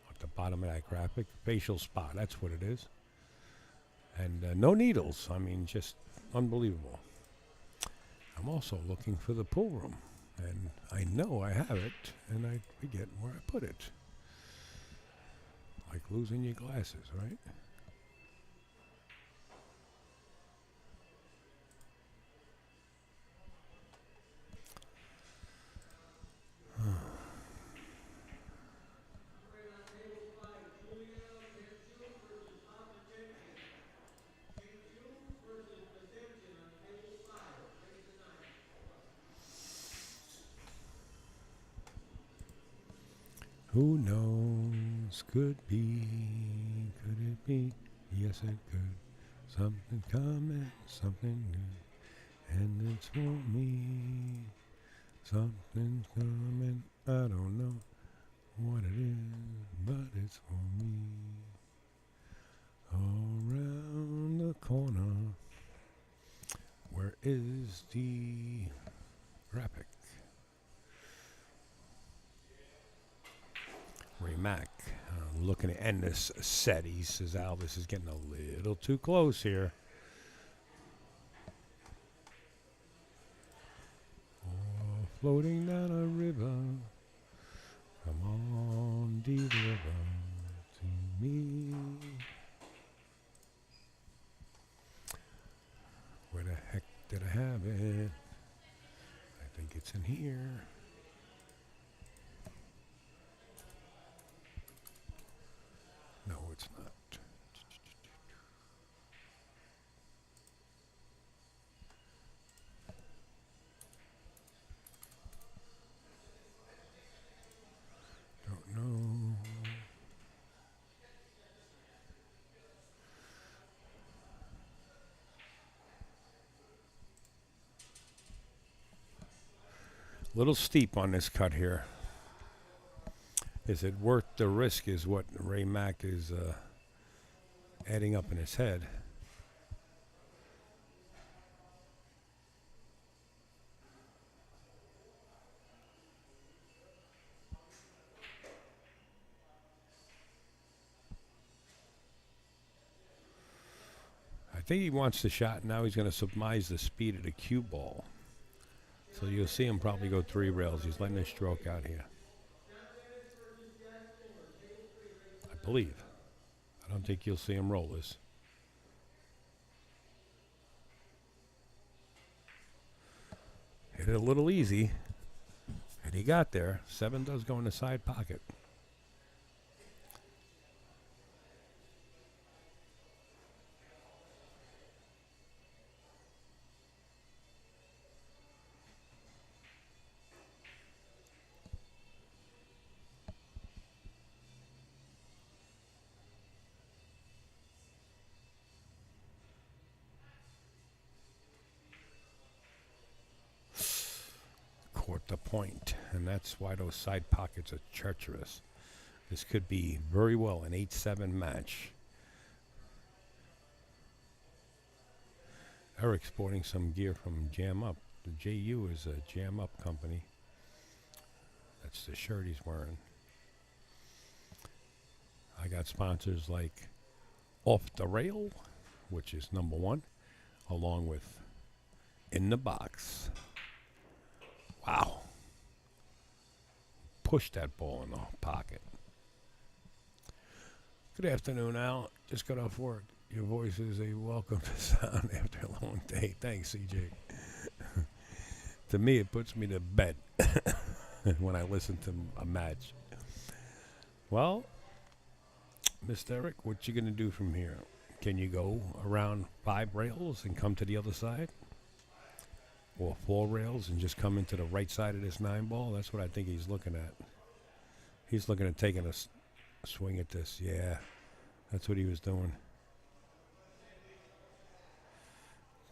S1: at the bottom of that graphic. Facial spa, that's what it is. And no needles. I mean, just unbelievable. I'm also looking for the pool room. And I know I have it, and I forget where I put it. Like losing your glasses, right? Who knows? Could be. Could it be? Yes, it could. Something coming, something good. And it's for me. Something's coming. I don't know what it is, but it's for me. Around the corner. Where is the graphic? Ray Mack looking to end this set. He says Alvis is getting a little too close here. Oh, floating down a river. Come on, deliver to me. Where the heck did I have it? I think it's in here. No, it's not. Don't know. Little steep on this cut here. Is it worth the risk is what Ray Mack is adding up in his head. I think he wants the shot. Now he's going to surmise the speed of the cue ball. So you'll see him probably go 3 rails. He's letting his stroke out here. I believe. I don't think you'll see him roll this. Hit it a little easy. And he got there. 7 does go in the side pocket. Caught the point, and that's why those side pockets are treacherous. This could be very well an 8-7 match. Eric's sporting some gear from Jam Up. The JU is a Jam Up company. That's the shirt he's wearing. I got sponsors like Off the Rail, which is #1, along with In the Box. Wow. Push that ball in the pocket. Good afternoon, Al. Just got off work. Your voice is a welcome to sound after a long day. Thanks, CJ. To me, it puts me to bed when I listen to a match. Well, Mr. Eric, what you going to do from here? Can you go around 5 rails and come to the other side? Or 4 rails and just come into the right side of this 9 ball? That's what I think he's looking at. He's looking at taking a swing at this. Yeah, that's what he was doing.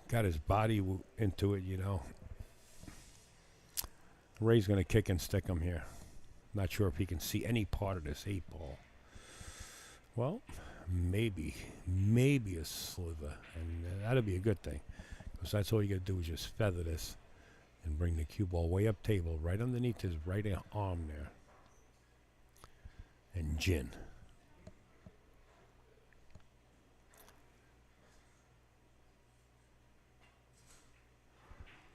S1: Got his body into it, you know. Ray's going to kick and stick him here. Not sure if he can see any part of this 8 ball. Well, maybe a sliver, and that'll be a good thing. Because that's all you got to do is just feather this and bring the cue ball way up table, right underneath his right arm there. And gin.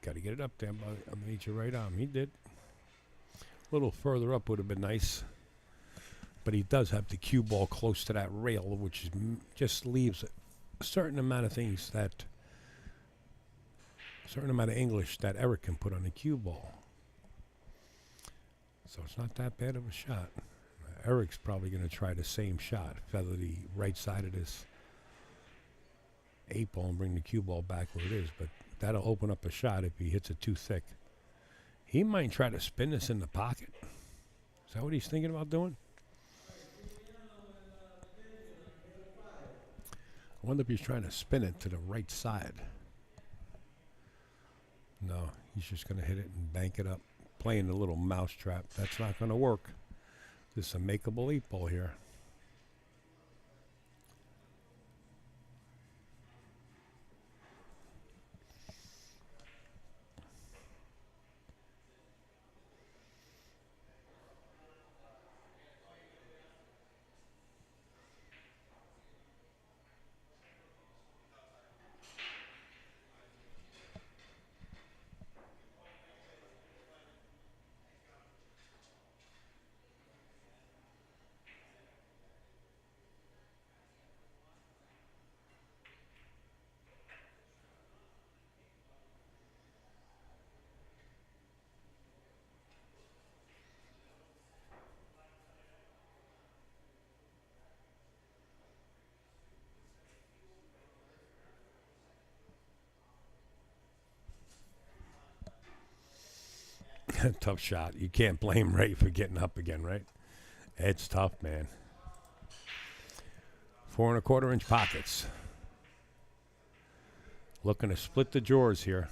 S1: Got to get it up there underneath your right arm. He did. A little further up would have been nice. But he does have the cue ball close to that rail, which is just leaves a certain amount of things that... certain amount of English that Eric can put on the cue ball. So it's not that bad of a shot. Eric's probably going to try the same shot. Feather the right side of this 8 ball and bring the cue ball back where it is. But that'll open up a shot if he hits it too thick. He might try to spin this in the pocket. Is that what he's thinking about doing? I wonder if he's trying to spin it to the right side. No, he's just going to hit it and bank it up. Playing the little mouse trap. That's not going to work. This is a makeable 8-ball here. Tough shot. You can't blame Ray for getting up again, right? It's tough, man. 4 1/4-inch pockets. Looking to split the drawers here.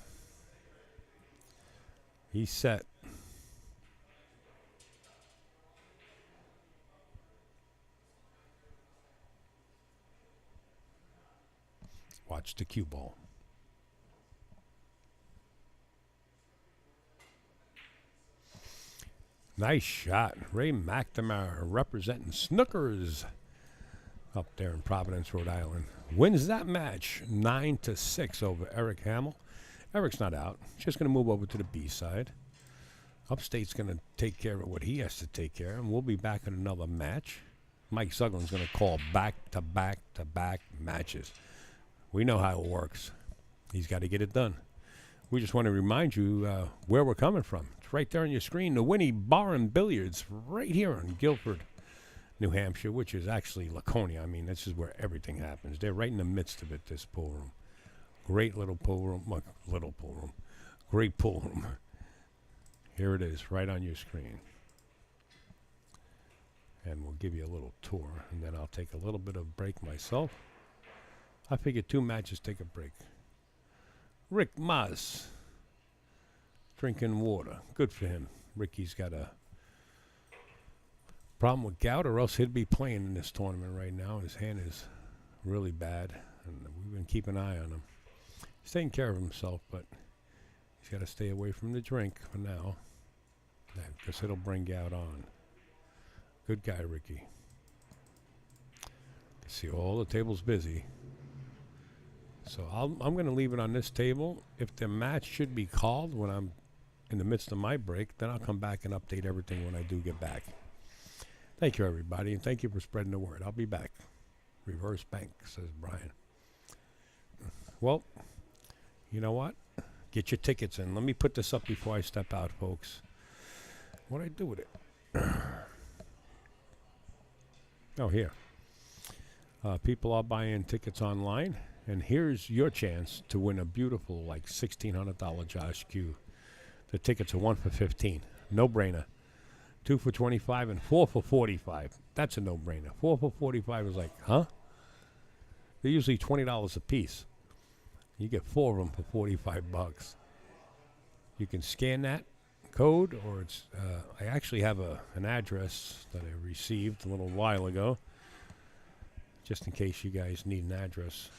S1: He's set. Watch the cue ball. Nice shot. Ray McNamara representing Snookers up there in Providence, Rhode Island. Wins that match 9-6 over Eric Hamill. Eric's not out. Just going to move over to the B side. Upstate's going to take care of what he has to take care of, and we'll be back in another match. Mike Zuglan's going to call back-to-back-to-back matches. We know how it works. He's got to get it done. We just want to remind you where we're coming from. It's right there on your screen. The WINNI Bar and Billiards right here in Guilford, New Hampshire, which is actually Laconia. I mean, this is where everything happens. They're right in the midst of it, this pool room. Great little pool room. Well, little pool room. Great pool room. Here it is, right on your screen. And we'll give you a little tour, and then I'll take a little bit of break myself. I figured 2 matches take a break. Rick Maz, drinking water. Good for him. Ricky's got a problem with gout, or else he'd be playing in this tournament right now. His hand is really bad, and we've been keeping an eye on him. He's taking care of himself, but he's got to stay away from the drink for now, because it'll bring gout on. Good guy, Ricky. See, all the tables busy. So I'm going to leave it on this table. If the match should be called when I'm in the midst of my break, then I'll come back and update everything when I do get back. Thank you, everybody, and thank you for spreading the word. I'll be back. Reverse bank, says Brian. Well, you know what? Get your tickets in. Let me put this up before I step out, folks. What do I do with it? Oh, here. People are buying tickets online. And here's your chance to win a beautiful, like, $1,600 Josh Q. The tickets are 1 for $15. No brainer. 2 for $25 and 4 for $45. That's a no brainer. 4 for $45 is like, huh? They're usually $20 a piece. You get 4 of them for $45. You can scan that code, or it's. I actually have an address that I received a little while ago, just in case you guys need an address.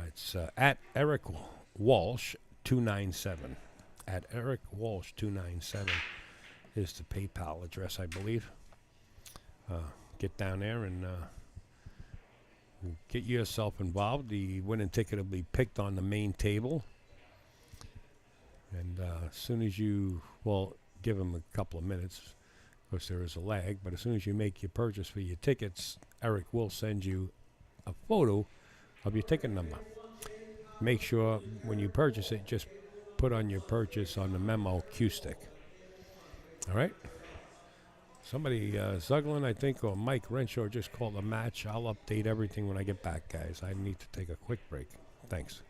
S1: It's at Eric Walsh 297. At Eric Walsh 297 is the PayPal address, I believe. Get down there and get yourself involved. The winning ticket will be picked on the main table. And as soon as you, well, give them a couple of minutes, because there is a lag, but as soon as you make your purchase for your tickets, Eric will send you a photo of your ticket number. Make sure when you purchase it, just put on your purchase on the memo Q stick. All right? Somebody, Zuglan, I think, or Mike Renshaw just called a match. I'll update everything when I get back, guys. I need to take a quick break. Thanks.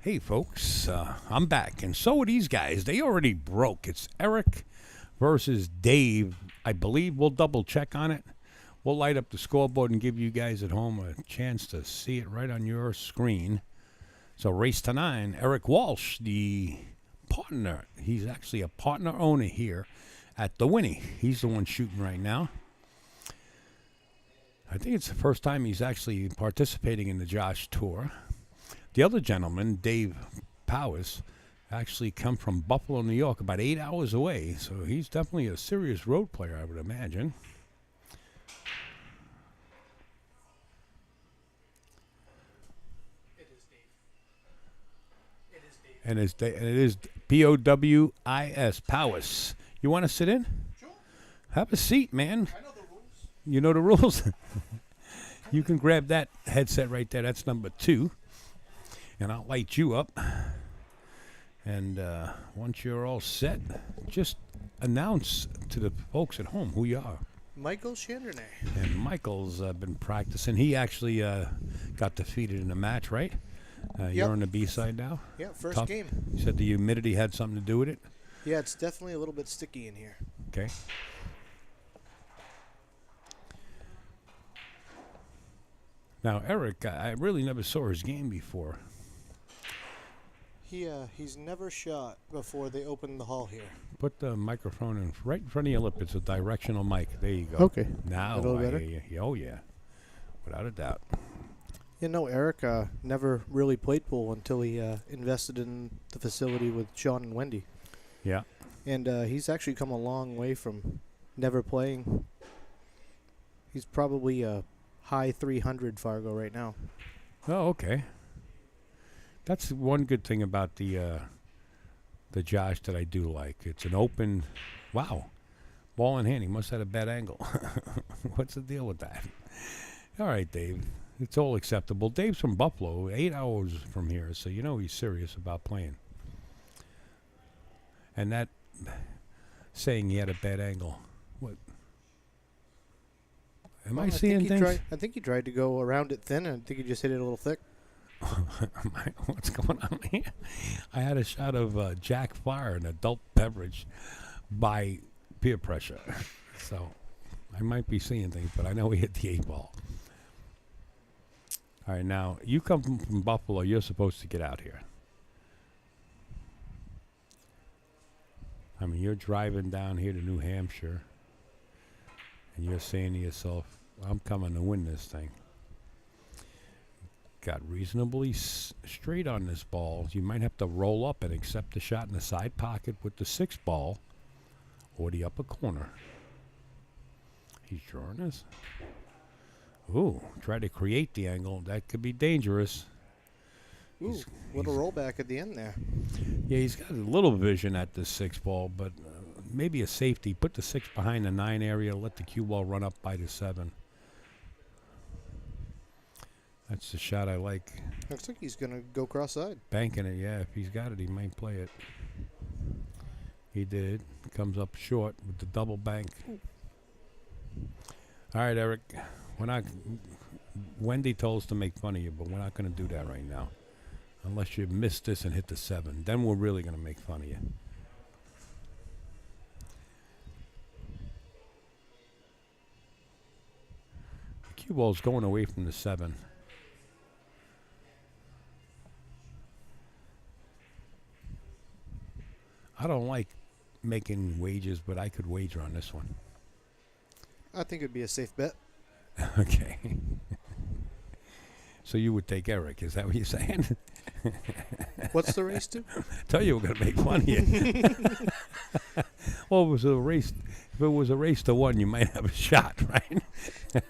S1: Hey, folks, I'm back, and so are these guys. They already broke. It's Eric versus Dave. I believe we'll double check on it. We'll light up the scoreboard and give you guys at home a chance to see it right on your screen. So race to 9. Eric Walsh, the partner. He's actually a partner owner here at the WINNI. He's the one shooting right now. I think it's the first time he's actually participating in the JOSS Tour. The other gentleman, Dave Prowers, actually come from Buffalo, New York, about 8 hours away. So he's definitely a serious road player, I would imagine.
S5: It is Dave. It is Dave.
S1: And it is P-O-W-I-S, Powis. You want to sit in?
S5: Sure.
S1: Have a seat, man.
S5: I know the rules.
S1: You know the rules. You can grab that headset right there. That's number 2. And I'll light you up. And once you're all set, just announce to the folks at home who you are.
S5: Michael Chandronnait.
S1: And Michael's been practicing. He actually got defeated in a match, right? You're on the B side now?
S5: Yeah, first
S1: Tough.
S5: game.
S1: You said the humidity had something to do with it?
S5: Yeah, it's definitely a little bit sticky in here.
S1: Okay. Now, Eric, I really never saw his game before.
S5: He's never shot before they opened the hall here.
S1: Put the microphone right in front of your lip. It's a directional mic. There you go.
S5: Okay.
S1: Now
S5: A little
S1: I
S5: better?
S1: hear you. Oh, yeah. Without a doubt.
S5: You know, Eric never really played pool until he invested in the facility with Sean and Wendy.
S1: Yeah.
S5: And he's actually come a long way from never playing. He's probably a high 300 Fargo right now.
S1: Oh, okay. That's one good thing about the JOSS that I do like. It's an open, wow, ball in hand. He must have had a bad angle. What's the deal with that? All right, Dave. It's all acceptable. Dave's from Buffalo, 8 hours from here, so you know he's serious about playing. And that saying he had a bad angle. What? Am I seeing things?
S5: I think he tried to go around it thin, and I think he just hit it a little thick.
S1: What's going on here? I had a shot of Jack Fire, an adult beverage, by peer pressure. So I might be seeing things, but I know he hit the 8 ball. All right, now, you come from Buffalo. You're supposed to get out here. I mean, you're driving down here to New Hampshire, and you're saying to yourself, I'm coming to win this thing. Got reasonably straight on this ball. You might have to roll up and accept the shot in the side pocket with the 6 ball or the upper corner. He's drawing us. Ooh, try to create the angle. That could be dangerous.
S5: Ooh, little rollback at the end there.
S1: Yeah, he's got a little vision at the 6 ball, but maybe a safety. Put the 6 behind the 9 area. Let the cue ball run up by the 7. That's the shot I like.
S5: Looks like he's going to go cross-side.
S1: Banking it, yeah. If he's got it, he might play it. He did. Comes up short with the double bank. All right, Eric. We're not. Wendy told us to make fun of you, but we're not going to do that right now. Unless you miss this and hit the 7. Then we're really going to make fun of you. The cue ball's going away from the 7. I don't like making wagers, but I could wager on this one.
S5: I think it'd be a safe bet.
S1: Okay. So you would take Eric, is that what you're saying?
S5: What's the race to?
S1: Tell you we're going to make fun of you. Well, if it was a race to 1, you might have a shot, right?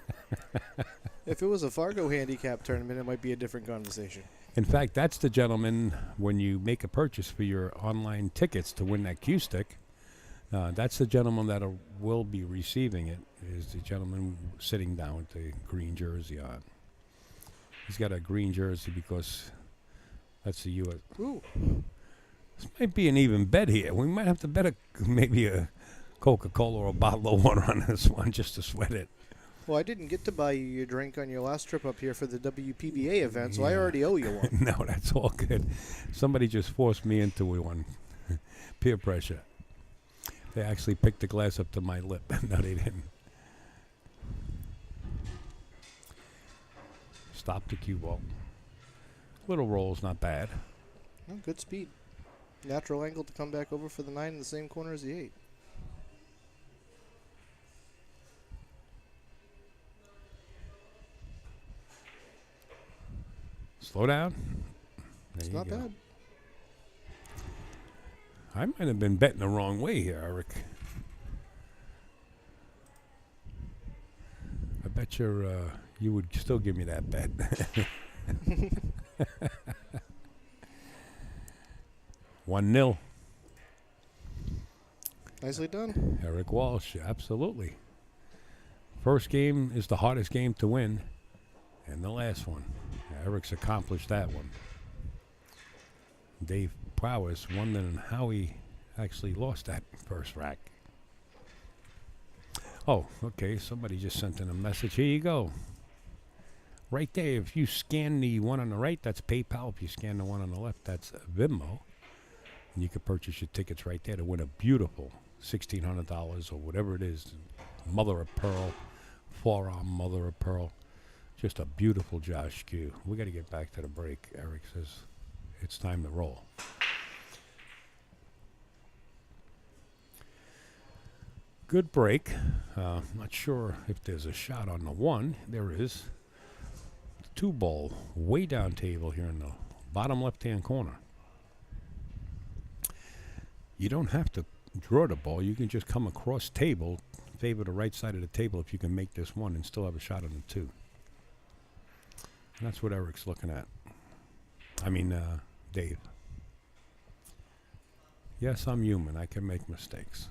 S5: If it was a Fargo handicap tournament, it might be a different conversation.
S1: In fact, that's the gentleman, when you make a purchase for your online tickets to win that cue stick, that's the gentleman that will be receiving it, is the gentleman sitting down with the green jersey on. He's got a green jersey because that's the U.S.
S5: Ooh.
S1: This might be an even bet here. We might have to bet maybe a Coca-Cola or a bottle of water on this one just to sweat it.
S5: Well, I didn't get to buy you your drink on your last trip up here for the WPBA event, so I already owe you one.
S1: No, that's all good. Somebody just forced me into one. Peer pressure. They actually picked the glass up to my lip. No, they didn't. Stop the cue ball. Little roll's not bad.
S5: Oh, good speed. Natural angle to come back over for the 9 in the same corner as the 8.
S1: Slow down. There
S5: It's
S1: you
S5: not
S1: go.
S5: bad.
S1: I might have been betting the wrong way here, Eric. I bet you would still give me that bet. 1-0.
S5: Nicely done.
S1: Eric Walsh, absolutely. First game is the hardest game to win, and the last one. Eric's accomplished that one. Dave Prowers wondering how he actually lost that first rack. Oh, okay, somebody just sent in a message. Here you go. Right there, if you scan the one on the right, that's PayPal. If you scan the one on the left, that's Venmo. And you can purchase your tickets right there to win a beautiful $1,600 or whatever it is. Mother of pearl, forearm mother of pearl. Just a beautiful Josh cue. We got to get back to the break. Eric says it's time to roll. Good break. Not sure if there's a shot on the 1. There is. 2 ball way down table here in the bottom left-hand corner. You don't have to draw the ball. You can just come across table, favor the right side of the table if you can make this 1 and still have a shot on the 2. And that's what Eric's looking at. I mean, Dave. Yes, I'm human. I can make mistakes.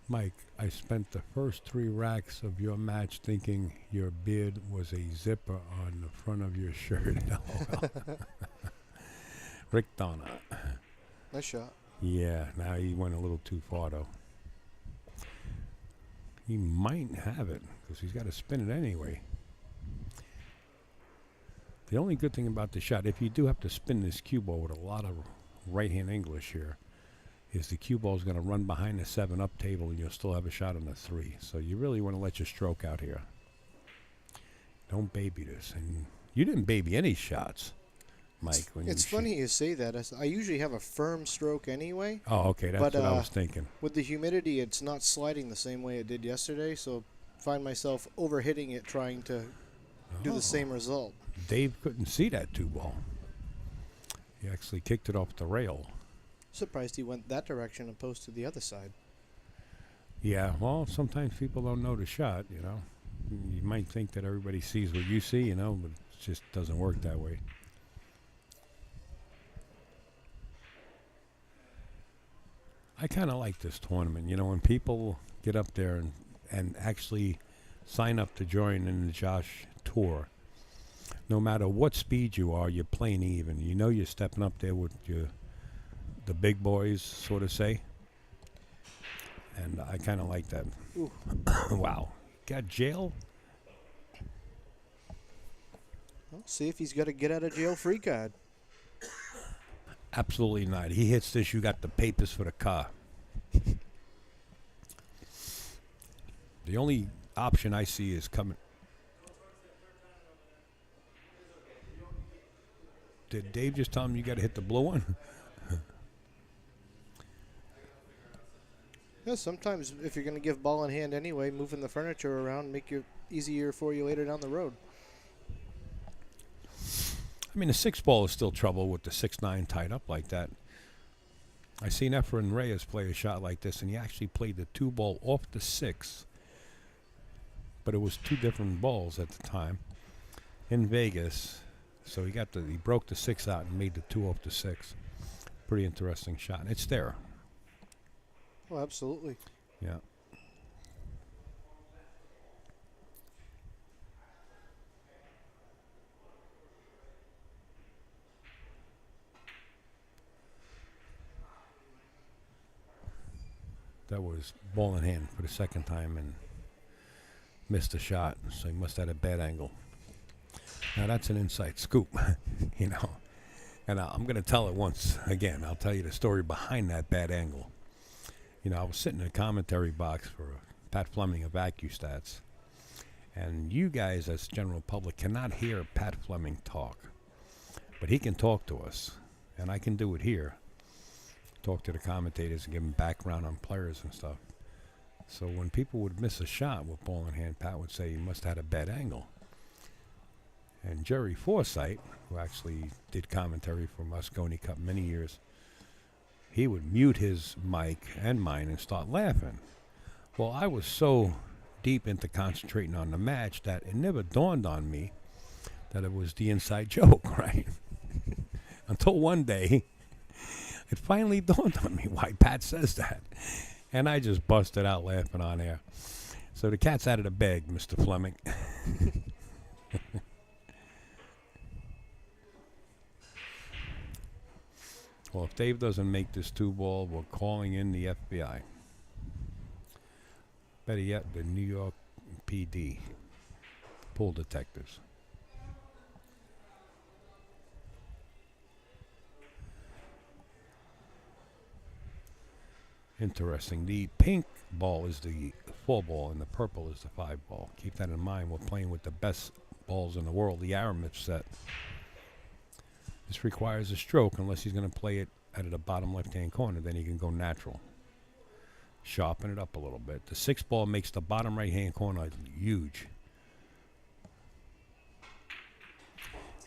S1: Mike, I spent the first 3 racks of your match thinking your beard was a zipper on the front of your shirt. Rick Donna.
S5: Nice shot.
S1: Yeah, now he went a little too far, though. He might have it, because he's got to spin it anyway. The only good thing about the shot, if you do have to spin this cue ball with a lot of right-hand English here, is the cue ball is going to run behind the 7-up table, and you'll still have a shot on the 3. So you really want to let your stroke out here. Don't baby this. And you didn't baby any shots, Mike. When
S5: It's
S1: you
S5: funny you say that. I usually have a firm stroke anyway.
S1: Oh, okay. That's
S5: But,
S1: what I was thinking.
S5: With the humidity, it's not sliding the same way it did yesterday, so find myself overhitting it trying to do the same result.
S1: Dave couldn't see that 2 ball. He actually kicked it off the rail.
S5: Surprised he went that direction opposed to the other side.
S1: Yeah, well, sometimes people don't know the shot, you know. You might think that everybody sees what you see, you know, but it just doesn't work that way. I kind of like this tournament. You know, when people get up there and actually sign up to join in the Josh Tour, no matter what speed you are, you're playing even. You know you're stepping up there with the big boys, sort of say. And I kind of like that. Wow. Got jail?
S5: Well, see if he's got a get-out-of-jail-free card.
S1: Absolutely not. He hits this, you got the papers for the car. The only option I see is coming. Did Dave just tell him you got to hit the blue one?
S5: Yeah, sometimes if you're going to give ball in hand anyway, moving the furniture around make it easier for you later down the road.
S1: I mean, the 6 ball is still trouble with the 6-9 tied up like that. I seen Efren Reyes play a shot like this, and he actually played the 2 ball off the 6. But it was 2 different balls at the time in Vegas. So he broke the 6 out and made the 2 off the 6. Pretty interesting shot. And it's there.
S5: Oh, absolutely.
S1: Yeah. that was ball in hand for the second time and missed a shot, so he must have had a bad angle. Now that's an inside scoop, you know. And I'm going to tell it once again. I'll tell you the story behind that bad angle. You know, I was sitting in a commentary box for Pat Fleming of AccuStats, and you guys as general public cannot hear Pat Fleming talk, but he can talk to us, and I can do it here. Talk to the commentators and give them background on players and stuff. So when people would miss a shot with ball in hand, Pat would say he must have had a bad angle. And Jerry Forsythe, who actually did commentary for Moscone Cup many years, he would mute his mic and mine and start laughing. Well, I was so deep into concentrating on the match that it never dawned on me that it was the inside joke, right? Until one day, it finally dawned on me why Pat says that. And I just busted out laughing on air. So the cat's out of the bag, Mr. Fleming. Well, if Dave doesn't make this 2-ball, we're calling in the FBI. Better yet, the New York PD, pool detectives. Interesting. The pink ball is the 4-ball and the purple is the 5-ball. Keep that in mind. We're playing with the best balls in the world, the Aramith set. This requires a stroke unless he's going to play it out of the bottom left-hand corner. Then he can go natural. Sharpen it up a little bit. The 6-ball makes the bottom right-hand corner huge.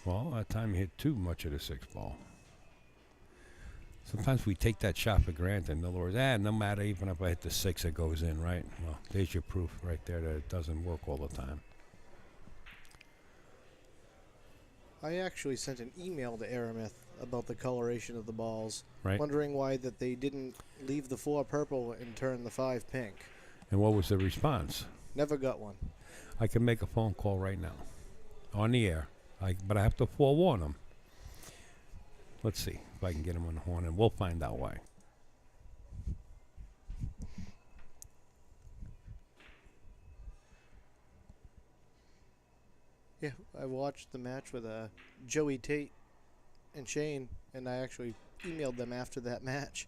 S1: Well, that time he hit too much of the 6-ball. Sometimes we take that shot for granted. In other words, no matter even if I hit the 6, it goes in, right? Well, there's your proof right there that it doesn't work all the time.
S5: I actually sent an email to Aramith about the coloration of the balls,
S1: Right.
S5: wondering why that they didn't leave the 4 purple and turn the 5 pink.
S1: And what was the response?
S5: Never got one.
S1: I can make a phone call right now on the air, but I have to forewarn them. Let's see if I can get him on the horn, and we'll find out why.
S5: Yeah, I watched the match with Joey Tate and Shane, and I actually emailed them after that match.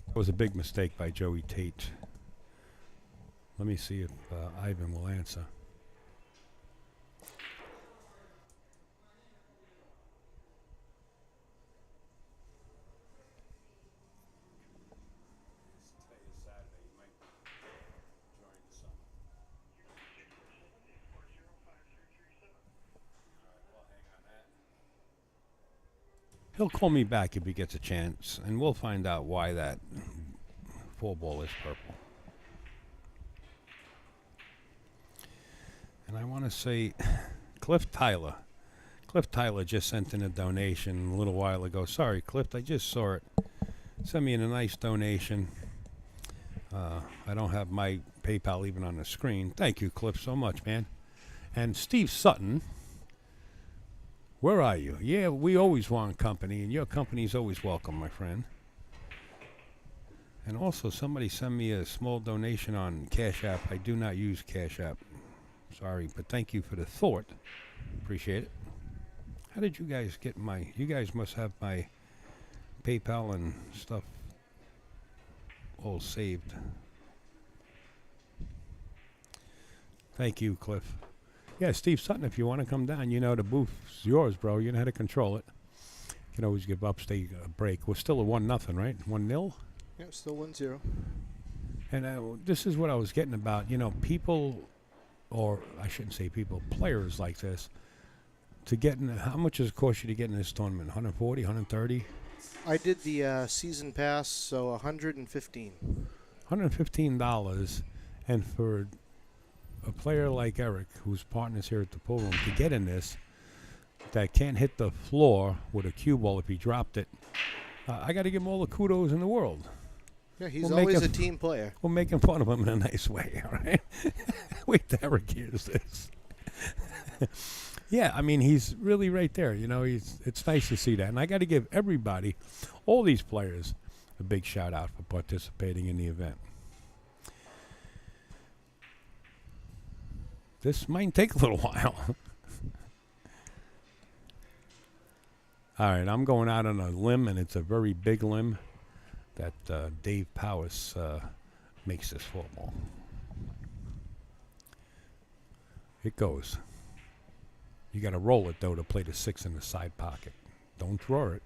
S1: That was a big mistake by Joey Tate. Let me see if Ivan will answer. He'll call me back if he gets a chance, and we'll find out why that 4-ball is purple. And I want to say Cliff Tyler. Cliff Tyler just sent in a donation a little while ago. Sorry, Cliff, I just saw it. Sent me in a nice donation. I don't have my PayPal even on the screen. Thank you, Cliff, so much, man. And Steve Sutton. Where are you? Yeah, we always want company, and your company's always welcome, my friend. And also, somebody sent me a small donation on Cash App. I do not use Cash App. Sorry, but thank you for the thought. Appreciate it. How did you guys get my... You guys must have my PayPal and stuff all saved. Thank you, Cliff. Yeah, Steve Sutton, if you want to come down, you know the booth's yours, bro. You know how to control it. You can always give Upstate a break. We're still at 1-0, right? 1-0?
S5: Yeah, still 1-0.
S1: And this is what I was getting about. You know, people, or I shouldn't say people, players like this, to get in, how much does it cost you to get in this tournament? 140, 130?
S5: I did the season pass, so $115.
S1: $115, and for a player like Eric, who's partners here at the pool room, to get in this, that can't hit the floor with a cue ball if he dropped it, I got to give him all the kudos in the world.
S5: Yeah, he's
S1: We'll make
S5: always
S1: him-
S5: a team player.
S1: We're making fun of him in a nice way, all right? Wait till Eric hears this. Yeah, I mean, he's really right there. You know, it's nice to see that. And I got to give everybody, all these players, a big shout out for participating in the event. This might take a little while. All right, I'm going out on a limb, and it's a very big limb that Dave Powers makes this football. It goes. You got to roll it, though, to play the 6 in the side pocket. Don't draw it.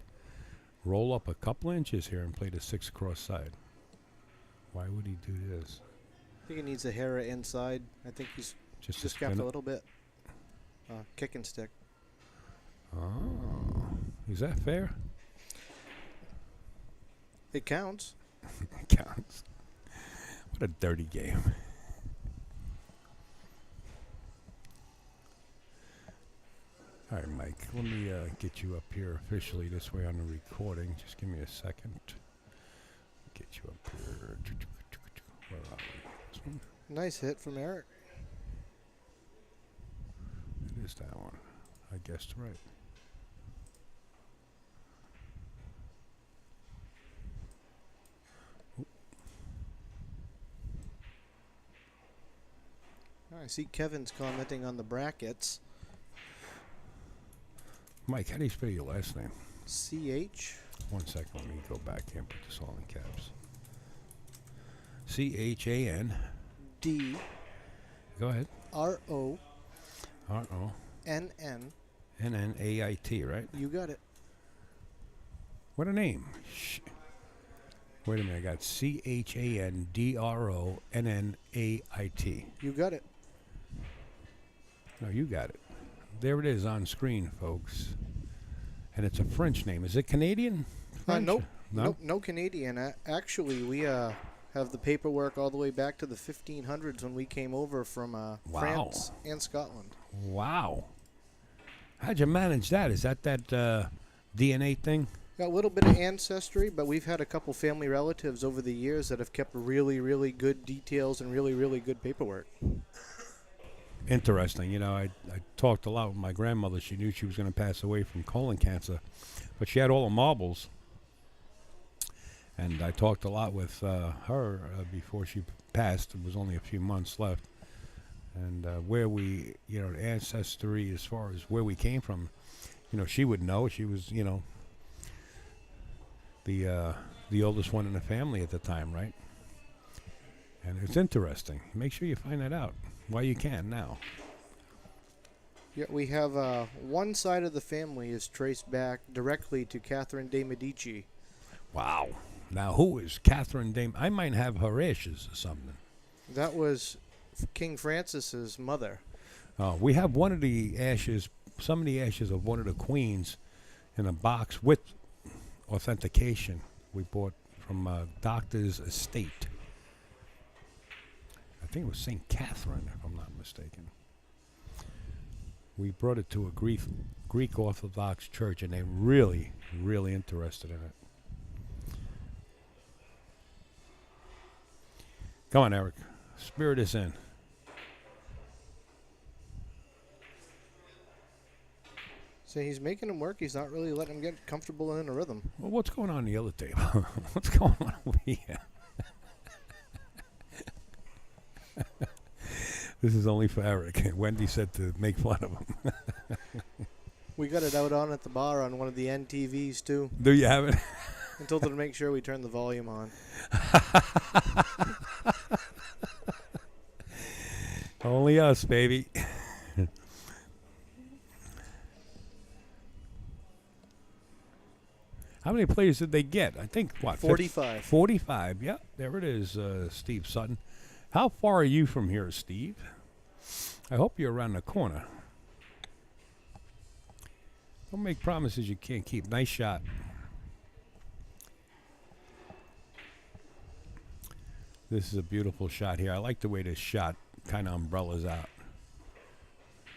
S1: Roll up a couple inches here and play the 6 cross side. Why would he do this?
S5: I think he needs a hair inside. I think he's
S1: Just
S5: just
S1: to
S5: gapped
S1: spin
S5: a
S1: it?
S5: little bit. Kick and stick.
S1: Oh, is that fair?
S5: It counts.
S1: It counts. What a dirty game. All right, Mike, let me get you up here officially this way on the recording. Just give me a second. Get you up here. Where are we? This one?
S5: Nice hit from Eric.
S1: It is that one. I guessed right.
S5: I see Kevin's commenting on the brackets.
S1: Mike, how do you spell your last name?
S5: CH.
S1: 1 second, let me go back here and put this all in caps. CHAN.
S5: D.
S1: Go ahead.
S5: RO.
S1: RO.
S5: NN.
S1: NNAIT, right?
S5: You got it.
S1: What a name. Wait a minute, I got CHANDRONNAIT.
S5: You got it.
S1: No, you got it. There it is on screen, folks. And it's a French name. Is it Canadian? French?
S5: Nope.
S1: No?
S5: Nope. No Canadian. Actually, we have the paperwork all the way back to the 1500s when we came over from France and Scotland.
S1: Wow. How'd you manage that? Is that DNA thing?
S5: Got a little bit of ancestry, but we've had a couple family relatives over the years that have kept really, really good details and really, really good paperwork.
S1: Interesting. You know, I talked a lot with my grandmother. She knew she was going to pass away from colon cancer, but she had all the marbles. And I talked a lot with her before she passed. It was only a few months left. And where we, you know, the ancestry as far as where we came from, you know, she would know. She was, you know, the oldest one in the family at the time, right? And it's interesting. Make sure you find that out while you can now.
S5: Yeah, we have one side of the family is traced back directly to Catherine de Medici.
S1: Wow. Now, who is Catherine Dame? I might have her ashes or something.
S5: That was King Francis's mother.
S1: We have one of the ashes, some of the ashes of one of the queens in a box with authentication we bought from a doctor's estate. I think it was St. Catherine, if I'm not mistaken. We brought it to a Greek Orthodox church, and they're really, really interested in it. Come on, Eric. Spirit us in.
S5: So he's making him work. He's not really letting him get comfortable and in a rhythm.
S1: Well, what's going on the other table? What's going on over here? This is only for Eric. Wendy said to make fun of him.
S5: We got it out on at the bar on one of the NTVs too.
S1: Do you have it?
S5: I told her to make sure we turn the volume on.
S1: Only us, baby. How many players did they get? I think, what?
S5: 45.
S1: 45. Yeah, there it is, Steve Sutton. How far are you from here, Steve? I hope you're around the corner. Don't make promises you can't keep. Nice shot. This is a beautiful shot here. I like the way this shot kind of umbrellas out.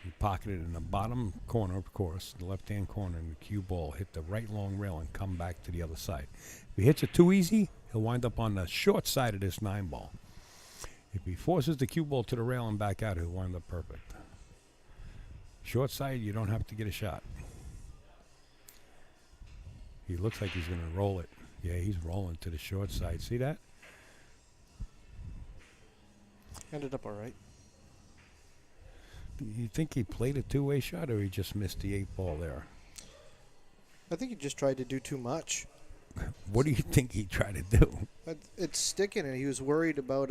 S1: You pocket it in the bottom corner, of course, the left-hand corner, and the cue ball hit the right long rail and come back to the other side. If he hits it too easy, He'll wind up on the short side of this 9-ball. If he forces the cue ball to the rail and back out, he'll wind up perfect. Short side, you don't have to get a shot. He looks like he's going to roll it. Yeah, he's rolling to the short side. See that?
S5: Ended up all right.
S1: You think he played a two-way shot, or he just missed the 8-ball there?
S5: I think he just tried to do too much.
S1: What do you think he tried to do?
S5: It's sticking, and he was worried about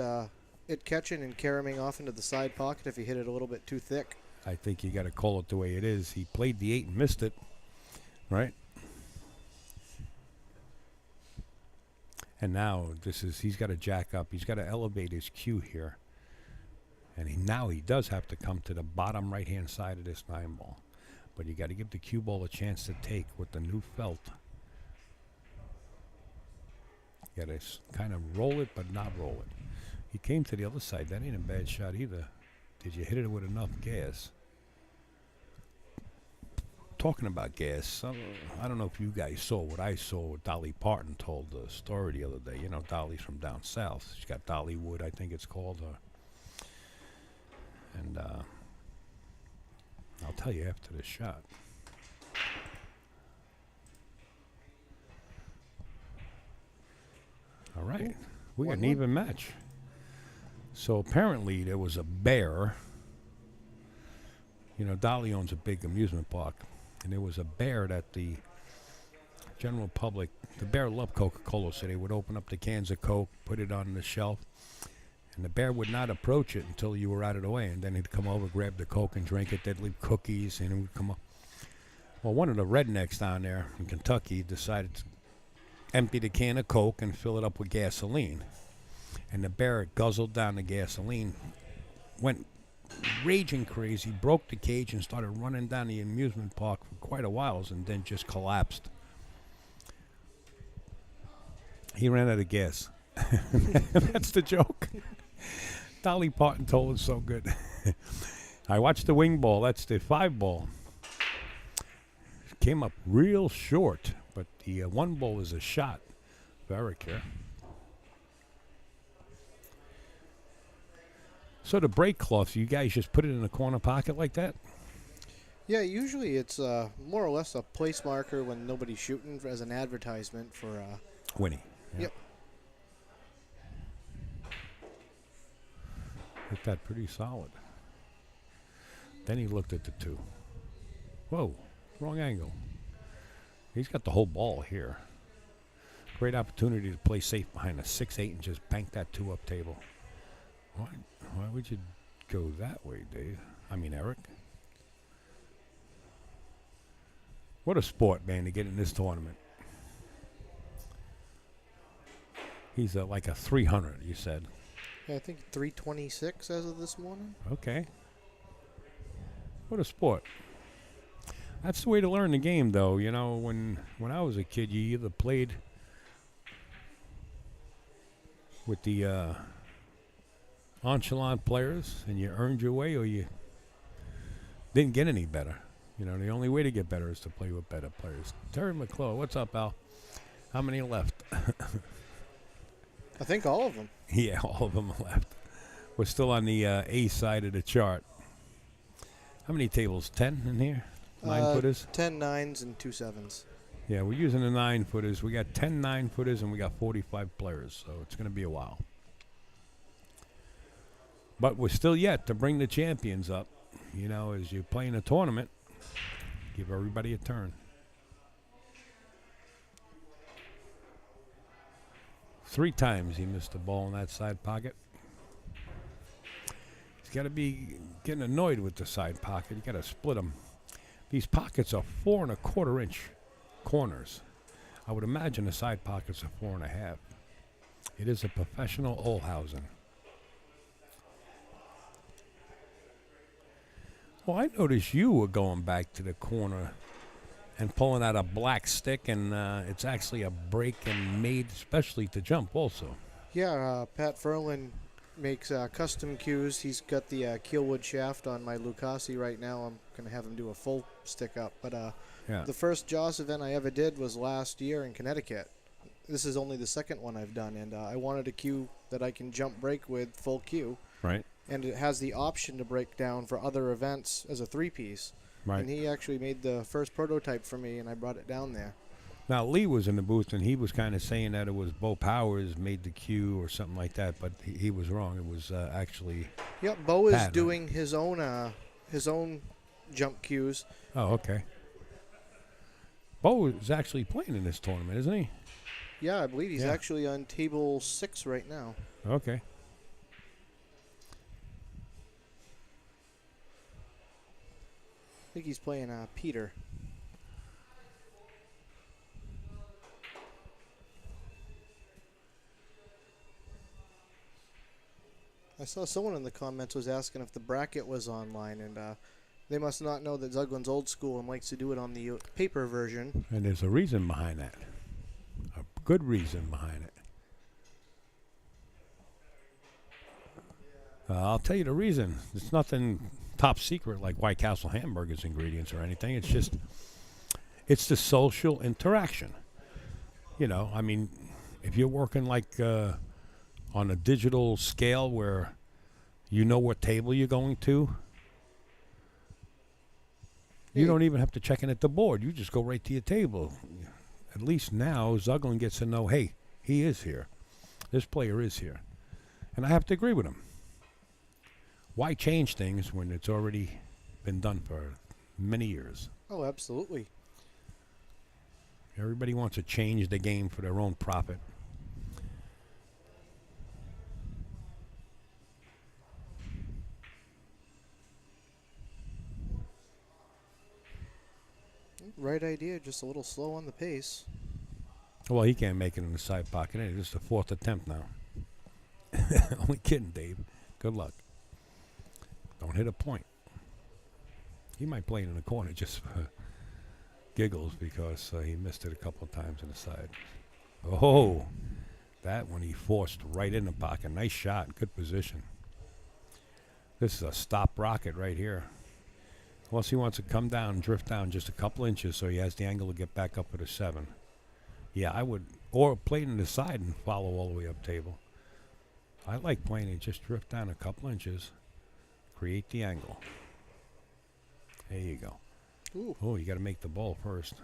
S5: it catching and carrying off into the side pocket if he hit it a little bit too thick.
S1: I think you got to call it the way it is. He played the 8 and missed it, right? And now he's got to jack up. He's got to elevate his cue here. And now he does have to come to the bottom right-hand side of this 9-ball. But you got to give the cue ball a chance to take with the new felt. You got to kind of roll it, but not roll it. He came to the other side. That ain't a bad shot either. Did you hit it with enough gas? Talking about gas, I don't know if you guys saw what I saw. Dolly Parton told the story the other day. You know, Dolly's from down south. She's got Dollywood, I think it's called. And I'll tell you after the shot. All right. We got an even match. So apparently there was a bear. You know, Dolly owns a big amusement park. And there was a bear that the general public, the bear loved Coca-Cola, so they would open up the cans of Coke, put it on the shelf. And the bear would not approach it until you were out of the way. And then he'd come over, grab the Coke and drink it. They'd leave cookies and it would come up. Well, one of the rednecks down there in Kentucky decided to empty the can of Coke and fill it up with gasoline. And the bear guzzled down the gasoline, went raging crazy, broke the cage and started running down the amusement park for quite a while and then just collapsed. He ran out of gas. That's the joke. Dolly Parton told us so good. I watched the wing ball. That's the 5-ball. Came up real short, but the 1-ball is a shot. Eric here. So the break cloth, you guys just put it in a corner pocket like that?
S5: Yeah, usually it's more or less a place marker when nobody's shooting as an advertisement for
S1: WINNI. Yeah.
S5: Yep.
S1: Hit that pretty solid. Then he looked at the 2. Whoa, wrong angle. He's got the whole ball here. Great opportunity to play safe behind a 6-8 and just bank that 2-up table. Why would you go that way, Dave? I mean, Eric. What a sport, man, to get in this tournament. He's like a 300, you said.
S5: Yeah, I think 326 as of this morning.
S1: Okay. What a sport. That's the way to learn the game, though. You know, when I was a kid, you either played with the nonchalant players and you earned your way, or you didn't get any better. You know, the only way to get better is to play with better players. Terry McClure, what's up, Al? How many left?
S5: I think all of them.
S1: Yeah, all of them are left. We're still on the A side of the chart. How many tables? 10 in here? 9-footers?
S5: 10 9s and 2 7s.
S1: Yeah, we're using the 9-footers. We got 10 9-footers and we got 45 players, so it's going to be a while. But we're still yet to bring the champions up. You know, as you're playing a tournament, give everybody a turn. 3 times he missed the ball in that side pocket. He's got to be getting annoyed with the side pocket. You got to split them. These pockets are 4 1/4 inch corners. I would imagine the side pockets are 4 1/2. It is a professional Olhausen. Well, I noticed you were going back to the corner and pulling out a black stick, and it's actually a break and made especially to jump also.
S5: Yeah, Pat Ferlin makes custom cues. He's got the Keelwood shaft on my Lucasi right now. I'm going to have him do a full stick up. But
S1: Yeah.
S5: the first JOSS event I ever did was last year in Connecticut. this is only the second one I've done, and I wanted a cue that I can jump break with full cue.
S1: Right.
S5: And it has the option to break down for other events as a 3-piece.
S1: Right.
S5: And he actually made the first prototype for me, and I brought it down there.
S1: Now, Lee was in the booth, and he was kind of saying that it was Bo Powers made the cue or something like that, but he was wrong. It was actually...
S5: Yep, Bo is
S1: Pat, right?
S5: doing his own jump cues.
S1: Oh, okay. Bo is actually playing in this tournament, isn't he?
S5: Yeah, I believe he's
S1: Yeah.
S5: actually on table 6 right now.
S1: Okay.
S5: I think he's playing Peter. I saw someone in the comments was asking if the bracket was online, and they must not know that Zuglan's old school and likes to do it on the paper version.
S1: And there's a reason behind that. A good reason behind it. I'll tell you the reason. It's nothing top secret like White Castle hamburgers ingredients or anything. It's just, it's the social interaction. You know, I mean, if you're working like on a digital scale where you know what table you're going to, you don't even have to check in at the board. You just go right to your table. At least now, Zuglan gets to know, hey, he is here. This player is here. And I have to agree with him. Why change things when it's already been done for many years?
S5: Oh, absolutely.
S1: Everybody wants to change the game for their own profit.
S5: Right idea, just a little slow on the pace.
S1: Well, he can't make it in the side pocket. This is the 4th attempt now. Only kidding, Dave. Good luck. Don't hit a point. He might play it in the corner just for giggles because he missed it a couple of times in the side. Oh, that one he forced right in the pocket. Nice shot. Good position. This is a stop rocket right here. Unless he wants to come down, drift down just a couple inches so he has the angle to get back up at a 7. Yeah, I would. Or play it in the side and follow all the way up table. I like playing it. Just drift down a couple inches. Create the angle. There you go.
S5: Ooh.
S1: Oh, you got to make the ball first.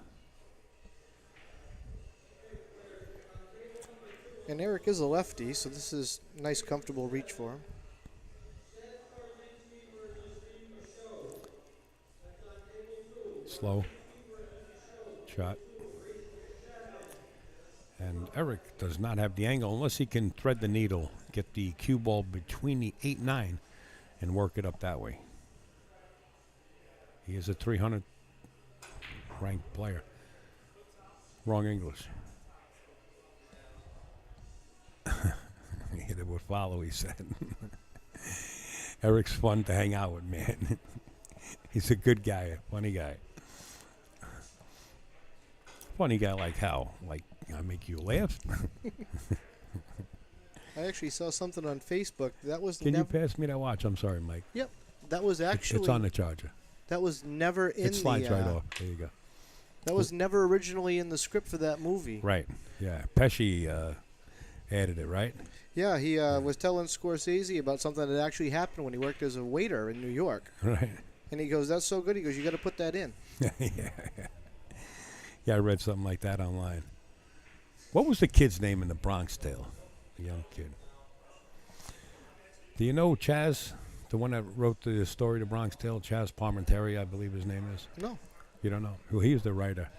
S5: And Eric is a lefty, so this is nice, comfortable reach for him.
S1: Slow. Shot. And Eric does not have the angle unless he can thread the needle, get the cue ball between the 8-9 and work it up that way. He is a 300 ranked player. Wrong English. He hit it with follow, he said. Eric's fun to hang out with, man. He's a good guy, a funny guy. Funny guy like how? Like, I make you laugh?
S5: I actually saw something on Facebook that was
S1: Can you pass me that watch? I'm sorry, Mike.
S5: Yep, that was actually
S1: It's on the charger.
S5: that was never in
S1: It slides
S5: the
S1: right off. There you go.
S5: that was never originally in the script for that movie.
S1: Right. Yeah. Pesci added it, right?
S5: Yeah, he was telling Scorsese about something that actually happened when he worked as a waiter in New York,
S1: Right.
S5: and he goes, "That's so good." He goes, "You got to put that in."
S1: Yeah, I read something like that online. What was the kid's name in the Bronx Tale? The young kid. Do you know Chaz, the one that wrote the story, The Bronx Tale? Chaz Parmentary, I believe his name is.
S5: No.
S1: You don't know? Who he was the writer.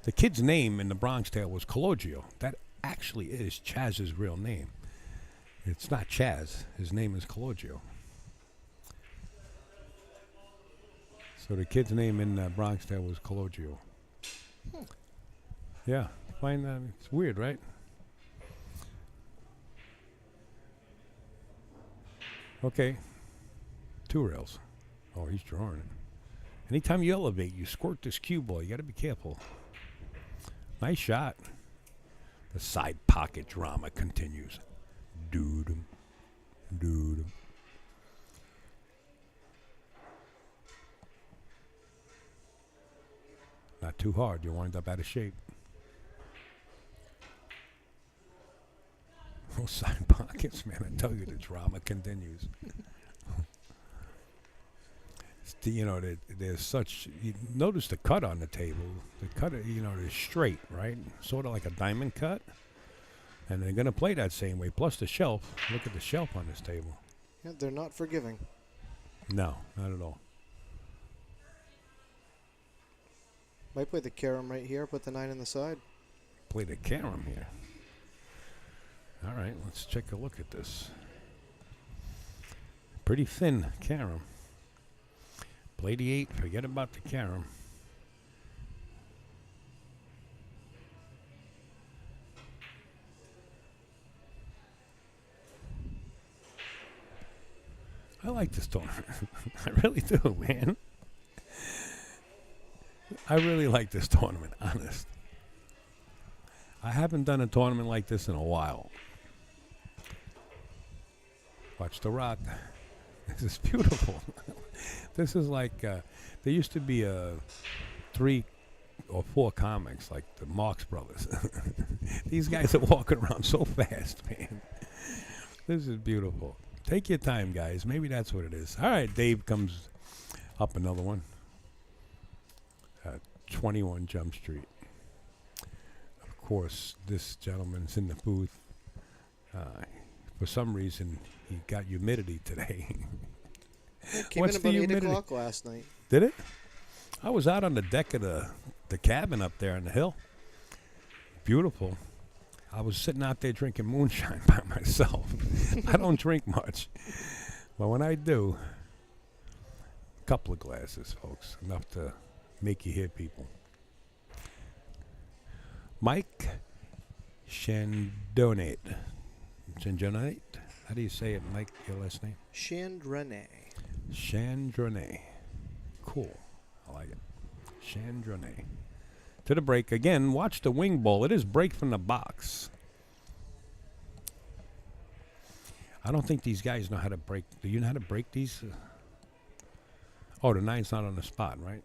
S1: The kid's name in the Bronx Tale was Cologio. That actually is Chaz's real name. It's not Chaz. His name is Cologio. So the kid's name in the Bronx Tale was Cologio. Yeah, find that. It's weird, right? Okay. 2 rails. Oh, he's drawing it. Anytime you elevate, you squirt this cue ball. You got to be careful. Nice shot. The side pocket drama continues. Doodum. Doodum. Not too hard. You'll wind up out of shape. No side pockets, man. I tell you, the drama continues. There's such. You notice the cut on the table. The cut, is straight, right? Sort of like a diamond cut. And they're going to play that same way. Plus the shelf. Look at the shelf on this table.
S5: Yeah, they're not forgiving.
S1: No, not at all.
S5: Might play the carom right here, put the 9 on the side.
S1: Play the carom here. All right, let's take a look at this. Pretty thin carom. Play the 8, forget about the carom. I like this tournament. I really do, man. I really like this tournament, honest. I haven't done a tournament like this in a while. Watch the rock. This is beautiful. This is like, there used to be 3 or 4 comics, like the Marx Brothers. These guys are walking around so fast, man. This is beautiful. Take your time, guys. Maybe that's what it is. All right, Dave comes up another one. 21 Jump Street. Of course, this gentleman's in the booth. For some reason, he got humidity today.
S5: It came
S1: What's
S5: in
S1: the
S5: about 8
S1: humidity?
S5: o'clock last night.
S1: Did it? I was out on the deck of the cabin up there on the hill. Beautiful. I was sitting out there drinking moonshine by myself. I don't drink much. But when I do, a couple of glasses, folks. Enough to make you hear people. Mike Chandronnait. Chandronnait? How do you say it, Mike, your last name?
S5: Chandronnait.
S1: Chandronnait. Cool. I like it. Chandronnait. To the break. Again, watch the wing ball. It is break from the box. I don't think these guys know how to break. Do you know how to break these? Oh, the 9's not on the spot, right?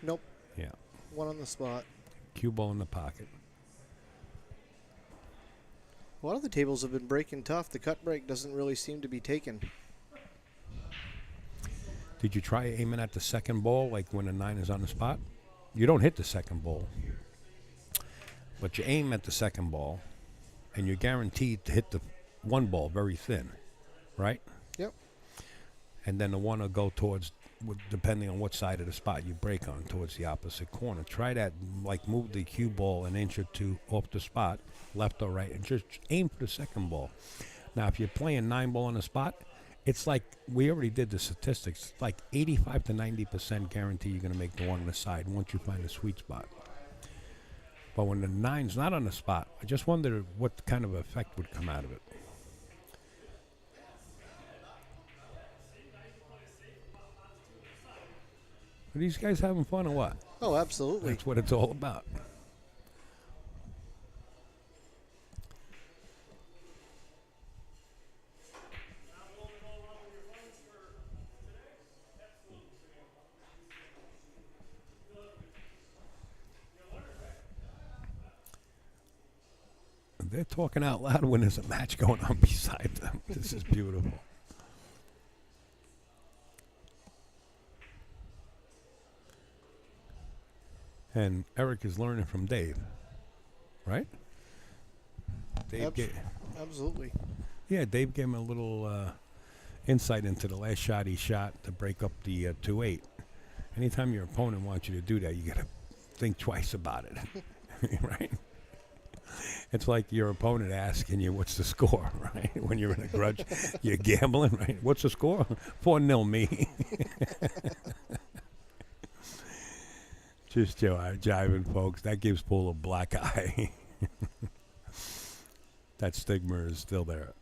S5: Nope.
S1: Yeah.
S5: 1 on the spot.
S1: Cue ball in the pocket.
S5: A lot of the tables have been breaking tough. The cut break doesn't really seem to be taken.
S1: Did you try aiming at the second ball, like when the 9 is on the spot? You don't hit the second ball, but you aim at the second ball, and you're guaranteed to hit the 1 ball very thin, right?
S5: Yep.
S1: And then the 1 will go towards, depending on what side of the spot you break on, towards the opposite corner. Try that, like move the cue ball an inch or 2 off the spot, left or right, and just aim for the second ball. Now, if you're playing 9 ball on the spot, it's like, we already did the statistics, it's like 85 to 90% guarantee you're going to make the 1 on the side once you find a sweet spot. But when the 9's not on the spot, I just wonder what kind of effect would come out of it. Are these guys having fun or what?
S5: Oh, absolutely.
S1: That's what it's all about. They're talking out loud when there's a match going on beside them. This is beautiful. And Eric is learning from Dave, right? Dave
S5: Absolutely.
S1: yeah, Dave gave him a little insight into the last shot he shot to break up the 2-8. Anytime your opponent wants you to do that, you got to think twice about it, right? It's like your opponent asking you, what's the score, right? When you're in a grudge, you're gambling, right? What's the score? 4-0 me. Just jiving, folks. That gives Paul a black eye. That stigma is still there.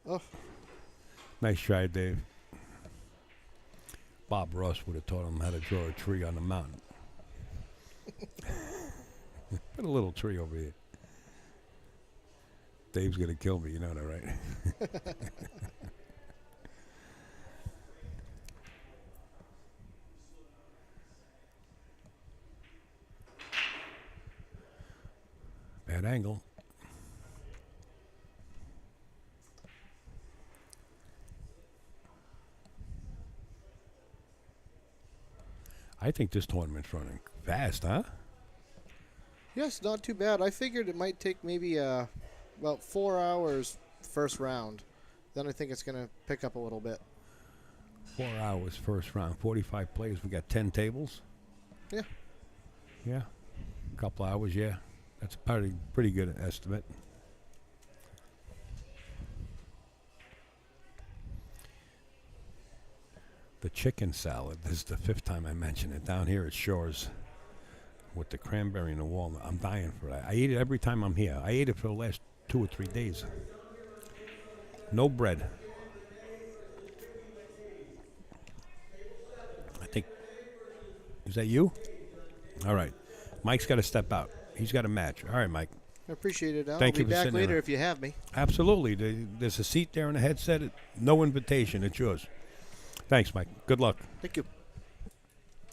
S5: Oh.
S1: Nice try, Dave. Bob Ross would have taught him how to draw a tree on the mountain. Put a little tree over here. Dave's going to kill me, you know that, right? Bad angle. I think this tournament's running fast, huh?
S5: Yes, not too bad. I figured it might take maybe about 4 hours first round. Then I think it's going to pick up a little bit.
S1: 4 hours first round, 45 players. We got 10 tables.
S5: Yeah.
S1: Yeah. A couple hours, yeah. That's a pretty good estimate. The chicken salad. This is the 5th time I mention it. Down here at Shores with the cranberry and the walnut. I'm dying for that. I eat it every time I'm here. I ate it for the last 2 or 3 days. No bread. I think. Is that you? All right. Mike's got to step out. He's got a match. All right, Mike.
S5: I appreciate it, Al.
S1: Thank
S5: I'll
S1: you
S5: be
S1: for
S5: back
S1: sitting
S5: later
S1: there.
S5: if you have me.
S1: Absolutely. There's a seat there and a headset. No invitation. It's yours. Thanks, Mike. Good luck.
S5: Thank you.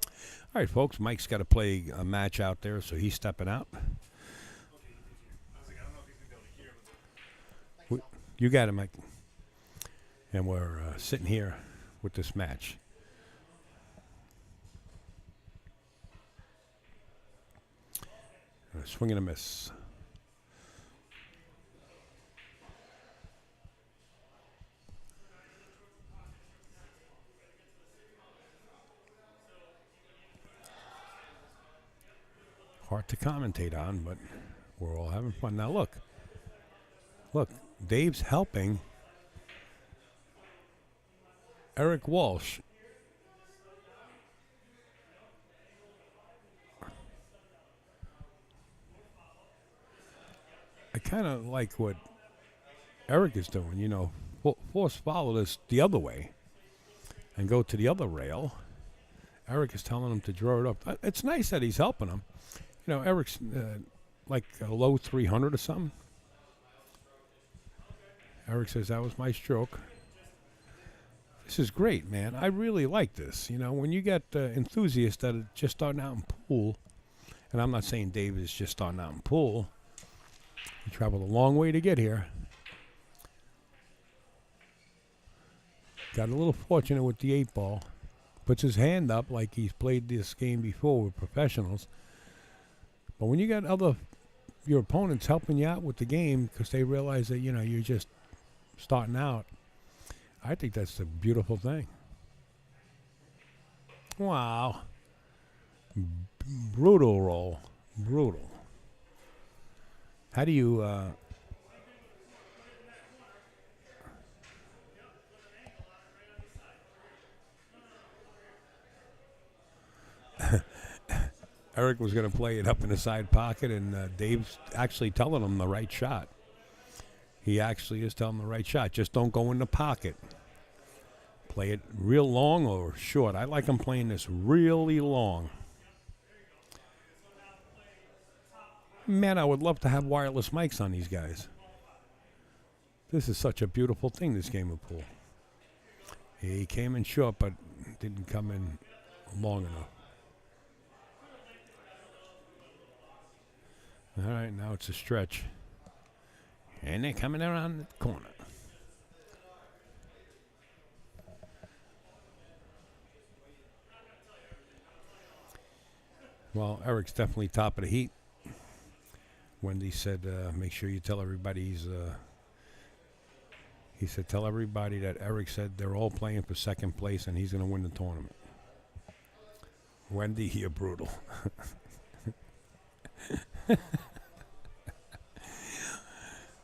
S1: All right, folks. Mike's got to play a match out there, so he's stepping out. You got it, Mike. And we're sitting here with this match. A swing and a miss. Hard to commentate on, but we're all having fun. Now look, Dave's helping Eric Walsh. I kind of like what Eric is doing, you know, force follow this the other way and go to the other rail. Eric is telling him to draw it up. It's nice that he's helping him. You know, Eric's like a low 300 or something. Eric says, that was my stroke. This is great, man. I really like this. You know, when you get enthusiasts that are just starting out in pool, and I'm not saying Dave is just starting out in pool. He traveled a long way to get here. Got a little fortunate with the 8-ball. Puts his hand up like he's played this game before with professionals. But when you got your opponents helping you out with the game because they realize that, you know, you're just starting out, I think that's a beautiful thing. Wow. Brutal roll. Brutal. How do you... Eric was going to play it up in the side pocket, and Dave's actually telling him the right shot. He actually is telling him the right shot. Just don't go in the pocket. Play it real long or short. I like him playing this really long. Man, I would love to have wireless mics on these guys. This is such a beautiful thing, this game of pool. He came in short, but didn't come in long enough. All right, now it's a stretch. And they're coming around the corner. Well, Eric's definitely top of the heat. Wendy said, make sure you tell everybody he said, tell everybody that Eric said they're all playing for second place and he's going to win the tournament. Wendy, you're brutal.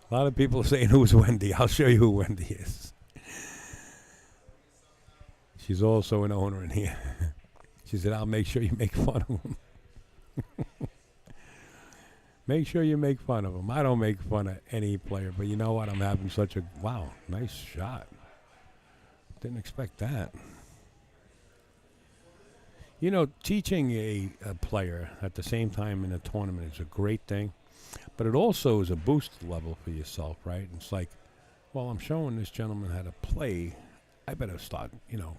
S1: A lot of people are saying, who's Wendy? I'll show you who Wendy is. She's also an owner in here. She said, I'll make sure you make fun of him. Make sure you make fun of him. I don't make fun of any player, but you know what? I'm having such a, wow, nice shot. Didn't expect that. You know, teaching a player at the same time in a tournament is a great thing, but it also is a boost level for yourself, right? It's like, well, I'm showing this gentleman how to play. I better start, you know,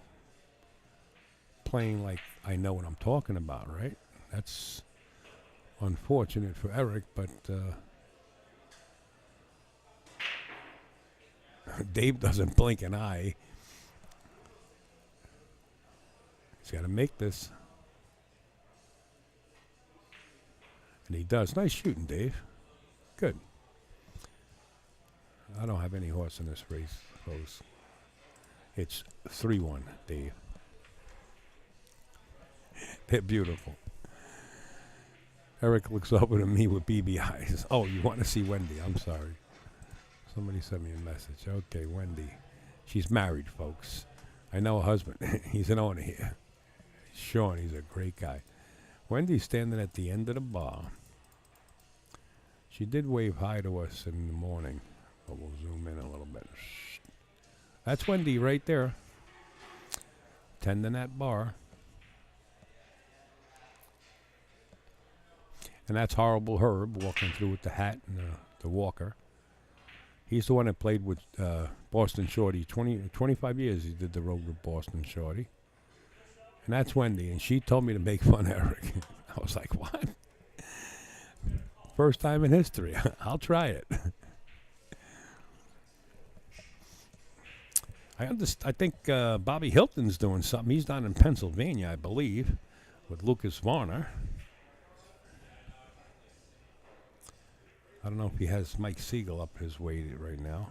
S1: playing like I know what I'm talking about, right? That's unfortunate for Eric, but Dave doesn't blink an eye. He's got to make this. And he does. Nice shooting, Dave. Good. I don't have any horse in this race. Close. It's 3-1, Dave. They're beautiful. Eric looks over to me with BB eyes. Oh, you want to see Wendy? I'm sorry. Somebody sent me a message. Okay, Wendy. She's married, folks. I know her husband. He's an owner here. Sean, he's a great guy. Wendy's standing at the end of the bar. She did wave hi to us in the morning, but we'll zoom in a little bit. Shh. That's Wendy right there. Tending that bar. And that's Horrible Herb walking through with the hat and the walker. He's the one that played with Boston Shorty. 25 years he did the road with Boston Shorty. And that's Wendy. And she told me to make fun of Eric. I was like, what? First time in history. I'll try it. I think Bobby Hilton's doing something. He's down in Pennsylvania, I believe, with Lucas Varner. I don't know if he has Mike Siegel up his way right now.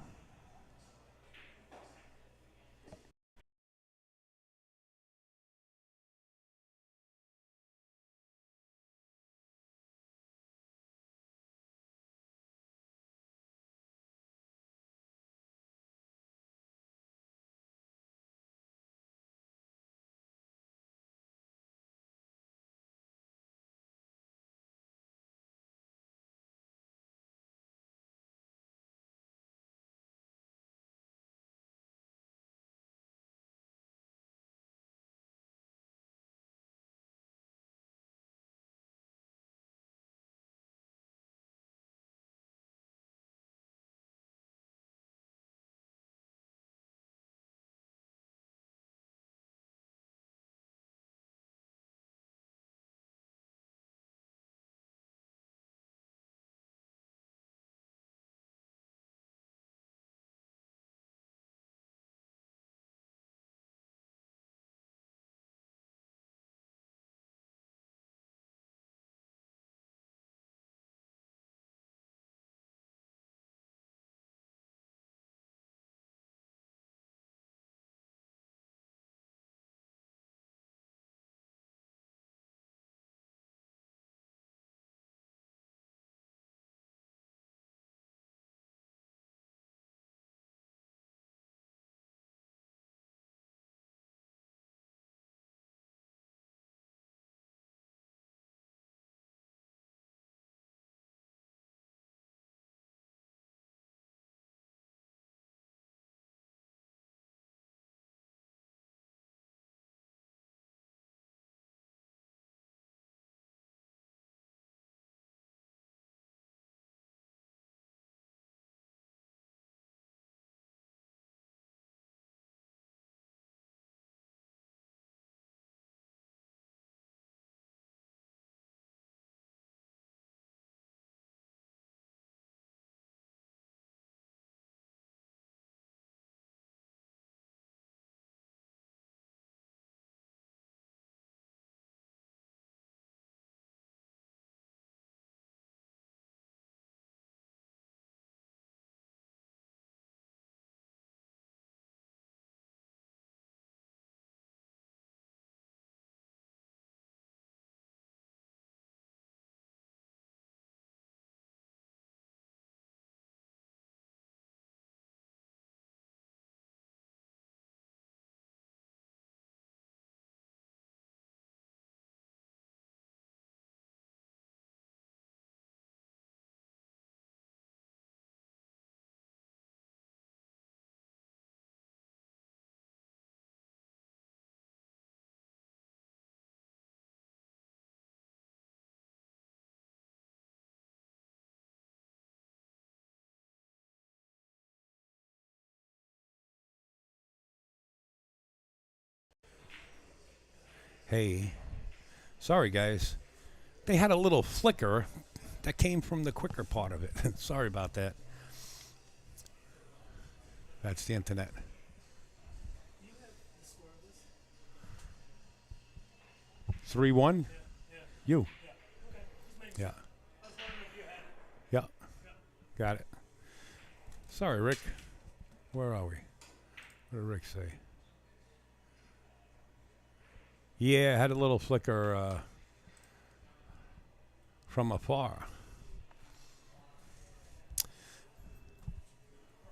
S1: Hey, sorry guys. They had a little flicker that came from the quicker part of it. Sorry about that. That's the internet.
S6: Do you have the score of this?
S1: 3-1?
S6: Yeah.
S1: You.
S6: Yeah. Okay. Just making
S1: Yeah. Got it. Sorry, Rick. Where are we? What did Rick say? Yeah, I had a little flicker from afar.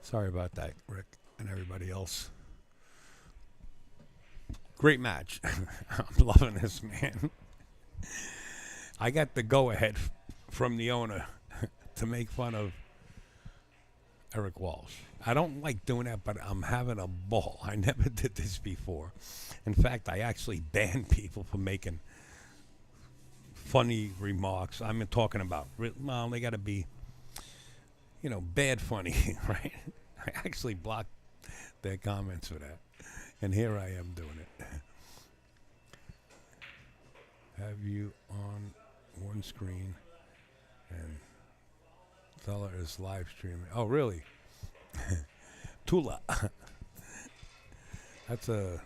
S1: Sorry about that, Rick, and everybody else. Great match. I'm loving this, man. I got the go-ahead from the owner to make fun of Eric Walsh. I don't like doing that, but I'm having a ball. I never did this before. In fact, I actually banned people from making funny remarks. I'm talking about, well, they got to be, bad funny, right? I actually blocked their comments for that. And here I am doing it. Have you on one screen and Teller is live streaming. Oh, really? Tula. That's a...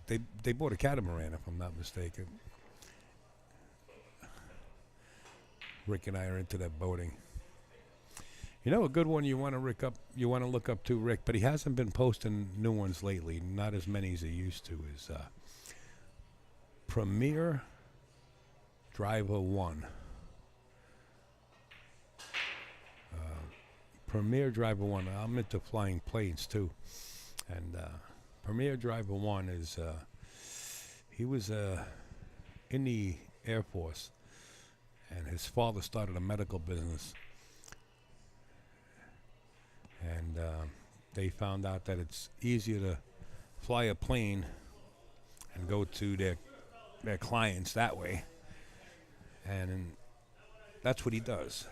S1: They bought a catamaran, if I'm not mistaken. Rick and I are into that boating. You know, a good one you want to look up to, Rick, but he hasn't been posting new ones lately. Not as many as he used to. Is Premier Driver 1. Premier Driver 1. I'm into flying planes too, and Premier Driver 1 is he was in the Air Force, and his father started a medical business. And they found out that it's easier to fly a plane and go to their clients that way. And that's what he does.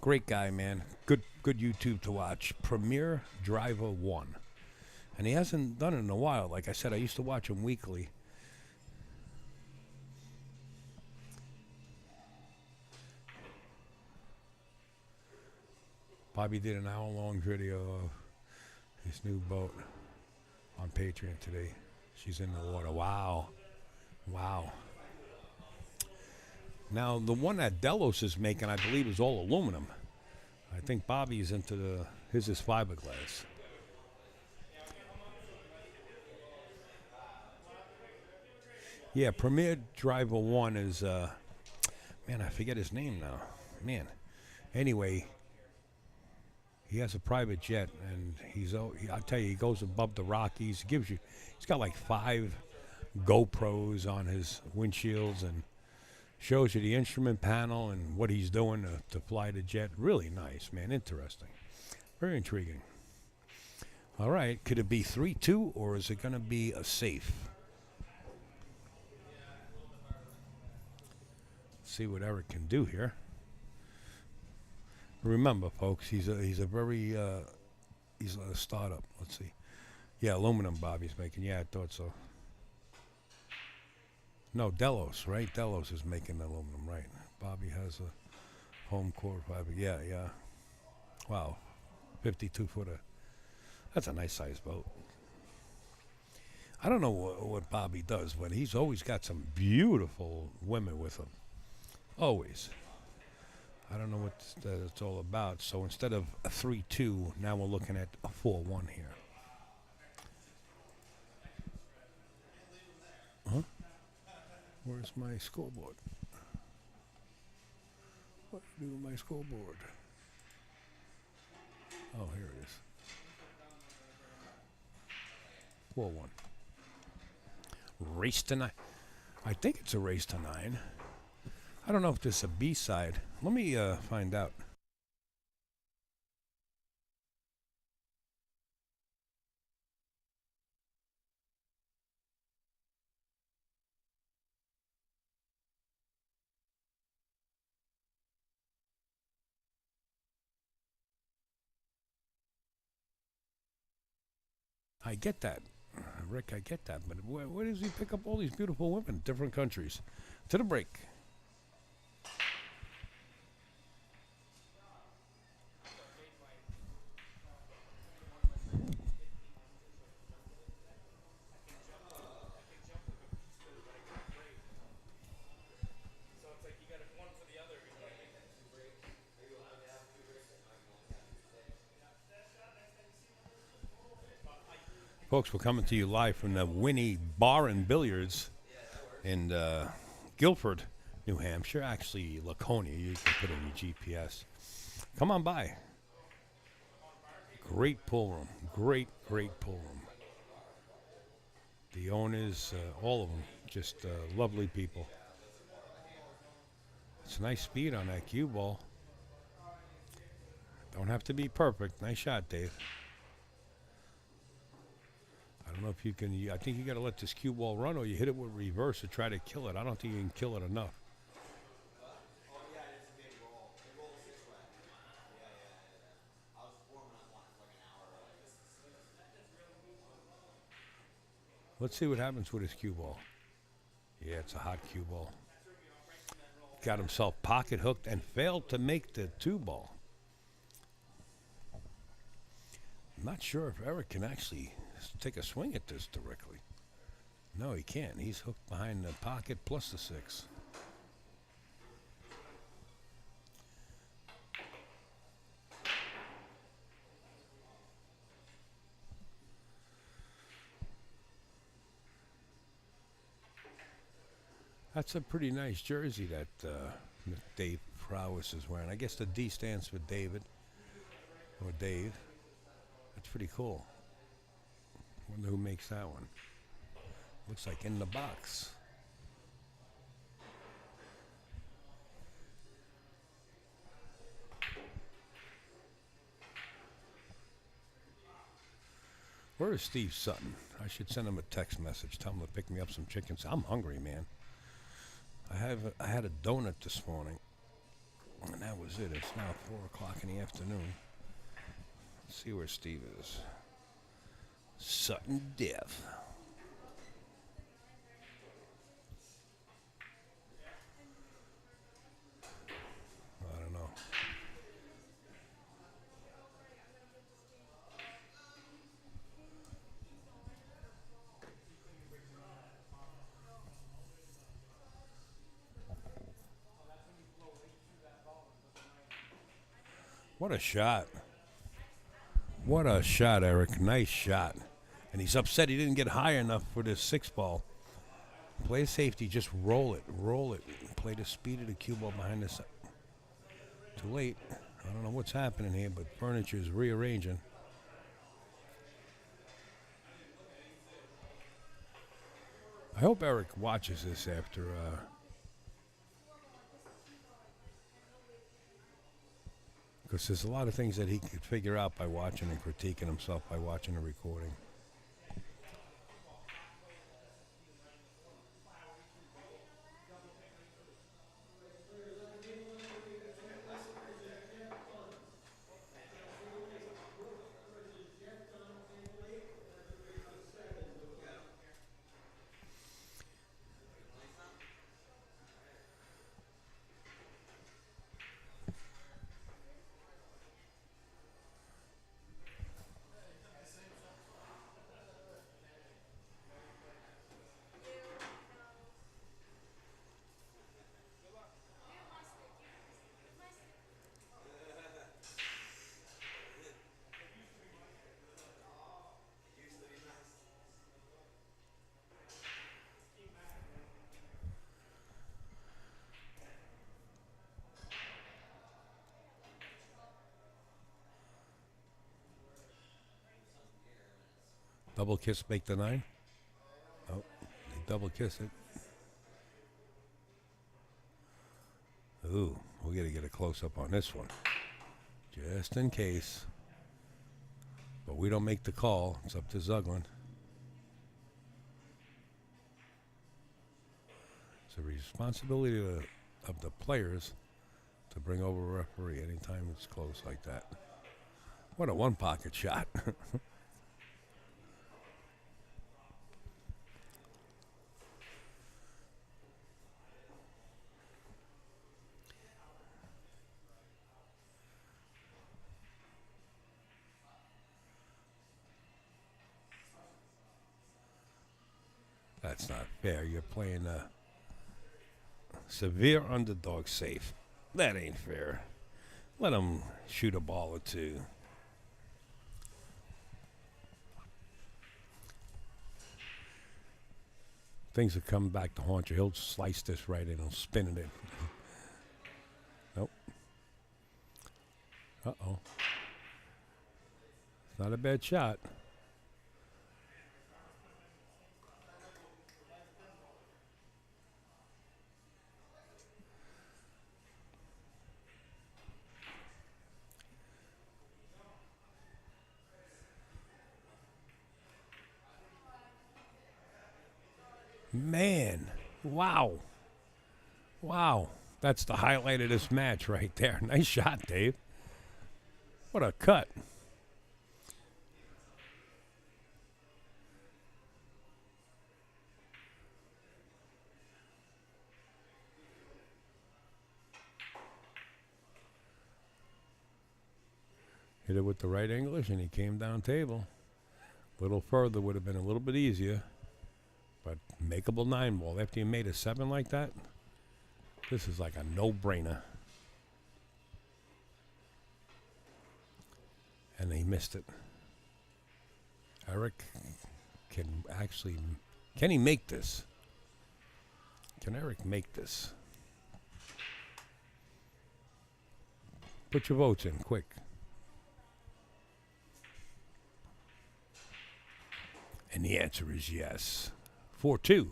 S1: Great guy, man. Good YouTube to watch. Premier Driver 1. And he hasn't done it in a while. Like I said, I used to watch him weekly. Bobby did an hour-long video of his new boat on Patreon today. She's in the water. Wow. Wow. Now, the one that Delos is making, I believe, is all aluminum. I think Bobby's into his is fiberglass. Yeah, Premier Driver 1 is, man, I forget his name now. Man. Anyway, he has a private jet, and I'll tell you, he goes above the Rockies. He's got like 5 GoPros on his windshields and shows you the instrument panel and what he's doing to fly the jet. Really nice, man. Interesting. Very intriguing. All right. Could it be 3-2, or is it going to be a safe? See what Eric can do here. Remember, folks, he's a startup. Let's see. Yeah, aluminum Bobby's making. Yeah, I thought so. No, Delos, right? Delos is making aluminum, right? Bobby has a home core fiber. Yeah. Wow. 52-footer. That's a nice sized boat. I don't know what Bobby does, but he's always got some beautiful women with him. Always. I don't know what it's all about. So instead of a 3-2, now we're looking at a 4-1 here. Huh? Where's my scoreboard? What do I do with my scoreboard? Oh, here it is. 4-1. Race to 9. I think it's a race to 9. I don't know if this is a B-side. Let me find out. I get that, Rick, I get that. But where does he pick up all these beautiful women in different countries? To the break. Folks, we're coming to you live from the WINNI Bar and Billiards in Guilford, New Hampshire. Actually, Laconia. You can put it in your GPS. Come on by. Great pool room. Great pool room. The owners, all of them, just lovely people. It's a nice speed on that cue ball. Don't have to be perfect. Nice shot, Dave. I don't know if you can. I think you got to let this cue ball run, or you hit it with reverse or try to kill it. I don't think you can kill it enough. Let's see what happens with his cue ball. Yeah, it's a hot cue ball. Got himself pocket hooked and failed to make the 2-ball. I'm not sure if Eric can actually take a swing at this directly. No, he can't. He's hooked behind the pocket plus the 6. That's a pretty nice jersey that Dave Prowers is wearing. I guess the D stands for David or Dave. That's pretty cool. Wonder who makes that one. Looks like in the box. Where is Steve Sutton? I should send him a text message. Tell him to pick me up some chickens. I'm hungry, man. I had a donut this morning, and that was it. It's now 4 o'clock in the afternoon. Let's see where Steve is. Sutton Death. I don't know. What a shot. What a shot, Eric. Nice shot. And he's upset he didn't get high enough for this 6-ball. Play safety, just roll it. Play the speed of the cue ball behind this. Too late. I don't know what's happening here, but furniture is rearranging. I hope Eric watches this after because there's a lot of things that he could figure out by watching and critiquing himself by watching the recording. Double kiss make the 9. Oh, they double kiss it. Ooh, we got to get a close-up on this one. Just in case. But we don't make the call. It's up to Zuglan. It's a responsibility of the players to bring over a referee anytime it's close like that. What a one-pocket shot. That's not fair. You're playing a severe underdog safe. That ain't fair. Let him shoot a ball or two. Things will come back to haunt you. He'll slice this right and he'll spin it in. Nope. Uh-oh. It's not a bad shot. Man, wow. Wow. That's the highlight of this match right there. Nice shot, Dave. What a cut. Hit it with the right English, and he came down table. A little further would have been a little bit easier. But makeable 9 ball. After you made a 7 like that, this is like a no-brainer. And he missed it. Eric can actually... Can he make this? Can Eric make this? Put your votes in, quick. And the answer is yes. 4-2.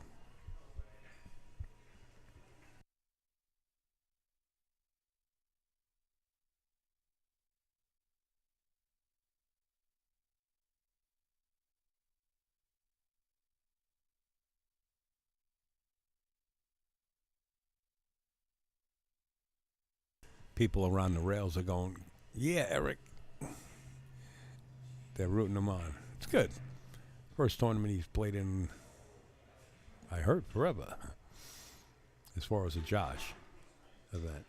S1: People around the rails are going, yeah, Eric. They're rooting him on. It's good. First tournament he's played in, I heard, forever, as far as a Josh event.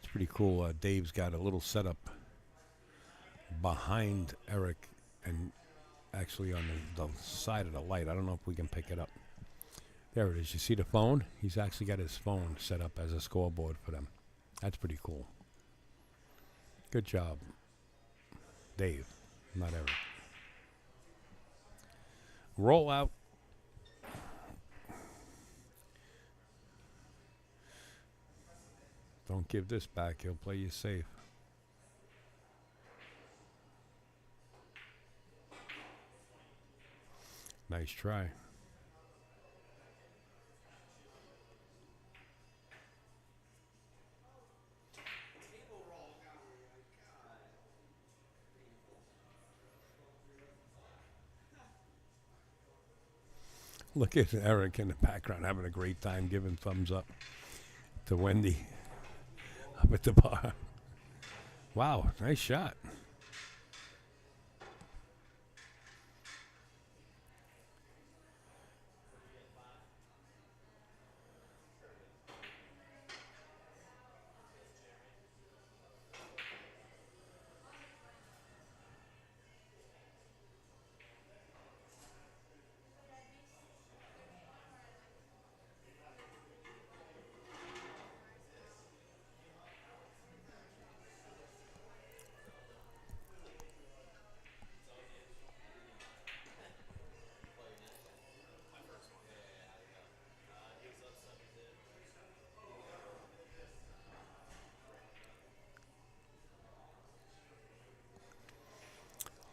S1: It's pretty cool. Dave's got a little setup behind Eric and actually on the side of the light. I don't know if we can pick it up. There it is. You see the phone? He's actually got his phone set up as a scoreboard for them. That's pretty cool. Good job, Dave, not Eric. Roll out. Don't give this back. He'll play you safe. Nice try. Look at Eric in the background having a great time giving thumbs up to Wendy up at the bar. Wow, nice shot.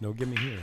S1: No gimme here.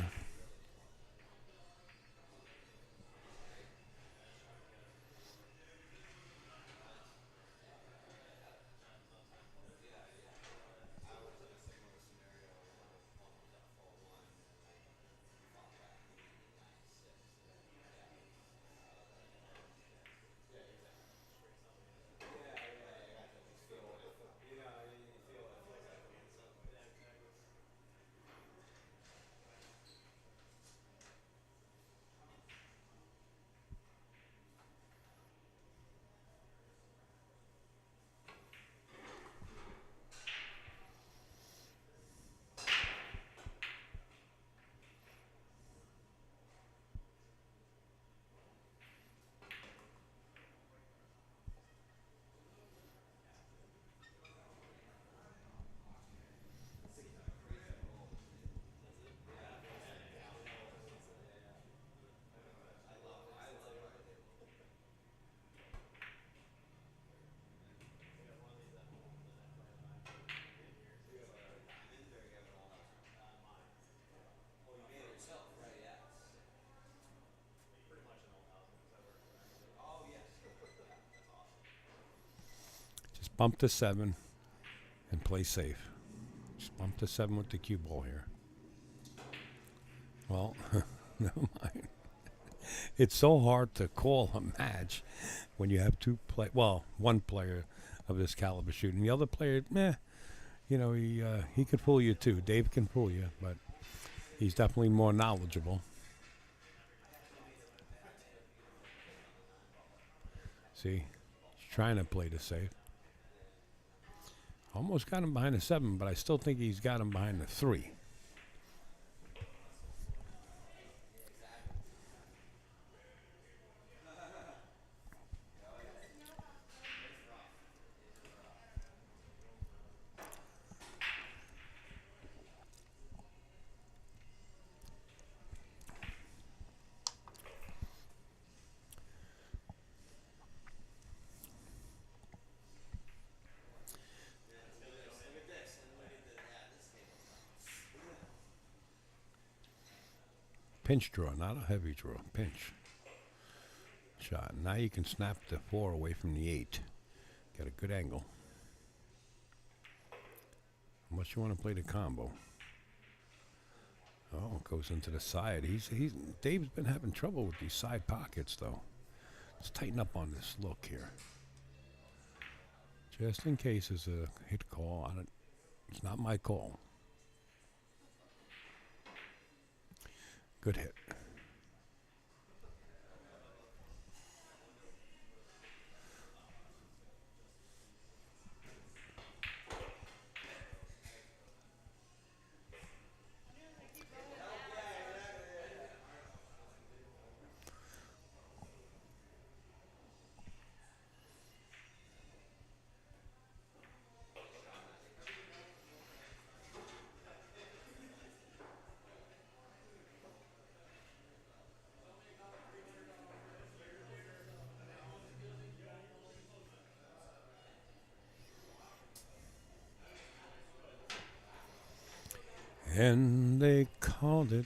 S1: bump to 7 and play safe. Just bump to 7 with the cue ball here. Well, never mind. It's so hard to call a match when you have one player of this caliber shooting. The other player, he could fool you too. Dave can fool you, but he's definitely more knowledgeable. See, he's trying to play the safe. Almost got him behind the 7, but I still think he's got him behind the 3. Pinch draw, not a heavy draw. Pinch. Shot. Now you can snap the 4 away from the 8. Get a good angle. Unless you want to play the combo. Oh, it goes into the side. Dave's been having trouble with these side pockets, though. Let's tighten up on this look here. Just in case there's a hit call on it. It's not my call. Good hit. And they called it.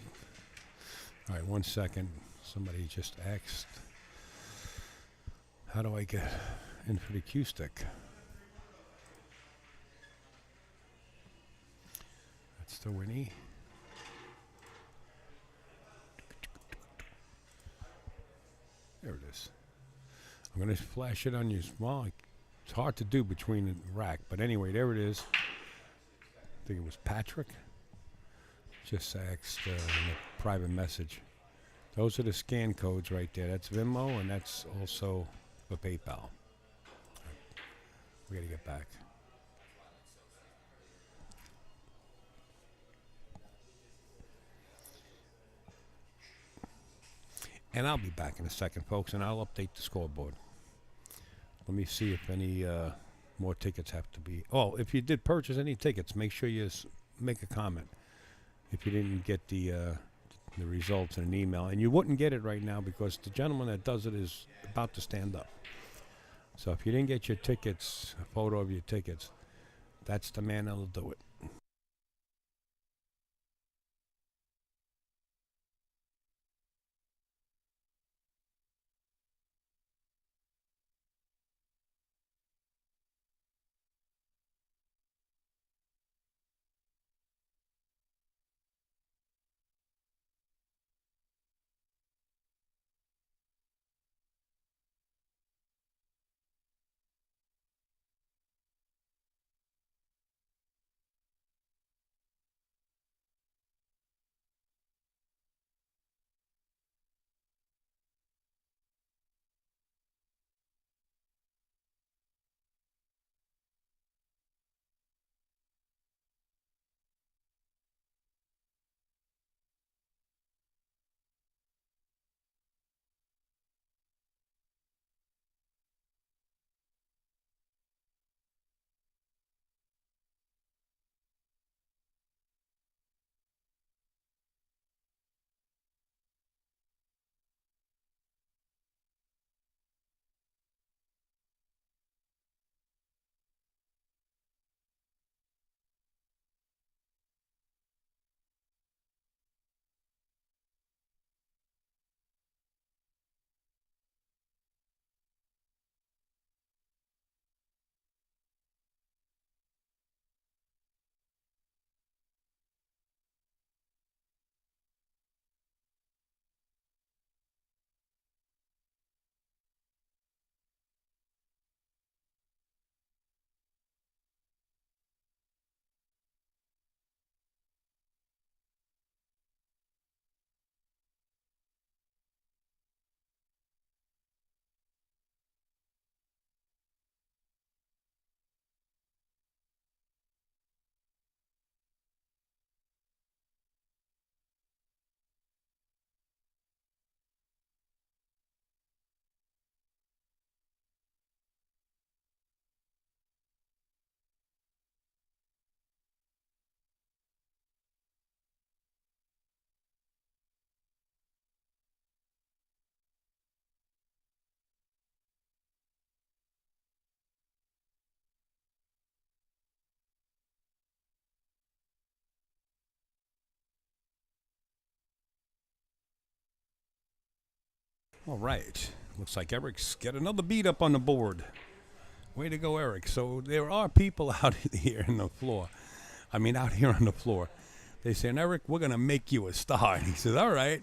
S1: All right, 1 second. Somebody just asked, how do I get in for the cue stick? That's the WINNI. There it is. I'm going to flash it on you. Well, it's hard to do between the rack. But anyway, there it is. I think it was Patrick. Just asked in a private message. Those are the scan codes right there. That's Venmo, and that's also for PayPal. We got to get back. And I'll be back in a second, folks, and I'll update the scoreboard. Let me see if any more tickets have to be. Oh, if you did purchase any tickets, make sure you make a comment. If you didn't get the results in an email. And you wouldn't get it right now because the gentleman that does it is about to stand up. So if you didn't get your tickets, a photo of your tickets, that's the man that'll do it. All right. Looks like Eric's got another beat up on the board. Way to go, Eric. So there are people out here on the floor. Out here on the floor. They say, Eric, we're going to make you a star. And he says, all right.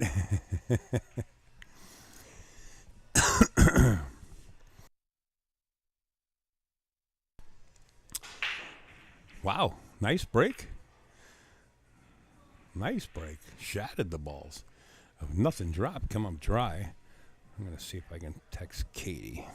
S1: Wow. Nice break. Nice break. Shattered the balls. Nothing dropped. Come up dry. I'm going to see if I can text Katie.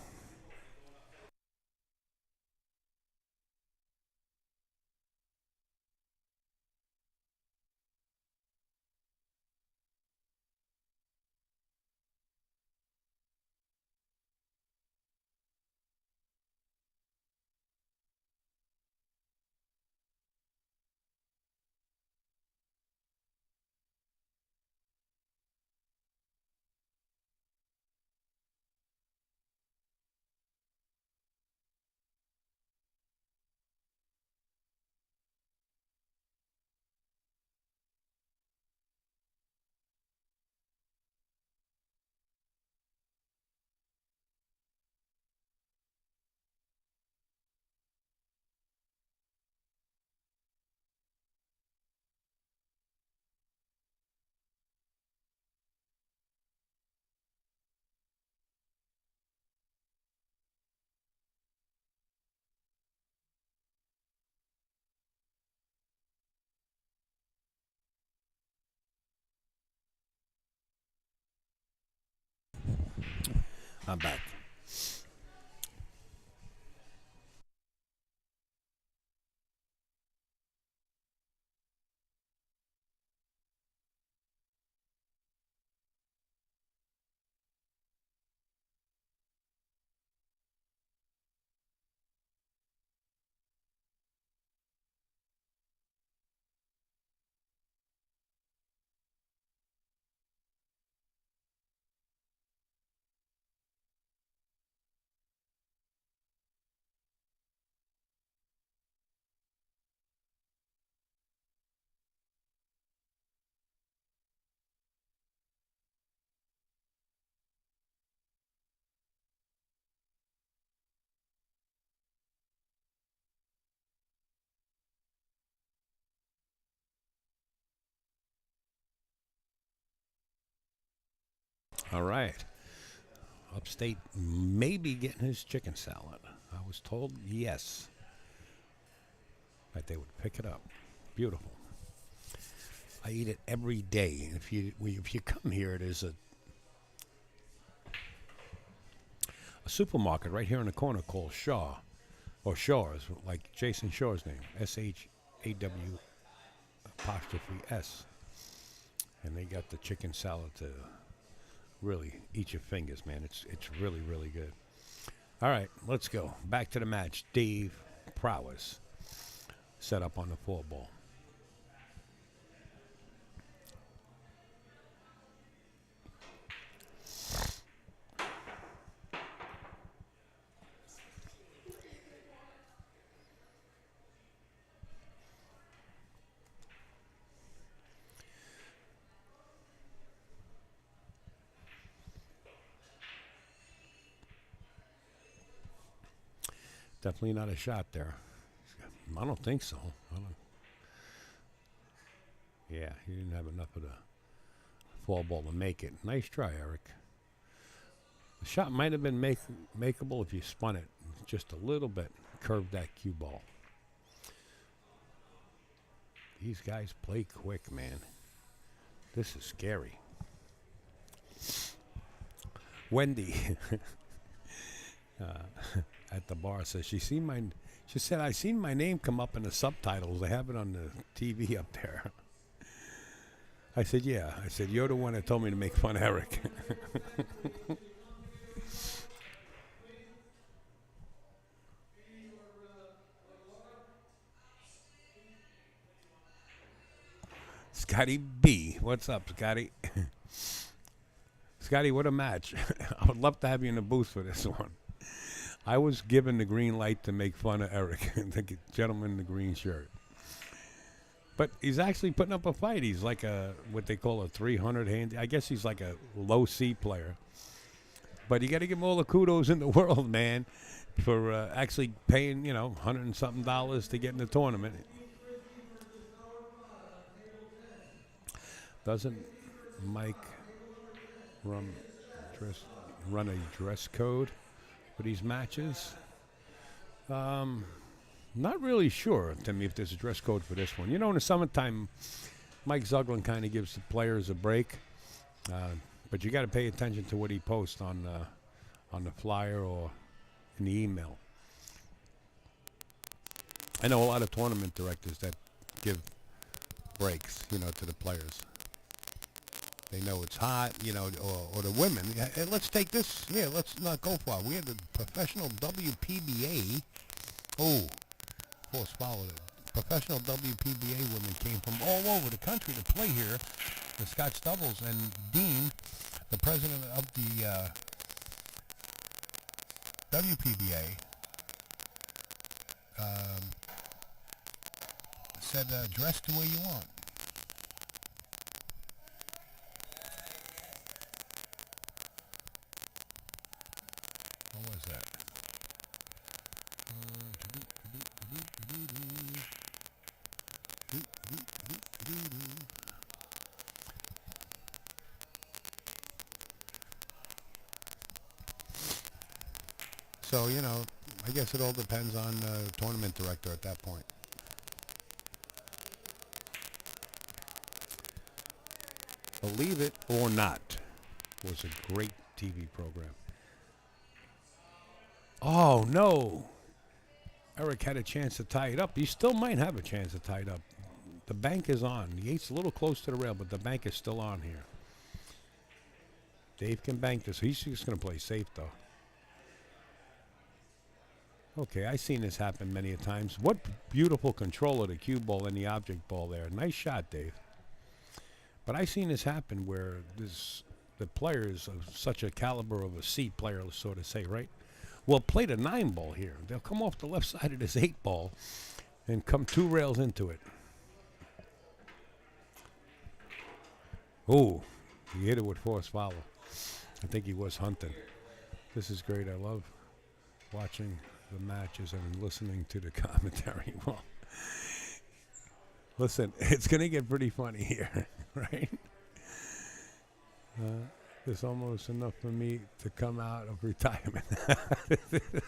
S1: I'm back. All right. Upstate may be getting his chicken salad. I was told yes. That they would pick it up. Beautiful. I eat it every day. And if you come here, there's a supermarket right here in the corner called Shaw, or Shaw's, like Jason Shaw's name, SHAW''S, and they got the chicken salad to really eat your fingers, man. It's really, really good. All right, let's go back to the match. Dave Prowers set up on the 4-ball. Definitely not a shot there. I don't think so. Yeah, he didn't have enough of the 4-ball to make it. Nice try, Eric. The shot might have been makeable if you spun it just a little bit. Curved that cue ball. These guys play quick, man. This is scary. Wendy at the bar says she said I seen my name come up in the subtitles. They have it on the TV up there. I said, yeah. I said, you're the one that told me to make fun of Eric. Scotty B. What's up, Scotty? Scotty, what a match. I would love to have you in the booth for this one. I was given the green light to make fun of Eric, the gentleman in the green shirt. But he's actually putting up a fight. He's like what they call a 300 hand. I guess he's like a low C player. But you got to give him all the kudos in the world, man, for actually paying, you know, $100 and something to get in the tournament. Doesn't Mike run a dress code for these matches? Not really sure, Timmy, if there's a dress code for this one. You know, in the summertime, Mike Zuglan kind of gives the players a break, but you got to pay attention to what he posts on the flyer or in the email. I know a lot of tournament directors that give breaks, you know, to the players. They know it's hot, you know, or the women. Let's take this here. Let's not go far. We had the professional WPBA. Oh, of course, followed it. Professional WPBA women came from all over the country to play here. The Scott Stubbles and Dean, the president of the WPBA, said, dress the way you want. What was that? So, you know, I guess it all depends on the tournament director at that point. Believe It or Not was a great TV program. Oh, no. Eric had a chance to tie it up. He still might have a chance to tie it up. The bank is on. The 8's a little close to the rail, but the bank is still on here. Dave can bank this. He's just going to play safe, though. Okay, I've seen this happen many a times. What beautiful control of the cue ball and the object ball there. Nice shot, Dave. But I've seen this happen where the players of such a caliber of a C player, so to say, right? Well, play the 9 ball here. They'll come off the left side of this 8 ball and come 2 rails into it. Oh, he hit it with force follow. I think he was hunting. This is great. I love watching the matches and listening to the commentary. Well, listen, it's going to get pretty funny here, right? There's almost enough for me to come out of retirement.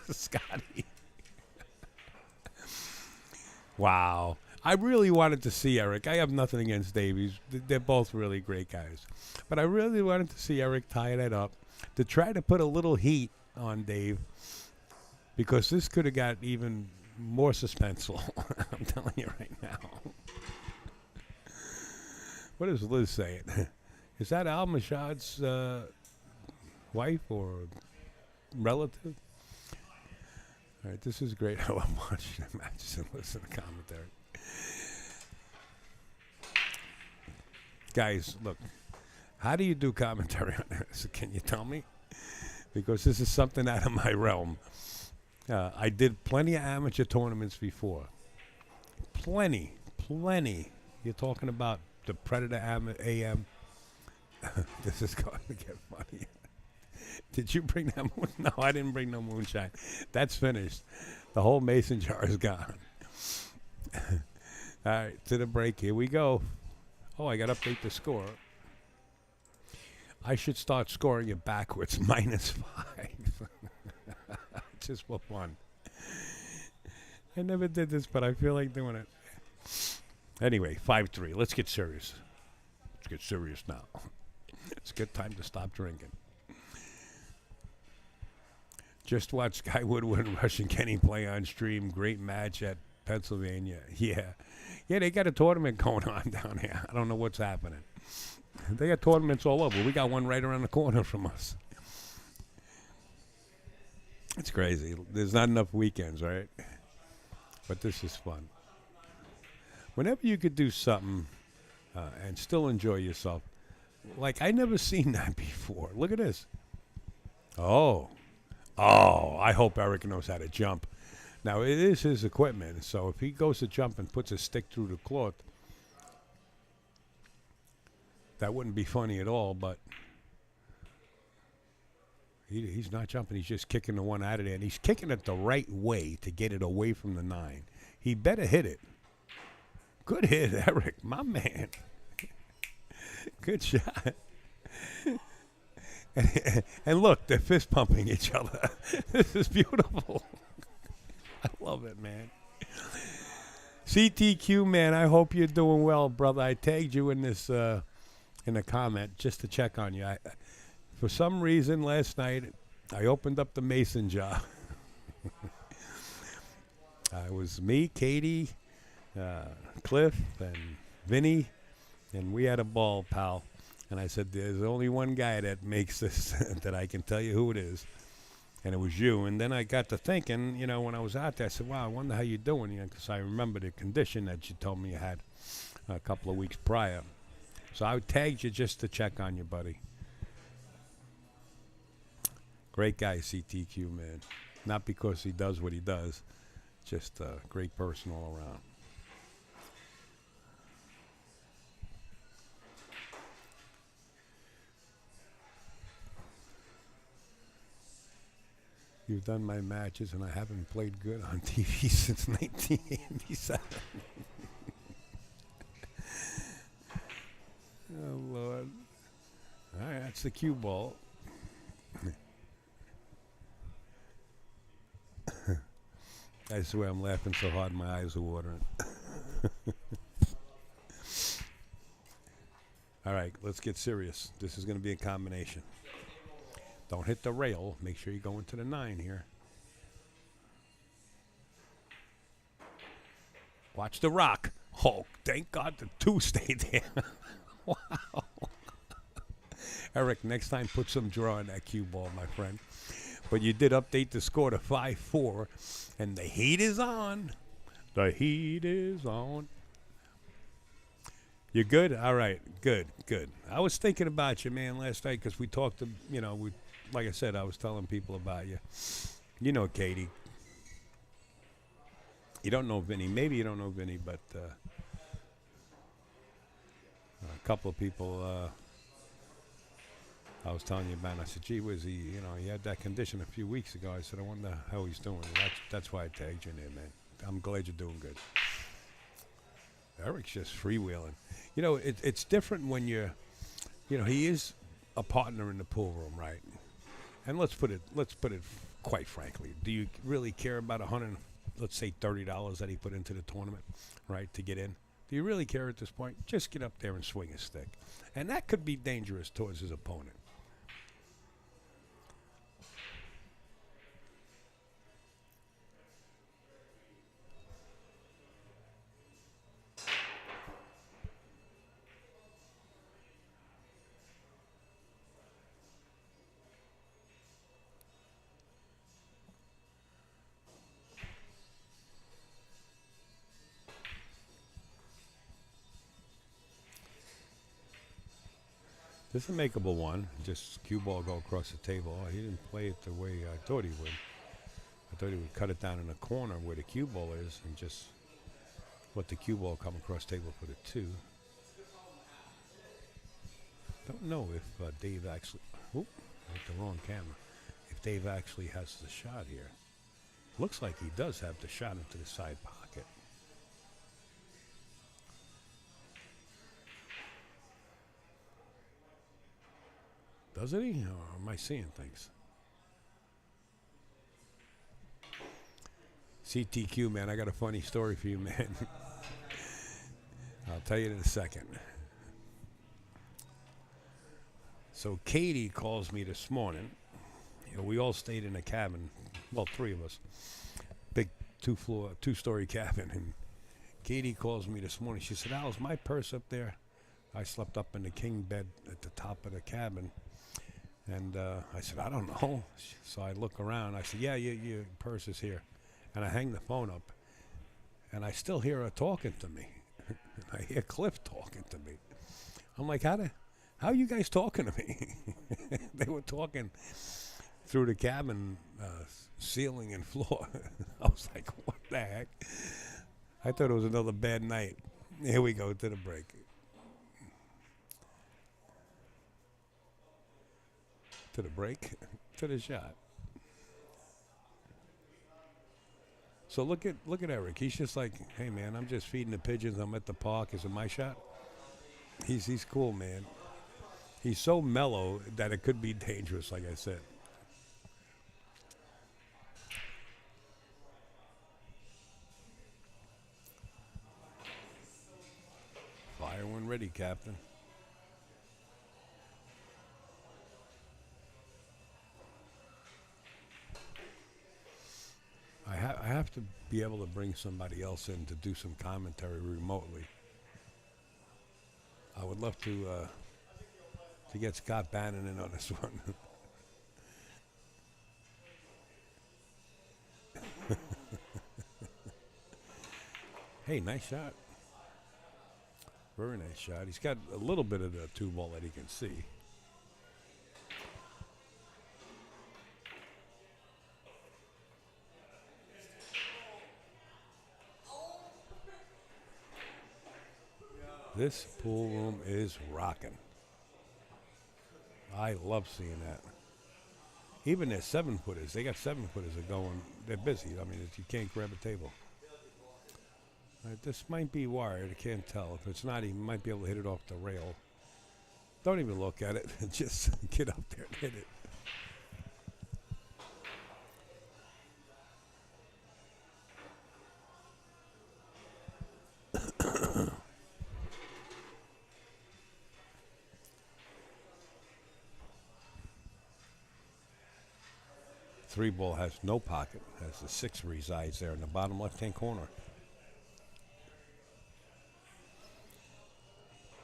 S1: Scotty. Wow. I really wanted to see Eric. I have nothing against Davies. They're both really great guys. But I really wanted to see Eric tie that up to try to put a little heat on Dave, because this could have got even more suspenseful. I'm telling you right now. What is Liz saying? Is that Al Mashad's wife or relative? All right, this is great. I love watching the matches and listen to commentary. Guys, look, how do you do commentary on this? Can you tell me? Because this is something out of my realm. I did plenty of amateur tournaments before. Plenty. You're talking about the Predator AM. This is going to get funny. Did you bring that moon? No, I didn't bring no moonshine. That's finished. The whole mason jar is gone. All right, to the break. Here we go. Oh, I got to update the score. I should start scoring it backwards. -5. Just for fun. I never did this, but I feel like doing it. Anyway, 5-3. Let's get serious. Let's get serious now. It's a good time to stop drinking. Just watch Guy Woodward and Russian Kenny play on stream. Great match at Pennsylvania. Yeah, they got a tournament going on down here. I don't know what's happening. They got tournaments all over. We got one right around the corner from us. It's crazy. There's not enough weekends, right? But this is fun. Whenever you could do something and still enjoy yourself, like I never seen that before. Look at this. Oh, I hope Eric knows how to jump. Now, it is his equipment, so if he goes to jump and puts his stick through the cloth, that wouldn't be funny at all, but He's not jumping. He's just kicking the one out of there, and he's kicking it the right way to get it away from the 9. He better hit it. Good hit, Eric, my man. Good shot. And look, they're fist pumping each other. This is beautiful. I love it, man. CTQ, man, I hope you're doing well, brother. I tagged you in this in a comment just to check on you. For some reason, last night, I opened up the mason jar. It was me, Katie, Cliff, and Vinny, and we had a ball, pal. And I said, there's only one guy that makes this that I can tell you who it is. And it was you. And then I got to thinking, you know, when I was out there, I said, wow, I wonder how you're doing, you know, because I remember the condition that you told me you had a couple of weeks prior. So I tagged you just to check on you, buddy. Great guy, CTQ, man. Not because he does what he does, just a great person all around. You've done my matches, and I haven't played good on TV since 1987. Oh, Lord. All right, that's the cue ball. I swear I'm laughing so hard my eyes are watering. All right, let's get serious. This is going to be a combination. Don't hit the rail. Make sure you go into the 9 here. Watch the rock. Oh, thank God the 2 stayed there. Wow. Eric, next time put some draw in that cue ball, my friend. But you did update the score to 5-4, and the heat is on. The heat is on. You good? All right, good, good. I was thinking about you, man, last night because we talked to, you know, like I said, I was telling people about you. You know Katie. You don't know Vinny. Maybe you don't know Vinny, but a couple of people I was telling you about. I said, gee whiz, he had that condition a few weeks ago. I said, I wonder how he's doing. That's why I tagged you in there, man. I'm glad you're doing good. Eric's just freewheeling. You know, it's different when you're, you know, he is a partner in the pool room, right? And let's put it quite frankly. Do you really care about let's say $30 that he put into the tournament, right, to get in? Do you really care at this point? Just get up there and swing a stick. And that could be dangerous towards his opponent. This is a makeable one. Just cue ball go across the table. Oh, he didn't play it the way I thought he would. I thought he would cut it down in the corner where the cue ball is and just let the cue ball come across the table for the 2. Don't know if Dave actually... Oop, with the wrong camera. If Dave actually has the shot here. Looks like he does have the shot into the side pocket. Doesn't he? Or am I seeing things? CTQ, man, I got a funny story for you, man. I'll tell you in a second. So Katie calls me this morning. You know, we all stayed in a cabin. Well, 3 of us. Big 2-story cabin. And Katie calls me this morning. She said, Al, is my purse up there? I slept up in the king bed at the top of the cabin. And I said, I don't know. So I look around. I said, yeah, your purse is here. And I hang the phone up. And I still hear her talking to me. I hear Cliff talking to me. I'm like, how are you guys talking to me? They were talking through the cabin ceiling and floor. I was like, what the heck? I thought it was another bad night. Here we go to the break. To the break. to the shot. So look at Eric. He's just like, hey man, I'm just feeding the pigeons. I'm at the park. Is it my shot? He's cool, man. He's so mellow that it could be dangerous, like I said. Fire when ready, Captain. I have to be able to bring somebody else in to do some commentary remotely. I would love to get Scott Bannon in on this one. Hey, nice shot. Very nice shot. He's got a little bit of the two ball that he can see. This pool room is rocking. I love seeing that. Even their 7-footers, they got 7-footers are going, they're busy. I mean, you can't grab a table. This might be wired, I can't tell. If it's not, he might be able to hit it off the rail. Don't even look at it, just get up there and hit it. Three ball has no pocket, as the 6 resides there in the bottom left-hand corner.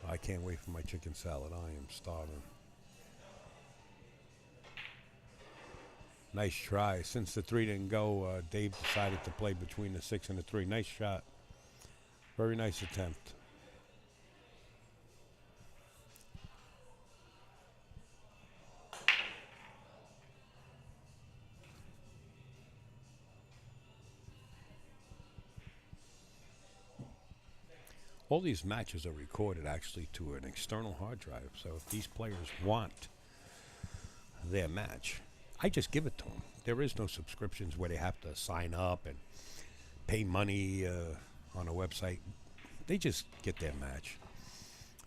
S1: I can't wait for my chicken salad. I am starving. Nice try. Since the 3 didn't go, Dave decided to play between the 6 and the 3. Nice shot. Very nice attempt. All these matches are recorded actually to an external hard drive. So if these players want their match, I just give it to them. There is no subscriptions where they have to sign up and pay money on a website. They just get their match.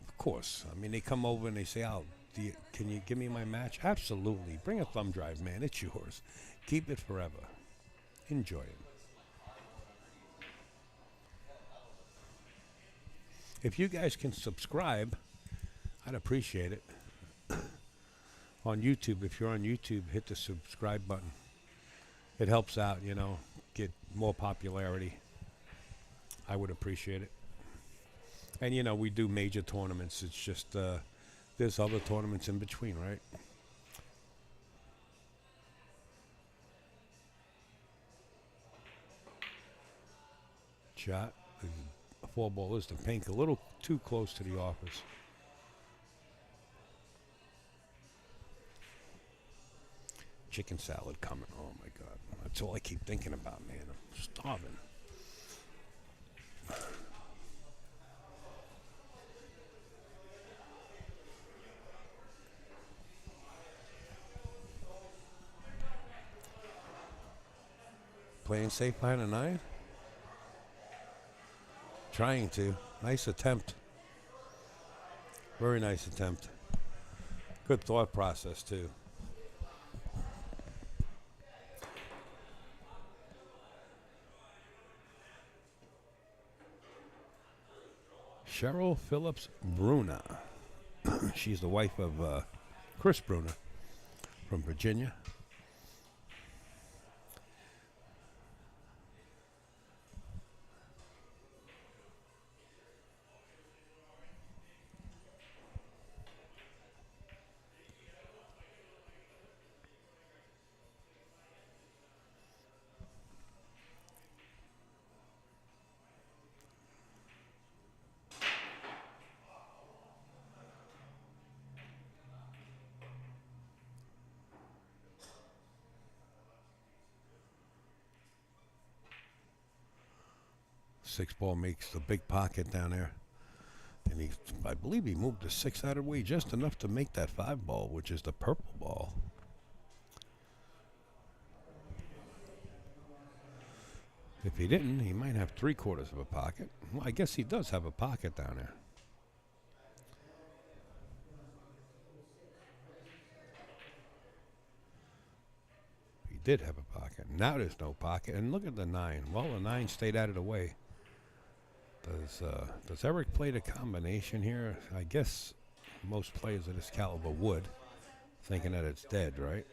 S1: Of course. I mean, they come over and they say, "Oh, can you give me my match?" Absolutely. Bring a thumb drive, man. It's yours. Keep it forever. Enjoy it. If you guys can subscribe, I'd appreciate it. On YouTube, if you're on YouTube, hit the subscribe button. It helps out, you know, get more popularity. I would appreciate it. And, you know, we do major tournaments. It's just there's other tournaments in between, right? Shot. A 4 ball is the pink, a little too close to the office. Chicken salad coming. Oh my God. That's all I keep thinking about, man. I'm starving. Playing safe behind a 9? Trying to. Nice attempt. Very nice attempt. Good thought process, too. Cheryl Phillips Bruna. She's the wife of Chris Bruna from Virginia. Six ball makes the big pocket down there. And I believe he moved the 6 out of the way just enough to make that 5 ball, which is the purple ball. If he didn't, he might have 3/4 of a pocket. Well, I guess he does have a pocket down there. He did have a pocket. Now there's no pocket. And look at the 9. Well, the 9 stayed out of the way. Does Eric play the combination here? I guess most players of this caliber would, thinking that it's dead, right?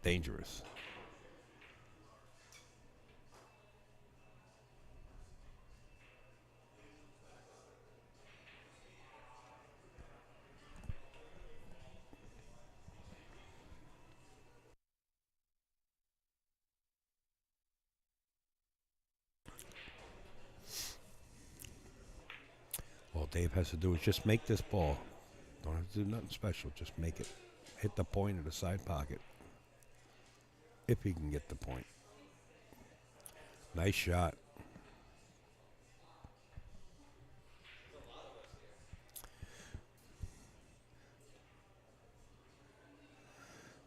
S1: Dangerous. All Dave has to do is just make this ball. Don't have to do nothing special. Just make it hit the point of the side pocket. If he can get the point. Nice shot.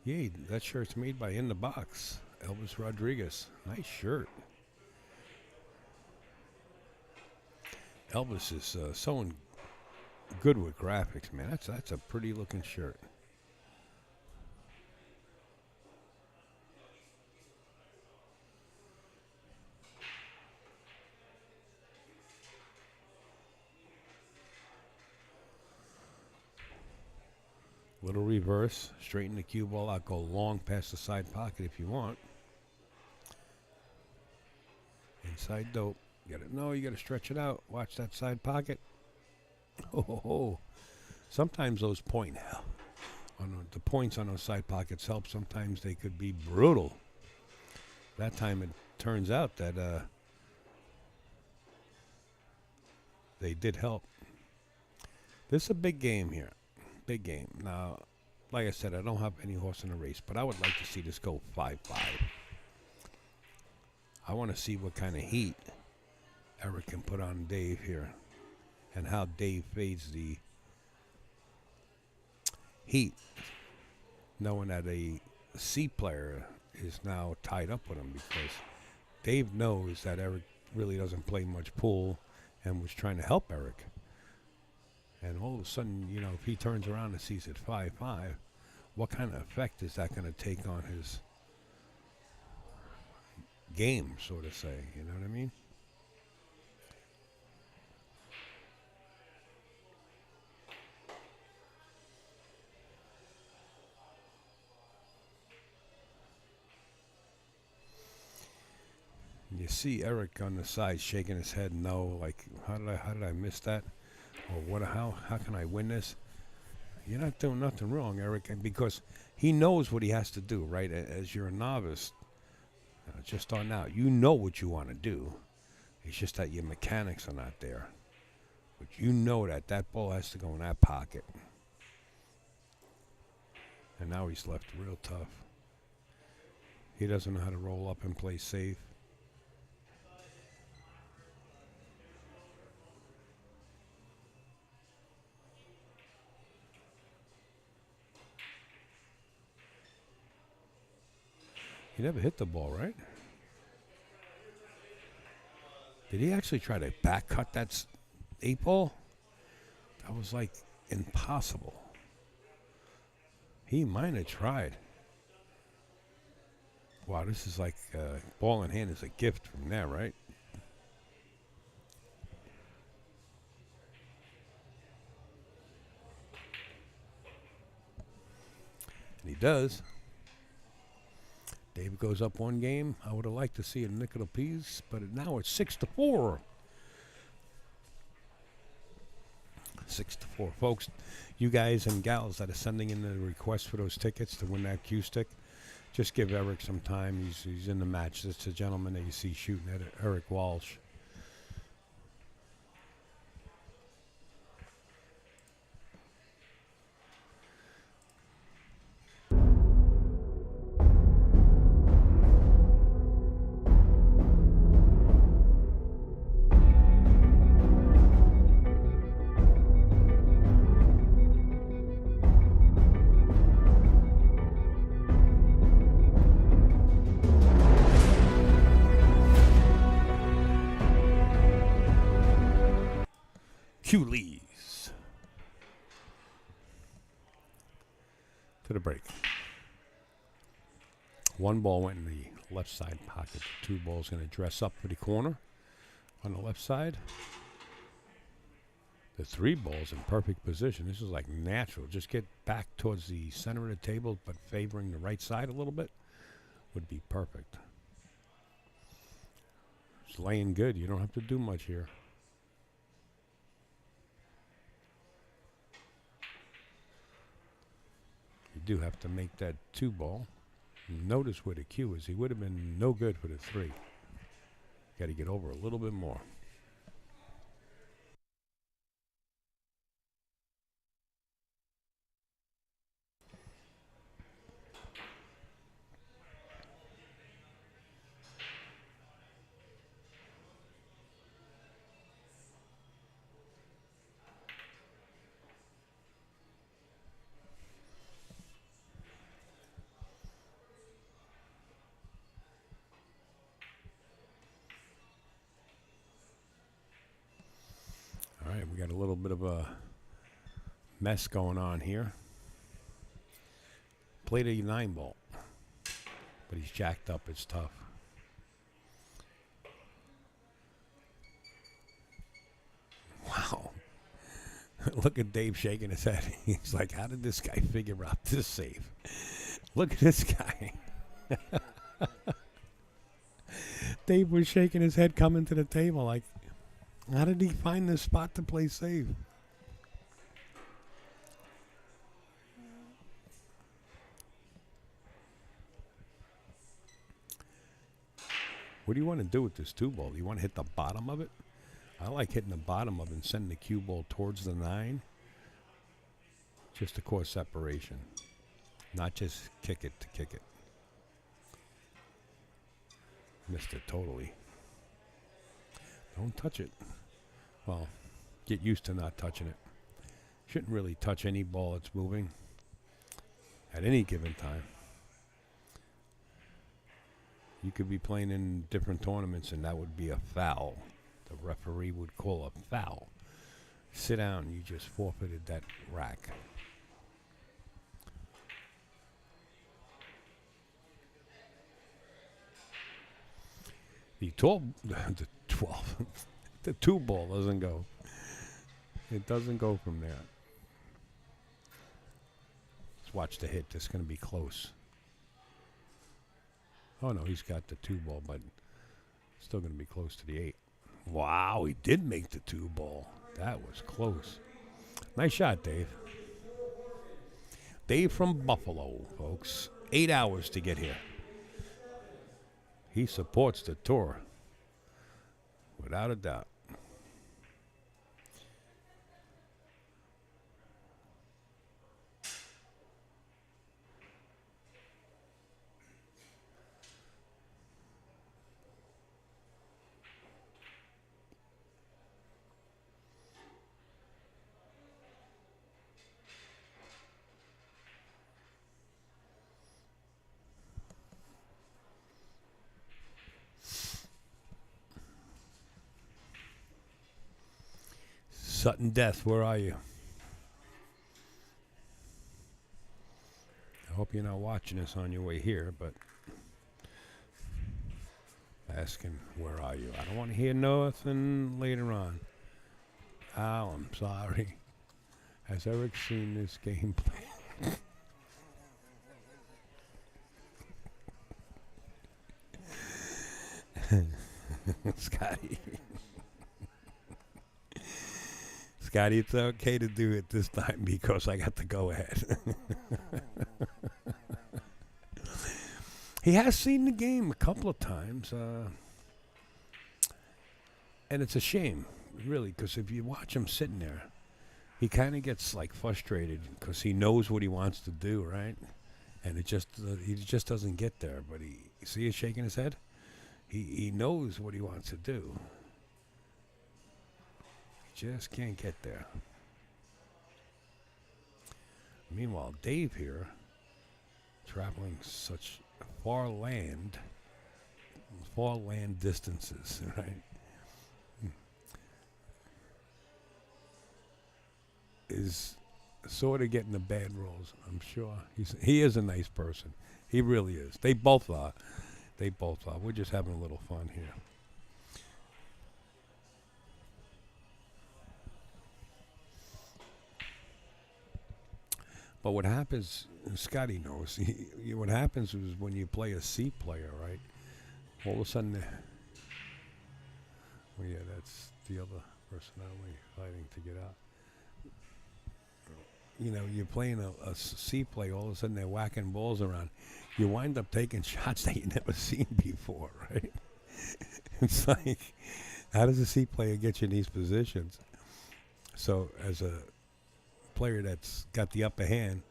S1: Yeah, that shirt's made by In the Box. Elvis Rodriguez. Nice shirt. Elvis is so good with graphics, man. That's a pretty looking shirt. Little reverse, straighten the cue ball out, go long past the side pocket if you want. Inside dope. Get it? No, you got to stretch it out. Watch that side pocket. Oh. Sometimes those point on the points on those side pockets help. Sometimes they could be brutal. That time it turns out that they did help. This is a big game here. Big game. Now, like I said, I don't have any horse in the race, but I would like to see this go 5-5. I want to see what kind of heat Eric can put on Dave here and how Dave fades the heat, knowing that a C player is now tied up with him because Dave knows that Eric really doesn't play much pool and was trying to help Eric. And all of a sudden, you know, if he turns around and sees it 5-5, what kind of effect is that going to take on his game, so to say? You know what I mean? You see Eric on the side shaking his head no, like how did I miss that? Or how can I win this? You're not doing nothing wrong, Eric, because he knows what he has to do, right? As you're a novice, just starting out, you know what you want to do. It's just that your mechanics are not there. But you know that ball has to go in that pocket. And now he's left real tough. He doesn't know how to roll up and play safe. He never hit the ball, right? Did he actually try to back cut that 8-ball? That was like impossible. He might have tried. Wow, this is like ball in hand is a gift from there, right? And he does. David goes up one game. I would have liked to see a nickel apiece, but now it's 6-4. 6-4, folks. You guys and gals that are sending in the request for those tickets to win that cue stick, just give Eric some time. He's in the match. It's a gentleman that you see shooting at Eric Walsh. Q leads. To the break. One ball went in the left side pocket. Two balls going to dress up for the corner on the left side. The three balls in perfect position. This is like natural. Just get back towards the center of the table, but favoring the right side a little bit would be perfect. It's laying good. You don't have to do much here. You do have to make that two ball. Notice where the cue is. He would have been no good for the three. Got to get over a little bit more. All right, we got a little bit of a mess going on here. Played a 9 ball, but he's jacked up. It's tough. Wow. Look at Dave shaking his head. He's like, how did this guy figure out this save? Look at this guy. Dave was shaking his head coming to the table like, how did he find this spot to play safe? What do you want to do with this two ball? Do you want to hit the bottom of it? I like hitting the bottom of it and sending the cue ball towards the 9. Just to cause separation. Not just kick it to kick it. Missed it totally. Don't touch it. Well, get used to not touching it. Shouldn't really touch any ball that's moving at any given time. You could be playing in different tournaments and that would be a foul. The referee would call a foul. Sit down, you just forfeited that rack. The 12, the two ball doesn't go. It doesn't go from there. Let's watch the hit. This is going to be close. Oh no, he's got the two ball, but still going to be close to the 8. Wow, he did make the two ball. That was close. Nice shot, Dave. Dave from Buffalo, folks. 8 hours to get here. He supports the tour, without a doubt. Sudden death, where are you? I hope you're not watching this on your way here, but asking, where are you? I don't want to hear nothing later on. Oh, I'm sorry. Has Eric seen this game play? Scotty. Scotty, it's okay to do it this time because I got to go ahead. He has seen the game a couple of times. And it's a shame, really, because if you watch him sitting there, he kind of gets like frustrated because he knows what he wants to do, right? And it just he just doesn't get there. But you see him shaking his head? He knows what he wants to do. Just can't get there. Meanwhile, Dave here, traveling such far land distances, right? is sort of getting the bad roles. I'm sure he is a nice person. He really is. They both are. They both are. We're just having a little fun here. But what happens, Scotty knows, what happens is when you play a C player, right? All of a sudden, well, yeah, that's the other personality fighting to get out. You know, you're playing a C play, all of a sudden they're whacking balls around. You wind up taking shots that you never seen before, right? It's like, how does a C player get you in these positions? So as a player that's got the upper hand,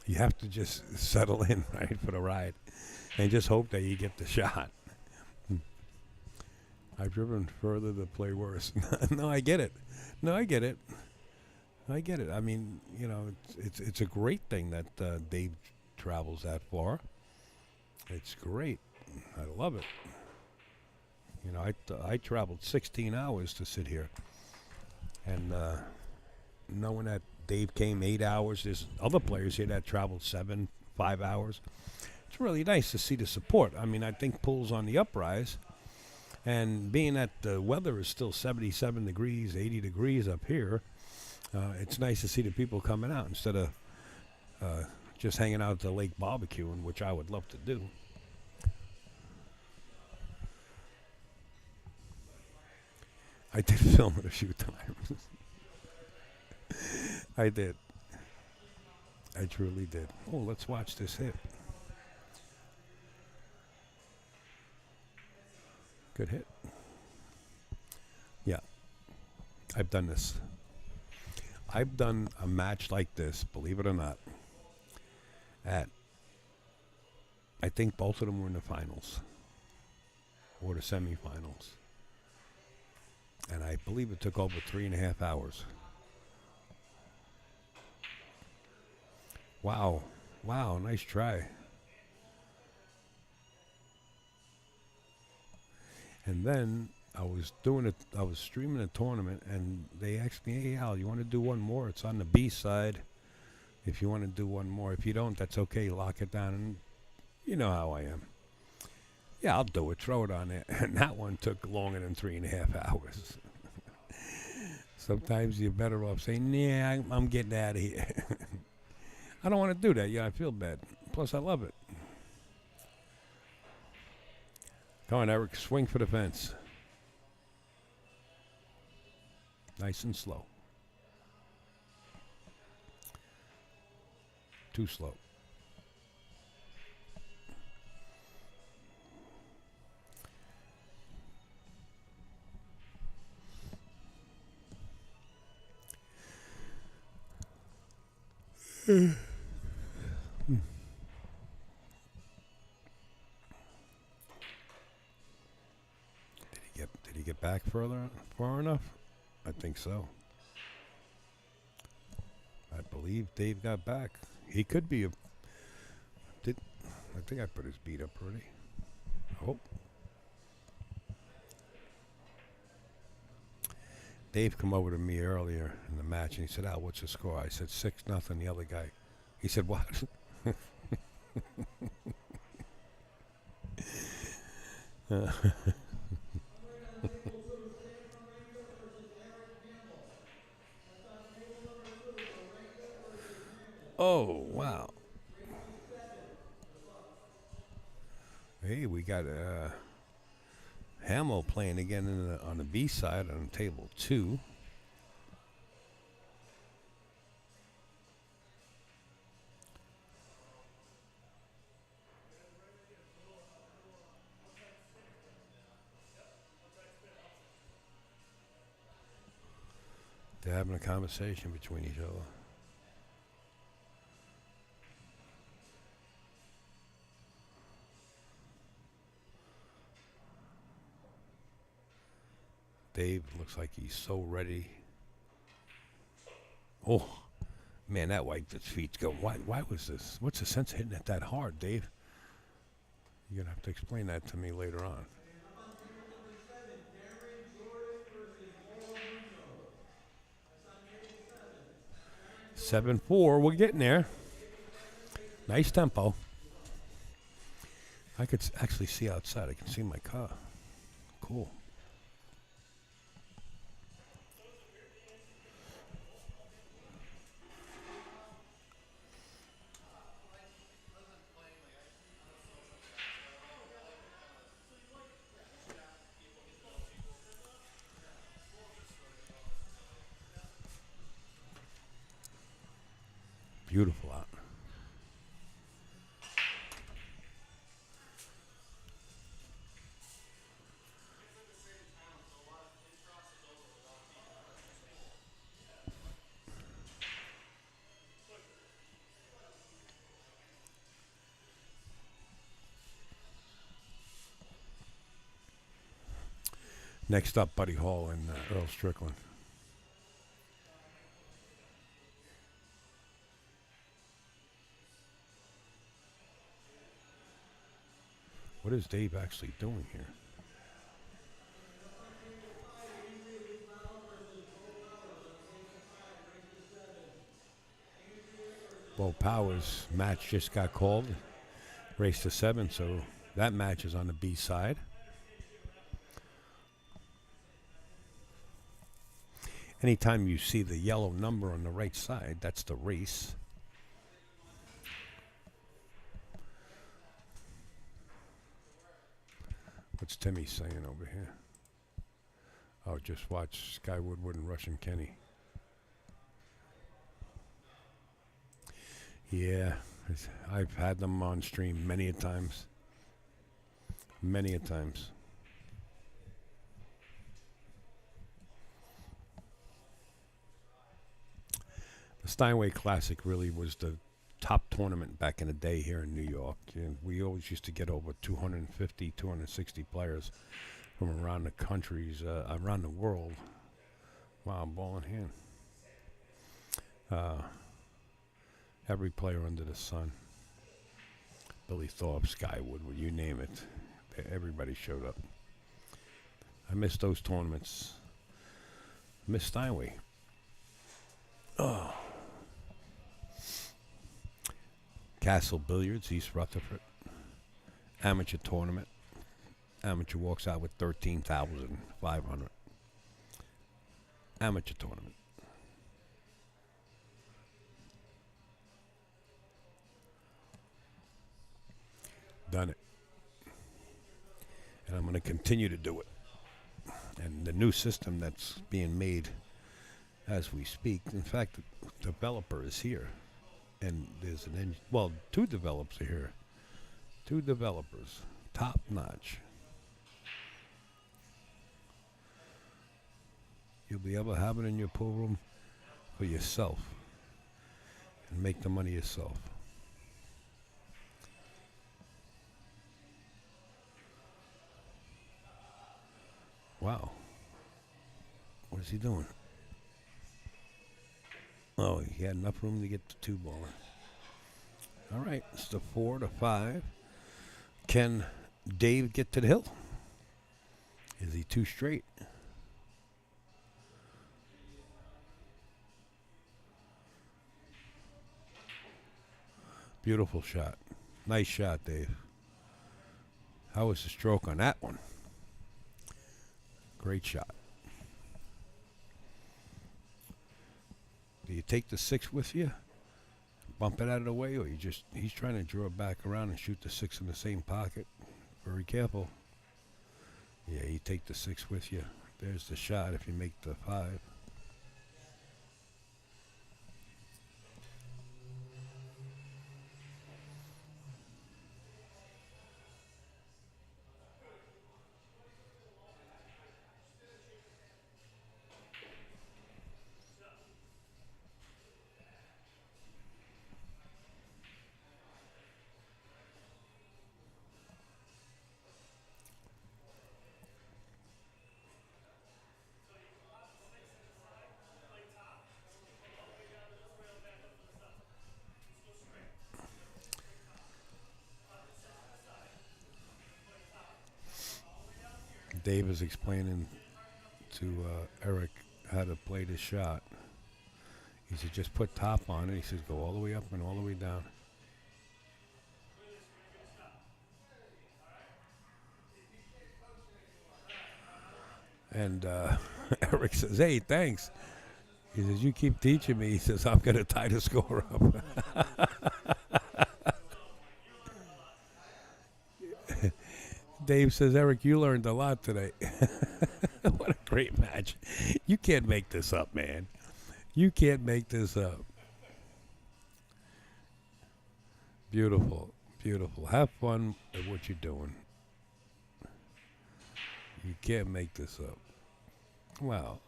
S1: you have to just settle in, right, for the ride and just hope that you get the shot. I've driven further to play worse. No, I get it. No, I get it. I get it. I mean, you know, it's a great thing that Dave travels that far. It's great. I love it. You know, I traveled 16 hours to sit here, and knowing that Dave came 8 hours, there's other players here that traveled 5 hours. It's really nice to see the support. I mean, I think pool's on the uprise, and being that the weather is still 77 degrees, 80 degrees up here, it's nice to see the people coming out instead of just hanging out at the lake barbecuing, which I would love to do. I did film it a few times. I did. I truly did. Oh, let's watch this hit. Good hit. Yeah. I've done this. I've done a match like this, believe it or not, I think both of them were in the finals or the semifinals. And I believe it took over 3.5 hours. Wow. Wow, nice try. And then I was streaming a tournament, and they asked me, "Hey, Al, you want to do one more? It's on the B side. If you want to do one more. If you don't, that's okay. Lock it down." And you know how I am. Yeah, I'll do it. Throw it on there. And that one took longer than 3.5 hours. Sometimes you're better off saying, "Yeah, I'm getting out of here." I don't want to do that. Yeah, I feel bad. Plus, I love it. Come on, Eric. Swing for the fence. Nice and slow. Too slow. Did he get back far enough? I think so. I believe Dave got back. He could be I think I put his beat up already. Oh. Dave come over to me earlier in the match and he said, "Al, what's the score?" I said 6-0. The other guy, he said, "What?" Oh, wow. Hey, we got Hamill playing again on the B side on table 2. They're having a conversation between each other. Dave looks like he's so ready. Oh, man, that white feet's going. Why was this? What's the sense of hitting it that hard, Dave? You're going to have to explain that to me later on. 7-4. We're getting there. Nice tempo. I could actually see outside. I can see my car. Cool. Beautiful out. Next up, Buddy Hall and Earl Strickland. What is Dave actually doing here? Well, Prowers match just got called. Race to 7, so that match is on the B side. Anytime you see the yellow number on the right side, that's the race. What's Timmy saying over here? Oh, just watch Sky Woodward and Russian Kenny. Yeah, I've had them on stream many a times. Many a times. The Steinway Classic really was the top tournament back in the day here in New York. And we always used to get over 250, 260 players from around the countries, around the world. Wow, ball in hand. Every player under the sun. Billy Thorpe, Sky Woodward, you name it. Everybody showed up. I miss those tournaments. Miss Steinway. Oh. Castle Billiards, East Rutherford. Amateur tournament. Amateur walks out with 13,500. Amateur tournament. Done it. And I'm going to continue to do it. And the new system that's being made as we speak. In fact, the developer is here. And there's two developers are here. 2 developers. Top notch. You'll be able to have it in your pool room for yourself. And make the money yourself. Wow. What is he doing? Oh, he had enough room to get the 2-baller. All right, it's the 4 to 5. Can Dave get to the hill? Is he too straight? Beautiful shot. Nice shot, Dave. How was the stroke on that one? Great shot. Do you take the 6 with you, bump it out of the way, or he's trying to draw it back around and shoot the 6 in the same pocket? Very careful. Yeah, you take the 6 with you. There's the shot if you make the 5. Dave is explaining to Eric how to play the shot. He said, just put top on it. He says, go all the way up and all the way down. And Eric says, hey, thanks. He says, you keep teaching me. He says, I'm going to tie the score up. Dave says, Eric, you learned a lot today. What a great match. You can't make this up, man. You can't make this up. Beautiful, beautiful. Have fun at what you're doing. You can't make this up. Wow.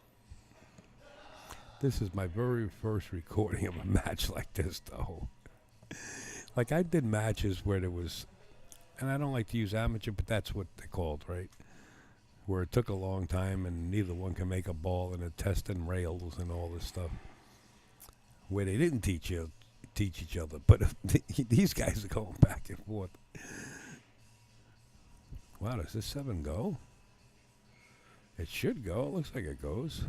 S1: This is my very first recording of a match like this, though. Like, I did matches where there was, and I don't like to use amateur, but that's what they're called, right? Where it took a long time and neither one can make a ball and they're testing rails and all this stuff. Where they didn't teach each other, but these guys are going back and forth. Wow, does this 7 go? It should go. It looks like it goes.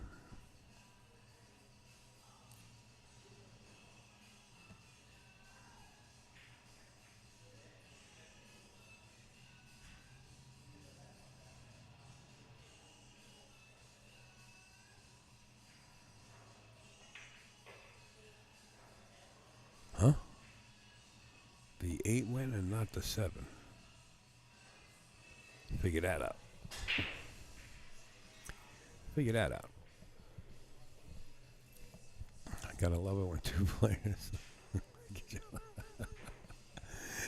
S1: Huh? The 8 went and not the 7. Figure that out. Figure that out. I gotta love it when 2 players.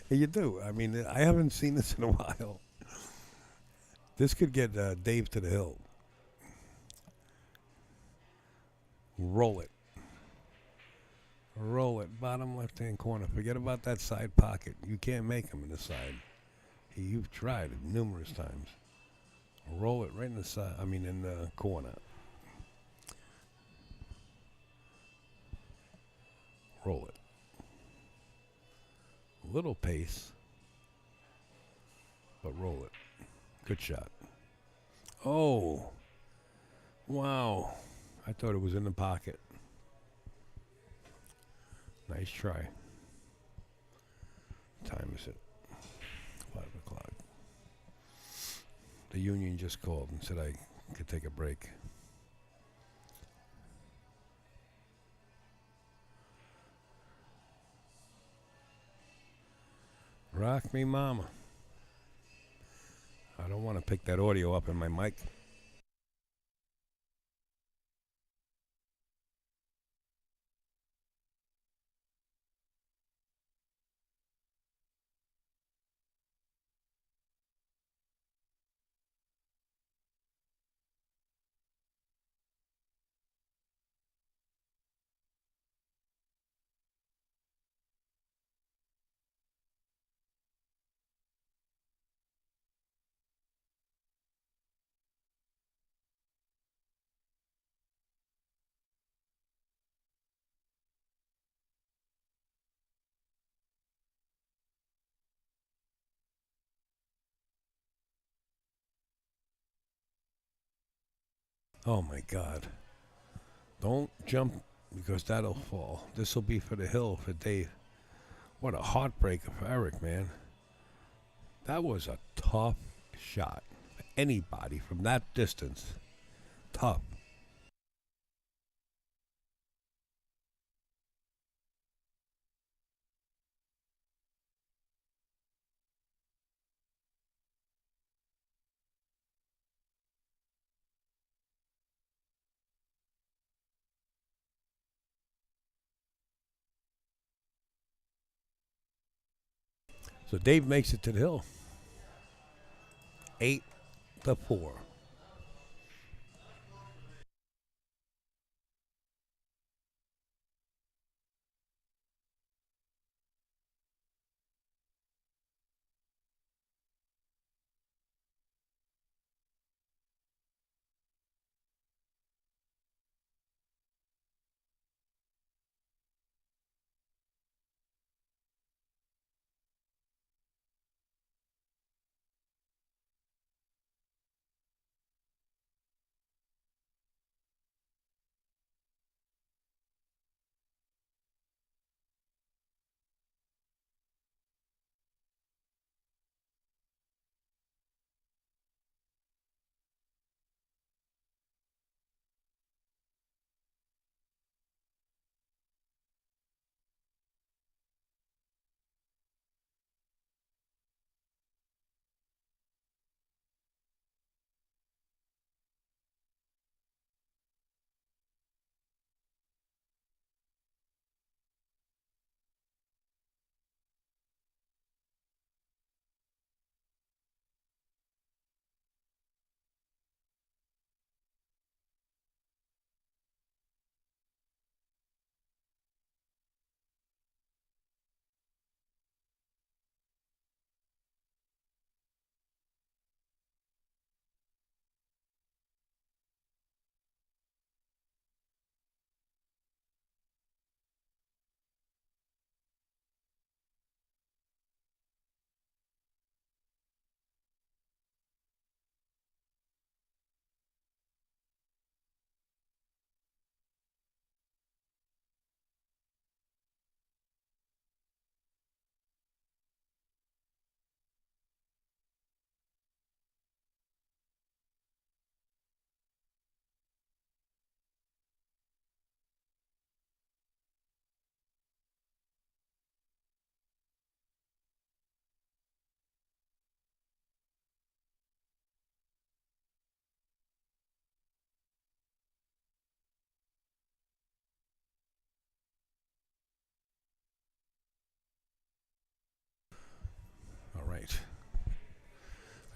S1: You do. I mean, I haven't seen this in a while. This could get Dave to the hill. Roll it. Roll it. Bottom left-hand corner. Forget about that side pocket. You can't make him in the side. You've tried it numerous times. Roll it right in the side. I mean, in the corner. Roll it. Little pace, but roll it. Good shot. Oh, wow. I thought it was in the pocket. Nice try. What time is it? 5 o'clock. The union just called and said I could take a break. Rock me, mama. I don't want to pick that audio up in my mic. Oh my God. Don't jump because that'll fall. This will be for the hill for Dave. What a heartbreaker for Eric, man. That was a tough shot. Anybody from that distance. Tough. So Dave makes it to the hill. 8-4.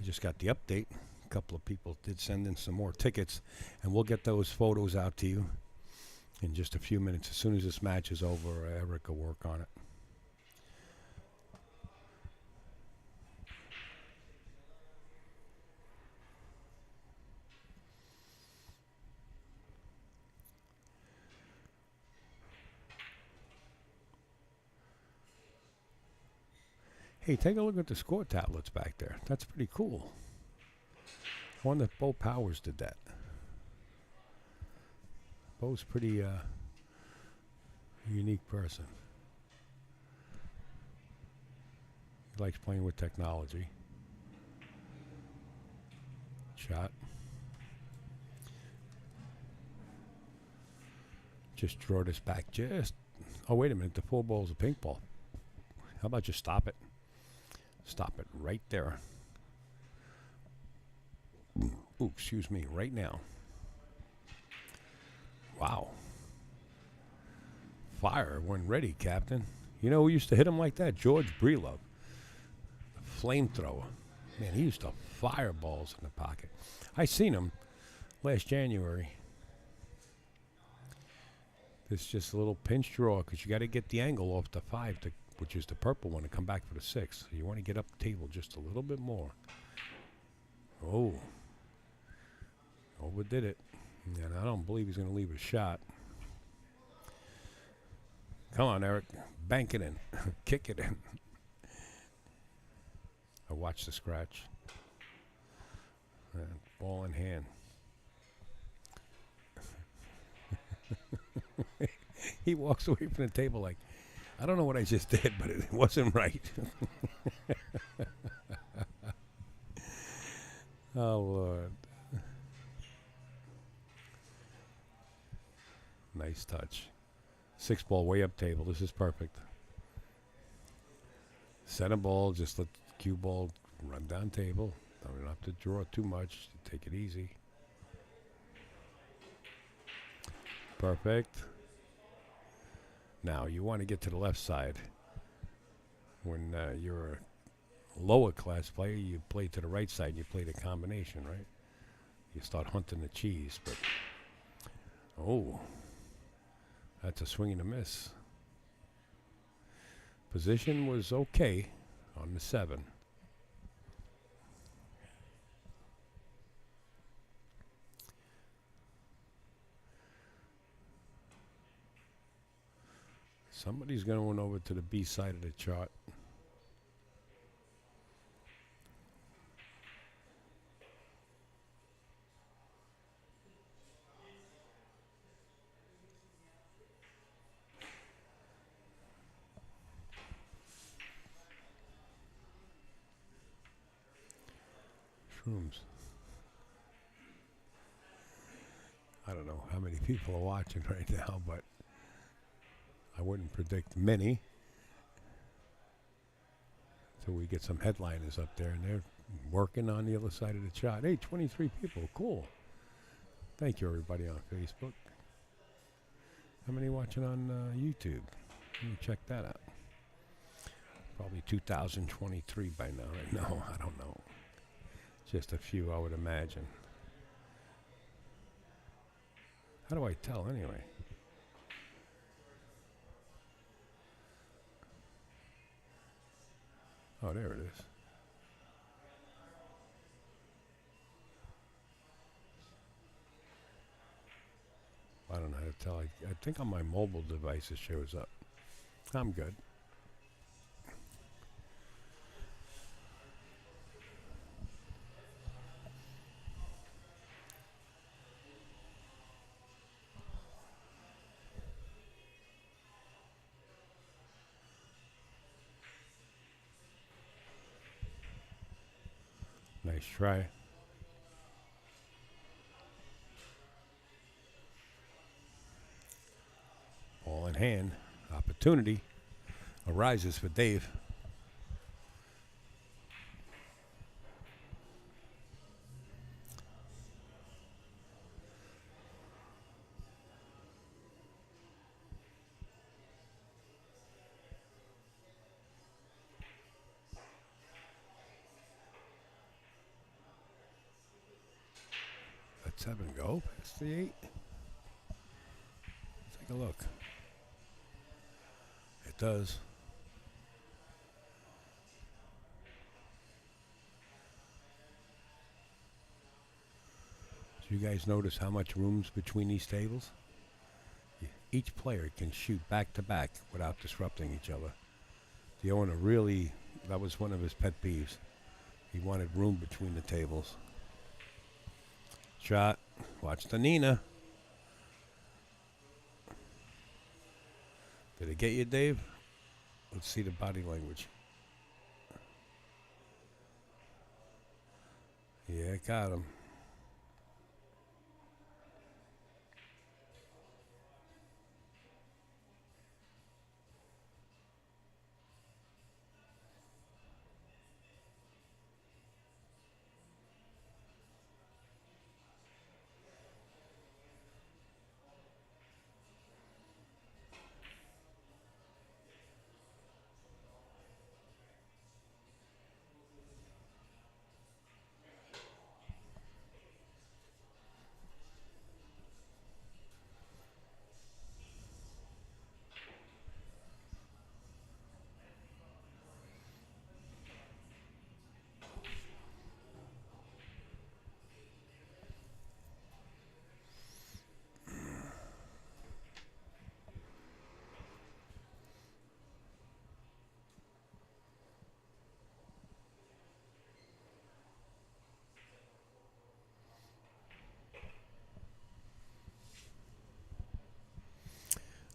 S1: just got the update. A couple of people did send in some more tickets, and we'll get those photos out to you in just a few minutes. As soon as this match is over, Eric will work on it. Hey, take a look at the score tablets back there. That's pretty cool. I wonder if Bo Prowers did that. Bo's pretty unique person. He likes playing with technology. Shot. Just draw this back just... Oh, wait a minute. The 4 ball's a pink ball. How about just stop it? Stop it right there. Ooh, excuse me, right now. Wow. Fire when ready, Captain. You know who used to hit him like that? George Breelove. The flamethrower. Man, he used to fire balls in the pocket. I seen him last January. This is just a little pinch draw because you got to get the angle off the 5 to, which is the purple one, to come back for the 6. So you want to get up the table just a little bit more. Oh. Overdid it. And I don't believe he's going to leave a shot. Come on, Eric. Bank it in. Kick it in. I watch the scratch. And ball in hand. He walks away from the table like, I don't know what I just did, but it wasn't right. Oh, Lord. Nice touch. 6 ball way up table. This is perfect. Center ball, just let the cue ball run down table. Don't have to draw too much. Take it easy. Perfect. Now, you want to get to the left side. When you're a lower class player, you play to the right side. You play the combination, right? You start hunting the cheese, but... Oh. That's a swing and a miss. Position was okay on the 7. Somebody's going over to the B side of the chart. Shrooms. I don't know how many people are watching right now, but I wouldn't predict many until we get some headliners up there, and they're working on the other side of the chart. Hey, 23 people. Cool. Thank you, everybody on Facebook. How many watching on YouTube? Let me check that out. Probably 2023 by now. No, I don't know. Just a few, I would imagine. How do I tell anyway? Oh, there it is. I don't know how to tell. I think on my mobile device it shows up. I'm good. Nice try. Ball in hand. Opportunity arises for Dave. 7 go past the 8? Take a look. It does. So you guys notice how much room's between these tables? Each player can shoot back to back without disrupting each other. The owner really, that was one of his pet peeves. He wanted room between the tables. Shot. Watch the Nina. Did it get you, Dave? Let's see the body language. Yeah, it got him.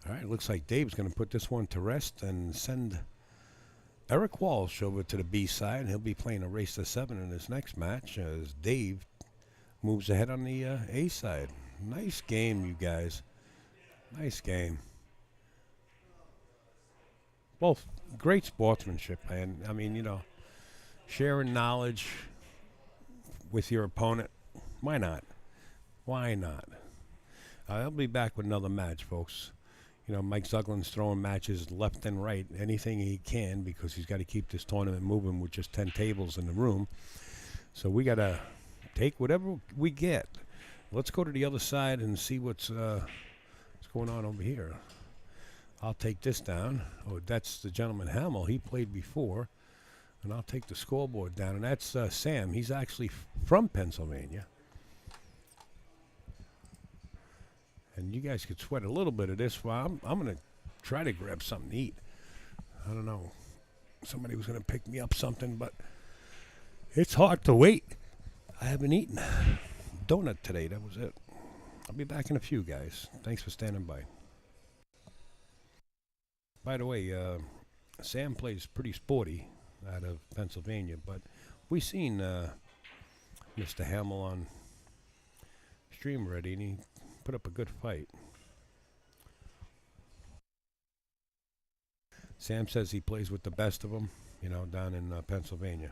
S1: All right, looks like Dave's going to put this one to rest and send Eric Walsh over to the B side. He'll be playing a race to 7 in his next match as Dave moves ahead on the A side. Nice game, you guys. Nice game. Both great sportsmanship, and I mean, you know, sharing knowledge with your opponent. Why not? Why not? I'll be back with another match, folks. You know, Mike Zuglan's throwing matches left and right, anything he can, because he's got to keep this tournament moving with just 10 tables in the room. So we got to take whatever we get. Let's go to the other side and see what's going on over here. I'll take this down. Oh, that's the gentleman Hamill. He played before. And I'll take the scoreboard down. And that's Sam. He's actually from Pennsylvania. And you guys could sweat a little bit of this while I'm going to try to grab something to eat. I don't know. Somebody was going to pick me up something, but it's hard to wait. I haven't eaten. Donut today. That was it. I'll be back in a few, guys. Thanks for standing by. By the way, Sam plays pretty sporty out of Pennsylvania, but we seen Mr. Hamill on stream already, and he put up a good fight. Sam says he plays with the best of them, you know, down in Pennsylvania.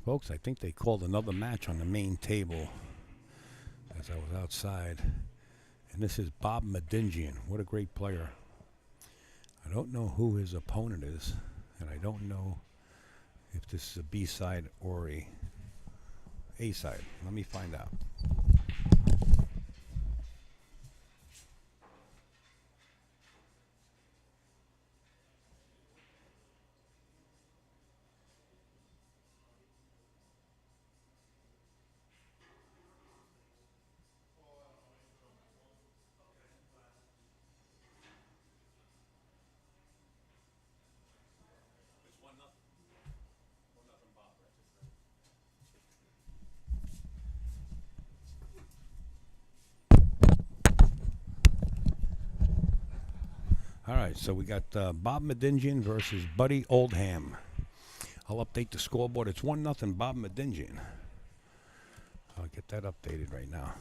S1: Folks, I think they called another match on the main table as I was outside. And this is Bob Medingian. What a great player. I don't know who his opponent is, and I don't know if this is a B-side or a A-side. Let me find out. All right, so we got Bob Medingian versus Buddy Oldham. I'll update the scoreboard. It's 1-0 Bob Medingian. I'll get that updated right now.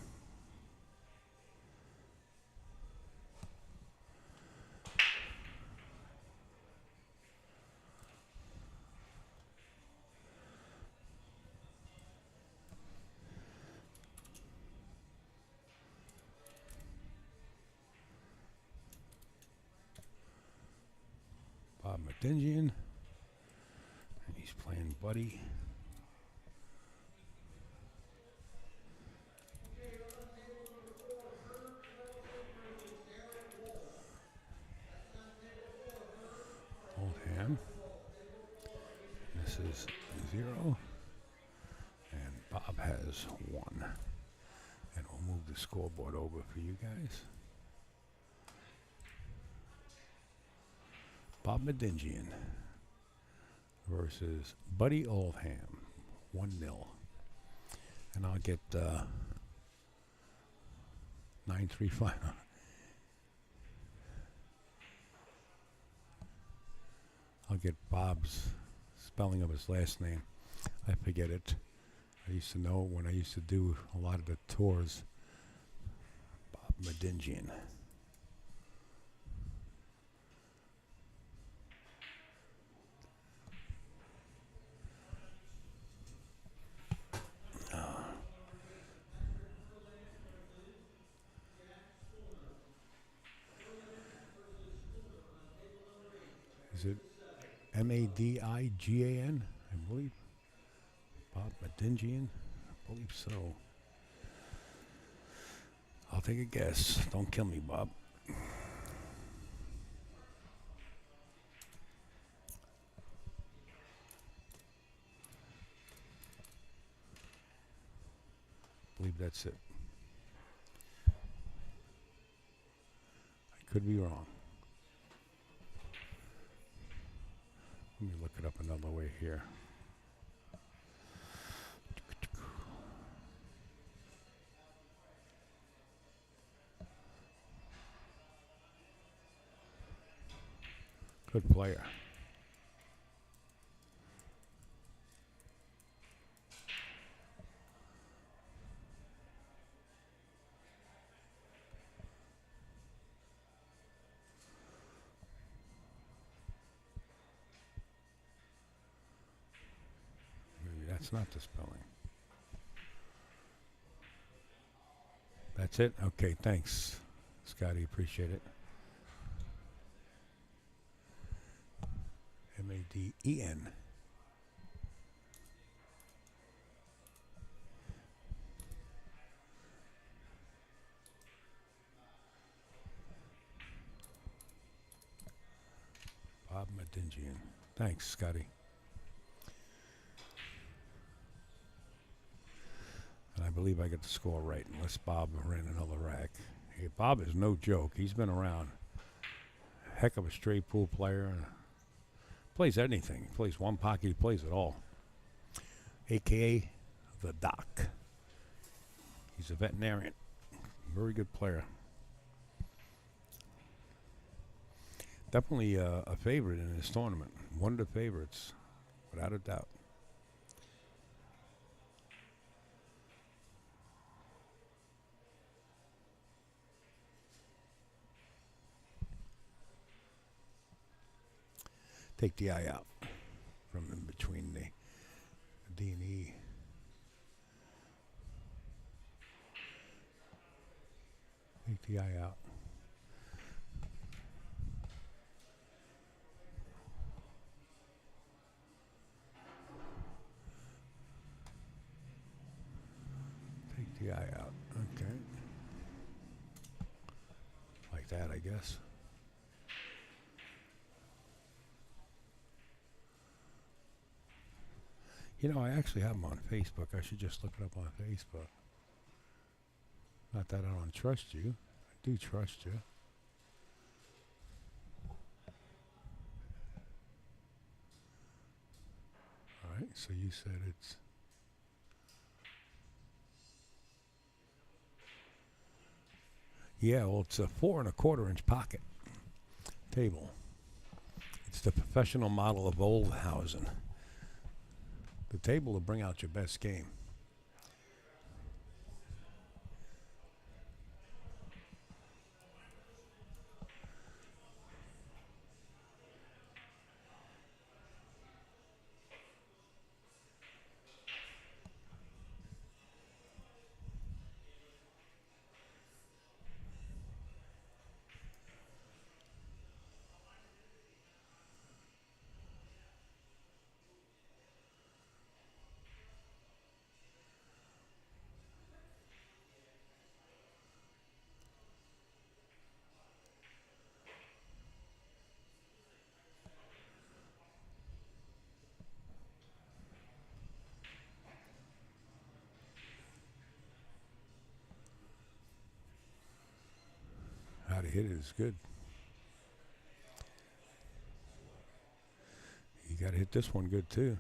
S1: Bob Medingian. And he's playing Buddy. Oldham. This is 0. And Bob has 1. And we'll move the scoreboard over for you guys. Bob Medingian versus Buddy Oldham, 1-0. And I'll get 935. I'll get Bob's spelling of his last name. I forget it. I used to know it when I used to do a lot of the tours. Bob Medingian. Is it Madigian? I believe. Bob Medingian? I believe so. I'll take a guess. Don't kill me, Bob. I believe that's it. I could be wrong. Let me look it up another way here. Good player. That's not the spelling. That's it? Okay, thanks, Scotty. Appreciate it. Maden. Bob Medingian. Thanks, Scotty. And I believe I got the score right, unless Bob ran another rack. Hey, Bob is no joke. He's been around. Heck of a straight pool player. Plays anything. He plays one pocket. He plays it all. A.K.A. the Doc. He's a veterinarian. Very good player. Definitely a favorite in this tournament. One of the favorites, without a doubt. Take the eye out from in between the D and E. Take the eye out. Take the eye out. Okay. Like that, I guess. You know, I actually have him on Facebook. I should just look it up on Facebook. Not that I don't trust you. I do trust you. All right, so you said it's... Yeah, well, it's a 4 1/4 inch pocket table. It's the professional model of Oldhausen. The table will bring out your best game. How to hit it is good. You got to hit this one good too.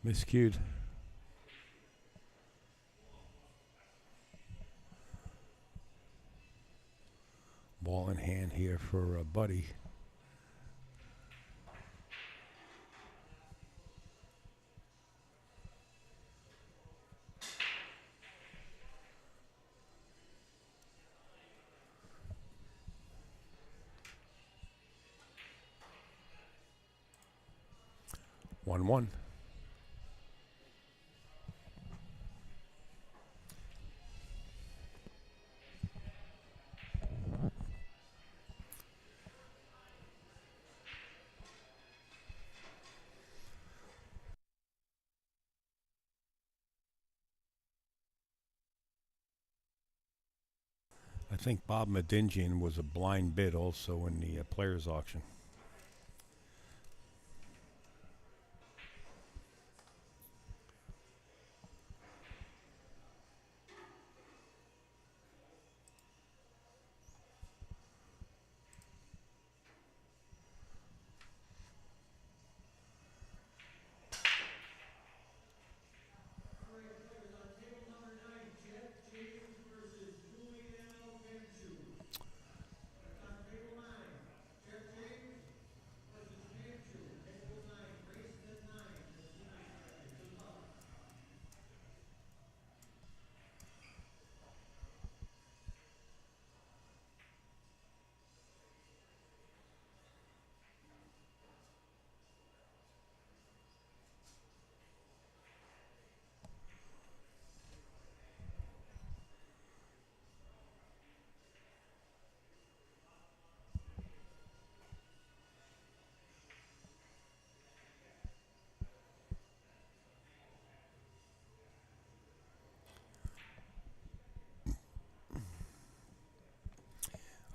S1: Miscued. Ball in hand here for Buddy. One. I think Bob Medingian was a blind bid also in the players auction.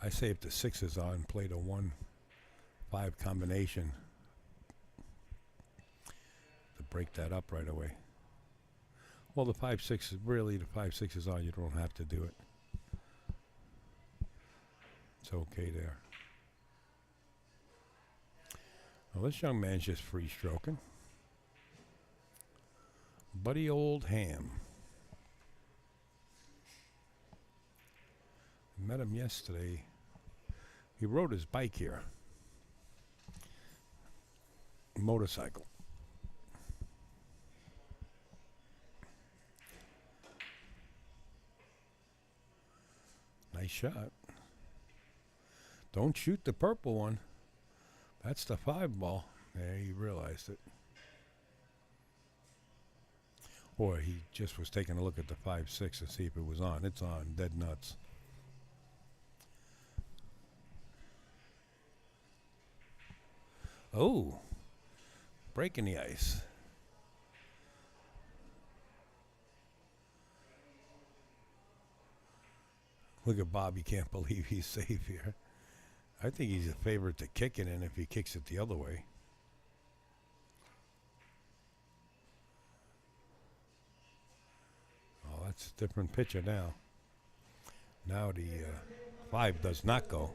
S1: I say if the 6 is on, play the 1-5 combination to break that up right away. Well, the 5-6 is really, the 5-6 is on. You don't have to do it. It's okay there. Well, this young man's just free stroking. Buddy Old Ham. Met him yesterday. He rode his bike here. motorcycle. Nice shot. Don't shoot the purple one. That's the 5 ball. Yeah, he realized it. Or he just was taking a look at the 5-6 to see if it was on. It's on. Dead nuts. Oh. Breaking the ice. Look at Bob. He can't believe he's safe here. I think he's a favorite to kick it in if he kicks it the other way. Oh, that's a different pitcher now. Now the 5 does not go.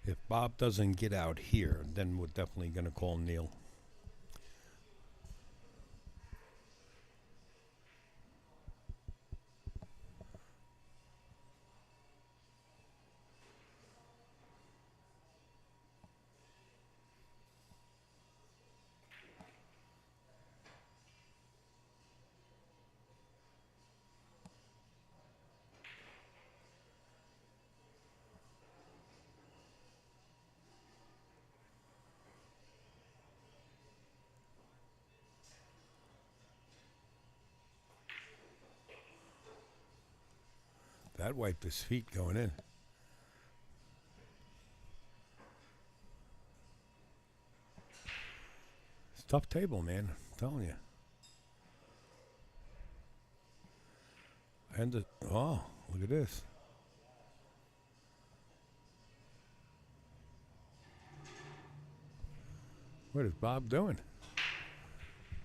S1: If Bob doesn't get out here, then we're definitely going to call Neil. That wiped his feet going in. It's a tough table, man. I'm telling you. And oh, look at this. What is Bob doing?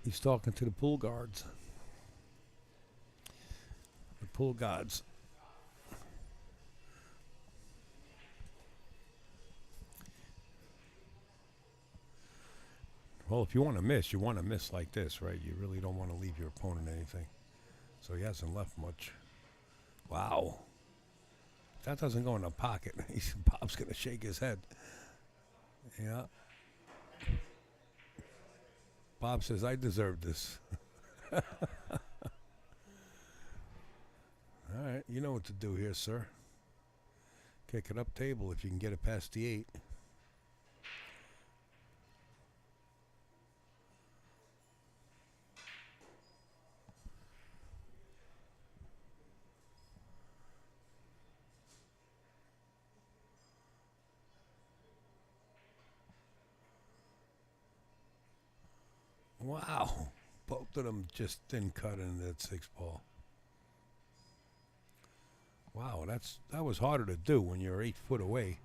S1: He's talking to the pool guards. The pool gods. Well, if you want to miss like this, right? You really don't want to leave your opponent anything. So he hasn't left much. Wow. If that doesn't go in the pocket, Bob's going to shake his head. Yeah. Bob says, I deserve this. All right, you know what to do here, sir. Kick it up table if you can get it past the 8. Wow. Both of them just didn't cut into that 6 ball. Wow, that was harder to do when you're 8 foot away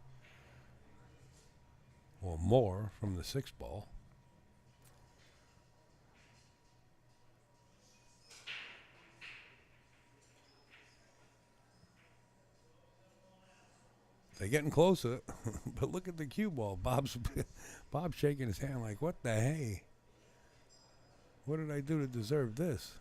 S1: or more from the 6 ball. They're getting closer, but look at the cue ball. Bob's shaking his hand like, what the hey? What did I do to deserve this?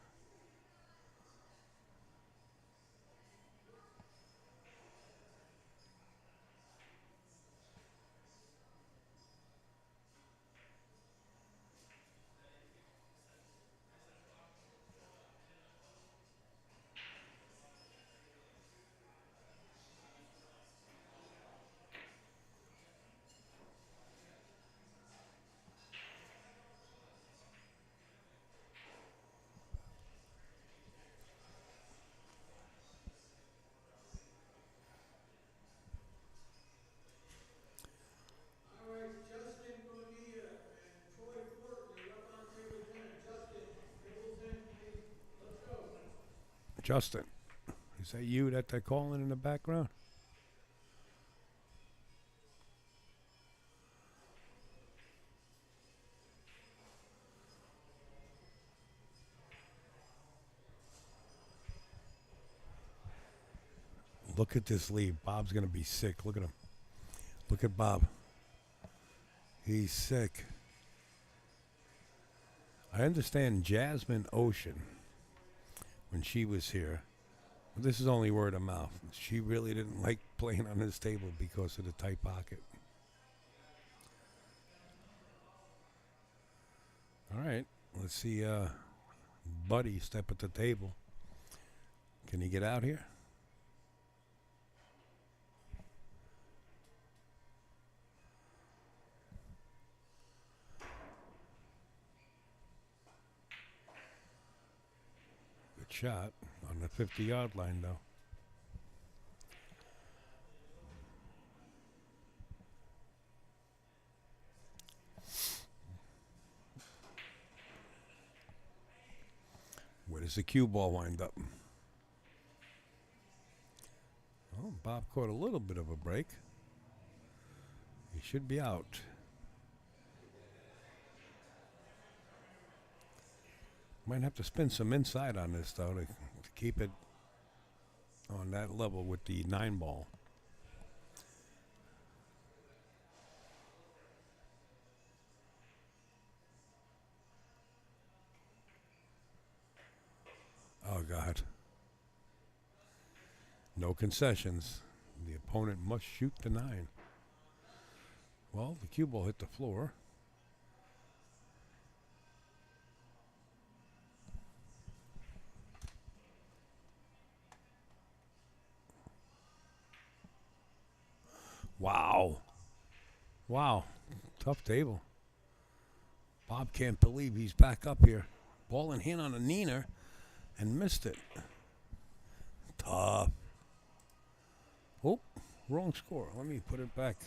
S1: Justin, is that you that they're calling in the background? Look at this lead. Bob's going to be sick. Look at him. Look at Bob. He's sick. I understand Jasmine Ocean, when she was here, this is only word of mouth, she really didn't like playing on this table because of the tight pocket. All right, let's see Buddy step at the table. Can he get out here? Good shot on the 50-yard line, though. Where does the cue ball wind up? Oh, Bob caught a little bit of a break. He should be out. Might have to spin some inside on this, though, to keep it on that level with the 9 ball. Oh, God. No concessions. The opponent must shoot the 9. Well, the cue ball hit the floor. Wow. Wow. Tough table. Bob can't believe he's back up here. Ball in hand on a neener and missed it. Tough. Oh, wrong score. Let me put it back.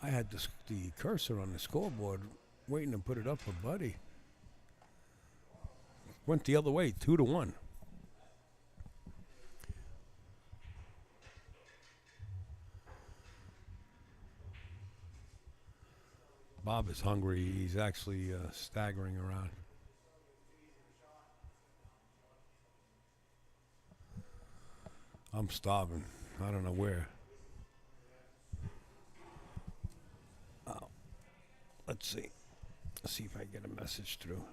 S1: I had the cursor on the scoreboard waiting to put it up for Buddy. Went the other way, 2-1. Bob is hungry. He's actually staggering around. I'm starving. I don't know where. Oh. Let's see. Let's see if I get a message through.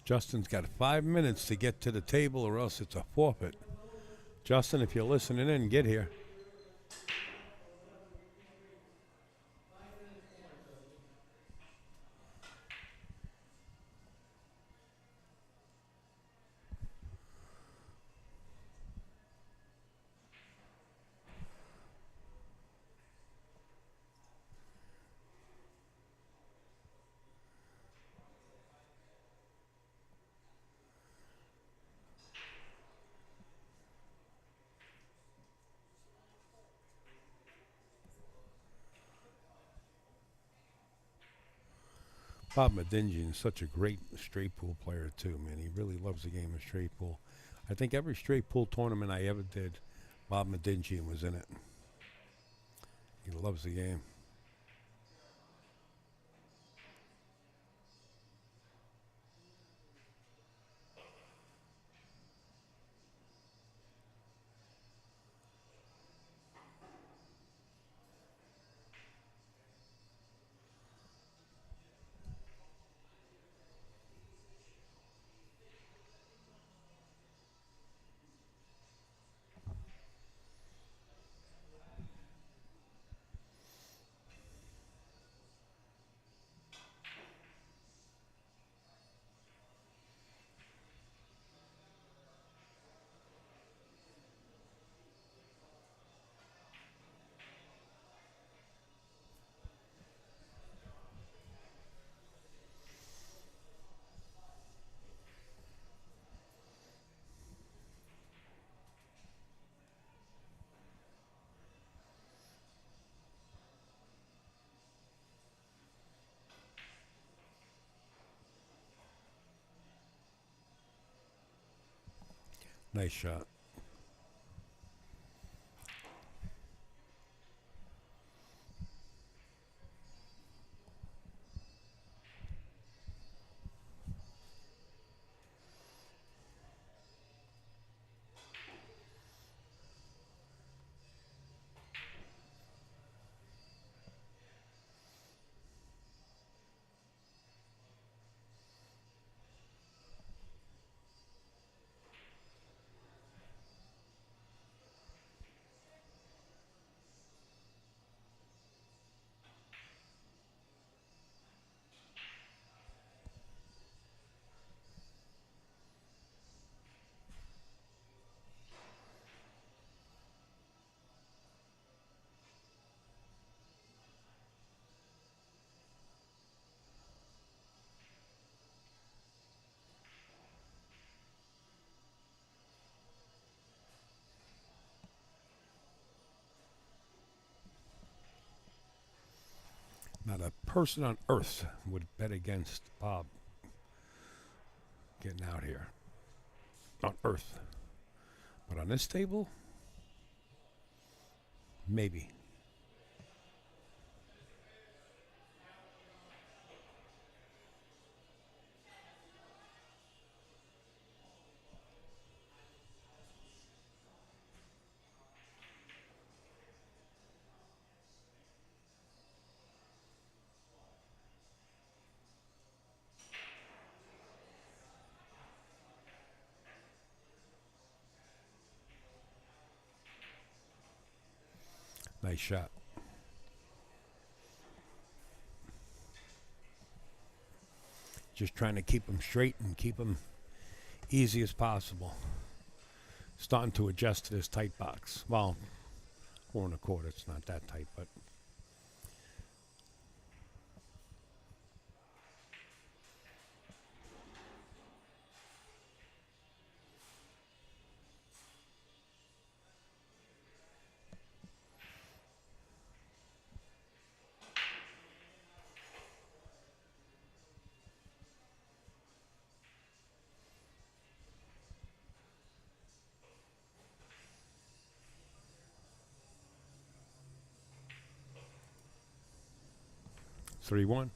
S1: Justin's got 5 minutes to get to the table or else it's a forfeit. Justin, if you're listening in, get here. Bob Medingian is such a great straight pool player too, man. He really loves the game of straight pool. I think every straight pool tournament I ever did, Bob Medingian was in it. He loves the game. Nice shot. Not a person on earth would bet against Bob getting out here. On earth. But on this table, maybe. Nice shot. Just trying to keep them straight and keep them easy as possible. Starting to adjust to this tight box. Well, 4 1/4, it's not that tight, but three one.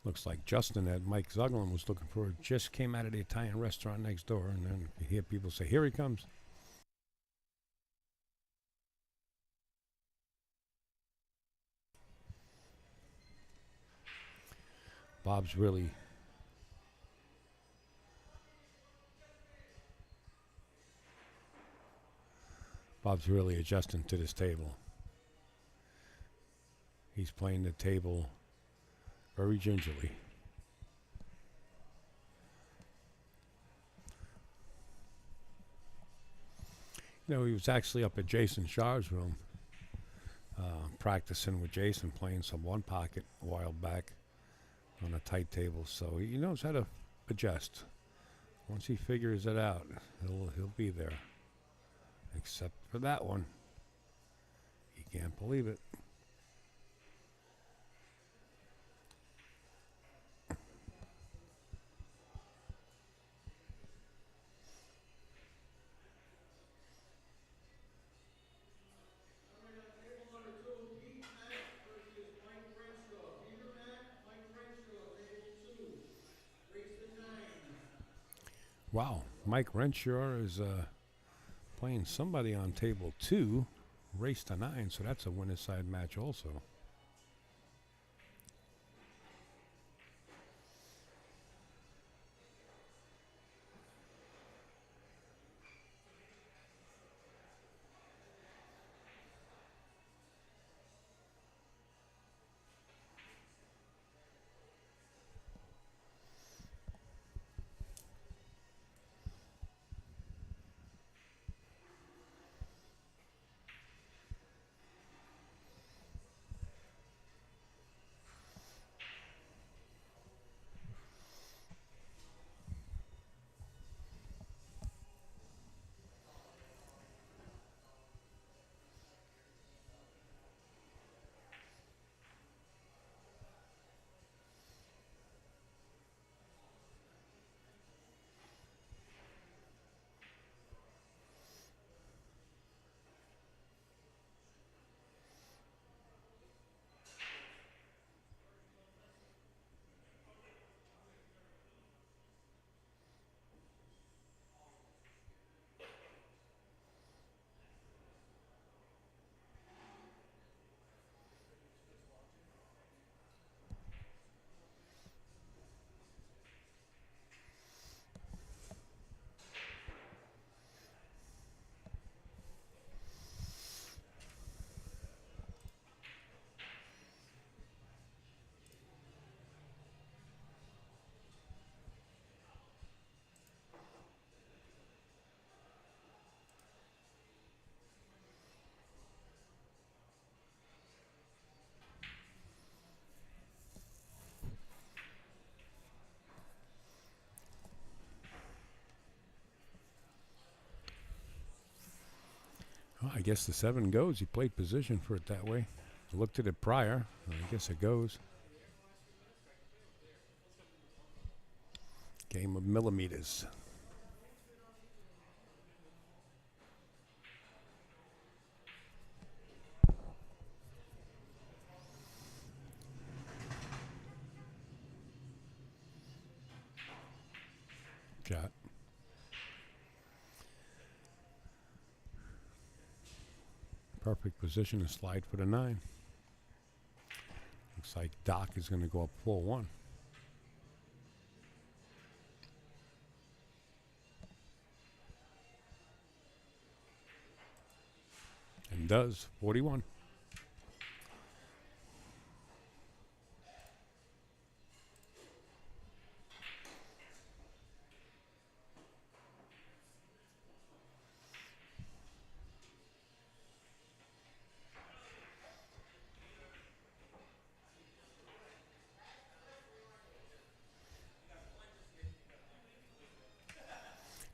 S1: Looks like Justin at Mike Zuglan was looking for. Just came out of the Italian restaurant next door, and then you hear people say, "Here he comes." Bob's really adjusting to this table. He's playing the table very gingerly. You know, he was actually up at Jason Shaw's room practicing with Jason, playing some one pocket a while back on a tight table. So he knows how to adjust. Once he figures it out, he'll be there. Except for that one. He can't believe it. Wow, Mike Renshaw is playing somebody on table 2, race to 9, so that's a winner's side match also. Well, I guess the 7 goes. He played position for it that way. I looked at it prior. I guess it goes. Game of millimeters. Shot. Perfect position to slide for the 9. Looks like Doc is going to go up 4-1. And does, 41.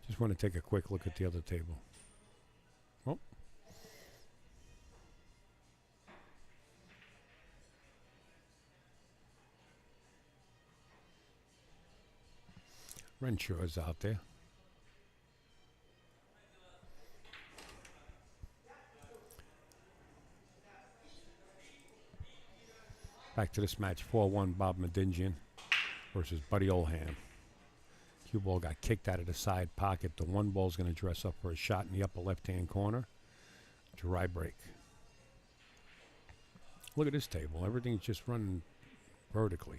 S1: Just want to take a quick look at the other table. Oh. Renshaw is out there. Back to this match, 4-1 Bob Medingian versus Buddy Olham. Cue ball got kicked out of the side pocket. The 1 ball's going to dress up for a shot in the upper left-hand corner. Dry break. Look at this table. Everything's just running vertically.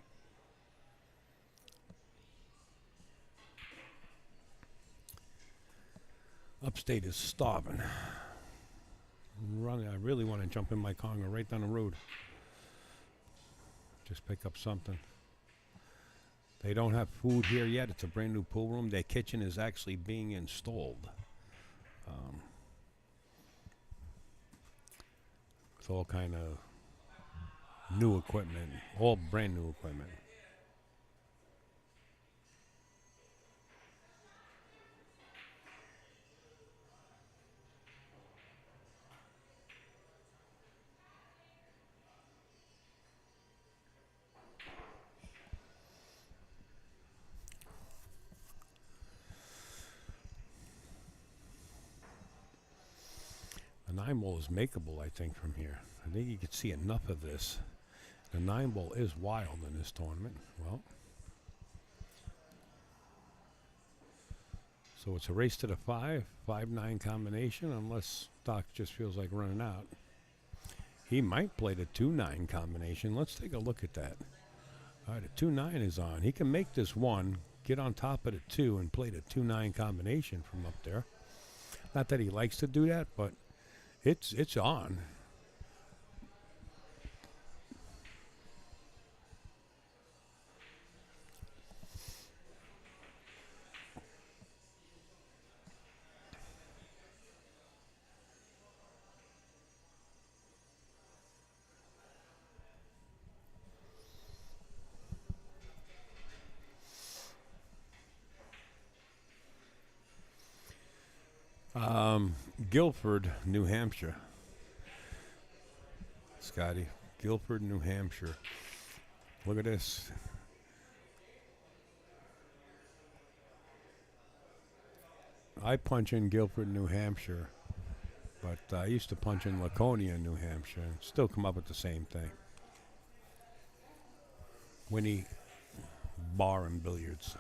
S1: Upstate is starving. I really want to jump in my car and go right down the road. Just pick up something. They don't have food here yet. It's a brand new pool room. Their kitchen is actually being installed. It's all kind of new equipment, all brand new equipment. The 9-ball is makeable, I think, from here. I think you could see enough of this. The 9-ball is wild in this tournament. Well, so it's a race to the 5-9 combination, unless Doc just feels like running out. He might play the 2-9 combination. Let's take a look at that. All right, the 2-9 is on. He can make this 1, get on top of the 2, and play the 2-9 combination from up there. Not that he likes to do that, but it's on. Guilford, New Hampshire. Scotty, Guilford, New Hampshire. Look at this. I punch in Guilford, New Hampshire, but I used to punch in Laconia, New Hampshire, and still come up with the same thing. WINNI Bar and Billiards.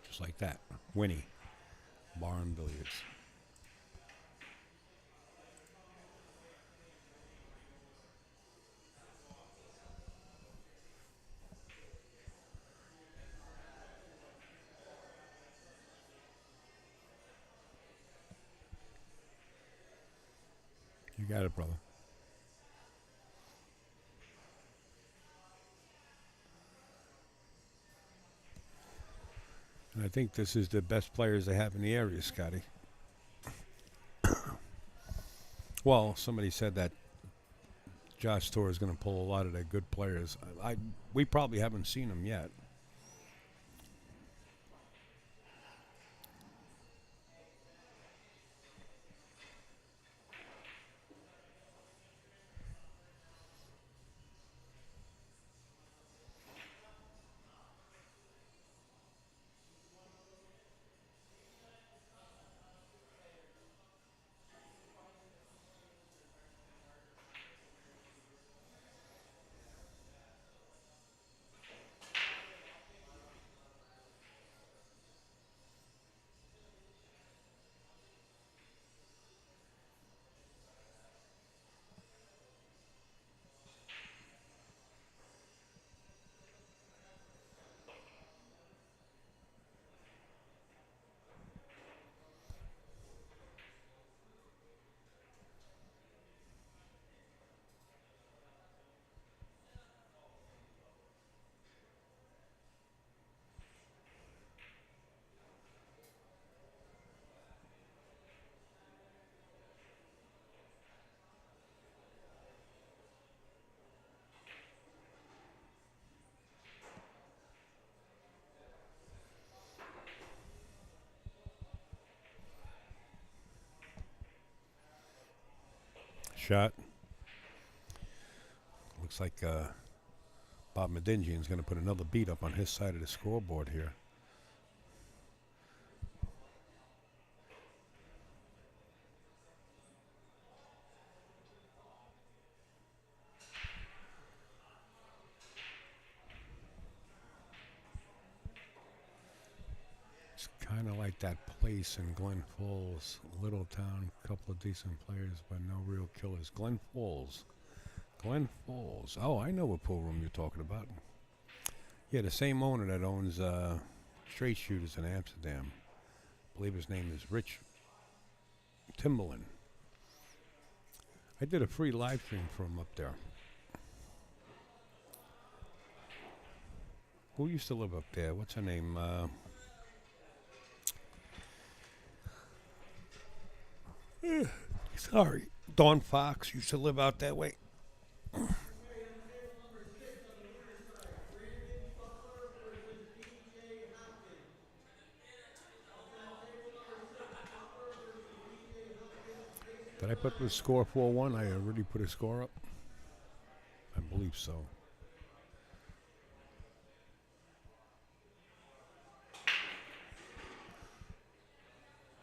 S1: Just like that. WINNI Bar and Billiards. You got it, brother. And I think this is the best players they have in the area, Scotty. Well, somebody said that Josh Tour is going to pull a lot of their good players. We probably haven't seen them yet. Shot. Looks like Bob Medingian is going to put another beat up on his side of the scoreboard here. It's kind of like that place in Glen Falls, little town, couple of decent players, but no real killers. Glen Falls. Glen Falls. Oh, I know what pool room you're talking about. Yeah, the same owner that owns Straight Shooters in Amsterdam. I believe his name is Rich Timberland. I did a free live stream for him up there. Who used to live up there? What's her name? Sorry. Dawn Fox used to live out that way. Did I put the score 4-1? I already put a score up? I believe so.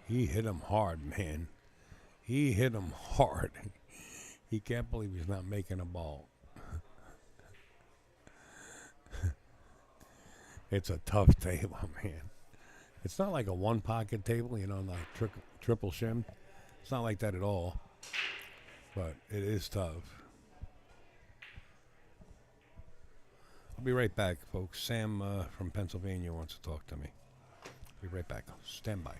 S1: He hit him hard, man. He hit him hard. He can't believe he's not making a ball. It's a tough table, man. It's not like a one-pocket table, you know, like triple shim. It's not like that at all. But it is tough. I'll be right back, folks. Sam from Pennsylvania wants to talk to me. Be right back. Stand by.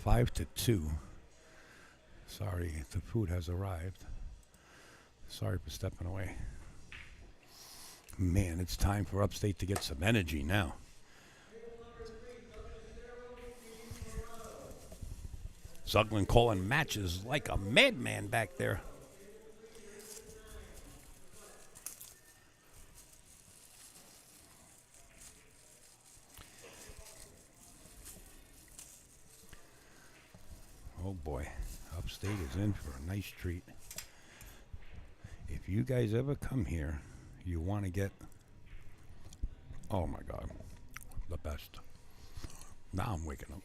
S1: 5-2. Sorry, the food has arrived. Sorry for stepping away. Man, it's time for Upstate to get some energy now. Zuglan calling matches like a madman back there. Oh boy, Upstate is in for a nice treat. If you guys ever come here, you want to get, oh my God, the best. Now I'm waking up.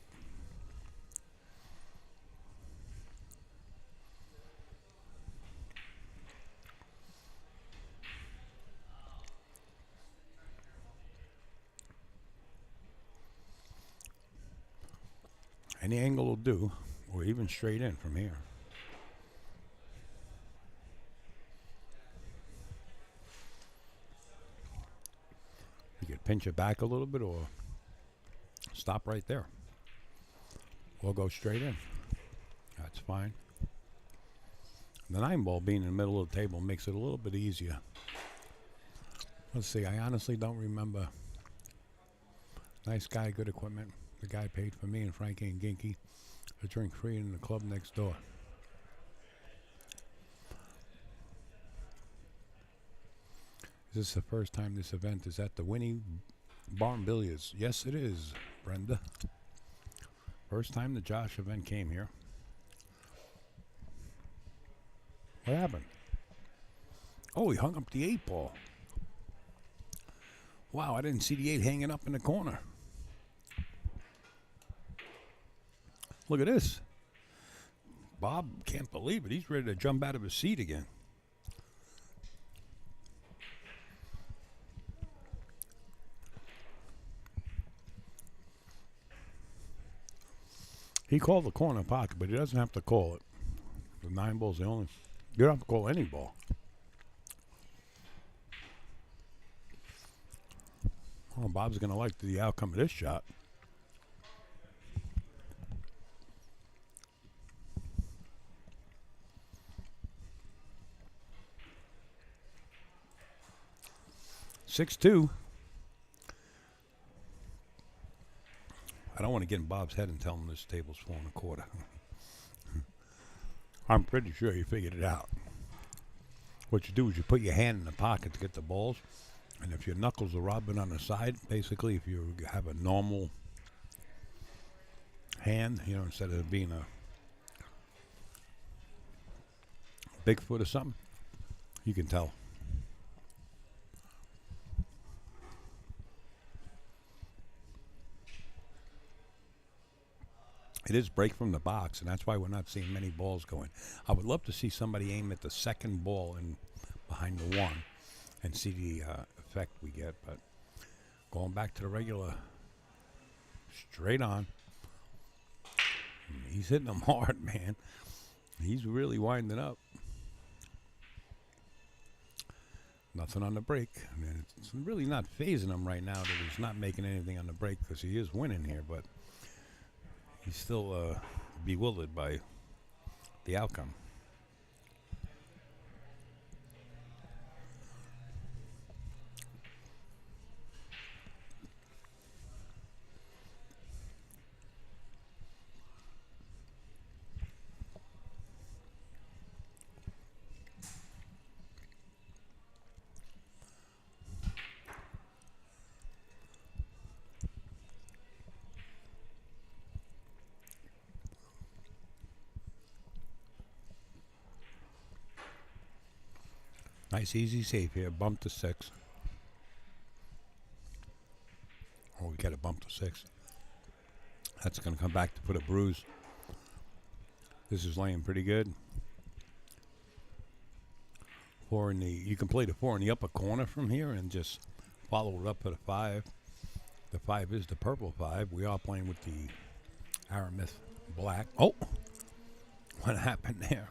S1: Any angle will do, or even straight in from here. You could pinch it back a little bit or stop right there. Or go straight in. That's fine. The 9-ball being in the middle of the table makes it a little bit easier. Let's see, I honestly don't remember. Nice guy, good equipment. The guy paid for me and Frankie and Ginky a drink free in the club next door. Is this the first time this event is at the WINNI Barn Billiards? Yes, it is, Brenda. First time the Josh event came here. What happened? Oh, he hung up the 8-ball. Wow, I didn't see the 8 hanging up in the corner. Look at this. Bob can't believe it. He's ready to jump out of his seat again. He called the corner pocket, but he doesn't have to call it. The 9 ball's the only. You don't have to call any ball. Oh, Bob's going to like the outcome of this shot. (6-2). I don't want to get in Bob's head and tell him this table's 4 1/4. I'm pretty sure you figured it out. What you do is you put your hand in the pocket to get the balls, and if your knuckles are rubbing on the side, basically if you have a normal hand, you know, instead of being a Bigfoot or something, you can tell. It is break from the box, and that's why we're not seeing many balls going. I would love to see somebody aim at the second ball and behind the 1 and see the effect we get. But going back to the regular, straight on. He's hitting them hard, man. He's really winding up. Nothing on the break. I mean, it's really not phasing him right now that he's not making anything on the break because he is winning here, but he's still bewildered by the outcome. Nice easy save here. Bump to 6. Oh, we got a bump to 6. That's going to come back to put a bruise. This is laying pretty good. 4 in the. You can play the 4 in the upper corner from here and just follow it up with a 5. The 5 is the purple 5. We are playing with the Aramith black. Oh, what happened there?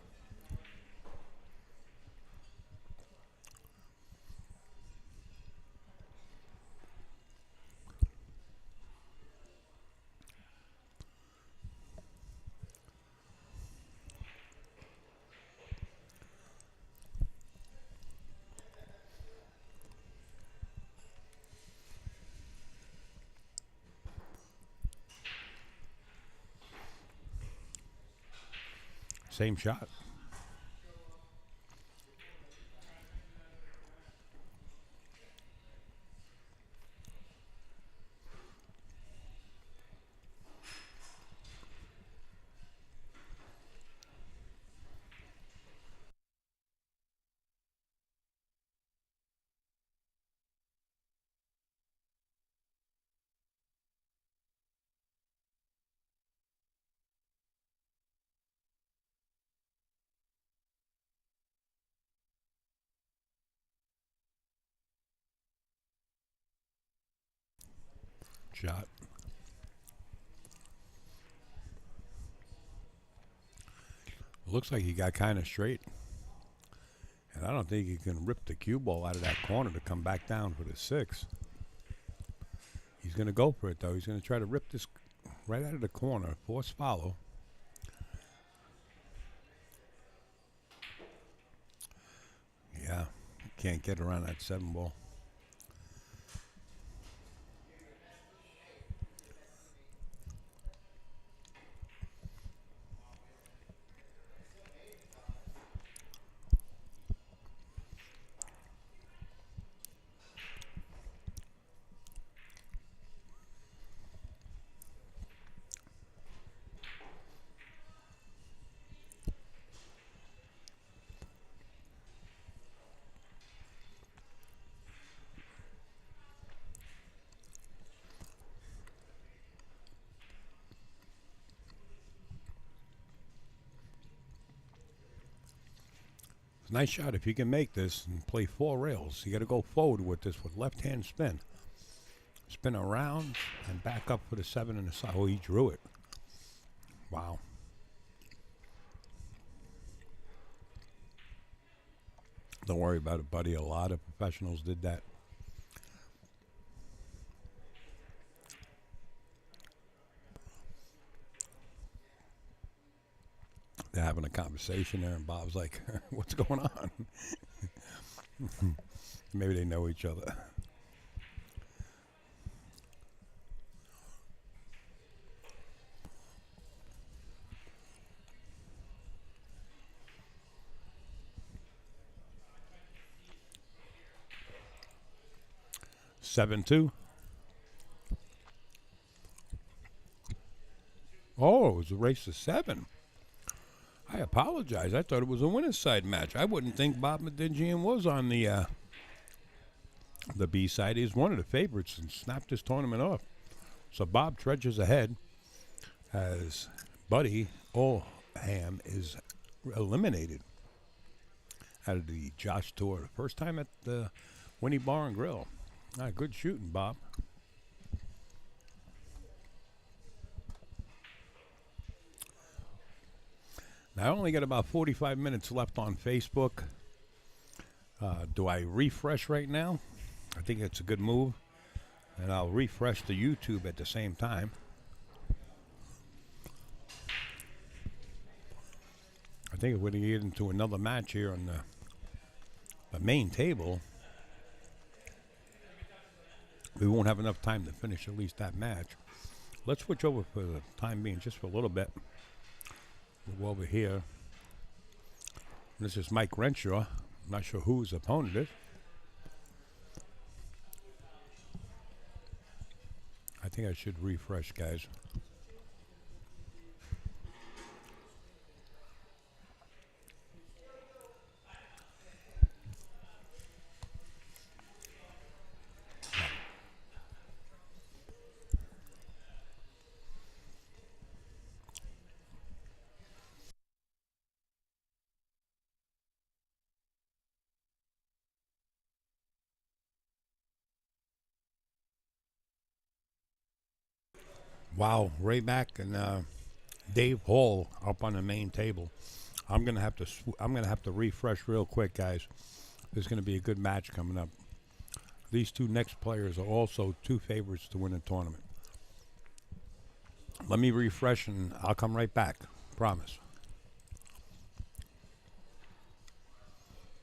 S1: Same shot. Shot. Looks like he got kind of straight. And I don't think he can rip the cue ball out of that corner to come back down for the 6. He's going to go for it, though. He's going to try to rip this right out of the corner. Force follow. Yeah, can't get around that 7 ball. Nice shot if you can make this and play 4 rails. You got to go forward with this with left-hand spin. Spin around and back up for the 7 and the side. Oh, he drew it. Wow. Don't worry about it, buddy. A lot of professionals did that. They're having a conversation there, and Bob's like, what's going on? Maybe they know each other. Seven two. Oh, it was a race to 7. I apologize. I thought it was a winner's side match. I wouldn't think Bob Medigian was on the B side. He's one of the favorites and snapped this tournament off. So Bob trudges ahead as Buddy Oldham is eliminated out of the JOSS Tour. First time at the WINNI Bar and Grill. Good shooting, Bob. Now, I only got about 45 minutes left on Facebook. Do I refresh right now? I think it's a good move. And I'll refresh the YouTube at the same time. I think if we're going to get into another match here on the main table, we won't have enough time to finish at least that match. Let's switch over for the time being, just for a little bit. We'll go over here. This is Mike Renshaw. I'm not sure who his opponent is. I think I should refresh, guys. Wow, Ray Mack and Dave Hall up on the main table. I'm gonna have to refresh real quick, guys. There's gonna be a good match coming up. These two next players are also 2 favorites to win the tournament. Let me refresh and I'll come right back. Promise.